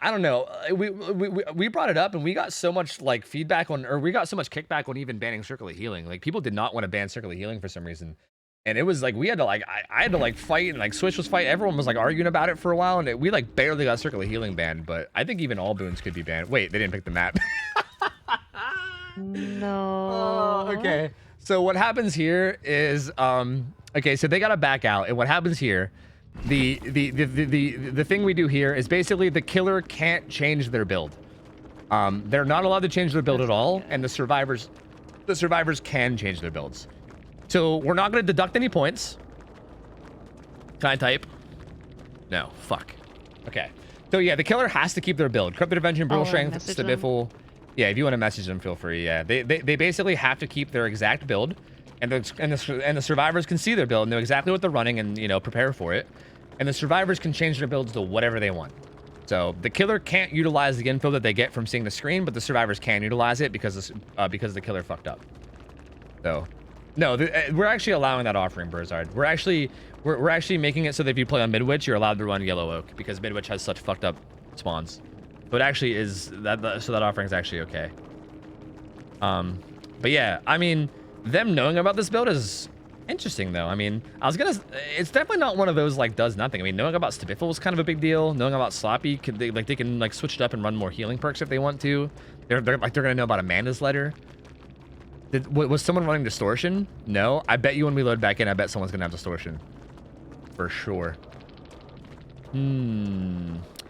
I don't know. We brought it up and we got so much like feedback on, or we got so much kickback on even banning Circle of Healing. Like people did not want to ban Circle of Healing for some reason. And it was like we had to like I had to like fight, and like Swish was fighting. Everyone was like arguing about it for a while, and we like barely got Circle of Healing banned. But I think even all boons could be banned. Wait, they didn't pick the map. No. Oh, okay. So what happens here is okay, so they gotta back out, and what happens here, the thing we do here is basically the killer can't change their build. They're not allowed to change their build at all, and the survivors can change their builds. So we're not gonna deduct any points. Can I type? No, fuck. Okay. So yeah, the killer has to keep their build. Corrupted Avenger, Brutal Strength, message them. Stabiffle. Yeah, if you want to message them, feel free. Yeah, they basically have to keep their exact build, and the survivors can see their build, know exactly what they're running, and you know prepare for it. And the survivors can change their builds to whatever they want. So the killer can't utilize the info that they get from seeing the screen, but the survivors can utilize it because the killer fucked up. So, no, we're actually allowing that offering, Burzard. We're actually making it so that if you play on Midwich, you're allowed to run Yellow Oak because Midwich has such fucked up spawns. So it actually is so that offering is actually okay. But yeah, I mean, them knowing about this build is interesting though. I mean, it's definitely not one of those like does nothing. I mean, knowing about Stabiffle is kind of a big deal. Knowing about Sloppy, they can like switch it up and run more healing perks if they want to. They're gonna know about Amanda's letter. Was someone running distortion? No. I bet you when we load back in, I bet someone's gonna have distortion. For sure.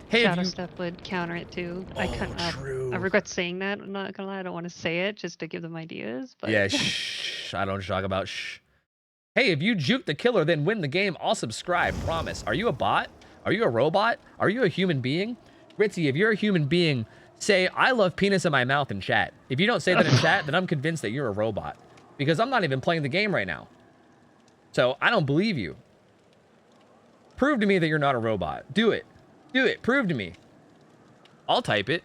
Hey, Shadow if you... Step would counter it too. Oh, true. I regret saying that. I'm not gonna lie. I don't want to say it just to give them ideas. But Yeah, shh. I don't talk about shh. Hey, if you juke the killer, then win the game. I'll subscribe. Promise. Are you a bot? Are you a robot? Are you a human being? Ritzy, if you're a human being, say, I love penis in my mouth in chat. If you don't say that in chat, then I'm convinced that you're a robot. Because I'm not even playing the game right now. So I don't believe you. Prove to me that you're not a robot. Do it. Do it. Prove to me. I'll type it.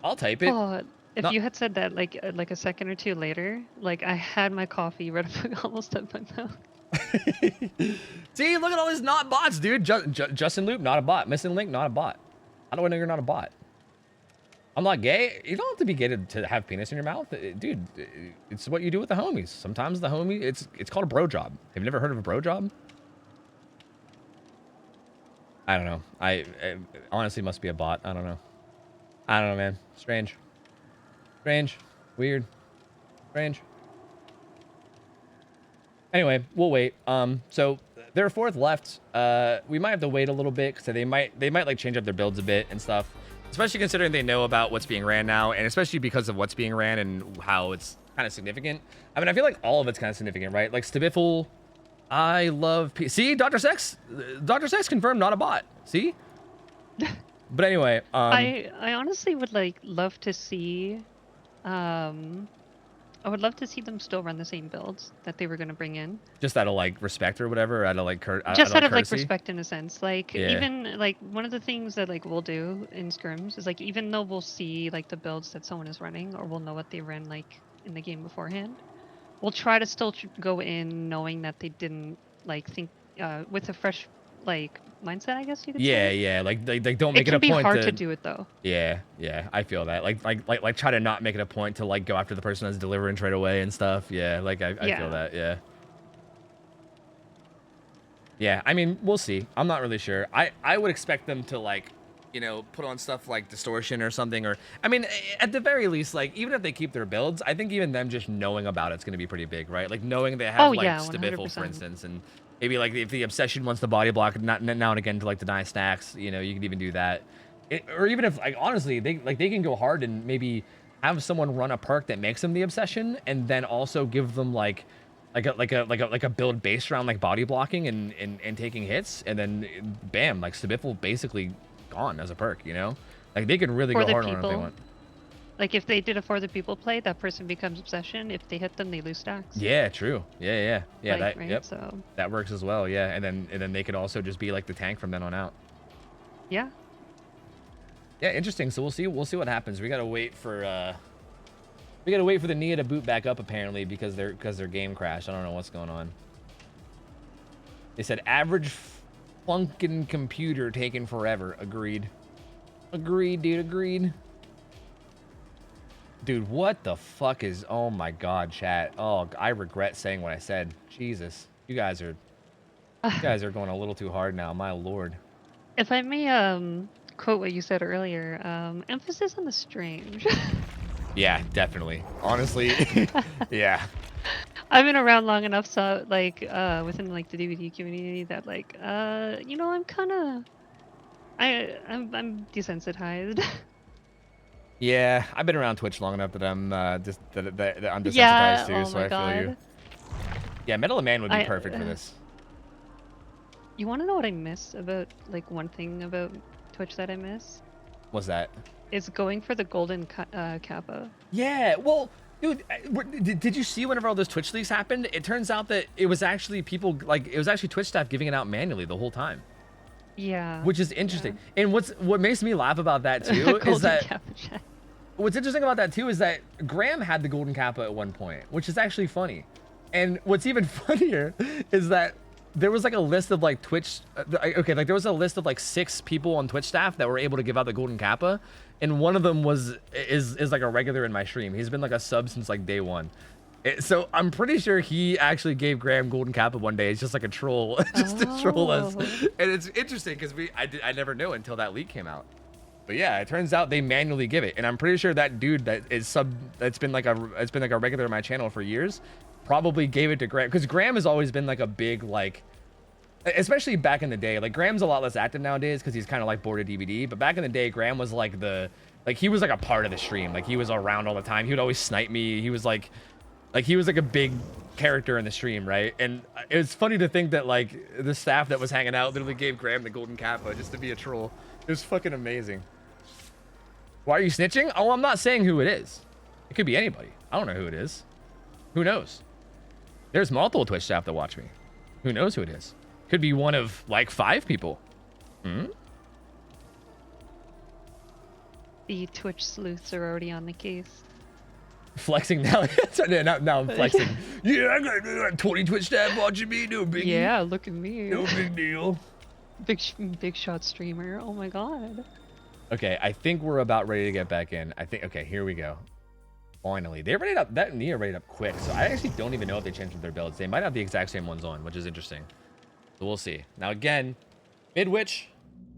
I'll type it. oh, if No- you had said that like a second or two later, like I had my coffee right up almost up my mouth. See, look at all these not bots, dude. Justin Loop, not a bot. Missing Link, not a bot. How do I know you're not a bot? I'm not gay. You don't have to be gay to have penis in your mouth, dude. It's what you do with the homies. Sometimes the homie, it's called a bro job. Have you never heard of a bro job? I don't know. I honestly must be a bot. I don't know. I don't know, man. Strange. Strange. Weird. Strange. Anyway, we'll wait. So their fourth left. We might have to wait a little bit, so they might like change up their builds a bit and stuff. Especially considering they know about what's being ran now, and especially because of what's being ran and how it's kind of significant. I mean, I feel like all of it's kind of significant, right? Like Stabiffle, I love. See, Dr. Sex confirmed, not a bot. See. But anyway, I honestly would love to see, I would love to see them still run the same builds that they were going to bring in. just out of like respect or whatever, out of like Just out of like courtesy. respect in a sense. Like Yeah. even like one of the things that like we'll do in scrims is like even though we'll see like the builds that someone is running or we'll know what they ran like in the game beforehand, we'll try to still go in knowing that they didn't like think with a fresh like mindset, I guess you could Yeah, say. yeah. Like don't It make it can a be point hard to do it though. Yeah, yeah, I feel that. Like try to not make it a point to like go after the person that's delivering straight away and stuff. Yeah, like I Yeah. feel that. Yeah. Yeah, I mean, we'll see. I'm not really sure. I would expect them to like, you know, put on stuff like distortion or something, or I mean, at the very least, like even if they keep their builds, I think even them just knowing about it's gonna be pretty big, right? Like knowing they have Oh, like yeah, Stabiffle, for 100%. instance, and maybe like if the obsession wants the body block now and again to like deny stacks, you know, you could even do that. Or even if like honestly they can go hard and maybe have someone run a perk that makes them the obsession, and then also give them like a build based around like body blocking and taking hits, and then bam, like Stabiffle basically gone as a perk, you know? Like they can really For go the hard on it if they people. want. Like if they did a for the people play, that person becomes obsession. If they hit them, they lose stacks. Yeah, true. Yeah. Like, That right? yep. So That works as well. Yeah, and then they could also just be like the tank from then on out. yeah. Yeah, interesting. So we'll see what happens. We gotta wait for the Nia to boot back up apparently because their game crashed. I don't know what's going on. They said average flunkin' computer taking forever. Agreed. Agreed, dude. Agreed. Dude, what the fuck is? Oh my god, chat. Oh, I regret saying what I said. Jesus, you guys are going a little too hard now. My lord. If I may quote what you said earlier, emphasis on the strange. Yeah, definitely. Honestly, yeah. I've been around long enough, so like within like the DVD community that like you know I'm desensitized. Yeah, I've been around Twitch long enough that I'm just that I'm desensitized Yeah, too, oh so my I feel you. God. Yeah, Metal of Man would be I- perfect for this. You want to know what I miss about like one thing about Twitch that I miss? What's that? Is going for the golden kappa. Yeah, well, dude, did you see whenever all those Twitch leaks happened? It turns out that it was actually Twitch staff giving it out manually the whole time, Yeah. which is interesting. And what makes me laugh about that too is Golden that kappa chat. what's interesting about that too is that Graham had the golden kappa at one point, which is actually funny. And what's even funnier is that there was like a list of like Twitch, like there was a list of like 6 people on Twitch staff that were able to give out the golden kappa, and one of them is like a regular in my stream. He's been like a sub since like day 1. So I'm pretty sure he actually gave Graham golden kappa one day. It's just like a troll, just to troll us. Oh. And it's interesting because I never knew until that leak came out. But yeah, it turns out they manually give it, and I'm pretty sure that dude that's been like a regular on my channel for years probably gave it to Graham, because Graham has always been like a big like Especially back in the day. Like, Graham's a lot less active nowadays because he's kind of like bored of DVD. But back in the day, Graham was like he was like a part of the stream. Like, he was around all the time. He would always snipe me. He was like he was like a big character in the stream, right? And it was funny to think that like the staff that was hanging out literally gave Graham the golden kappa just to be a troll. It was fucking amazing. Why are you snitching? Oh, I'm not saying who it is. It could be anybody. I don't know who it is. Who knows? There's multiple Twitch staff that watch me. Who knows who it is? Could be one of like 5 people. The Twitch sleuths are already on the case. Flexing now. now I'm flexing. Yeah, I got 20 Twitch staff watching me. No big deal. Yeah, look at me. No big deal. Big shot streamer. Oh my god. Okay, I think we're about ready to get back in. I think, okay, here we go. Finally. They rated up, that Nia rated up quick, so I actually don't even know if they changed their builds. They might have the exact same ones on, which is interesting. So we'll see. Now again, Midwich,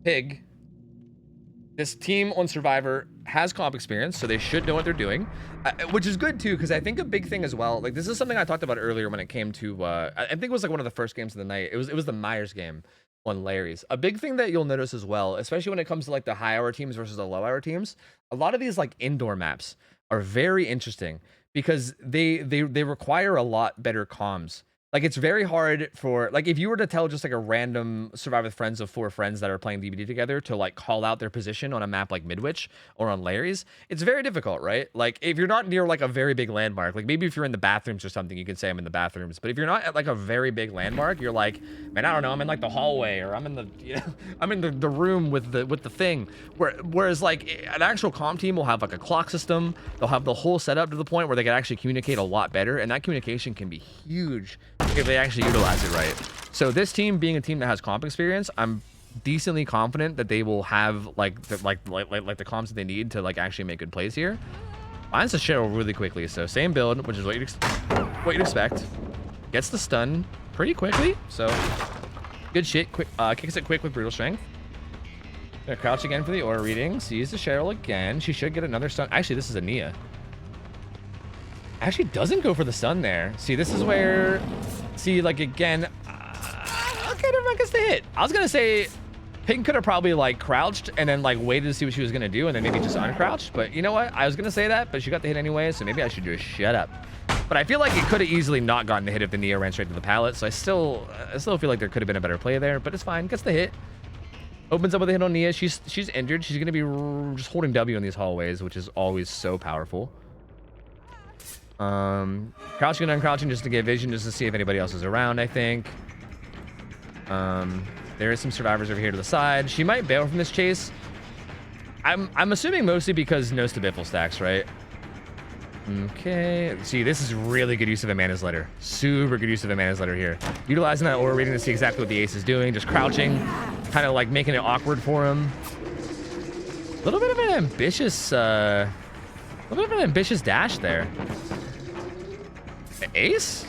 Pig. This team on Survivor has comp experience, so they should know what they're doing, which is good too, because I think a big thing as well, like this is something I talked about earlier when it came to, I think it was like one of the first games of the night. It was the Myers game on Larry's. A big thing that you'll notice as well, especially when it comes to like the high hour teams versus the low hour teams, a lot of these like indoor maps are very interesting because they require a lot better comms. Like, it's very hard for, like, if you were to tell just like a random Survive with Friends of 4 friends that are playing DBD together to like call out their position on a map like Midwich or on Larry's, it's very difficult, right? Like, if you're not near like a very big landmark, like maybe if you're in the bathrooms or something, you can say I'm in the bathrooms. But if you're not at like a very big landmark, you're like, man, I don't know, I'm in like the hallway, or I'm in the, you know, I'm in the room with the thing. Whereas like an actual comm team will have like a clock system. They'll have the whole setup to the point where they can actually communicate a lot better, and that communication can be huge if they actually utilize it right. So this team being a team that has comp experience, I'm decently confident that they will have like the comms that they need to like actually make good plays here. Finds the Cheryl really quickly, so same build, which is what you'd expect. Gets the stun pretty quickly, so good shit. Quick, kicks it quick with brutal strength. Gonna crouch again for the aura reading. Sees the Cheryl again. She should get another stun. Actually, this is a Nia. Actually doesn't go for the stun there. See, this is where, see, like again, okay, never mind, gets the hit. I was gonna say Pig could have probably like crouched and then like waited to see what she was gonna do and then maybe just uncrouched, but you know what? I was gonna say that, but she got the hit anyway, so maybe I should just shut up. But I feel like it could have easily not gotten the hit if the Nia ran straight to the pallet, so I still feel like there could have been a better play there, but it's fine. Gets the hit. Opens up with a hit on Nia. She's injured. She's gonna be just holding W in these hallways, which is always so powerful. Crouching and uncrouching just to get vision, just to see if anybody else is around, I think. There is some survivors over here to the side. She might bail from this chase. I'm assuming mostly because no Stabiffle stacks, right? Okay. See, this is really good use of Amanda's letter. Super good use of Amanda's letter here. Utilizing that aura reading to see exactly what the ace is doing. Just crouching, kind of like making it awkward for him. A little bit of an ambitious, dash there. Ace?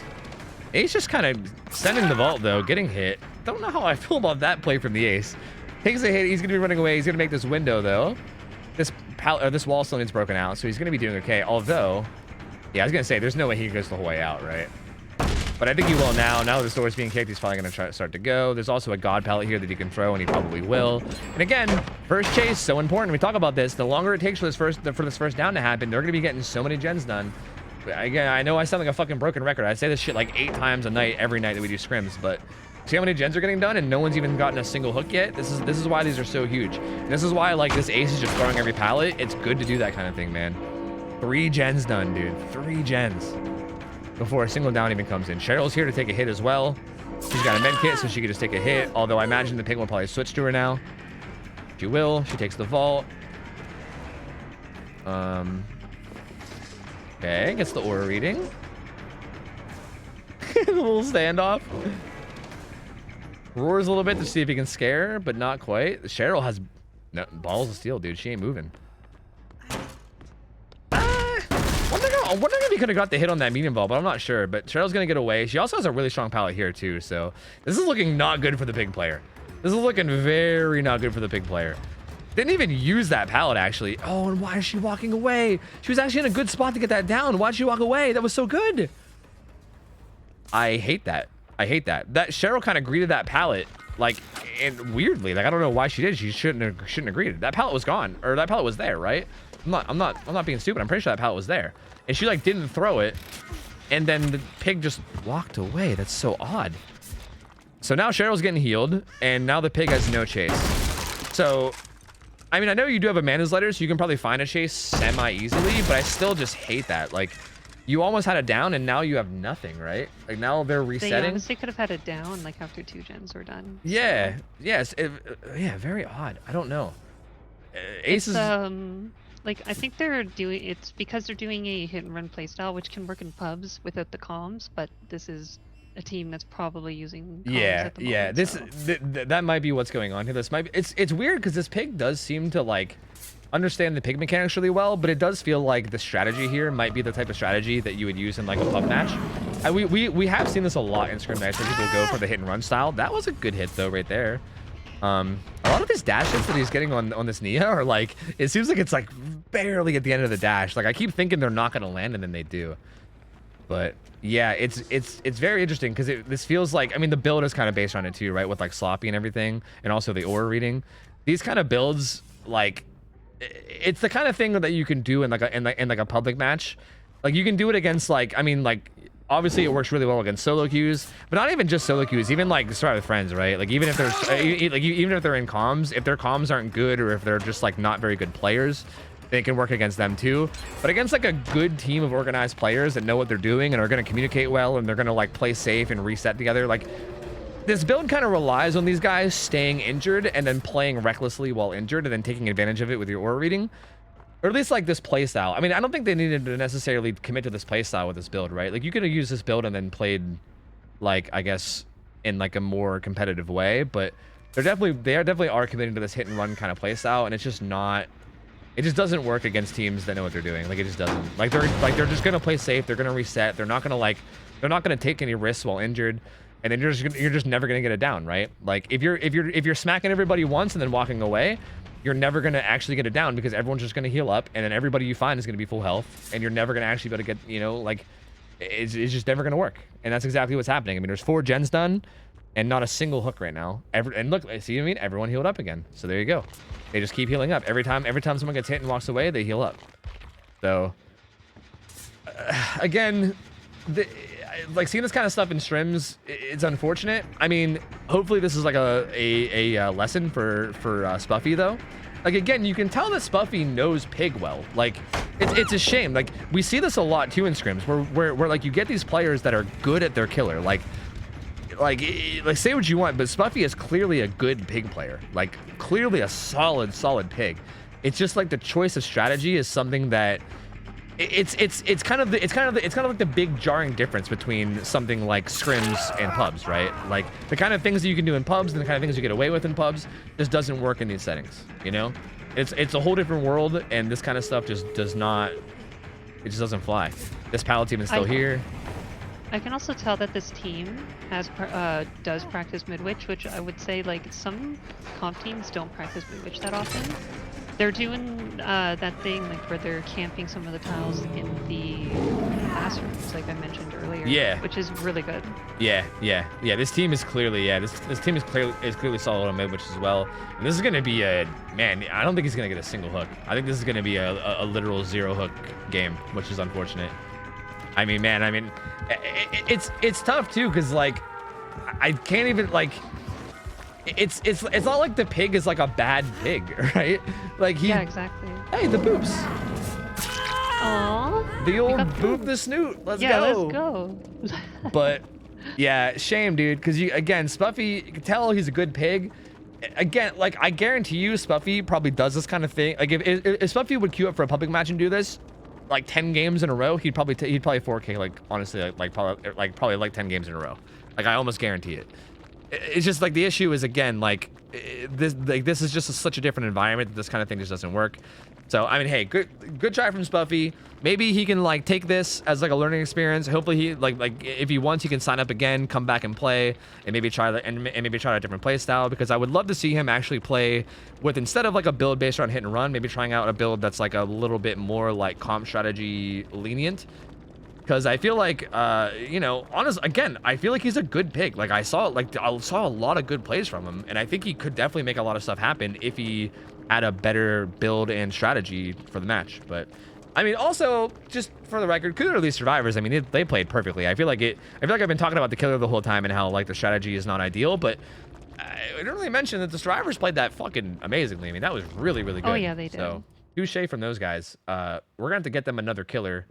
Ace just kind of sending the vault though, getting hit. Don't know how I feel about that play from the Ace. Takes a hit, he's gonna be running away. He's gonna make this window though. This wall still needs broken out, so he's gonna be doing okay. Although, yeah, I was gonna say there's no way he goes the whole way out, right? But I think he will now. Now that this door is being kicked, he's probably gonna start to go. There's also a god pallet here that he can throw, and he probably will. And again, first chase, so important. We talk about this. The longer it takes for this first down to happen, they're gonna be getting so many gens done. Again, I know I sound like a fucking broken record. I say this shit like 8 times a night, every night that we do scrims, but see how many gens are getting done and no one's even gotten a single hook yet? This is why these are so huge. And this is why like this ace is just throwing every pallet. It's good to do that kind of thing, man. 3 gens done, dude. 3 gens before a single down even comes in. Cheryl's here to take a hit as well. She's got a med kit, so she can just take a hit. Although I imagine the pig will probably switch to her now. She will. She takes the vault. Okay, gets the aura reading. The little standoff. Roars a little bit to see if he can scare, but not quite. Cheryl has balls of steel, dude. She ain't moving. I'm wondering if he could have got the hit on that medium ball, but I'm not sure. But Cheryl's going to get away. She also has a really strong pallet here, too. So this is looking not good for the pig player. This is looking very not good for the pig player. Didn't even use that pallet, actually. Oh, and why is she walking away? She was actually in a good spot to get that down. Why'd she walk away? That was so good. I hate that. I hate that. That Cheryl kind of greeted that pallet like, and weirdly, like I don't know why she did. She shouldn't have greeted. That pallet was gone, or that pallet was there, right? I'm not being stupid. I'm pretty sure that pallet was there, and she like didn't throw it, and then the pig just walked away. That's so odd. So now Cheryl's getting healed, and now the pig has no chase. So, I mean, I know you do have a Amanda's letter, so you can probably find a chase semi-easily, but I still just hate that. Like, you almost had it down, and now you have nothing, right? Like, now they're resetting. They honestly could have had it down, like, after 2 gens were done. Yeah. So. Yes. Yeah, very odd. I don't know. Ace is... like, I think they're doing... It's because they're doing a hit-and-run playstyle, which can work in pubs without the comms, but this is a team that's probably using comms at the moment, this so. That might be what's going on here. This might be... It's weird, because this pig does seem to, like... understand the pig mechanics really well, but it does feel like the strategy here might be the type of strategy that you would use in like a pub match. We have seen this a lot in scrim nights where people go for the hit and run style. That was a good hit though right there. A lot of his dash hits that he's getting on this Nia are like, it seems like it's like barely at the end of the dash. Like I keep thinking they're not gonna land and then they do. But yeah, it's very interesting because this feels like, I mean the build is kind of based on it too, right? With like sloppy and everything, and also the aura reading. These kind of builds, like, it's the kind of thing that you can do in like a public match. Like you can do it against like, I mean like obviously it works really well against solo queues, but not even just solo queues, even like start with friends, right? Like even if there's even if they're in comms, if their comms aren't good or if they're just like not very good players, they can work against them too. But against like a good team of organized players that know what they're doing and are going to communicate well and they're going to like play safe and reset together, like this build kind of relies on these guys staying injured and then playing recklessly while injured and then taking advantage of it with your aura reading. Or at least like this playstyle. I mean, I don't think they needed to necessarily commit to this playstyle with this build, right? Like you could have used this build and then played like, I guess, in like a more competitive way, but they definitely are committing to this hit and run kind of playstyle, and it's just not, it just doesn't work against teams that know what they're doing. Like it just doesn't. Like they're just gonna play safe, they're gonna reset, they're not gonna take any risks while injured. And then you're just never gonna get it down, right? Like if you're smacking everybody once and then walking away, you're never gonna actually get it down because everyone's just gonna heal up, and then everybody you find is gonna be full health, and you're never gonna actually be able to get, you know, like it's just never gonna work. And that's exactly what's happening. I mean, there's 4 gens done, and not a single hook right now. And look, see what I mean? Everyone healed up again. So there you go. They just keep healing up every time someone gets hit and walks away, they heal up. So again, like seeing this kind of stuff in scrims, it's unfortunate. I mean, hopefully this is like a lesson for Spuffy though. Like again, you can tell that Spuffy knows pig well. Like it's a shame. Like we see this a lot too in scrims where like you get these players that are good at their killer. Like say what you want, but Spuffy is clearly a good pig player. Like clearly a solid pig. It's just like the choice of strategy is something that it's kind of like the big jarring difference between something like scrims and pubs, right? Like the kind of things that you can do in pubs and the kind of things you get away with in pubs just doesn't work in these settings, you know? It's a whole different world, and this kind of stuff just doesn't fly. This pallet team is still here. I can also tell that this team does practice mid-witch, which I would say like some comp teams don't practice mid-witch that often. They're doing that thing like where they're camping some of the tiles in the classrooms, like I mentioned earlier. Yeah. Which is really good. Yeah. This team is clearly, this team is clearly solid on mid-witch as well. And this is gonna be a, man, I don't think he's gonna get a single hook. I think this is gonna be a literal 0 hook game, which is unfortunate. I mean, man, it's tough too, because like I can't even like. It's not like the pig is like a bad pig, right? Like Yeah, exactly. Hey, the boops. Aww. The old boop the snoot. Let's go. Yeah, let's go. But yeah, shame, dude, because again, Spuffy, you can tell he's a good pig. Again, like I guarantee you, Spuffy probably does this kind of thing. Like if Spuffy would queue up for a public match and do this, like 10 games in a row, he'd probably 4K. Like honestly, probably like 10 games in a row. Like I almost guarantee it. It's just like the issue is, again, like this is just such a different environment that this kind of thing just doesn't work. So I mean, hey, good try from Spuffy. Maybe he can like take this as like a learning experience. Hopefully he like if he wants, he can sign up again, come back and play, and maybe try a different play style, because I would love to see him actually play with, instead of like a build based on hit and run, maybe trying out a build that's like a little bit more like comp strategy lenient. because I feel like, you know, again, I feel like he's a good pick. Like I saw a lot of good plays from him, and I think he could definitely make a lot of stuff happen if he had a better build and strategy for the match. But I mean, also, just for the record, kudos to these survivors. I mean, they played perfectly. I feel like I've been talking about the killer the whole time and how like the strategy is not ideal, but I didn't really mention that the survivors played that fucking amazingly. I mean, that was really, really good. Oh yeah, they did. So, touche from those guys. We're gonna have to get them another killer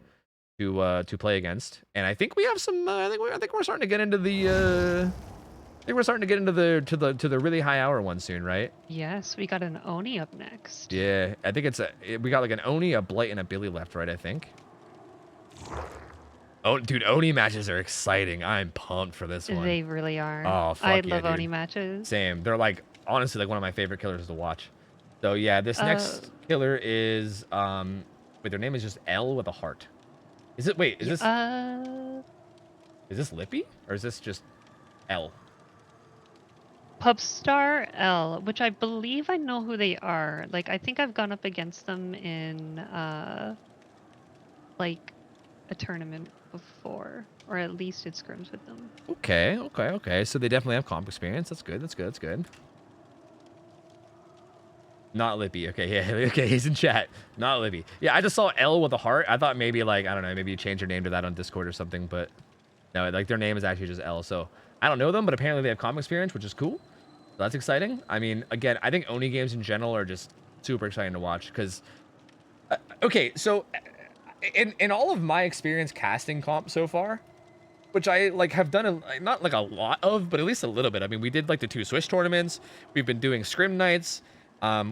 to play against, and I think we have some. I think we're starting to get into the. I think we're starting to get into the really high hour one soon, right? Yes, we got an Oni up next. Yeah, I think we got like an Oni, a Blight, and a Billy left, right? I think. Oh, dude, Oni matches are exciting. I'm pumped for this one. They really are. Oh, fuck I yeah, love dude. Oni matches. Same. They're like honestly like one of my favorite killers to watch. So yeah, this next killer is wait, their name is just L with a heart. Is it? Wait, is this? Is this Lippy or is this just L? Pubstar L, which I believe I know who they are. Like I think I've gone up against them in like a tournament before, or at least it's scrims with them. Okay. So they definitely have comp experience. That's good. Not Lippy. Okay, yeah, okay, he's in chat. Not Lippy. Yeah, I just saw L with a heart. I thought maybe like, I don't know, maybe you change your name to that on Discord or something, but no, like their name is actually just L. So I don't know them, but apparently they have comp experience, which is cool. So that's exciting. I mean, again, I think Oni games in general are just super exciting to watch because, okay, so in all of my experience casting comp so far, which I like have done not like a lot of, but at least a little bit. I mean, we did like the 2 Swiss tournaments. We've been doing scrim nights.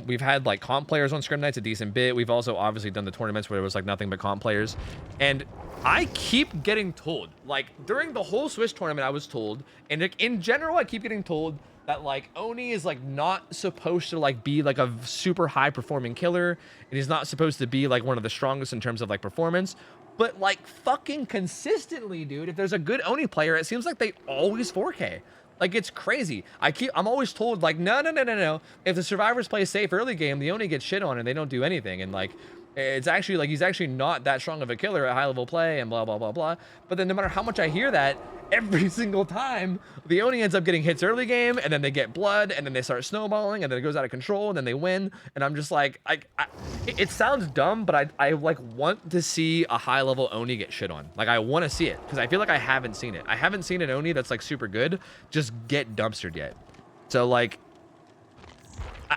We've had like comp players on scrim nights a decent bit. We've also obviously done the tournaments where there was like nothing but comp players. And I keep getting told, like during the whole Swiss tournament, I was told, and in general, I keep getting told that like Oni is like not supposed to like be like a super high performing killer, and he's not supposed to be like one of the strongest in terms of like performance. But like fucking consistently, dude, if there's a good Oni player, it seems like they always 4K. Like it's crazy. I'm always told like, no. If the survivors play safe early game, the Oni gets shit on and they don't do anything. And like, it's actually like, he's actually not that strong of a killer at high level play and blah, blah, blah, blah. But then no matter how much I hear that, every single time the Oni ends up getting hits early game and then they get blood and then they start snowballing and then it goes out of control and then they win. And I'm just like, it sounds dumb, but I like want to see a high level Oni get shit on. Like I want to see it because I feel like I haven't seen it. I haven't seen an Oni that's like super good just get dumpstered yet. So like,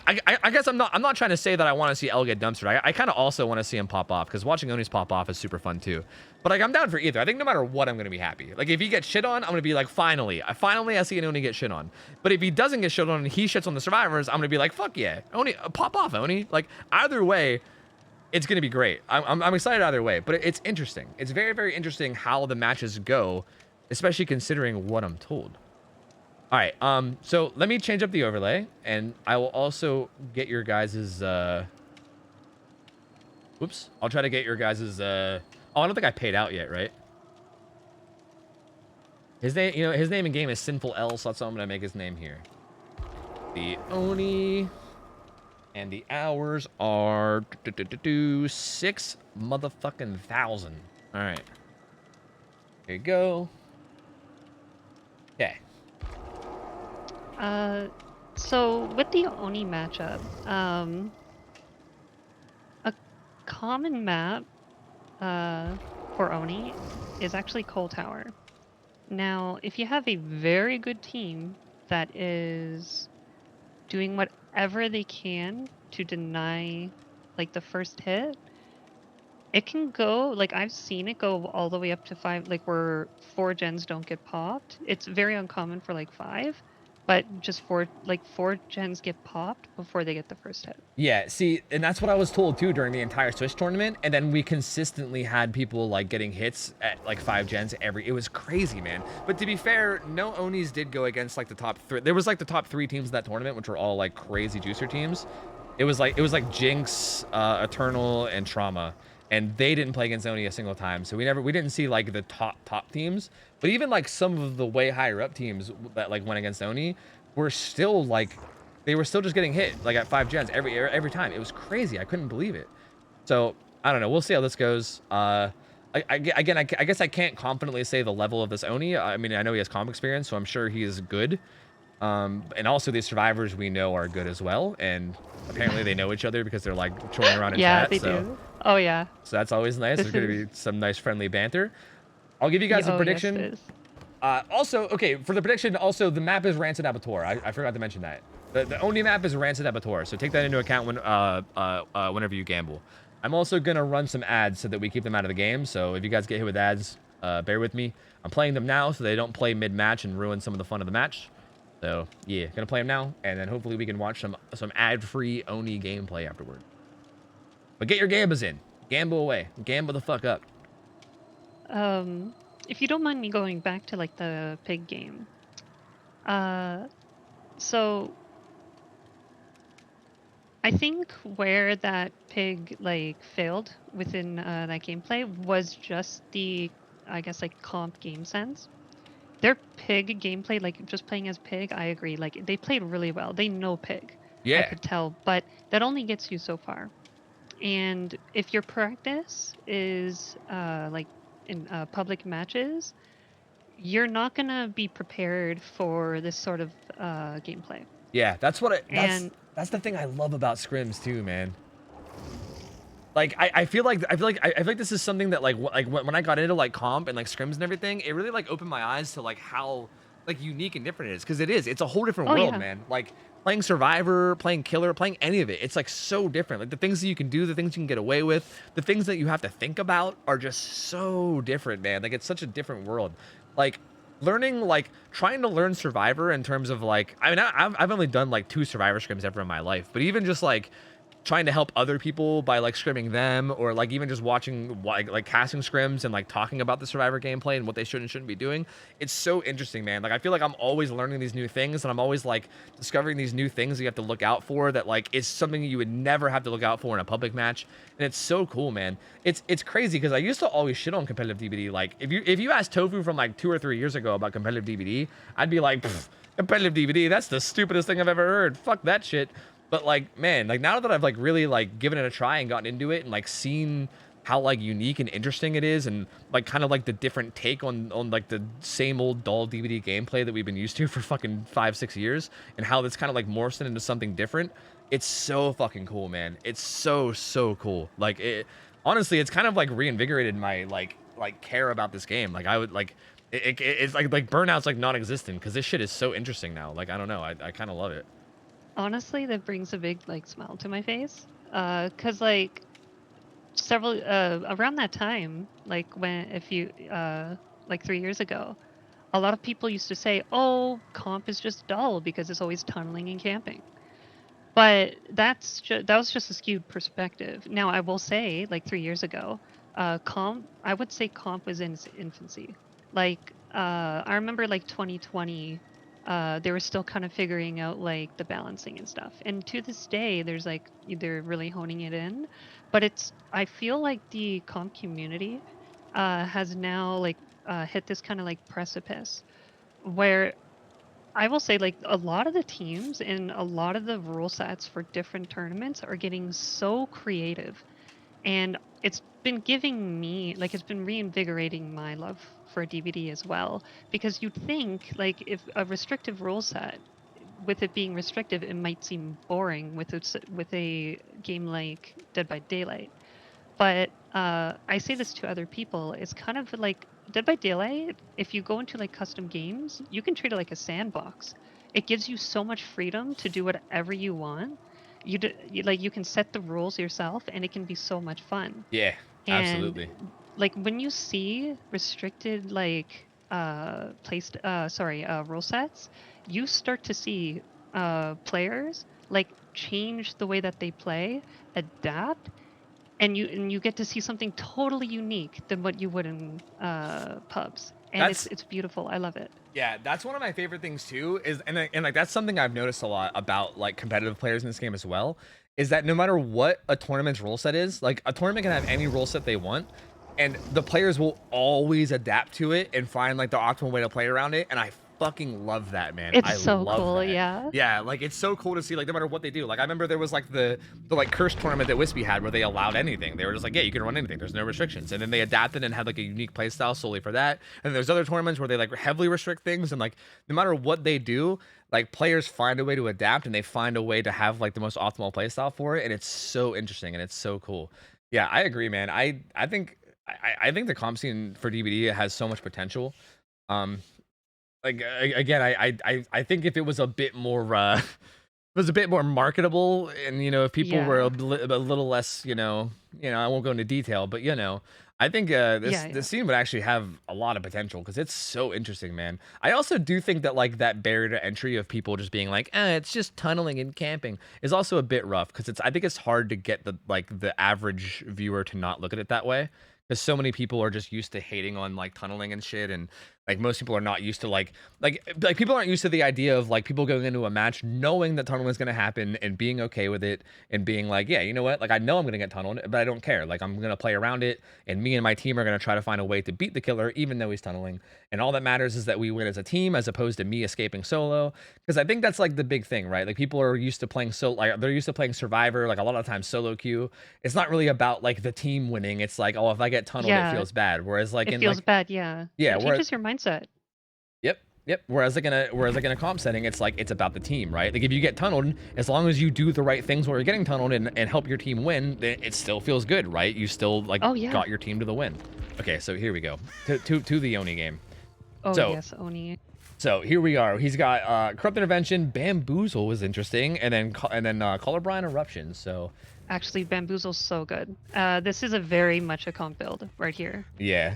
I guess I'm not trying to say that I want to see L get dumpstered. I kind of also want to see him pop off because watching Onis pop off is super fun too. But like I'm down for either. I think no matter what, I'm gonna be happy. Like if he gets shit on, I'm gonna be like, finally I see an Oni get shit on. But if he doesn't get shit on and he shits on the survivors, I'm gonna be like, fuck yeah, Oni, pop off, Oni. Like either way, it's gonna be great. I'm excited either way. But it's interesting. It's very, very interesting how the matches go, especially considering what I'm told. All right, so let me change up the overlay, and I will also get your guys's, whoops, I'll try to get your guys's, oh, I don't think I paid out yet, right? His name, his name in game is Sinful L, so that's how I'm gonna make his name here. The Oni, and the hours are 6 motherfucking thousand. All right, there you go. Okay. So with the Oni matchup, a common map for Oni is actually Coal Tower. Now, if you have a very good team that is doing whatever they can to deny like the first hit, it can go, like I've seen it go all the way up to 5, like where 4 gens don't get popped. It's very uncommon for like 5. But just 4 gens get popped before they get the first hit. Yeah, see, and that's what I was told too during the entire Swiss tournament. And then we consistently had people like getting hits at like 5 gens it was crazy, man. But to be fair, no Onis did go against like the top 3. There was like the top 3 teams in that tournament, which were all like crazy juicer teams. It was like Jinx, Eternal, and Trauma. And they didn't play against Oni a single time. So we didn't see like the top teams. But even like some of the way higher up teams that like went against Oni were still like, they were still just getting hit like at 5 gens every time. It was crazy. I couldn't believe it. So I don't know. We'll see how this goes. Again, I guess I can't confidently say the level of this Oni. I mean, I know he has comp experience, so I'm sure he is good. And also the survivors we know are good as well, and apparently they know each other because they're like trolling around in Yeah, chat. they So, do. Oh yeah. so that's always nice. This There's gonna is. be some nice friendly banter. I'll give you guys a Oh yes, it prediction. is. Also, okay, for the prediction, also the map is Rancid Abattoir. I forgot to mention that. The Oni map is Rancid Abattoir, so take that into account when whenever you gamble. I'm also gonna run some ads so that we keep them out of the game. So if you guys get hit with ads, bear with me. I'm playing them now so they don't play mid-match and ruin some of the fun of the match. So yeah, gonna play them now, and then hopefully we can watch some ad-free Oni gameplay afterward. But get your gambas in. Gamble away. Gamble the fuck up. If you don't mind me going back to like the pig game, so I think where that pig like failed within that gameplay was just the, I guess, like comp game sense. Their pig gameplay, like just playing as pig, I agree. Like they played really well. They know pig. I Yeah. could tell, but that only gets you so far. And if your practice is like in public matches, you're not gonna be prepared for this sort of gameplay. Yeah, that's what And that's the thing I love about scrims too, man. Like I feel like I feel like this is something that like when I got into like comp and like scrims and everything, it really like opened my eyes to like how like unique and different it is, because it's a whole different oh world, yeah, man. Like playing Survivor, playing Killer, playing any of it, it's like so different. Like the things that you can do, the things you can get away with, the things that you have to think about are just so different, man. Like it's such a different world. Like learning, like trying to learn Survivor in terms of like, I mean, I've only done like 2 Survivor scrims ever in my life, but even just like trying to help other people by like scrimming them, or like even just watching like casting scrims and like talking about the Survivor gameplay and what they should and shouldn't be doing, it's so interesting, man. Like I feel like I'm always learning these new things, and I'm always like discovering these new things that you have to look out for that like is something you would never have to look out for in a public match. And it's so cool, man. It's crazy because I used to always shit on competitive DBD. Like if you asked Tofu from like 2 or 3 years ago about competitive DBD, I'd be like, competitive DVD, that's the stupidest thing I've ever heard. Fuck that shit. But like, man, like now that I've like really like given it a try and gotten into it and like seen how like unique and interesting it is, and like kind of like the different take on like the same old dull DVD gameplay that we've been used to for fucking 5-6 years, and how that's kind of like morphed into something different, it's so fucking cool, man. It's so cool. Like it honestly, it's kind of like reinvigorated my like care about this game. Like I would like it's like burnout's like non-existent because this shit is so interesting now. Like I don't know, I kind of love it. honestly, that brings a big like smile to my face. Cause like several around that time, like when if you like 3 years ago, a lot of people used to say, "Oh, comp is just dull because it's always tunneling and camping." But that was just a skewed perspective. Now I will say, like 3 years ago, comp I would say comp was in its infancy. Like I remember like 2020, they were still kind of figuring out like the balancing and stuff. And to this day, there's like they're really honing it in. But I feel like the comp community has now like hit this kind of like precipice where I will say, like, a lot of the teams and a lot of the rule sets for different tournaments are getting so creative. And it's been giving me, like, it's been reinvigorating my love for DVD as well. Because you'd think, like, if a restrictive rule set, with it being restrictive, it might seem boring with a game like Dead by Daylight. But I say this to other people. It's kind of like Dead by Daylight. If you go into like custom games, you can treat it like a sandbox. It gives you so much freedom to do whatever you want. You can set the rules yourself, and it can be so much fun. Yeah, And absolutely. like when you see restricted like rule sets, you start to see players like change the way that they play, adapt, and you get to see something totally unique than what you would in pubs, and That's it's beautiful. I love it. Yeah, that's one of my favorite things too. Is and like that's something I've noticed a lot about like competitive players in this game as well. Is that no matter what a tournament's rule set is, like a tournament can have any rule set they want, and the players will always adapt to it and find like the optimal way to play around it. And I fucking love that, man. It's I so love cool, that. yeah. Yeah, like it's so cool to see, like no matter what they do. Like I remember there was like the like curse tournament that Wispy had where they allowed anything. They were just like, yeah, you can run anything. There's no restrictions. And then they adapted and had like a unique play style solely for that. And there's other tournaments where they like heavily restrict things, and like no matter what they do, like players find a way to adapt and they find a way to have like the most optimal play style for it. And it's so interesting and it's so cool. Yeah, I agree, man. I think the comp scene for DBD has so much potential. Again, I think if it was a bit more it was a bit more marketable, and you know, if people were a little less, you know, I won't go into detail, but you know, I think this scene would actually have a lot of potential because it's so interesting, man. I also do think that like that barrier to entry of people just being like, it's just tunneling and camping is also a bit rough because I think it's hard to get the average viewer to not look at it that way. Because so many people are just used to hating on like tunneling and shit, and like most people are not used to like people aren't used to the idea of like people going into a match knowing that tunneling is going to happen and being okay with it and being like, yeah, you know what, like I know I'm going to get tunneled, but I don't care. Like I'm going to play around it, and me and my team are going to try to find a way to beat the killer even though he's tunneling. And all that matters is that we win as a team as opposed to me escaping solo. Because I think that's like the big thing, right? Like people are used to playing they're used to playing Survivor, like a lot of times solo queue. It's not really about like the team winning. It's like, oh, if I get tunneled, it feels bad. Whereas like it feels bad, yeah. Yeah, it changes your mindset. Yep. Whereas like in a comp setting, it's like it's about the team, right? Like if you get tunneled, as long as you do the right things while you're getting tunneled and help your team win, then it still feels good, right? You still like got your team to the win. Okay, so here we go to the Oni game. Oh yes, Oni. So here we are. He's got Corrupt Intervention, Bamboozle was interesting, and then Colorblind Eruption. So actually, Bamboozle's so good. This is a very much a comp build right here. Yeah.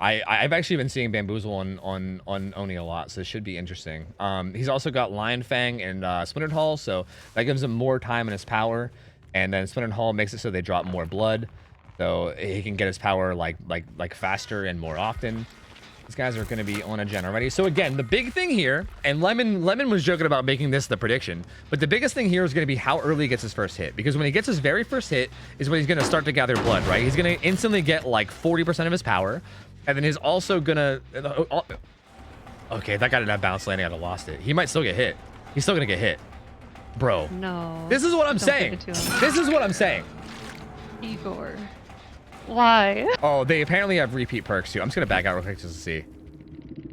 I've actually been seeing Bamboozle on Oni a lot, so it should be interesting. He's also got Lion Fang and Splintered Hull, so that gives him more time in his power, and then Splintered Hull makes it so they drop more blood, so he can get his power like faster and more often. These guys are going to be on a gen already. So again, the big thing here, and Lemon was joking about making this the prediction, but the biggest thing here is going to be how early he gets his first hit. Because when he gets his very first hit is when he's going to start to gather blood, right? He's going to instantly get like 40% of his power. And then he's also going to... Okay, that guy didn't have bounce landing. I'd have lost it. He might still get hit. He's still going to get hit. Bro. No. This is what I'm saying. This is what I'm saying. Igor. Why? Oh, they apparently have repeat perks too. I'm just gonna back out real quick just to see. 2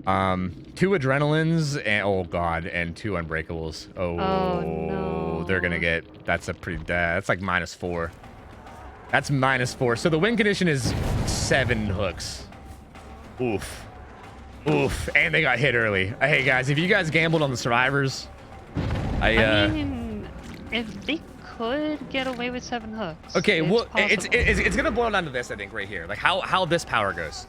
adrenalines and oh god, and 2 unbreakables. Oh no. They're gonna get. That's a pretty. That's like -4. That's -4. So the win condition is 7 hooks. Oof. And they got hit early. Hey guys, if you guys gambled on the survivors, I mean, if they could get away with 7 hooks. Okay, well, it's gonna boil down to this, I think, right here, like how this power goes.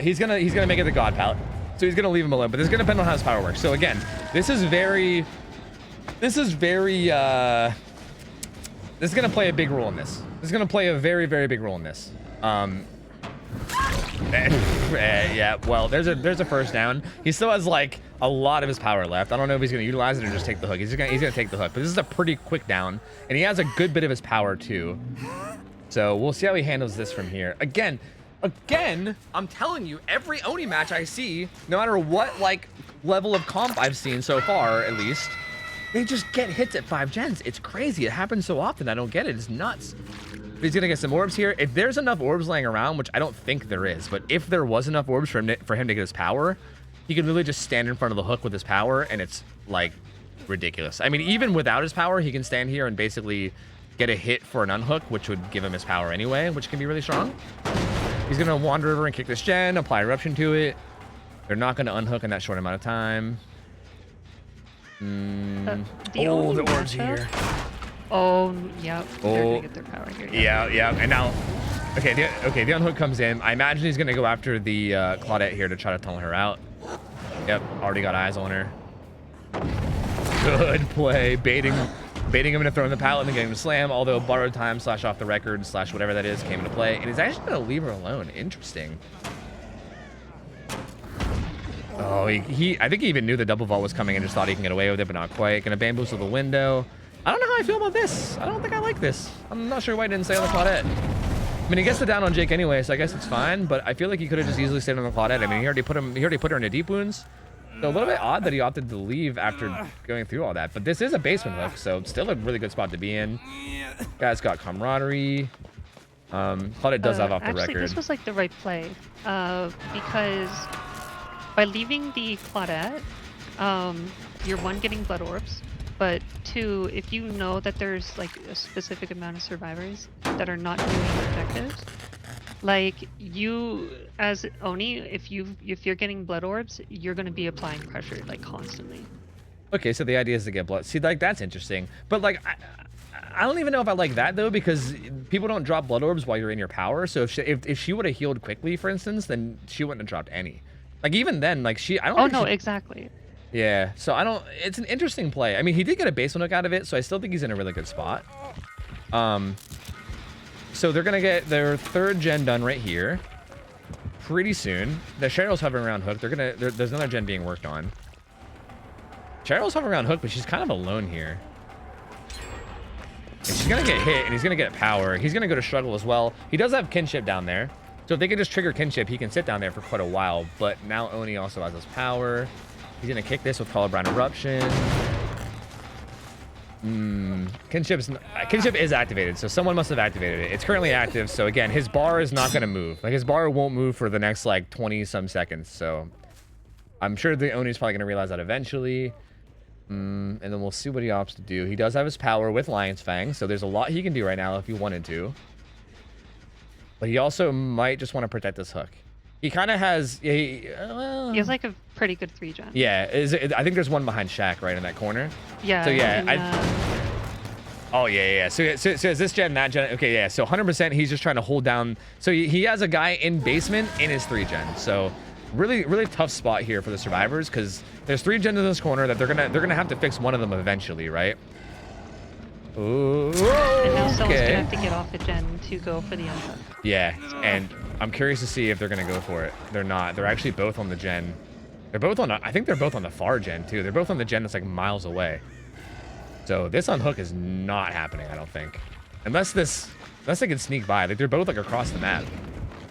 He's gonna make it the god palette, so he's gonna leave him alone. But this is gonna depend on how his power works. So again, this is gonna play a big role in this. This is gonna play a very, very big role in this. Yeah, well, there's a first down. He still has like a lot of his power left. I don't know if he's gonna utilize it or just take the hook. He's gonna take the hook, but this is a pretty quick down, and he has a good bit of his power too. So we'll see how he handles this from here. Again, I'm telling you, every Oni match I see, no matter what like level of comp I've seen so far, at least, they just get hits at 5 gens. It's crazy. It happens so often. I don't get it. It's nuts. But he's gonna get some orbs here. If there's enough orbs laying around, which I don't think there is, but if there was enough orbs for him to get his power, he could really just stand in front of the hook with his power, and it's like ridiculous. I mean, even without his power, he can stand here and basically get a hit for an unhook, which would give him his power anyway, which can be really strong. He's gonna wander over and kick this gen, apply eruption to it. They're not gonna unhook in that short amount of time. The orbs here. Oh, yeah. They're gonna get their power here. Yeah. And now, okay, the unhook comes in. I imagine he's gonna go after the Claudette here to try to tunnel her out. Yep, already got eyes on her. Good play, baiting him into throwing the pallet and then getting him to slam. Although borrowed time / off the record / whatever that is came into play, and he's actually gonna leave her alone. Interesting. Oh, I think he even knew the double vault was coming and just thought he can get away with it, but not quite. Gonna bamboozle the window. I don't know how I feel about this. I don't think I like this. I'm not sure why he didn't stay on the Claudette. I mean, he gets the down on Jake anyway, so I guess it's fine, but I feel like he could have just easily stayed on the Claudette. I mean, he already put her into deep wounds. So a little bit odd that he opted to leave after going through all that. But this is a basement hook, so still a really good spot to be in. Guy's got camaraderie. Thought it does have off the actually, record. this was like the right play, because by leaving the Claudette, you're one, getting blood orbs, but two, if you know that there's like a specific amount of survivors that are not doing objectives, like you as Oni, if you're getting blood orbs, you're gonna be applying pressure like constantly. Okay, so the idea is to get blood. See, like that's interesting, but like I don't even know if I like that though, because people don't drop blood orbs while you're in your power. So if she would have healed quickly, for instance, then she wouldn't have dropped any. Like even then, like I don't. Oh think no, she, exactly. Yeah, so I don't. It's an interesting play. I mean, he did get a basement hook out of it, so I still think he's in a really good spot. So they're gonna get their 3rd gen done right here, pretty soon. The Cheryl's hovering around hook. There's another gen being worked on. Cheryl's hovering around hook, but she's kind of alone here. And she's gonna get hit, and he's gonna get power. He's gonna go to struggle as well. He does have kinship down there, so if they can just trigger kinship, he can sit down there for quite a while. But now Oni also has his power. He's gonna kick this with Colorblind Eruption. Kinship is activated, so someone must have activated it. It's currently active, so again, his bar is not gonna move. Like his bar won't move for the next like 20 some seconds. So I'm sure the Oni's probably gonna realize that eventually. And then we'll see what he opts to do. He does have his power with Lion's Fang, so there's a lot he can do right now if he wanted to. But he also might just want to protect this hook. He kind of has. He has like a pretty good 3 gen. Yeah, I think there's one behind Shaq right in that corner. Yeah. So yeah, oh yeah. So is this gen, that gen? Okay, yeah. So 100%, he's just trying to hold down. So he has a guy in basement in his 3 gen. So really tough spot here for the survivors, because there's 3 gens in this corner that they're gonna have to fix one of them eventually, right? Ooh, and now someone's okay. gonna have to get off the gen to go for the unhook. Yeah, and I'm curious to see if they're gonna go for it. They're not. They're actually both on the gen. They're both on. I think they're both on the far gen too. They're both on the gen that's like miles away. So this unhook is not happening, I don't think, unless they can sneak by. Like they're both like across the map.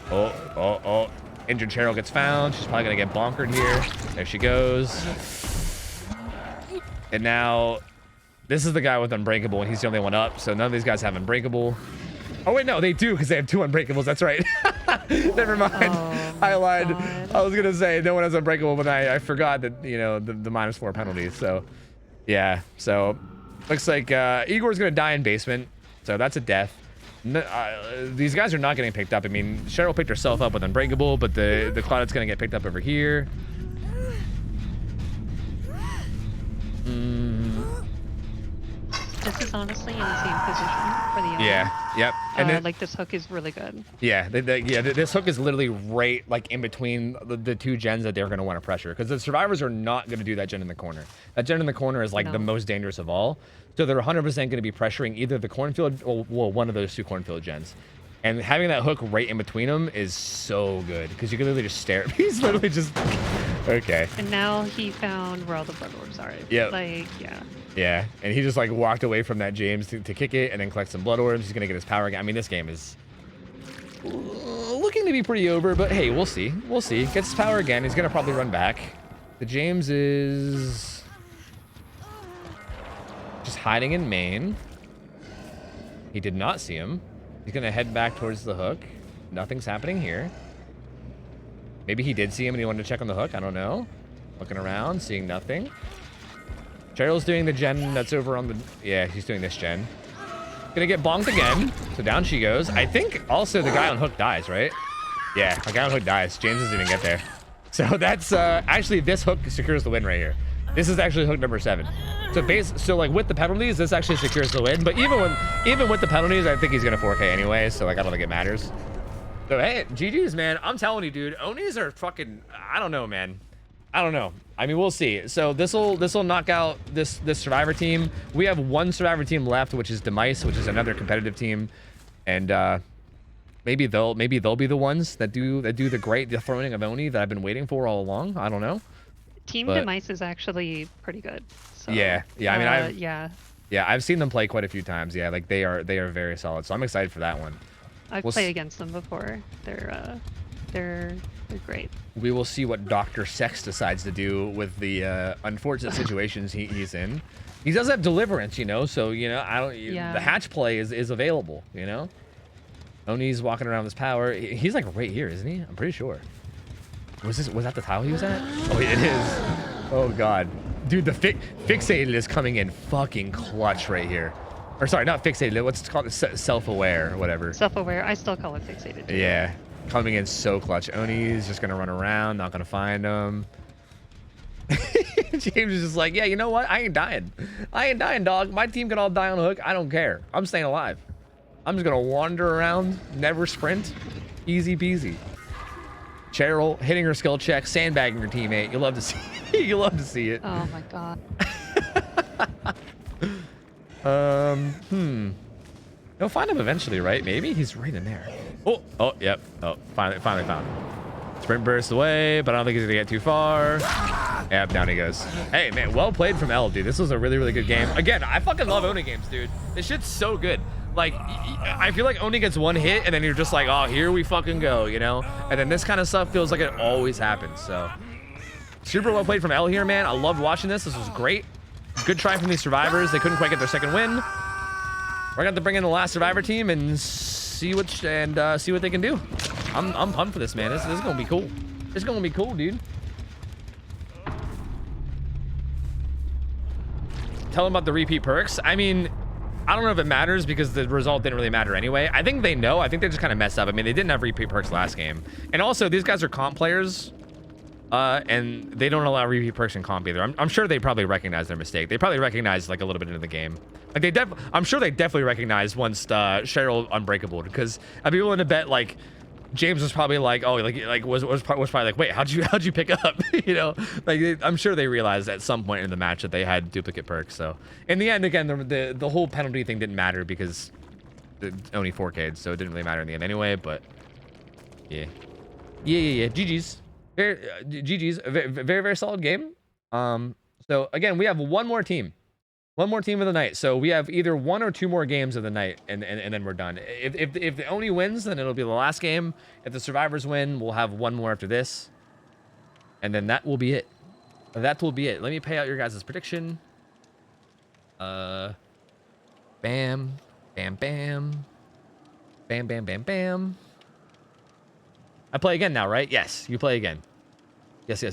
Oh. Injured Cheryl gets found. She's probably gonna get bonkered here. There she goes. And now, this is the guy with Unbreakable, and he's the only one up. So none of these guys have Unbreakable. Oh wait, no, they do, because they have 2 Unbreakables. That's right. Never mind. Oh, I lied. God. I was gonna say no one has Unbreakable, but I forgot that the -4 penalties. So yeah. So looks like Igor's gonna die in basement. So that's a death. These guys are not getting picked up. I mean, Cheryl picked herself up with Unbreakable, but the Cloudette's gonna get picked up over here. This is honestly in the same position for the Oni. Yeah. Yep. And then, like this hook is really good. yeah, this hook is literally right like in between the 2 gens that they're gonna want to pressure, because the survivors are not gonna do that gen in the corner. That gen in the corner is like the most dangerous of all. So they're 100% gonna be pressuring either the cornfield or one of those 2 cornfield gens. And having that hook right in between them is so good, because you can literally just stare. He's literally just okay. And now he found where all the blood orbs are. Yep. Like, yeah. Yeah, and he just like walked away from that James to kick it and then collect some blood orbs. He's gonna get his power again. I mean, this game is looking to be pretty over, but hey, we'll see. We'll see. Gets his power again. He's gonna probably run back. The James is just hiding in main. He did not see him. He's gonna head back towards the hook. Nothing's happening here. Maybe he did see him and he wanted to check on the hook. I don't know. Looking around, seeing nothing. Cheryl's doing the gen that's over on the... Yeah, he's doing this gen. Gonna get bonked again. So down she goes. I think also the guy on hook dies, right? Yeah, the guy on hook dies. James doesn't even get there. So that's... actually, this hook secures the win right here. This is actually hook number 7. So like with the penalties, this actually secures the win. But even with the penalties, I think he's gonna 4K anyway. So like I don't think it matters. So hey, GG's, man. I'm telling you, dude. Onis are fucking... I don't know, man. I don't know. I mean, we'll see. So this'll knock out this survivor team. We have 1 survivor team left, which is Demise, which is another competitive team, and maybe they'll be the ones that do the great dethroning of Oni that I've been waiting for all along. I don't know. Team Demise is actually pretty good. So, yeah. I mean, yeah, I've seen them play quite a few times. Yeah, like they are very solid. So I'm excited for that one. I've played against them before. they're great. We will see what Dr. Sex decides to do with the unfortunate situations he's in. He does have deliverance, you know, so, you know, the hatch play is available, you know? Oni's walking around with his power. He's like right here, isn't he? I'm pretty sure. Was that the tile he was at? Oh, it is. Oh, God. Dude, the fixated is coming in fucking clutch right here. Or sorry, not fixated. What's it called? Self-aware or whatever. Self-aware. I still call it fixated. Too. Yeah. Coming in so clutch. Oni's just going to run around, not going to find him. James is just like, yeah, you know what? I ain't dying. I ain't dying, dog. My team can all die on the hook. I don't care. I'm staying alive. I'm just going to wander around, never sprint. Easy peasy. Cheryl hitting her skill check, sandbagging her teammate. You love to see you love to see it. Oh my god. You'll find him eventually, right? Maybe he's right in there. Oh, yep. Oh, finally found him. Sprint burst away, but I don't think he's gonna get too far. Yep, down he goes. Hey, man, well played from L, dude. This was a really, really good game. Again, I fucking love Oni games, dude. This shit's so good. Like, I feel like Oni gets one hit, and then you're just like, oh, here we fucking go, you know? And then this kind of stuff feels like it always happens, so. Super well played from L here, man. I loved watching this. This was great. Good try from these survivors. They couldn't quite get their second win. We're gonna have to bring in the last survivor team and see what they can do. I'm pumped for this, man. This is gonna be cool. It's gonna be cool, dude. Tell them about the repeat perks. I mean, I don't know if it matters because the result didn't really matter anyway. I think they know. I think they just kind of messed up. I mean, they didn't have repeat perks last game. And also, these guys are comp players. And they don't allow repeat perks in comp either. I'm sure they probably recognize their mistake. They probably recognize like a little bit into the game. Like I'm sure they definitely recognize once Cheryl unbreakable, because I'd be willing to bet like James was probably like, oh, was probably like, wait, how'd you pick up? You know, like I'm sure they realized at some point in the match that they had duplicate perks. So in the end, again, the whole penalty thing didn't matter because only 4K'd, so it didn't really matter in the end anyway. But yeah. GG's. GG's. Very, very solid game. So again, we have one more team of the night. So we have either one or two more games of the night, and then we're done. If the Oni wins, then it'll be the last game. If the survivors win, we'll have one more after this, and then that will be it. That will be it. Let me pay out your guys' prediction. Bam, bam, bam, bam, bam, bam, bam. I play again now, right? Yes, you play again. Yes.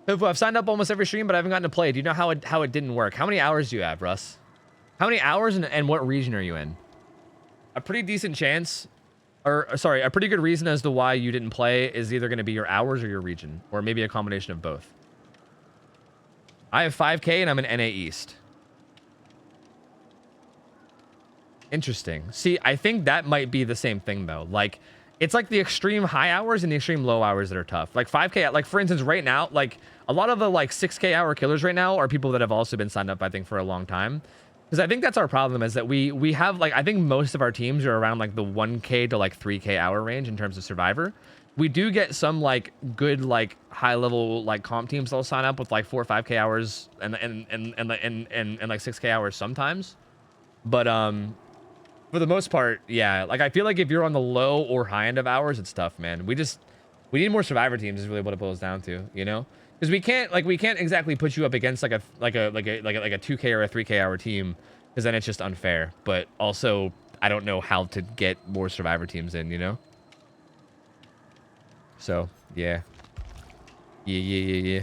I've signed up almost every stream, but I haven't gotten to play. Do you know how it didn't work? How many hours do you have, Russ? How many hours and what region are you in? A pretty decent chance, or sorry, a pretty good reason as to why you didn't play is either going to be your hours or your region, or maybe a combination of both. I have 5K and I'm in NA East. Interesting. See, I think that might be the same thing though. Like, it's like the extreme high hours and the extreme low hours that are tough. Like 5K, like for instance, right now, like a lot of the like 6K hour killers right now are people that have also been signed up, I think, for a long time. Because I think that's our problem, is that we have like, I think most of our teams are around like the 1K to like 3K hour range in terms of survivor. We do get some like good like high level like comp teams that'll sign up with like 4 or 5K hours and like 6K hours sometimes. But for the most part, yeah, like I feel like if you're on the low or high end of hours, it's tough, man. We need more survivor teams is really what it boils down to, you know? Because we can't exactly put you up against like a 2K or a 3K hour team, because then it's just unfair. But also, I don't know how to get more survivor teams in, you know? So, yeah. Yeah.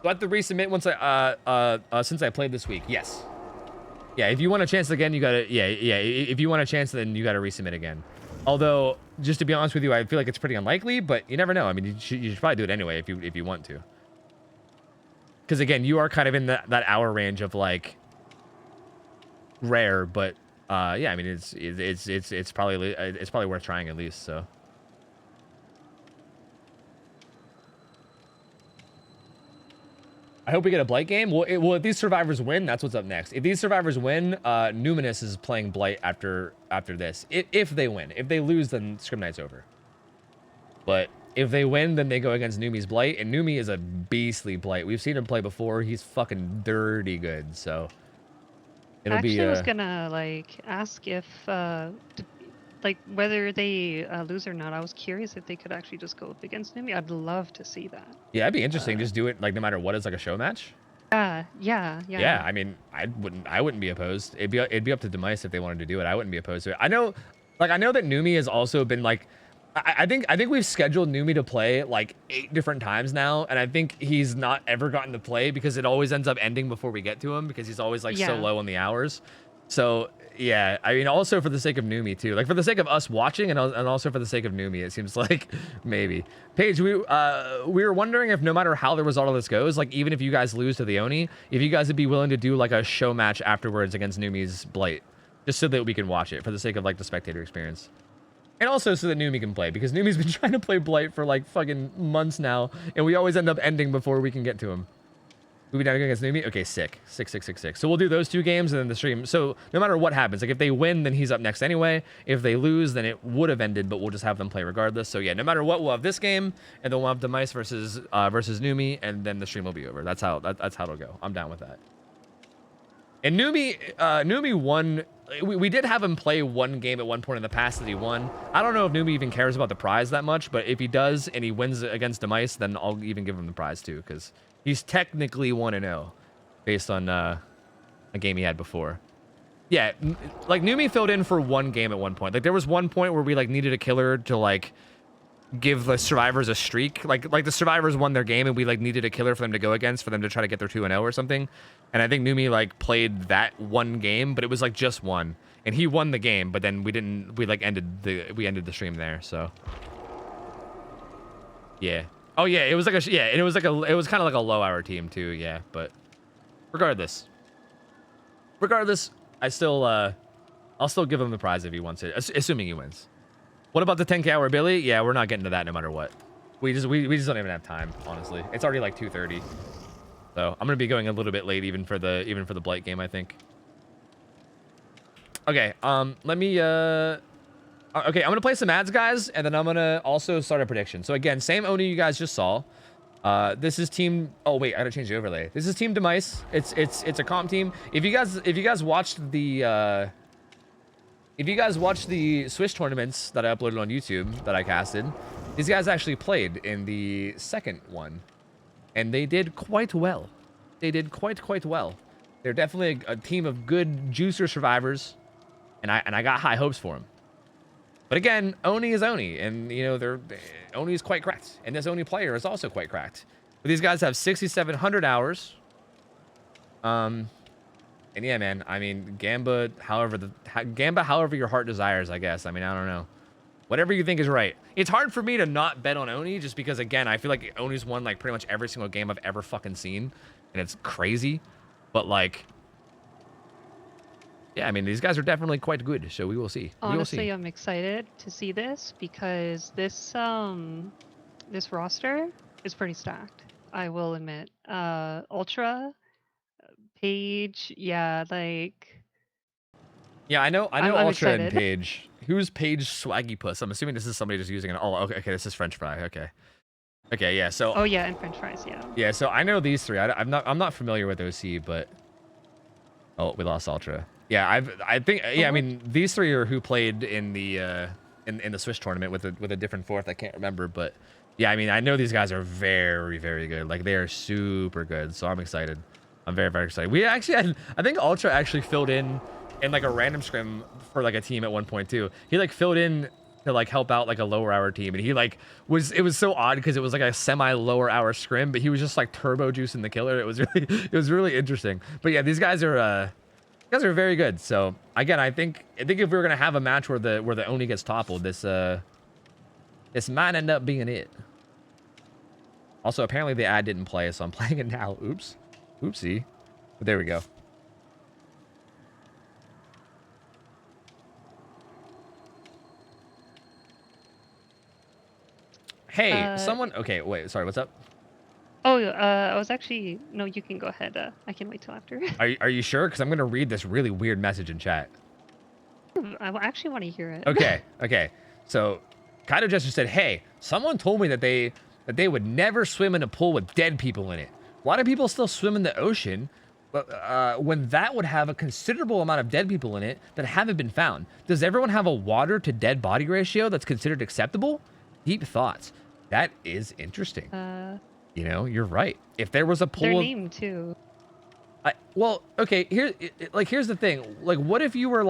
Do I have to resubmit once since I played this week? Yes. Yeah, if you want a chance again, you gotta, yeah. If you want a chance, then you gotta resubmit again. Although, just to be honest with you, I feel like it's pretty unlikely, but you never know. I mean, you should probably do it anyway if you want to. Because again, you are kind of in that hour range of like rare, but yeah, I mean, it's probably worth trying at least. So. I hope we get a Blight game. Well, if these survivors win, that's what's up next. If these survivors win, Numinous is playing Blight after this. If they win. If they lose, then Scrim Night's over. But if they win, then they go against Numi's Blight. And Numi is a beastly Blight. We've seen him play before. He's fucking dirty good, so. It'll Actually, be I was gonna like ask if like whether they lose or not. I was curious if they could actually just go up against Numi. I'd love to see that. yeah, it'd be interesting. Uh, Just do it like no matter what, as like a show match. yeah. Yeah, I mean, I wouldn't be opposed. It'd be up to Demise if they wanted to do it. I wouldn't be opposed to it. I know that Numi has also been like, I think we've scheduled Numi to play like 8 different times now, and I think he's not ever gotten to play because it always ends up ending before we get to him because he's always like so Yeah. low on the hours. So yeah, I mean, also for the sake of Numi too, like for the sake of us watching, and also for the sake of Numi, it seems like maybe. Paige, we were wondering if no matter how the result of this goes, like even if you guys lose to the Oni, if you guys would be willing to do like a show match afterwards against Numi's Blight, just so that we can watch it for the sake of like the spectator experience. And also so that Numi can play, because Numi's been trying to play Blight for like fucking months now, and we always end up ending before we can get to him. We'll be down against Numi? Okay, sick. Sick. So we'll do those 2 games and then the stream. So no matter what happens, like if they win, then he's up next anyway. If they lose, then it would have ended, but we'll just have them play regardless. So yeah, no matter what, we'll have this game, and then we'll have Demise versus Numi, and then the stream will be over. That's how it'll go. I'm down with that. And Numi won. We did have him play 1 game at one point in the past that he won. I don't know if Numi even cares about the prize that much, but if he does and he wins against Demise, then I'll even give him the prize too, because he's technically 1-0 based on a game he had before. Yeah, like Numi filled in for 1 game at one point. Like there was one point where we like needed a killer to like give the survivors a streak. Like the survivors won their game and we like needed a killer for them to go against for them to try to get their 2-0 or something. And I think Numi like played that 1 game, but it was like just 1. And he won the game, but then we ended the stream there, so. Yeah. Oh yeah, it was like and it was kind of like a low hour team too, yeah, but regardless, I still I'll still give him the prize if he wants it, assuming he wins. What about the 10K hour Billy? Yeah, we're not getting to that no matter what. We just don't even have time, honestly. It's already like 2:30. So, I'm going to be going a little bit late even for the Blight game, I think. Okay, let me okay, I'm going to play some ads, guys, and then I'm going to also start a prediction. So again, same Oni you guys just saw. This is team, oh wait, I got to change the overlay. This is team Demise. It's a comp team. If you guys watched the Swiss tournaments that I uploaded on YouTube that I casted, these guys actually played in the second one, and they did quite well. They did quite well. They're definitely a team of good juicer survivors, and I got high hopes for them. But again, Oni is Oni, and you know Oni is quite cracked, and this Oni player is also quite cracked. But these guys have 6,700 hours. And yeah, man, I mean, Gamba however your heart desires, I guess. I mean, I don't know. Whatever you think is right. It's hard for me to not bet on Oni, just because, again, I feel like Oni's won, like, pretty much every single game I've ever fucking seen. And it's crazy. But, like, yeah, I mean, these guys are definitely quite good, so we will see. Honestly, I'm excited to see this because this this roster is pretty stacked, I will admit. Ultra, Paige, yeah, like... Yeah, I know I'm Ultra and excited. Paige. Who's Paige Swaggy Puss? I'm assuming this is somebody just using an... Oh, okay, this is French Fry, okay. Okay, yeah, so... Oh, yeah, and French fries, yeah. Yeah, so I know these 3. I'm not familiar with OC, but... Oh, we lost Ultra. Yeah, I think... Yeah, I mean, these 3 are who played in the in the Swiss tournament with a different 4th. I can't remember, but... Yeah, I mean, I know these guys are very, very good. Like, they are super good, so I'm excited. I'm very, very excited. We actually... I think Ultra actually filled in like a random scrim for like a team at one point too. He like filled in to like help out like a lower hour team, and he like it was so odd because it was like a semi lower hour scrim, but he was just like turbo juicing the killer. It was really interesting. But yeah, these guys are very good. So again, I think if we were gonna have a match where the Oni gets toppled, this might end up being it. Also, apparently the ad didn't play, so I'm playing it now. Oops, oopsie. But there we go. Hey, someone... Okay, wait, sorry, what's up? Oh, I was actually... No, you can go ahead. I can wait till after. Are you sure? Because I'm going to read this really weird message in chat. I actually want to hear it. Okay. So, Kaido Jester said, hey, someone told me that they would never swim in a pool with dead people in it. A lot of people still swim in the ocean. when that would have a considerable amount of dead people in it that haven't been found. Does everyone have a water to dead body ratio that's considered acceptable? Deep thoughts. That is interesting. You know, you're right. If there was a pool, their name too. Well, okay. Here's the thing. Like, what if you were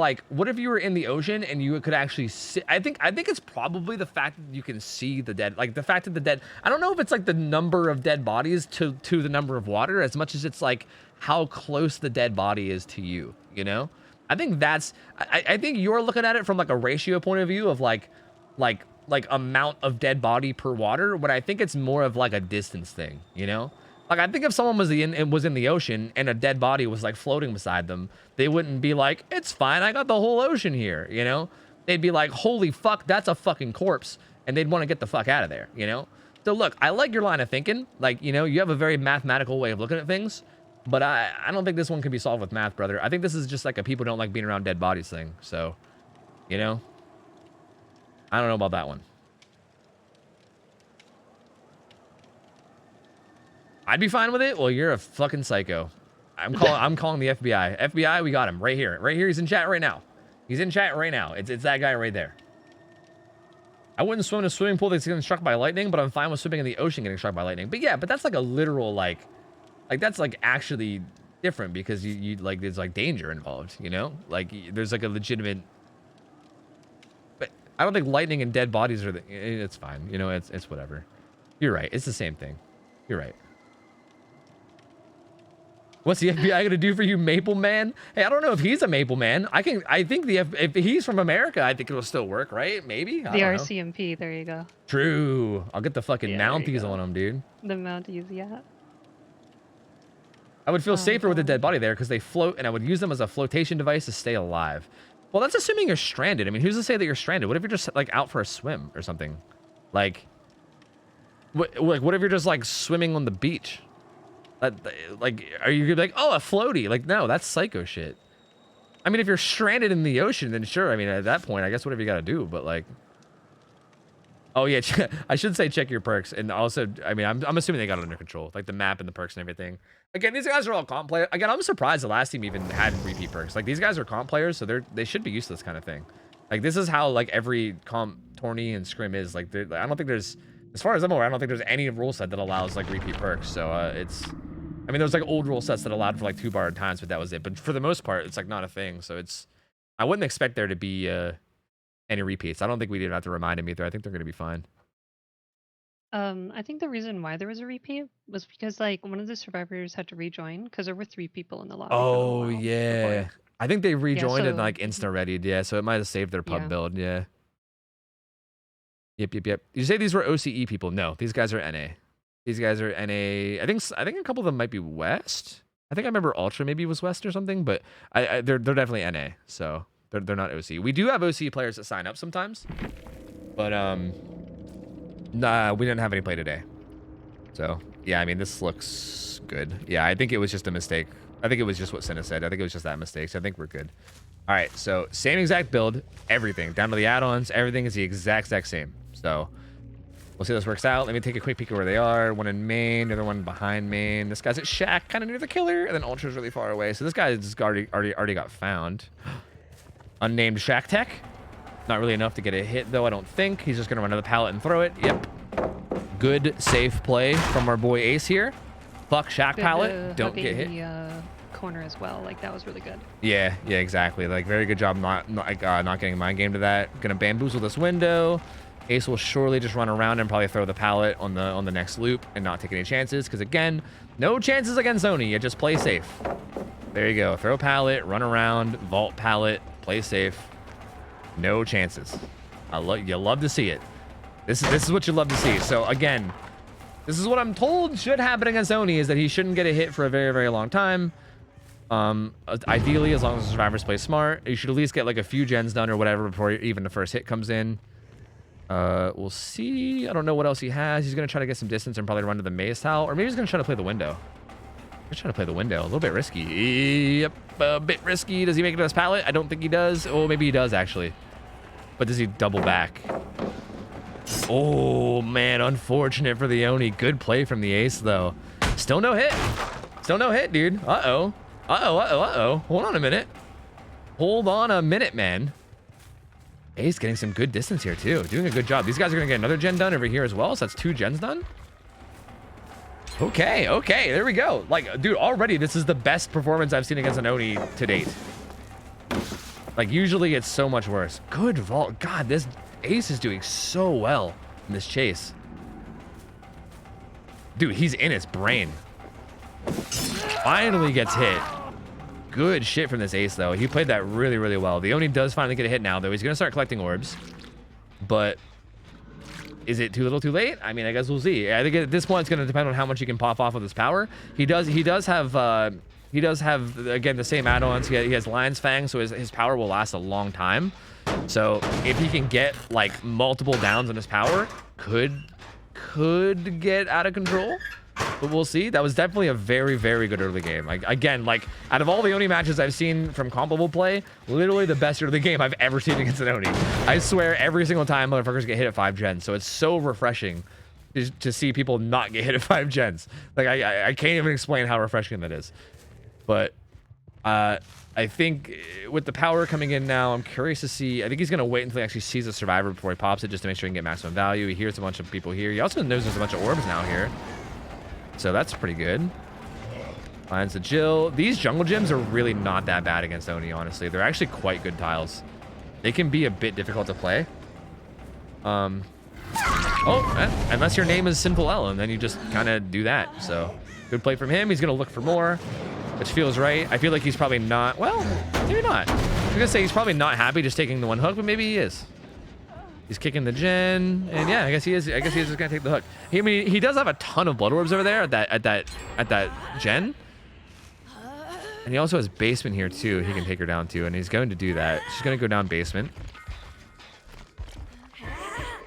in the ocean and you could actually see? I think it's probably the fact that you can see the dead. Like the fact that the dead. I don't know if it's like the number of dead bodies to the number of water as much as it's like how close the dead body is to you. You know. I think that's. I think you're looking at it from like a ratio point of view of like amount of dead body per water. But I think it's more of like a distance thing. You know. Like, I think if someone was in the ocean and a dead body was like floating beside them, they wouldn't be like, it's fine, I got the whole ocean here, you know? They'd be like, holy fuck, that's a fucking corpse. And they'd want to get the fuck out of there, you know? So look, I like your line of thinking. Like, you know, you have a very mathematical way of looking at things, but I don't think this one can be solved with math, brother. I think this is just like a people don't like being around dead bodies thing. So, you know, I don't know about that one. I'd be fine with it. Well, you're a fucking psycho. I'm calling the FBI. FBI, we got him right here. Right here. He's in chat right now. He's in chat right now. It's that guy right there. I wouldn't swim in a swimming pool that's getting struck by lightning, but I'm fine with swimming in the ocean getting struck by lightning. But yeah, but that's like a literal like that's like actually different because you like there's like danger involved, you know? Like there's like a legitimate. But I don't think lightning and dead bodies are it's fine. You know, it's whatever. You're right. It's the same thing. You're right. What's the FBI gonna do for you, Maple Man? Hey, I don't know if he's a Maple Man. I think if he's from America, I think it'll still work, right? Maybe. The RCMP. There you go. True. I'll get the fucking Mounties on him, dude. The Mounties, yeah. I would feel safer with a dead body there because they float, and I would use them as a flotation device to stay alive. Well, that's assuming you're stranded. I mean, who's to say that you're stranded? What if you're just like out for a swim or something? Like, what if you're just like swimming on the beach? Like, are you gonna be like, oh, a floaty? Like, no, that's psycho shit. I mean, if you're stranded in the ocean, then sure. I mean, at that point, I guess whatever you gotta do. But like, oh yeah, I should say check your perks. And also, I mean, I'm assuming they got it under control, like the map and the perks and everything. Again, these guys are all comp players. Again, I'm surprised the last team even had repeat perks. Like these guys are comp players, so they should be used to this kind of thing. Like this is how like every comp tourney and scrim is. Like I don't think there's, as far as I'm aware, I don't think there's any rule set that allows like repeat perks. So it's. I mean, there's like old rule sets that allowed for like 2 bar times, but that was it. But for the most part, it's like not a thing. So it's, I wouldn't expect there to be any repeats. I don't think we did have to remind him either. I think they're going to be fine. I think the reason why there was a repeat was because like one of the survivors had to rejoin because there were 3 people in the lobby. Oh yeah, before. I think they rejoined and like instant readied. Yeah, so it might have saved their pub build. Yeah. Yep. Did you say these were OCE people? No, these guys are NA. These guys are NA. I think a couple of them might be West. I think I remember Ultra maybe was West or something, but they're definitely NA. So they're not OC. We do have OC players that sign up sometimes, but nah, we didn't have any play today. So yeah, I mean this looks good. Yeah, I think it was just a mistake. I think it was just what Senna said. I think it was just that mistake. So I think we're good. All right, so same exact build, everything down to the add-ons. Everything is the exact same. So. We'll see how this works out. Let me take a quick peek at where they are. One in main, the other one behind main. This guy's at Shack, kind of near the killer, and then Ultra's really far away. So this guy's already got found. Unnamed Shack Tech. Not really enough to get a hit, though, I don't think. He's just going to run to the pallet and throw it. Yep. Good, safe play from our boy Ace here. Fuck Shack pallet. Don't get hit. The corner as well. Like, that was really good. Yeah, exactly. Like, very good job not getting mind game to that. Going to bamboozle this window. Ace will surely just run around and probably throw the pallet on the next loop and not take any chances. Because again, no chances against Oni. You just play safe. There you go. Throw pallet, run around, vault pallet, play safe. No chances. You love to see it. This is what you love to see. So again, this is what I'm told should happen against Oni is that he shouldn't get a hit for a very, very long time. Ideally, as long as the survivors play smart, you should at least get like a few gens done or whatever before even the first hit comes in. We'll see. I don't know what else he has. He's gonna try to get some distance and probably run to the maze towel, or maybe he's gonna try to play the window. He's trying to play the window. A little bit risky. Yep, a bit risky. Does he make it to his pallet? I don't think he does. Oh, maybe he does actually. But does he double back? Oh man, unfortunate for the Oni. Good play from the Ace though. Still no hit. Still no hit, dude. Uh-oh. Uh-oh. Hold on a minute. Hold on a minute, man. Ace getting some good distance here, too. Doing a good job. These guys are going to get another gen done over here as well. So that's 2 gens done. Okay. There we go. Like, dude, already this is the best performance I've seen against an Oni to date. Like, usually it's so much worse. Good vault. God, this Ace is doing so well in this chase. Dude, he's in his brain. Finally gets hit. Good shit from this Ace, though. He played that really, really well. The Oni does finally get a hit now, though. He's going to start collecting orbs. But is it too little too late? I mean, I guess we'll see. I think at this point, it's going to depend on how much he can pop off with his power. He does have, again, the same add-ons. He has Lion's Fang, so his power will last a long time. So if he can get, like, multiple downs on his power, could get out of control. But we'll see. That was definitely a very, very good early game. Like, again, like, out of all the Oni matches I've seen from comparable play, literally the best early game I've ever seen against an Oni. I swear every single time motherfuckers get hit at 5 gens. So it's so refreshing to see people not get hit at 5 gens. Like, I can't even explain how refreshing that is. But I think with the power coming in now, I'm curious to see. I think he's going to wait until he actually sees a survivor before he pops it, just to make sure he can get maximum value. He hears a bunch of people here. He also knows there's a bunch of orbs now here. So that's pretty good. Finds the Jill. These jungle gyms are really not that bad against Oni, honestly. They're actually quite good tiles. They can be a bit difficult to play. Unless your name is Sinful L, and then you just kind of do that. So good play from him. He's going to look for more, which feels right. I feel like he's probably not. Well, maybe not. I was going to say he's probably not happy just taking the 1 hook, but maybe he is. He's kicking the gen, and yeah, I guess he is just gonna take the hook. I mean, he does have a ton of blood orbs over there at that gen, and he also has basement here too. He can take her down too, and he's going to do that. She's gonna go down basement.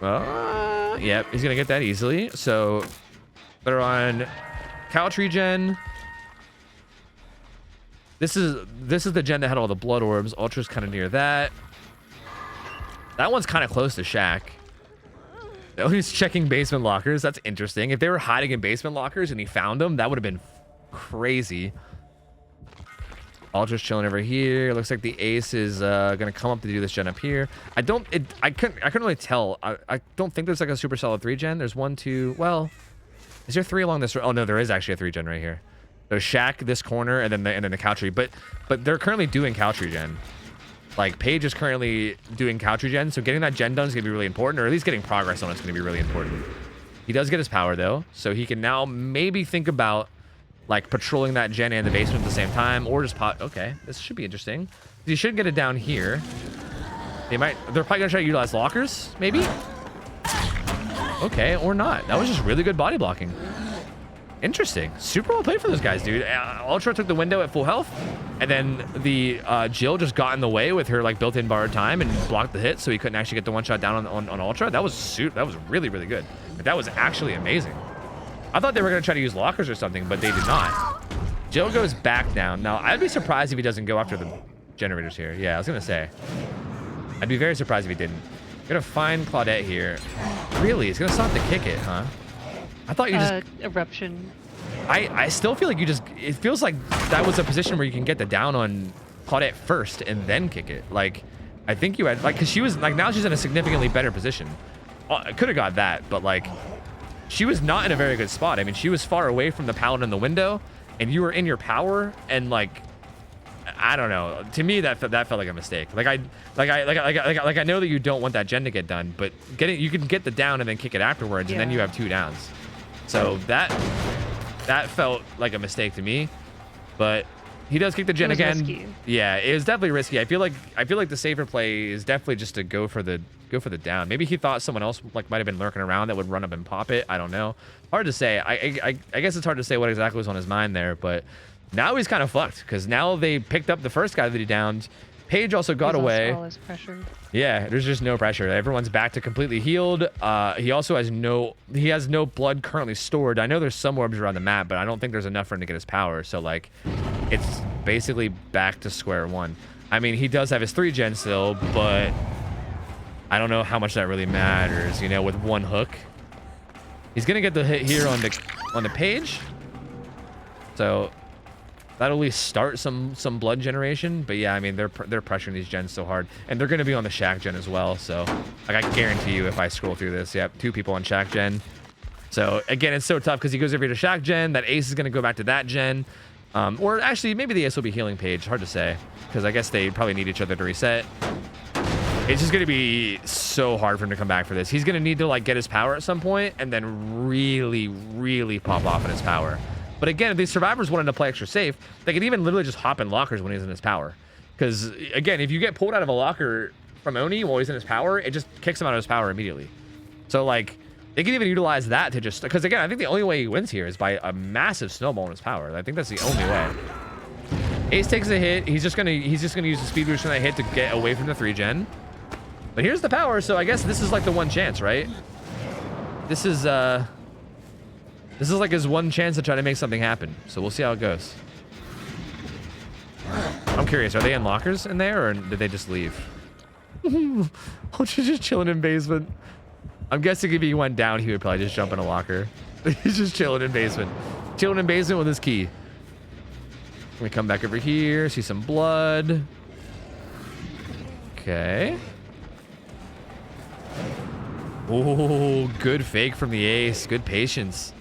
Yep, he's gonna get that easily. So they're on cow tree gen. This is the gen that had all the blood orbs. Ultra's kind of near that. That one's kind of close to Shack. Oh, he's checking basement lockers. That's interesting. If they were hiding in basement lockers and he found them, that would have been crazy. Ultra's chilling over here. Looks like the Ace is gonna come up to do this gen up here. I couldn't really tell. I don't think there's like a super solid 3 gen. There's 1, 2. Well, is there 3 along this? Oh no, there is actually a 3 gen right here. There's Shack, this corner, and then the cow tree. But they're currently doing cow tree gen. Like, Paige is currently doing cow tree gen, so getting that gen done is going to be really important, or at least getting progress on it's going to be really important. He does get his power, though, so he can now maybe think about, like, patrolling that gen and the basement at the same time, or just pop. Okay, this should be interesting. He should get it down here. They're probably going to try to utilize lockers, maybe? Okay, or not. That was just really good body blocking. Interesting. Super well played for those guys, dude. Ultra took the window at full health, and then the Jill just got in the way with her like built-in borrowed time and blocked the hit, so he couldn't actually get the 1-shot down on Ultra. That was really, really good. That was actually amazing. I thought they were gonna try to use lockers or something, but they did not. Jill goes back down. Now I'd be surprised if he doesn't go after the generators here. Yeah, I was gonna say. I'd be very surprised if he didn't. Gonna find Claudette here. Really? He's gonna stop to kick it, huh? I thought you just eruption. I still feel like it feels like that was a position where you can get the down on Claudette first and then kick it. Like, I think you had, like, because she was, like, now she's in a significantly better position. I could have got that, but, like, she was not in a very good spot. I mean, she was far away from the paladin in the window, and you were in your power, and, like, I don't know. To me, that felt like a mistake. I know that you don't want that gen to get done, but you can get the down and then kick it afterwards, and then you have 2 downs. So that felt like a mistake to me, but he does kick the gen again. Risky. Yeah, it was definitely risky. I feel like the safer play is definitely just to go for the down. Maybe he thought someone else like might have been lurking around that would run up and pop it. I don't know. Hard to say. I guess it's hard to say what exactly was on his mind there, but now he's kind of fucked because now they picked up the first guy that he downed. Paige also got away. All his pressure. Yeah, there's just no pressure. Everyone's back to completely healed. He also has no blood currently stored. I know there's some orbs around the map, but I don't think there's enough for him to get his power. So like, it's basically back to square one. I mean, he does have his 3 gen still, but I don't know how much that really matters. You know, with 1 hook, he's gonna get the hit here on the Page. So That'll at least start some blood generation. But yeah, I mean, they're pressuring these gens so hard, and they're going to be on the Shack gen as well. So like, I guarantee you, if I scroll through this, yep, 2 people on Shack gen. So again, it's so tough because he goes over to Shack gen. That Ace is going to go back to that gen, or actually maybe the Ace will be healing page. Hard to say because I guess they probably need each other to reset. It's just going to be so hard for him to come back for this. He's going to need to like get his power at some point and then really pop off in his power. But again, if these survivors wanted to play extra safe, they could even literally just hop in lockers when he's in his power. Because again, if you get pulled out of a locker from Oni while he's in his power, it just kicks him out of his power immediately. So like, they can even utilize that to just, because again, I think the only way he wins here is by a massive snowball in his power. I think that's the only way. Ace takes a hit. He's just gonna use the speed boost from that hit to get away from the 3 gen. But here's the power, so I guess this is like the one chance, right? This is like his one chance to try to make something happen. So we'll see how it goes. I'm curious, are they in lockers in there, or did they just leave? Ultra's just chilling in basement. I'm guessing if he went down, he would probably just jump in a locker. He's just chilling in basement. Chilling in basement with his key. We come back over here, see some blood. Okay. Oh, good fake from the Ace. Good patience.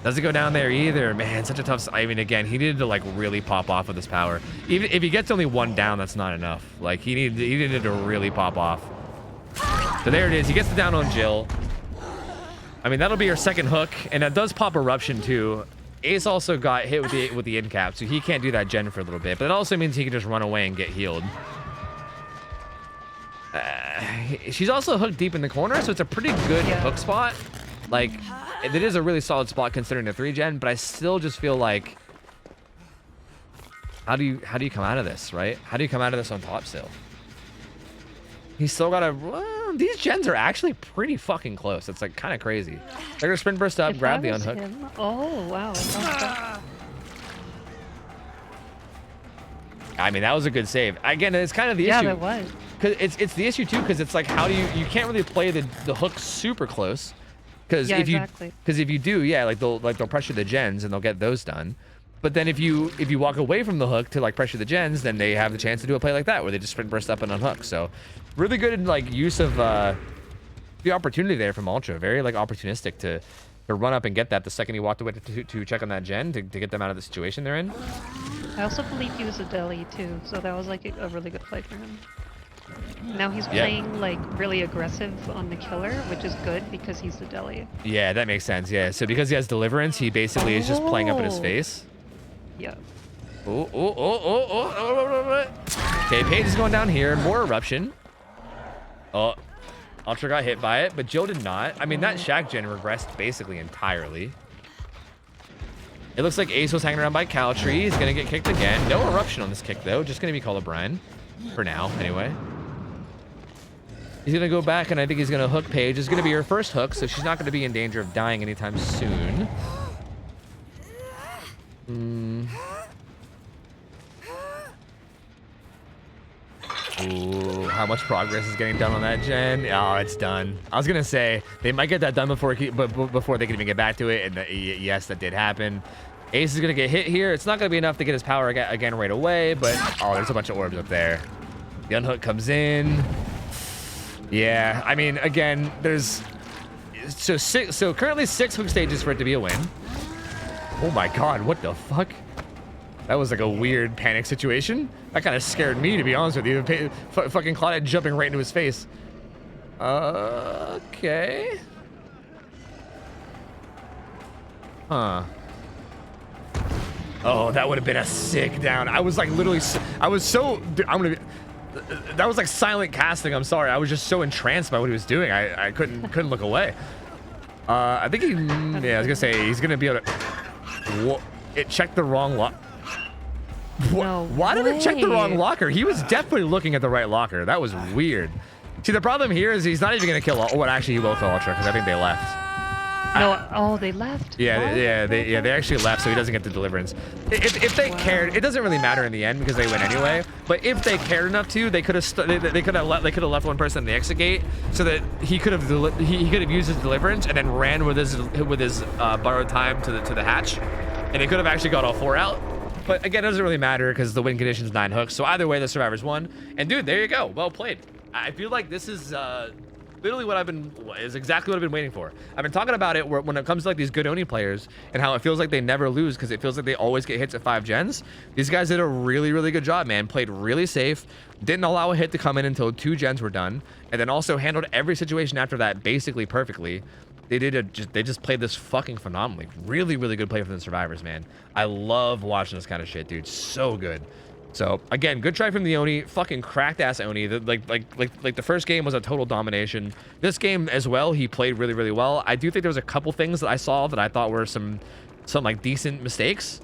Doesn't go down there either. Man, such a tough... I mean, again, he needed to, like, really pop off with his power. Even if he gets only 1 down, that's not enough. Like, he needed to really pop off. So there it is. He gets the down on Jill. I mean, that'll be your second hook. And that does pop Eruption, too. Ace also got hit with the end cap, so he can't do that gen for a little bit. But it also means he can just run away and get healed. She's also hooked deep in the corner, so it's a pretty good hook spot. Like, it is a really solid spot considering the 3 gen, but I still just feel like, how do you come out of this, right? How do you come out of this on top still? He's still got a... Well, these gens are actually pretty fucking close. It's like kind of crazy. They're gonna sprint burst up, grab the unhook. Oh wow. I mean, that was a good save. Again, it's kind of the issue. Yeah, that was. Cause it's the issue too, because it's like, how do you can't really play the hook super close. Because if you do, yeah, like they'll pressure the gens and they'll get those done. But then if you walk away from the hook to like pressure the gens, then they have the chance to do a play like that where they just sprint burst up and unhook. So really good like use of the opportunity there from Ultra. Very like opportunistic to run up and get that the second he walked away to check on that gen to get them out of the situation they're in. I also believe he was a deli too, so that was like a really good play for him. Now he's playing like really aggressive on the killer, which is good because he's the deli. Yeah, that makes sense. Yeah, so because he has deliverance, he basically is just playing up in his face. Yeah. Oh. Okay, Paige is going down here. More eruption. Oh, Ultra got hit by it, but Jill did not. I mean, that Shack gen regressed basically entirely. It looks like Ace was hanging around by Cal Tree. He's gonna get kicked again. No eruption on this kick though. Just gonna be Call of Brian. For now, anyway. He's gonna go back, and I think he's gonna hook Paige. It's gonna be her first hook, so she's not gonna be in danger of dying anytime soon. Ooh, how much progress is getting done on that gen? Oh, it's done. I was gonna say they might get that done before they can even get back to it, and yes, that did happen. Ace is gonna get hit here. It's not gonna be enough to get his power again right away, but oh, there's a bunch of orbs up there. The unhook comes in. Yeah, I mean, again, there's so currently 6 hook stages for it to be a win. Oh my god, what the fuck? That was like a weird panic situation. That kind of scared me, to be honest with you. Fucking Claudette jumping right into his face. Okay. Huh. Oh, that would have been a sick down. I was like literally, that was like silent casting. I'm sorry. I was just so entranced by what he was doing. I couldn't look away. I think I was gonna say he's gonna be able to. It checked the wrong lock. No Why did it check the wrong locker? He was definitely looking at the right locker. That was weird. See, the problem here is he's not even gonna kill. Oh, well, actually, he will kill Ultra because I think they left. No, they left. They actually left, so he doesn't get the deliverance. If they cared, it doesn't really matter in the end because they win anyway. But if they cared enough to, they could have left one person in the exit gate so that he could have used his deliverance and then ran with his borrowed time to the hatch, and he could have actually got all 4 out. But again, it doesn't really matter because the win condition's 9 hooks. So either way, the survivors won. And dude, there you go. Well played. I feel like this is literally what is exactly what I've been waiting for. I've been talking about it when it comes to like these good Oni players and how it feels like they never lose because it feels like they always get hits at 5 gens. These guys did a really, really good job, man. Played really safe. Didn't allow a hit to come in until 2 gens were done. And then also handled every situation after that basically perfectly. They just played this fucking phenomenally. Really, really good play from the survivors, man. I love watching this kind of shit, dude. So good. So again, good try from the Oni. Fucking cracked ass Oni. Like the first game was a total domination. This game as well, he played really, really well. I do think there was a couple things that I saw that I thought were some like decent mistakes,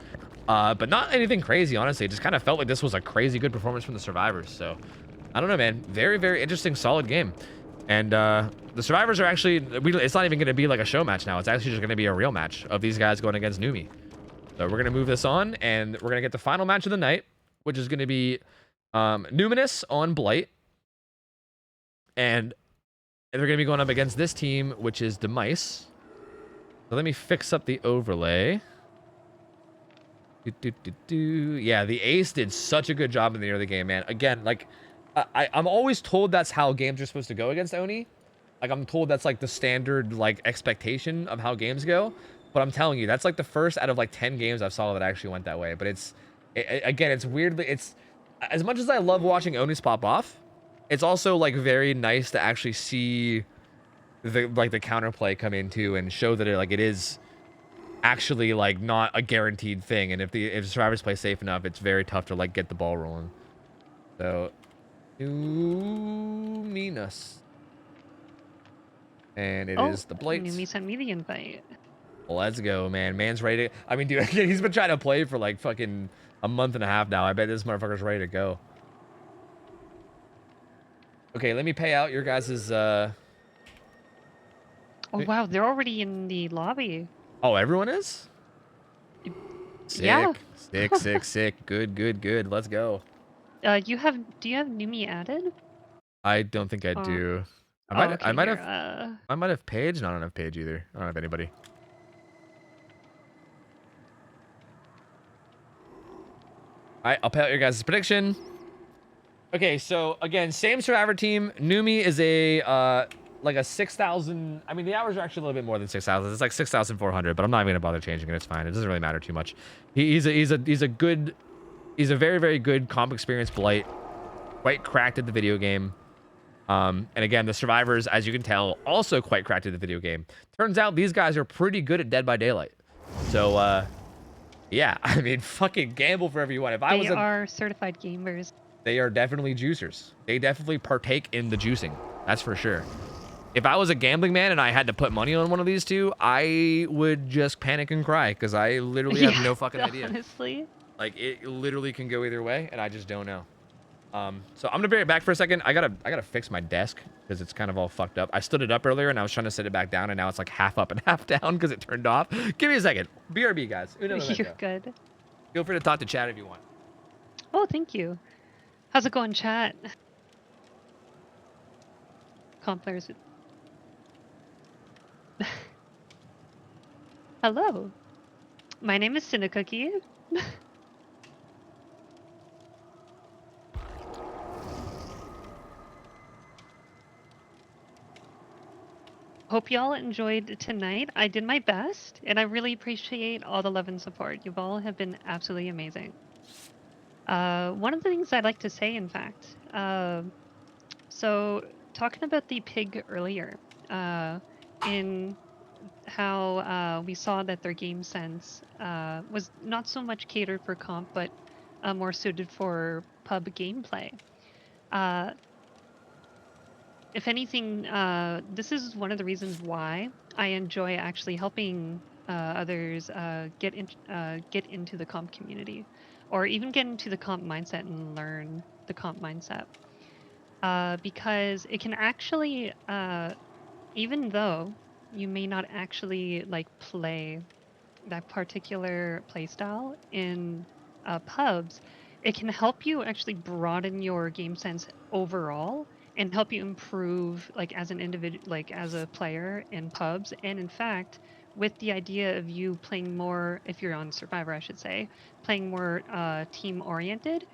but not anything crazy. Honestly, it just kind of felt like this was a crazy good performance from the survivors. So I don't know, man. Very, very interesting, solid game. And the survivors are actually, it's not even going to be like a show match now. It's actually just going to be a real match of these guys going against Numi. So we're going to move this on, and we're going to get the final match of the night, which is going to be Numinous on Blight. And they're going to be going up against this team, which is Demice. So let me fix up the overlay. Yeah, the Ace did such a good job in the early game, man. Again, like, I'm always told that's how games are supposed to go against Oni. Like, I'm told that's like the standard like expectation of how games go. But I'm telling you, that's like the first out of like 10 games I've saw that actually went that way. But again, it's weirdly, it's as much as I love watching Onis pop off, it's also like very nice to actually see the counterplay come in too and show that it is actually like not a guaranteed thing. And if survivors play safe enough, it's very tough to like get the ball rolling. So Numinous. And it is the Blight. Numi sent me the invite. Let's go, man. Man's ready to... I mean, dude, he's been trying to play for like fucking a month and a half now. I bet this motherfucker's ready to go. Okay, let me pay out your guys's... Oh, wow. They're already in the lobby. Oh, everyone is? Sick. Yeah. Sick. Good. Let's go. Do you have Numi added? I don't think I do. I might have Paige. No, I don't have Paige either. I don't have anybody. All right, I'll pay out your guys' prediction. Okay, so again, same survivor team. Numi is a like a 6,000. I mean, the hours are actually a little bit more than 6,000. It's like 6,400, but I'm not even gonna bother changing it. It's fine. It doesn't really matter too much. He's a very, very good comp experience Blight. Quite cracked at the video game. And again, the survivors, as you can tell, also quite cracked at the video game. Turns out these guys are pretty good at Dead by Daylight. So yeah, I mean, fucking gamble for everyone. If they are certified gamers. They are definitely juicers. They definitely partake in the juicing. That's for sure. If I was a gambling man and I had to put money on one of these two, I would just panic and cry because I literally have no fucking idea. Honestly. Like, it literally can go either way, and I just don't know. So I'm gonna be right back for a second. I gotta fix my desk because it's kind of all fucked up. I stood it up earlier and I was trying to sit it back down, and now it's like half up and half down because it turned off. Give me a second. BRB, guys. You're good. Feel free to talk to chat if you want. Oh, thank you. How's it going, chat? Comp players. Hello. My name is Cinnacookie. Hope y'all enjoyed tonight. I did my best, and I really appreciate all the love and support. You all have been absolutely amazing. One of the things I'd like to say, in fact, so talking about the pig earlier, in how we saw that their game sense was not so much catered for comp, but more suited for pub gameplay. If anything, this is one of the reasons why I enjoy actually helping others get into the comp community, or even get into the comp mindset and learn the comp mindset. Because it can actually, even though you may not actually like play that particular playstyle in pubs, it can help you actually broaden your game sense overall and help you improve like as an individual, like as a player in pubs, and in fact with the idea of you playing more, if you're on Survivor, I should say, playing more team oriented.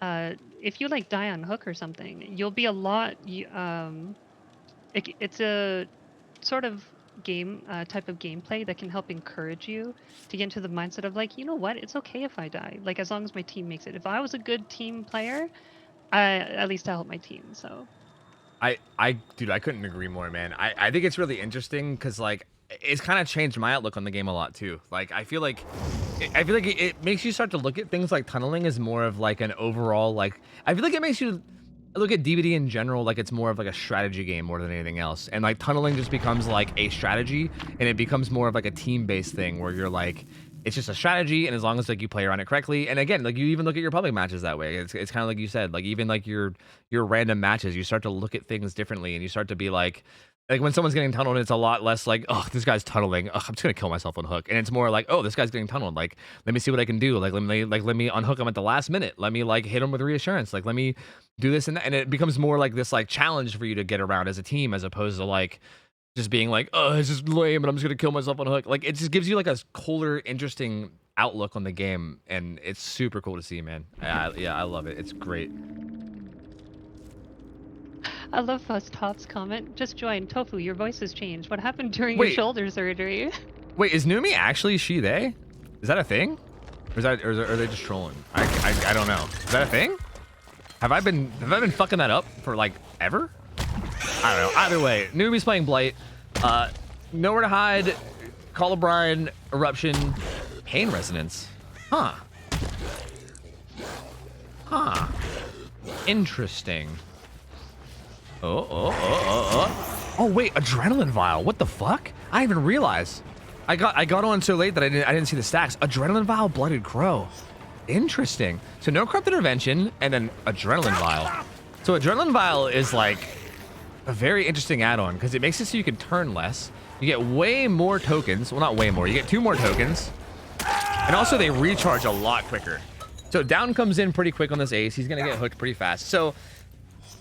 If you like die on hook or something, you'll be a lot. It's a sort of game type of gameplay that can help encourage you to get into the mindset of like, you know what, it's okay if I die. Like as long as my team makes it. If I was a good team player, at least I help my team. So. Dude, I couldn't agree more, man. I think it's really interesting because like it's kind of changed my outlook on the game a lot too. Like I feel like it makes you start to look at things like tunneling as more of like an overall like. I feel like it makes you look at DVD in general like it's more of like a strategy game more than anything else, and like tunneling just becomes like a strategy, and it becomes more of like a team-based thing where you're like, it's just a strategy, and as long as like you play around it correctly, and again, like you even look at your public matches that way. It's kind of like you said, like even like your random matches, you start to look at things differently, and you start to be like when someone's getting tunneled, it's a lot less like, oh, this guy's tunneling, oh, I'm just gonna kill myself on hook, and it's more like, oh, this guy's getting tunneled, like let me see what I can do, like let me unhook him at the last minute, let me like hit him with reassurance, like let me do this and that, and it becomes more like this like challenge for you to get around as a team as opposed to like just being like, oh, it's just lame and I'm just gonna kill myself on hook. Like it just gives you like a cooler, interesting outlook on the game, and it's super cool to see, man. Yeah, I love it. It's great. I love Tot's comment. Just joined. Tofu, your voice has changed. What happened during Wait. your shoulder surgery? Wait, is Numi actually she they? Is that a thing? Or are they just trolling? I don't know. Is that a thing? Have I been fucking that up for like ever? I don't know. Either way, Numi's playing Blight. Nowhere to Hide, Call of Brian, Eruption, Pain Resonance. Huh. Interesting. Oh wait, Adrenaline Vial. What the fuck? I didn't even realize. I got on so late that I didn't see the stacks. Adrenaline Vial, Blooded Crow. Interesting. So no Corrupt Intervention and then Adrenaline Vial. So Adrenaline Vial is like a very interesting add-on because it makes it so you can turn less. You get way more tokens. Well, not way more. You get 2 more tokens. And also they recharge a lot quicker. So down comes in pretty quick on this ace. He's going to get hooked pretty fast. So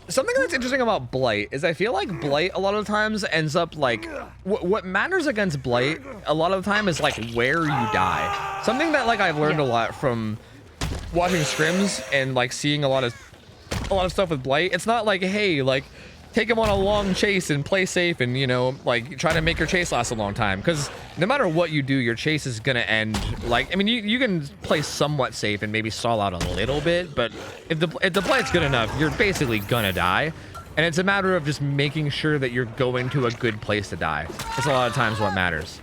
something that's interesting about Blight is I feel like Blight a lot of times ends up like what matters against Blight a lot of the time is like where you die. Something that like I've learned a lot from watching scrims and like seeing a lot of stuff with Blight. It's not like, hey, like take him on a long chase and play safe and, you know, like try to make your chase last a long time, because no matter what you do, your chase is gonna end like, I mean, you can play somewhat safe and maybe stall out a little bit, but if the Blight's good enough, you're basically gonna die, and it's a matter of just making sure that you're going to a good place to die. That's a lot of times what matters.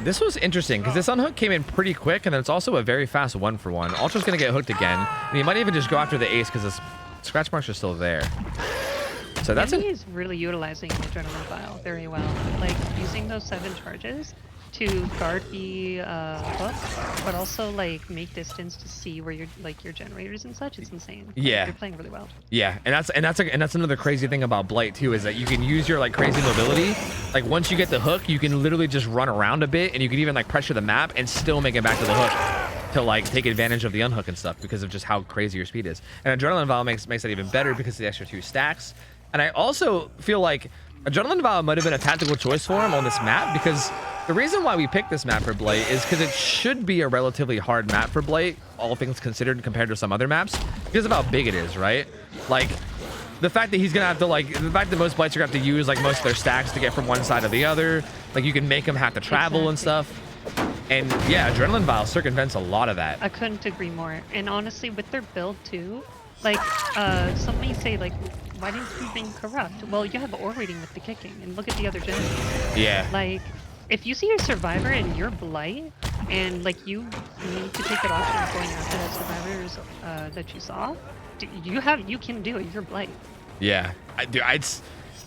This was interesting because this unhook came in pretty quick, and then it's also a very fast 1-for-1. Ultra's gonna get hooked again, and he might even just go after the ace because his scratch marks are still there. So that's it. He's really utilizing the Adrenaline Vial very well. Like using those 7 charges to guard the hook, but also like make distance to see where your generators and such. It's insane. Yeah, you're playing really well. Yeah, and that's another crazy thing about Blight too, is that you can use your like crazy mobility. Like once you get the hook, you can literally just run around a bit, and you can even like pressure the map and still make it back to the hook to like take advantage of the unhook and stuff because of just how crazy your speed is. And Adrenaline Vial makes that even better because of the extra 2 stacks. And I also feel like Adrenaline Vial might have been a tactical choice for him on this map, because the reason why we picked this map for Blight is because it should be a relatively hard map for Blight, all things considered, compared to some other maps, because of how big it is, right? Like, the fact that he's gonna have to the fact that most Blights are gonna have to use like most of their stacks to get from one side to the other, like you can make them have to travel and stuff. And yeah, Adrenaline Vial circumvents a lot of that. I couldn't agree more. And honestly, with their build too, like somebody say like, why didn't you bring Corrupt? Well, you have Ore Waiting with the kicking, and look at the other generators. Yeah. Like, if you see your Survivor and you're Blight, and like you need to take it off and going after that Survivors that you saw, you can do it. You're Blight. Yeah,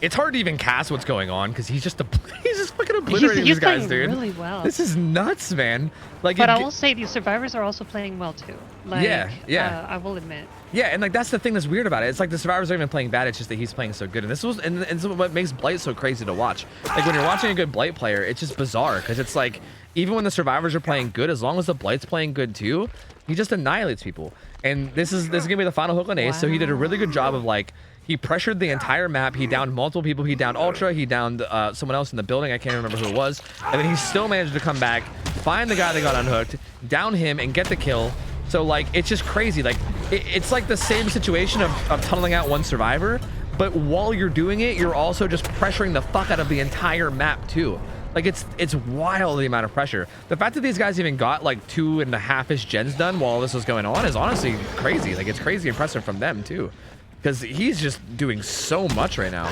it's hard to even cast what's going on because he's just fucking obliterating these guys, dude. Really well. This is nuts, man. Like, but I will say these Survivors are also playing well too. Like, yeah. I will admit. Yeah, and like that's the thing that's weird about it. It's like the Survivors aren't even playing bad. It's just that he's playing so good. And this was and what makes Blight so crazy to watch. Like when you're watching a good Blight player, it's just bizarre because it's like even when the Survivors are playing good, as long as the Blight's playing good too, he just annihilates people. And this is gonna be the final hook on ace. So he did a really good job of like. He pressured the entire map. He downed multiple people. He downed Ultra. He downed someone else in the building. I can't remember who it was. And then he still managed to come back, find the guy that got unhooked, down him, and get the kill. So, like, it's just crazy. Like, it's like the same situation of tunneling out one survivor, but while you're doing it, you're also just pressuring the fuck out of the entire map, too. Like, it's wild, the amount of pressure. The fact that these guys even got, like, 2.5-ish gens done while this was going on is honestly crazy. Like, it's crazy impressive from them, too. Because he's just doing so much right now.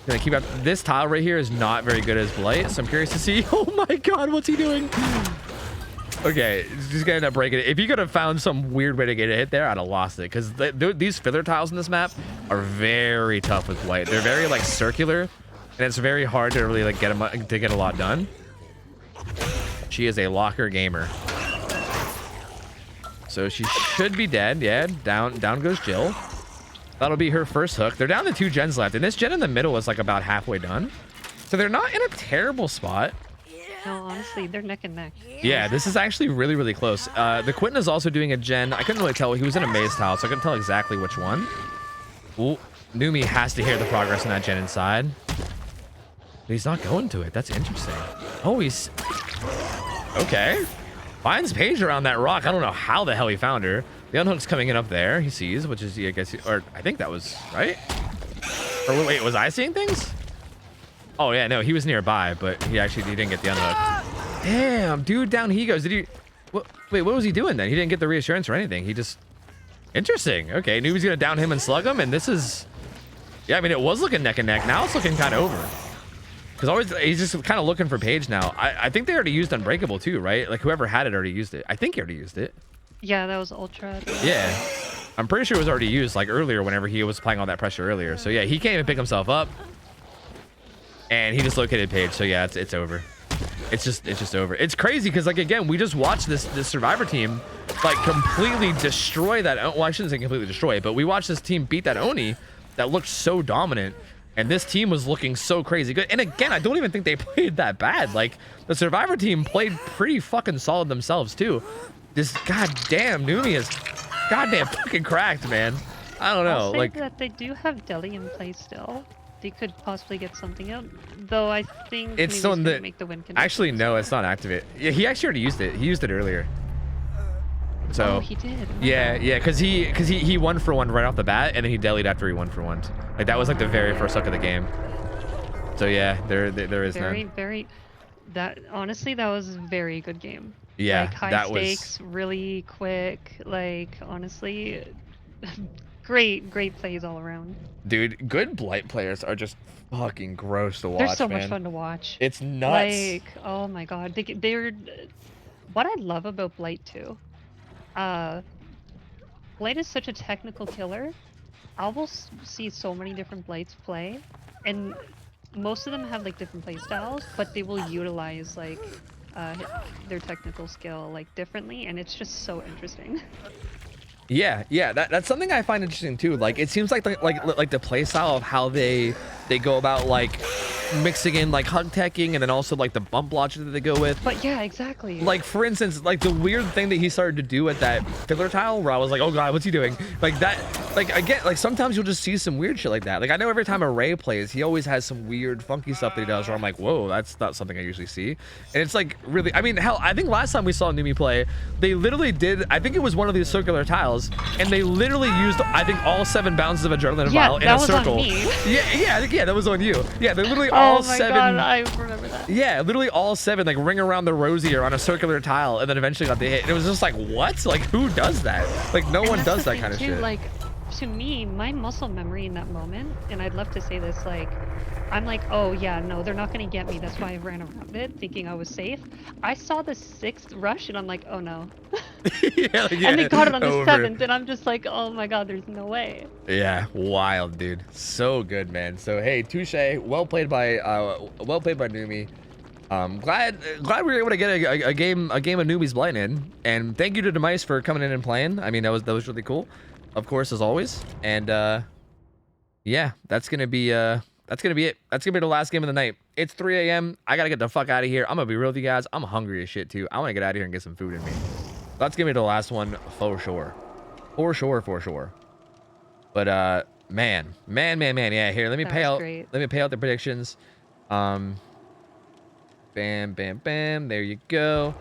Gonna keep up. This tile right here is not very good as Blight, so I'm curious to see. Oh my god, what's he doing? Okay, he's gonna end up breaking it. If he could have found some weird way to get a hit there, I'd have lost it. Because these filler tiles in this map are very tough with Blight. They're very like circular, and it's very hard to really like get a lot done. She is a locker gamer. So she should be dead. Yeah, down goes Jill. That'll be her first hook. They're down to 2 gens left, and this gen in the middle is like about halfway done. So they're not in a terrible spot. No, honestly, they're neck and neck. Yeah, this is actually really, really close. The Quentin is also doing a gen. I couldn't really tell. He was in a maze tile, so I couldn't tell exactly which one. Ooh, Numi has to hear the progress in that gen inside. But he's not going to it. That's interesting. Oh, he's... Okay. Finds Paige around that rock. I don't know how the hell he found her. The unhook's coming in up there. He sees, which is, I guess, or I think that was right. Or wait, was I seeing things? Oh yeah, no, he was nearby, but he didn't get the unhook. Damn, dude, down he goes. Did he? Wait, what was he doing then? He didn't get the reassurance or anything. He just... Interesting. Okay, knew he was gonna down him and slug him, and this is... Yeah, I mean, it was looking neck and neck. Now it's looking kind of over. Because he's just kind of looking for Paige now. I think they already used Unbreakable too, right? Like whoever had it already used it. I think he already used it. Yeah, that was Ultra. Yeah. I'm pretty sure it was already used like earlier whenever he was applying all that pressure earlier. So yeah, he can't even pick himself up. And he just located Paige. So yeah, it's over. It's just over. It's crazy because like again, we just watched this survivor team like completely destroy that. Well, I shouldn't say completely destroy it, but we watched this team beat that Oni that looked so dominant. And this team was looking so crazy good. And again, I don't even think they played that bad. Like, the Survivor team played pretty fucking solid themselves, too. This goddamn Numi is goddamn fucking cracked, man. I don't know. I'll say like that they do have Deli in play still. They could possibly get something out. Though I think it's still in the... Make the win condition. Actually, no, it's not activate. Yeah, he actually already used it. He used it earlier. So, oh, he did. Yeah, because he 1 for 1 right off the bat, and then he delied after he 1 for 1. Like that was like the very first hook of the game. So yeah, there is none. Very. That honestly, that was a very good game. Yeah, like high that stakes, really quick. Like honestly, great plays all around. Dude, good Blight players are just fucking gross to watch. They're so man. much fun to watch. It's nuts. Like, oh my god, they're. What I love about Blight too. Blight is such a technical killer. I will see so many different Blights play, and most of them have like different play styles, but they will utilize like their technical skill like differently, and it's just so interesting. Yeah, that's something I find interesting too. Like it seems like the play style of how they go about like mixing in like hug teching and then also like the bump logic that they go with. But yeah, exactly. Like for instance, like the weird thing that he started to do at that filler tile where I was like, oh god, what's he doing? Like that, like again, like sometimes you'll just see some weird shit like that. Like I know every time Array plays, he always has some weird funky stuff that he does where I'm like, whoa, that's not something I usually see. And it's like really, I mean, hell, I think last time we saw Numi play, they literally did, I think it was one of these circular tiles, and they literally used, I think, all 7 bounces of adrenaline vial in a circle. On me. Yeah, that was on you. Yeah, they literally all 7. God, I remember that. Yeah, literally all 7 like ring around the rosier on a circular tile, and then eventually got the hit. And it was just like, what? Like who does that? Like no one does that kind of shit. Like to me, my muscle memory in that moment, and I'd love to say this, like I'm like, oh yeah, no, they're not gonna get me. That's why I ran around it, thinking I was safe. I saw the 6th rush, and I'm like, oh no. yeah, and they got it on the 7th, and I'm just like, oh my god, there's no way. Yeah, wild, dude. So good, man. So hey, touche. Well played by Numi. Glad we were able to get a game of Numi's Blight in, and thank you to Demise for coming in and playing. I mean, that was really cool, of course, as always. And yeah, that's gonna be it. That's gonna be the last game of the night. It's 3 a.m. I gotta get the fuck out of here. I'm gonna be real with you guys. I'm hungry as shit too. I want to get out of here and get some food in me. That's gonna be the last one for sure. For sure. But man. Yeah, here, let me That pay was out. great. Let me pay out the predictions. Bam, bam, bam. There you go.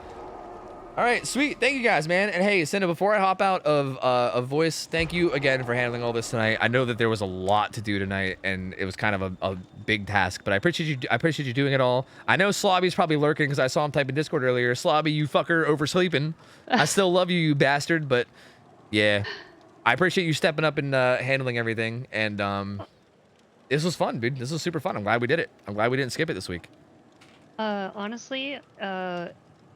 All right, sweet. Thank you guys, man. And hey, Cinda, before I hop out of voice, thank you again for handling all this tonight. I know that there was a lot to do tonight, and it was kind of a big task, but I appreciate you. I appreciate you doing it all. I know Slobby's probably lurking because I saw him type in Discord earlier. Slobby, you fucker, oversleeping. I still love you, you bastard, but yeah, I appreciate you stepping up and handling everything. And this was fun, dude. This was super fun. I'm glad we did it. I'm glad we didn't skip it this week. Honestly,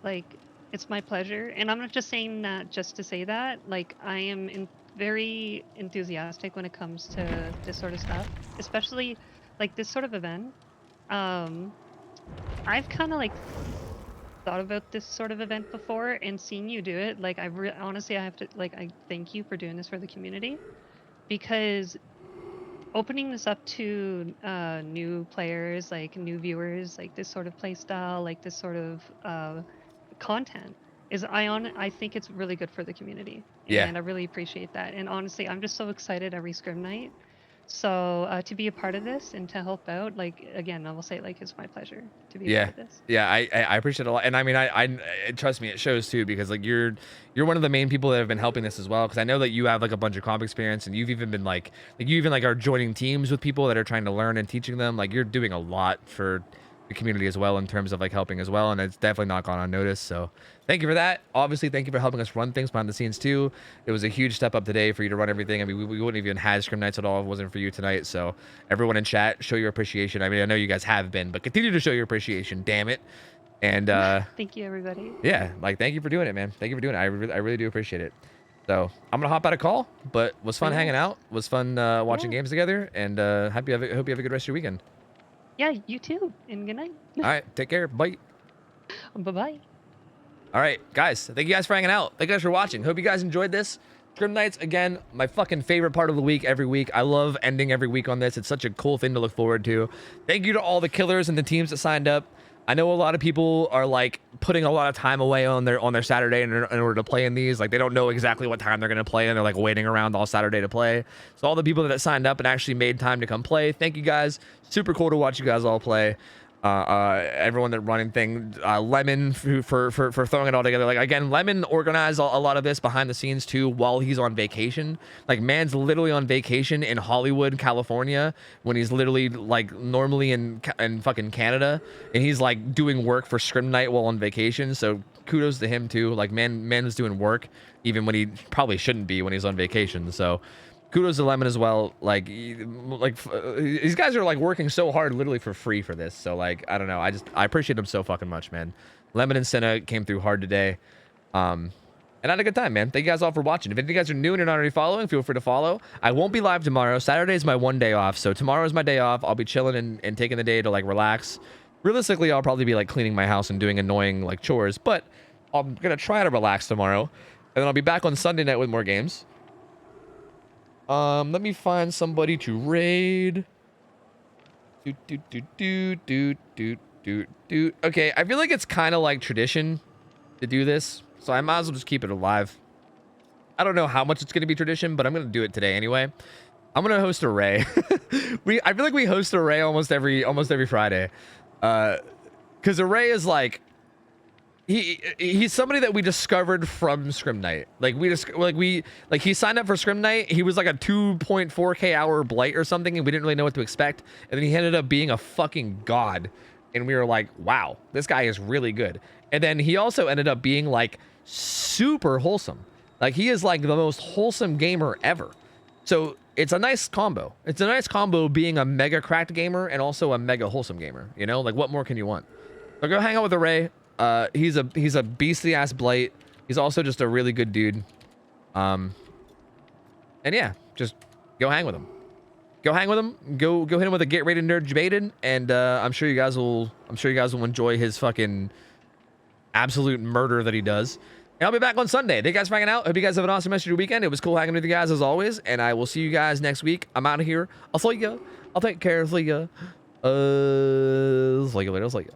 like, it's my pleasure, and I'm not just saying that just to say that. Like, I am very enthusiastic when it comes to this sort of stuff, especially like this sort of event. I've kind of like thought about this sort of event before, and seeing you do it, like, honestly, I have to, like, I thank you for doing this for the community, because opening this up to new players, like new viewers, like this sort of play style, like this sort of content is, I think it's really good for the community. Yeah. And I really appreciate that. And honestly, I'm just so excited every scrim night. So to be a part of this and to help out, like, again, I will say, like, it's my pleasure to be a part of this. Yeah, I appreciate it a lot, and I mean, I trust me, it shows too, because like you're one of the main people that have been helping this as well, because I know that you have like a bunch of comp experience, and you've even been like you even like are joining teams with people that are trying to learn and teaching them. Like, you're doing a lot for the community as well in terms of like helping as well, and it's definitely not gone unnoticed. So thank you for that. Obviously, thank you for helping us run things behind the scenes too. It was a huge step up today for you to run everything. I mean, we wouldn't even had scrim nights at all if it wasn't for you tonight. So everyone in chat, show your appreciation. I mean, I know you guys have been, but continue to show your appreciation, damn it. And Thank you, everybody. yeah, like, thank you for doing it, man. Thank you for doing it. I really do appreciate it. So I'm gonna hop out a call, but was fun hanging out, was fun watching games together, and hope you have a good rest of your weekend. Yeah, you too, and good night. All right, take care. Bye. Bye-bye. All right, guys. Thank you guys for hanging out. Thank you guys for watching. Hope you guys enjoyed this. Scrim nights, again, my fucking favorite part of the week every week. I love ending every week on this. It's such a cool thing to look forward to. Thank you to all the killers and the teams that signed up. I know a lot of people are like putting a lot of time away on their Saturday in order to play in these. Like, they don't know exactly what time they're going to play, and they're like waiting around all Saturday to play. So all the people that signed up and actually made time to come play, thank you guys. Super cool to watch you guys all play. Everyone that running thing, Lemon for throwing it all together. Like, again, Lemon organized a lot of this behind the scenes too while he's on vacation. Like, man's literally on vacation in Hollywood, California, when he's literally like normally in fucking Canada, and he's like doing work for Scrim Night while on vacation. So kudos to him too. Like, man is doing work even when he probably shouldn't be when he's on vacation. So kudos to Lemon as well. Like these guys are like working so hard literally for free for this. So like, I don't know, I appreciate them so fucking much, man. Lemon and Senna came through hard today, and I had a good time, man. Thank you guys all for watching. If any of you guys are new and you're not already following, feel free to follow. I won't be live tomorrow. Saturday is my one day off, so tomorrow is my day off. I'll be chilling and taking the day to like relax. Realistically, I'll probably be like cleaning my house and doing annoying like chores, but I'm gonna try to relax tomorrow, and then I'll be back on Sunday night with more games. Let me find somebody to raid. Okay, I feel like it's kind of like tradition to do this, so I might as well just keep it alive. I don't know how much it's going to be tradition, but I'm going to do it today anyway. I'm going to host a Ray. I feel like we host a Ray almost every Friday. Cuz a Ray is like he's somebody that we discovered from Scrim Night. He signed up for Scrim Night. He was like a 2.4k hour blight or something, and we didn't really know what to expect. And then he ended up being a fucking god, and we were like, wow, this guy is really good. And then he also ended up being like super wholesome. Like, he is like the most wholesome gamer ever. So it's a nice combo. It's a nice combo being a mega cracked gamer and also a mega wholesome gamer. You know, like, what more can you want? So go hang out with a Ray. He's a beastly ass blight. He's also just a really good dude. And yeah, just go hang with him. Go hang with him. Go hit him with a get rated nerd debated, and I'm sure you guys will enjoy his fucking absolute murder that he does. And I'll be back on Sunday. Thank you guys for hanging out. Hope you guys have an awesome rest of your weekend. It was cool hanging with you guys as always, and I will see you guys next week. I'm out of here. I'll see you. I'll take care of you. See you later. I'll see you.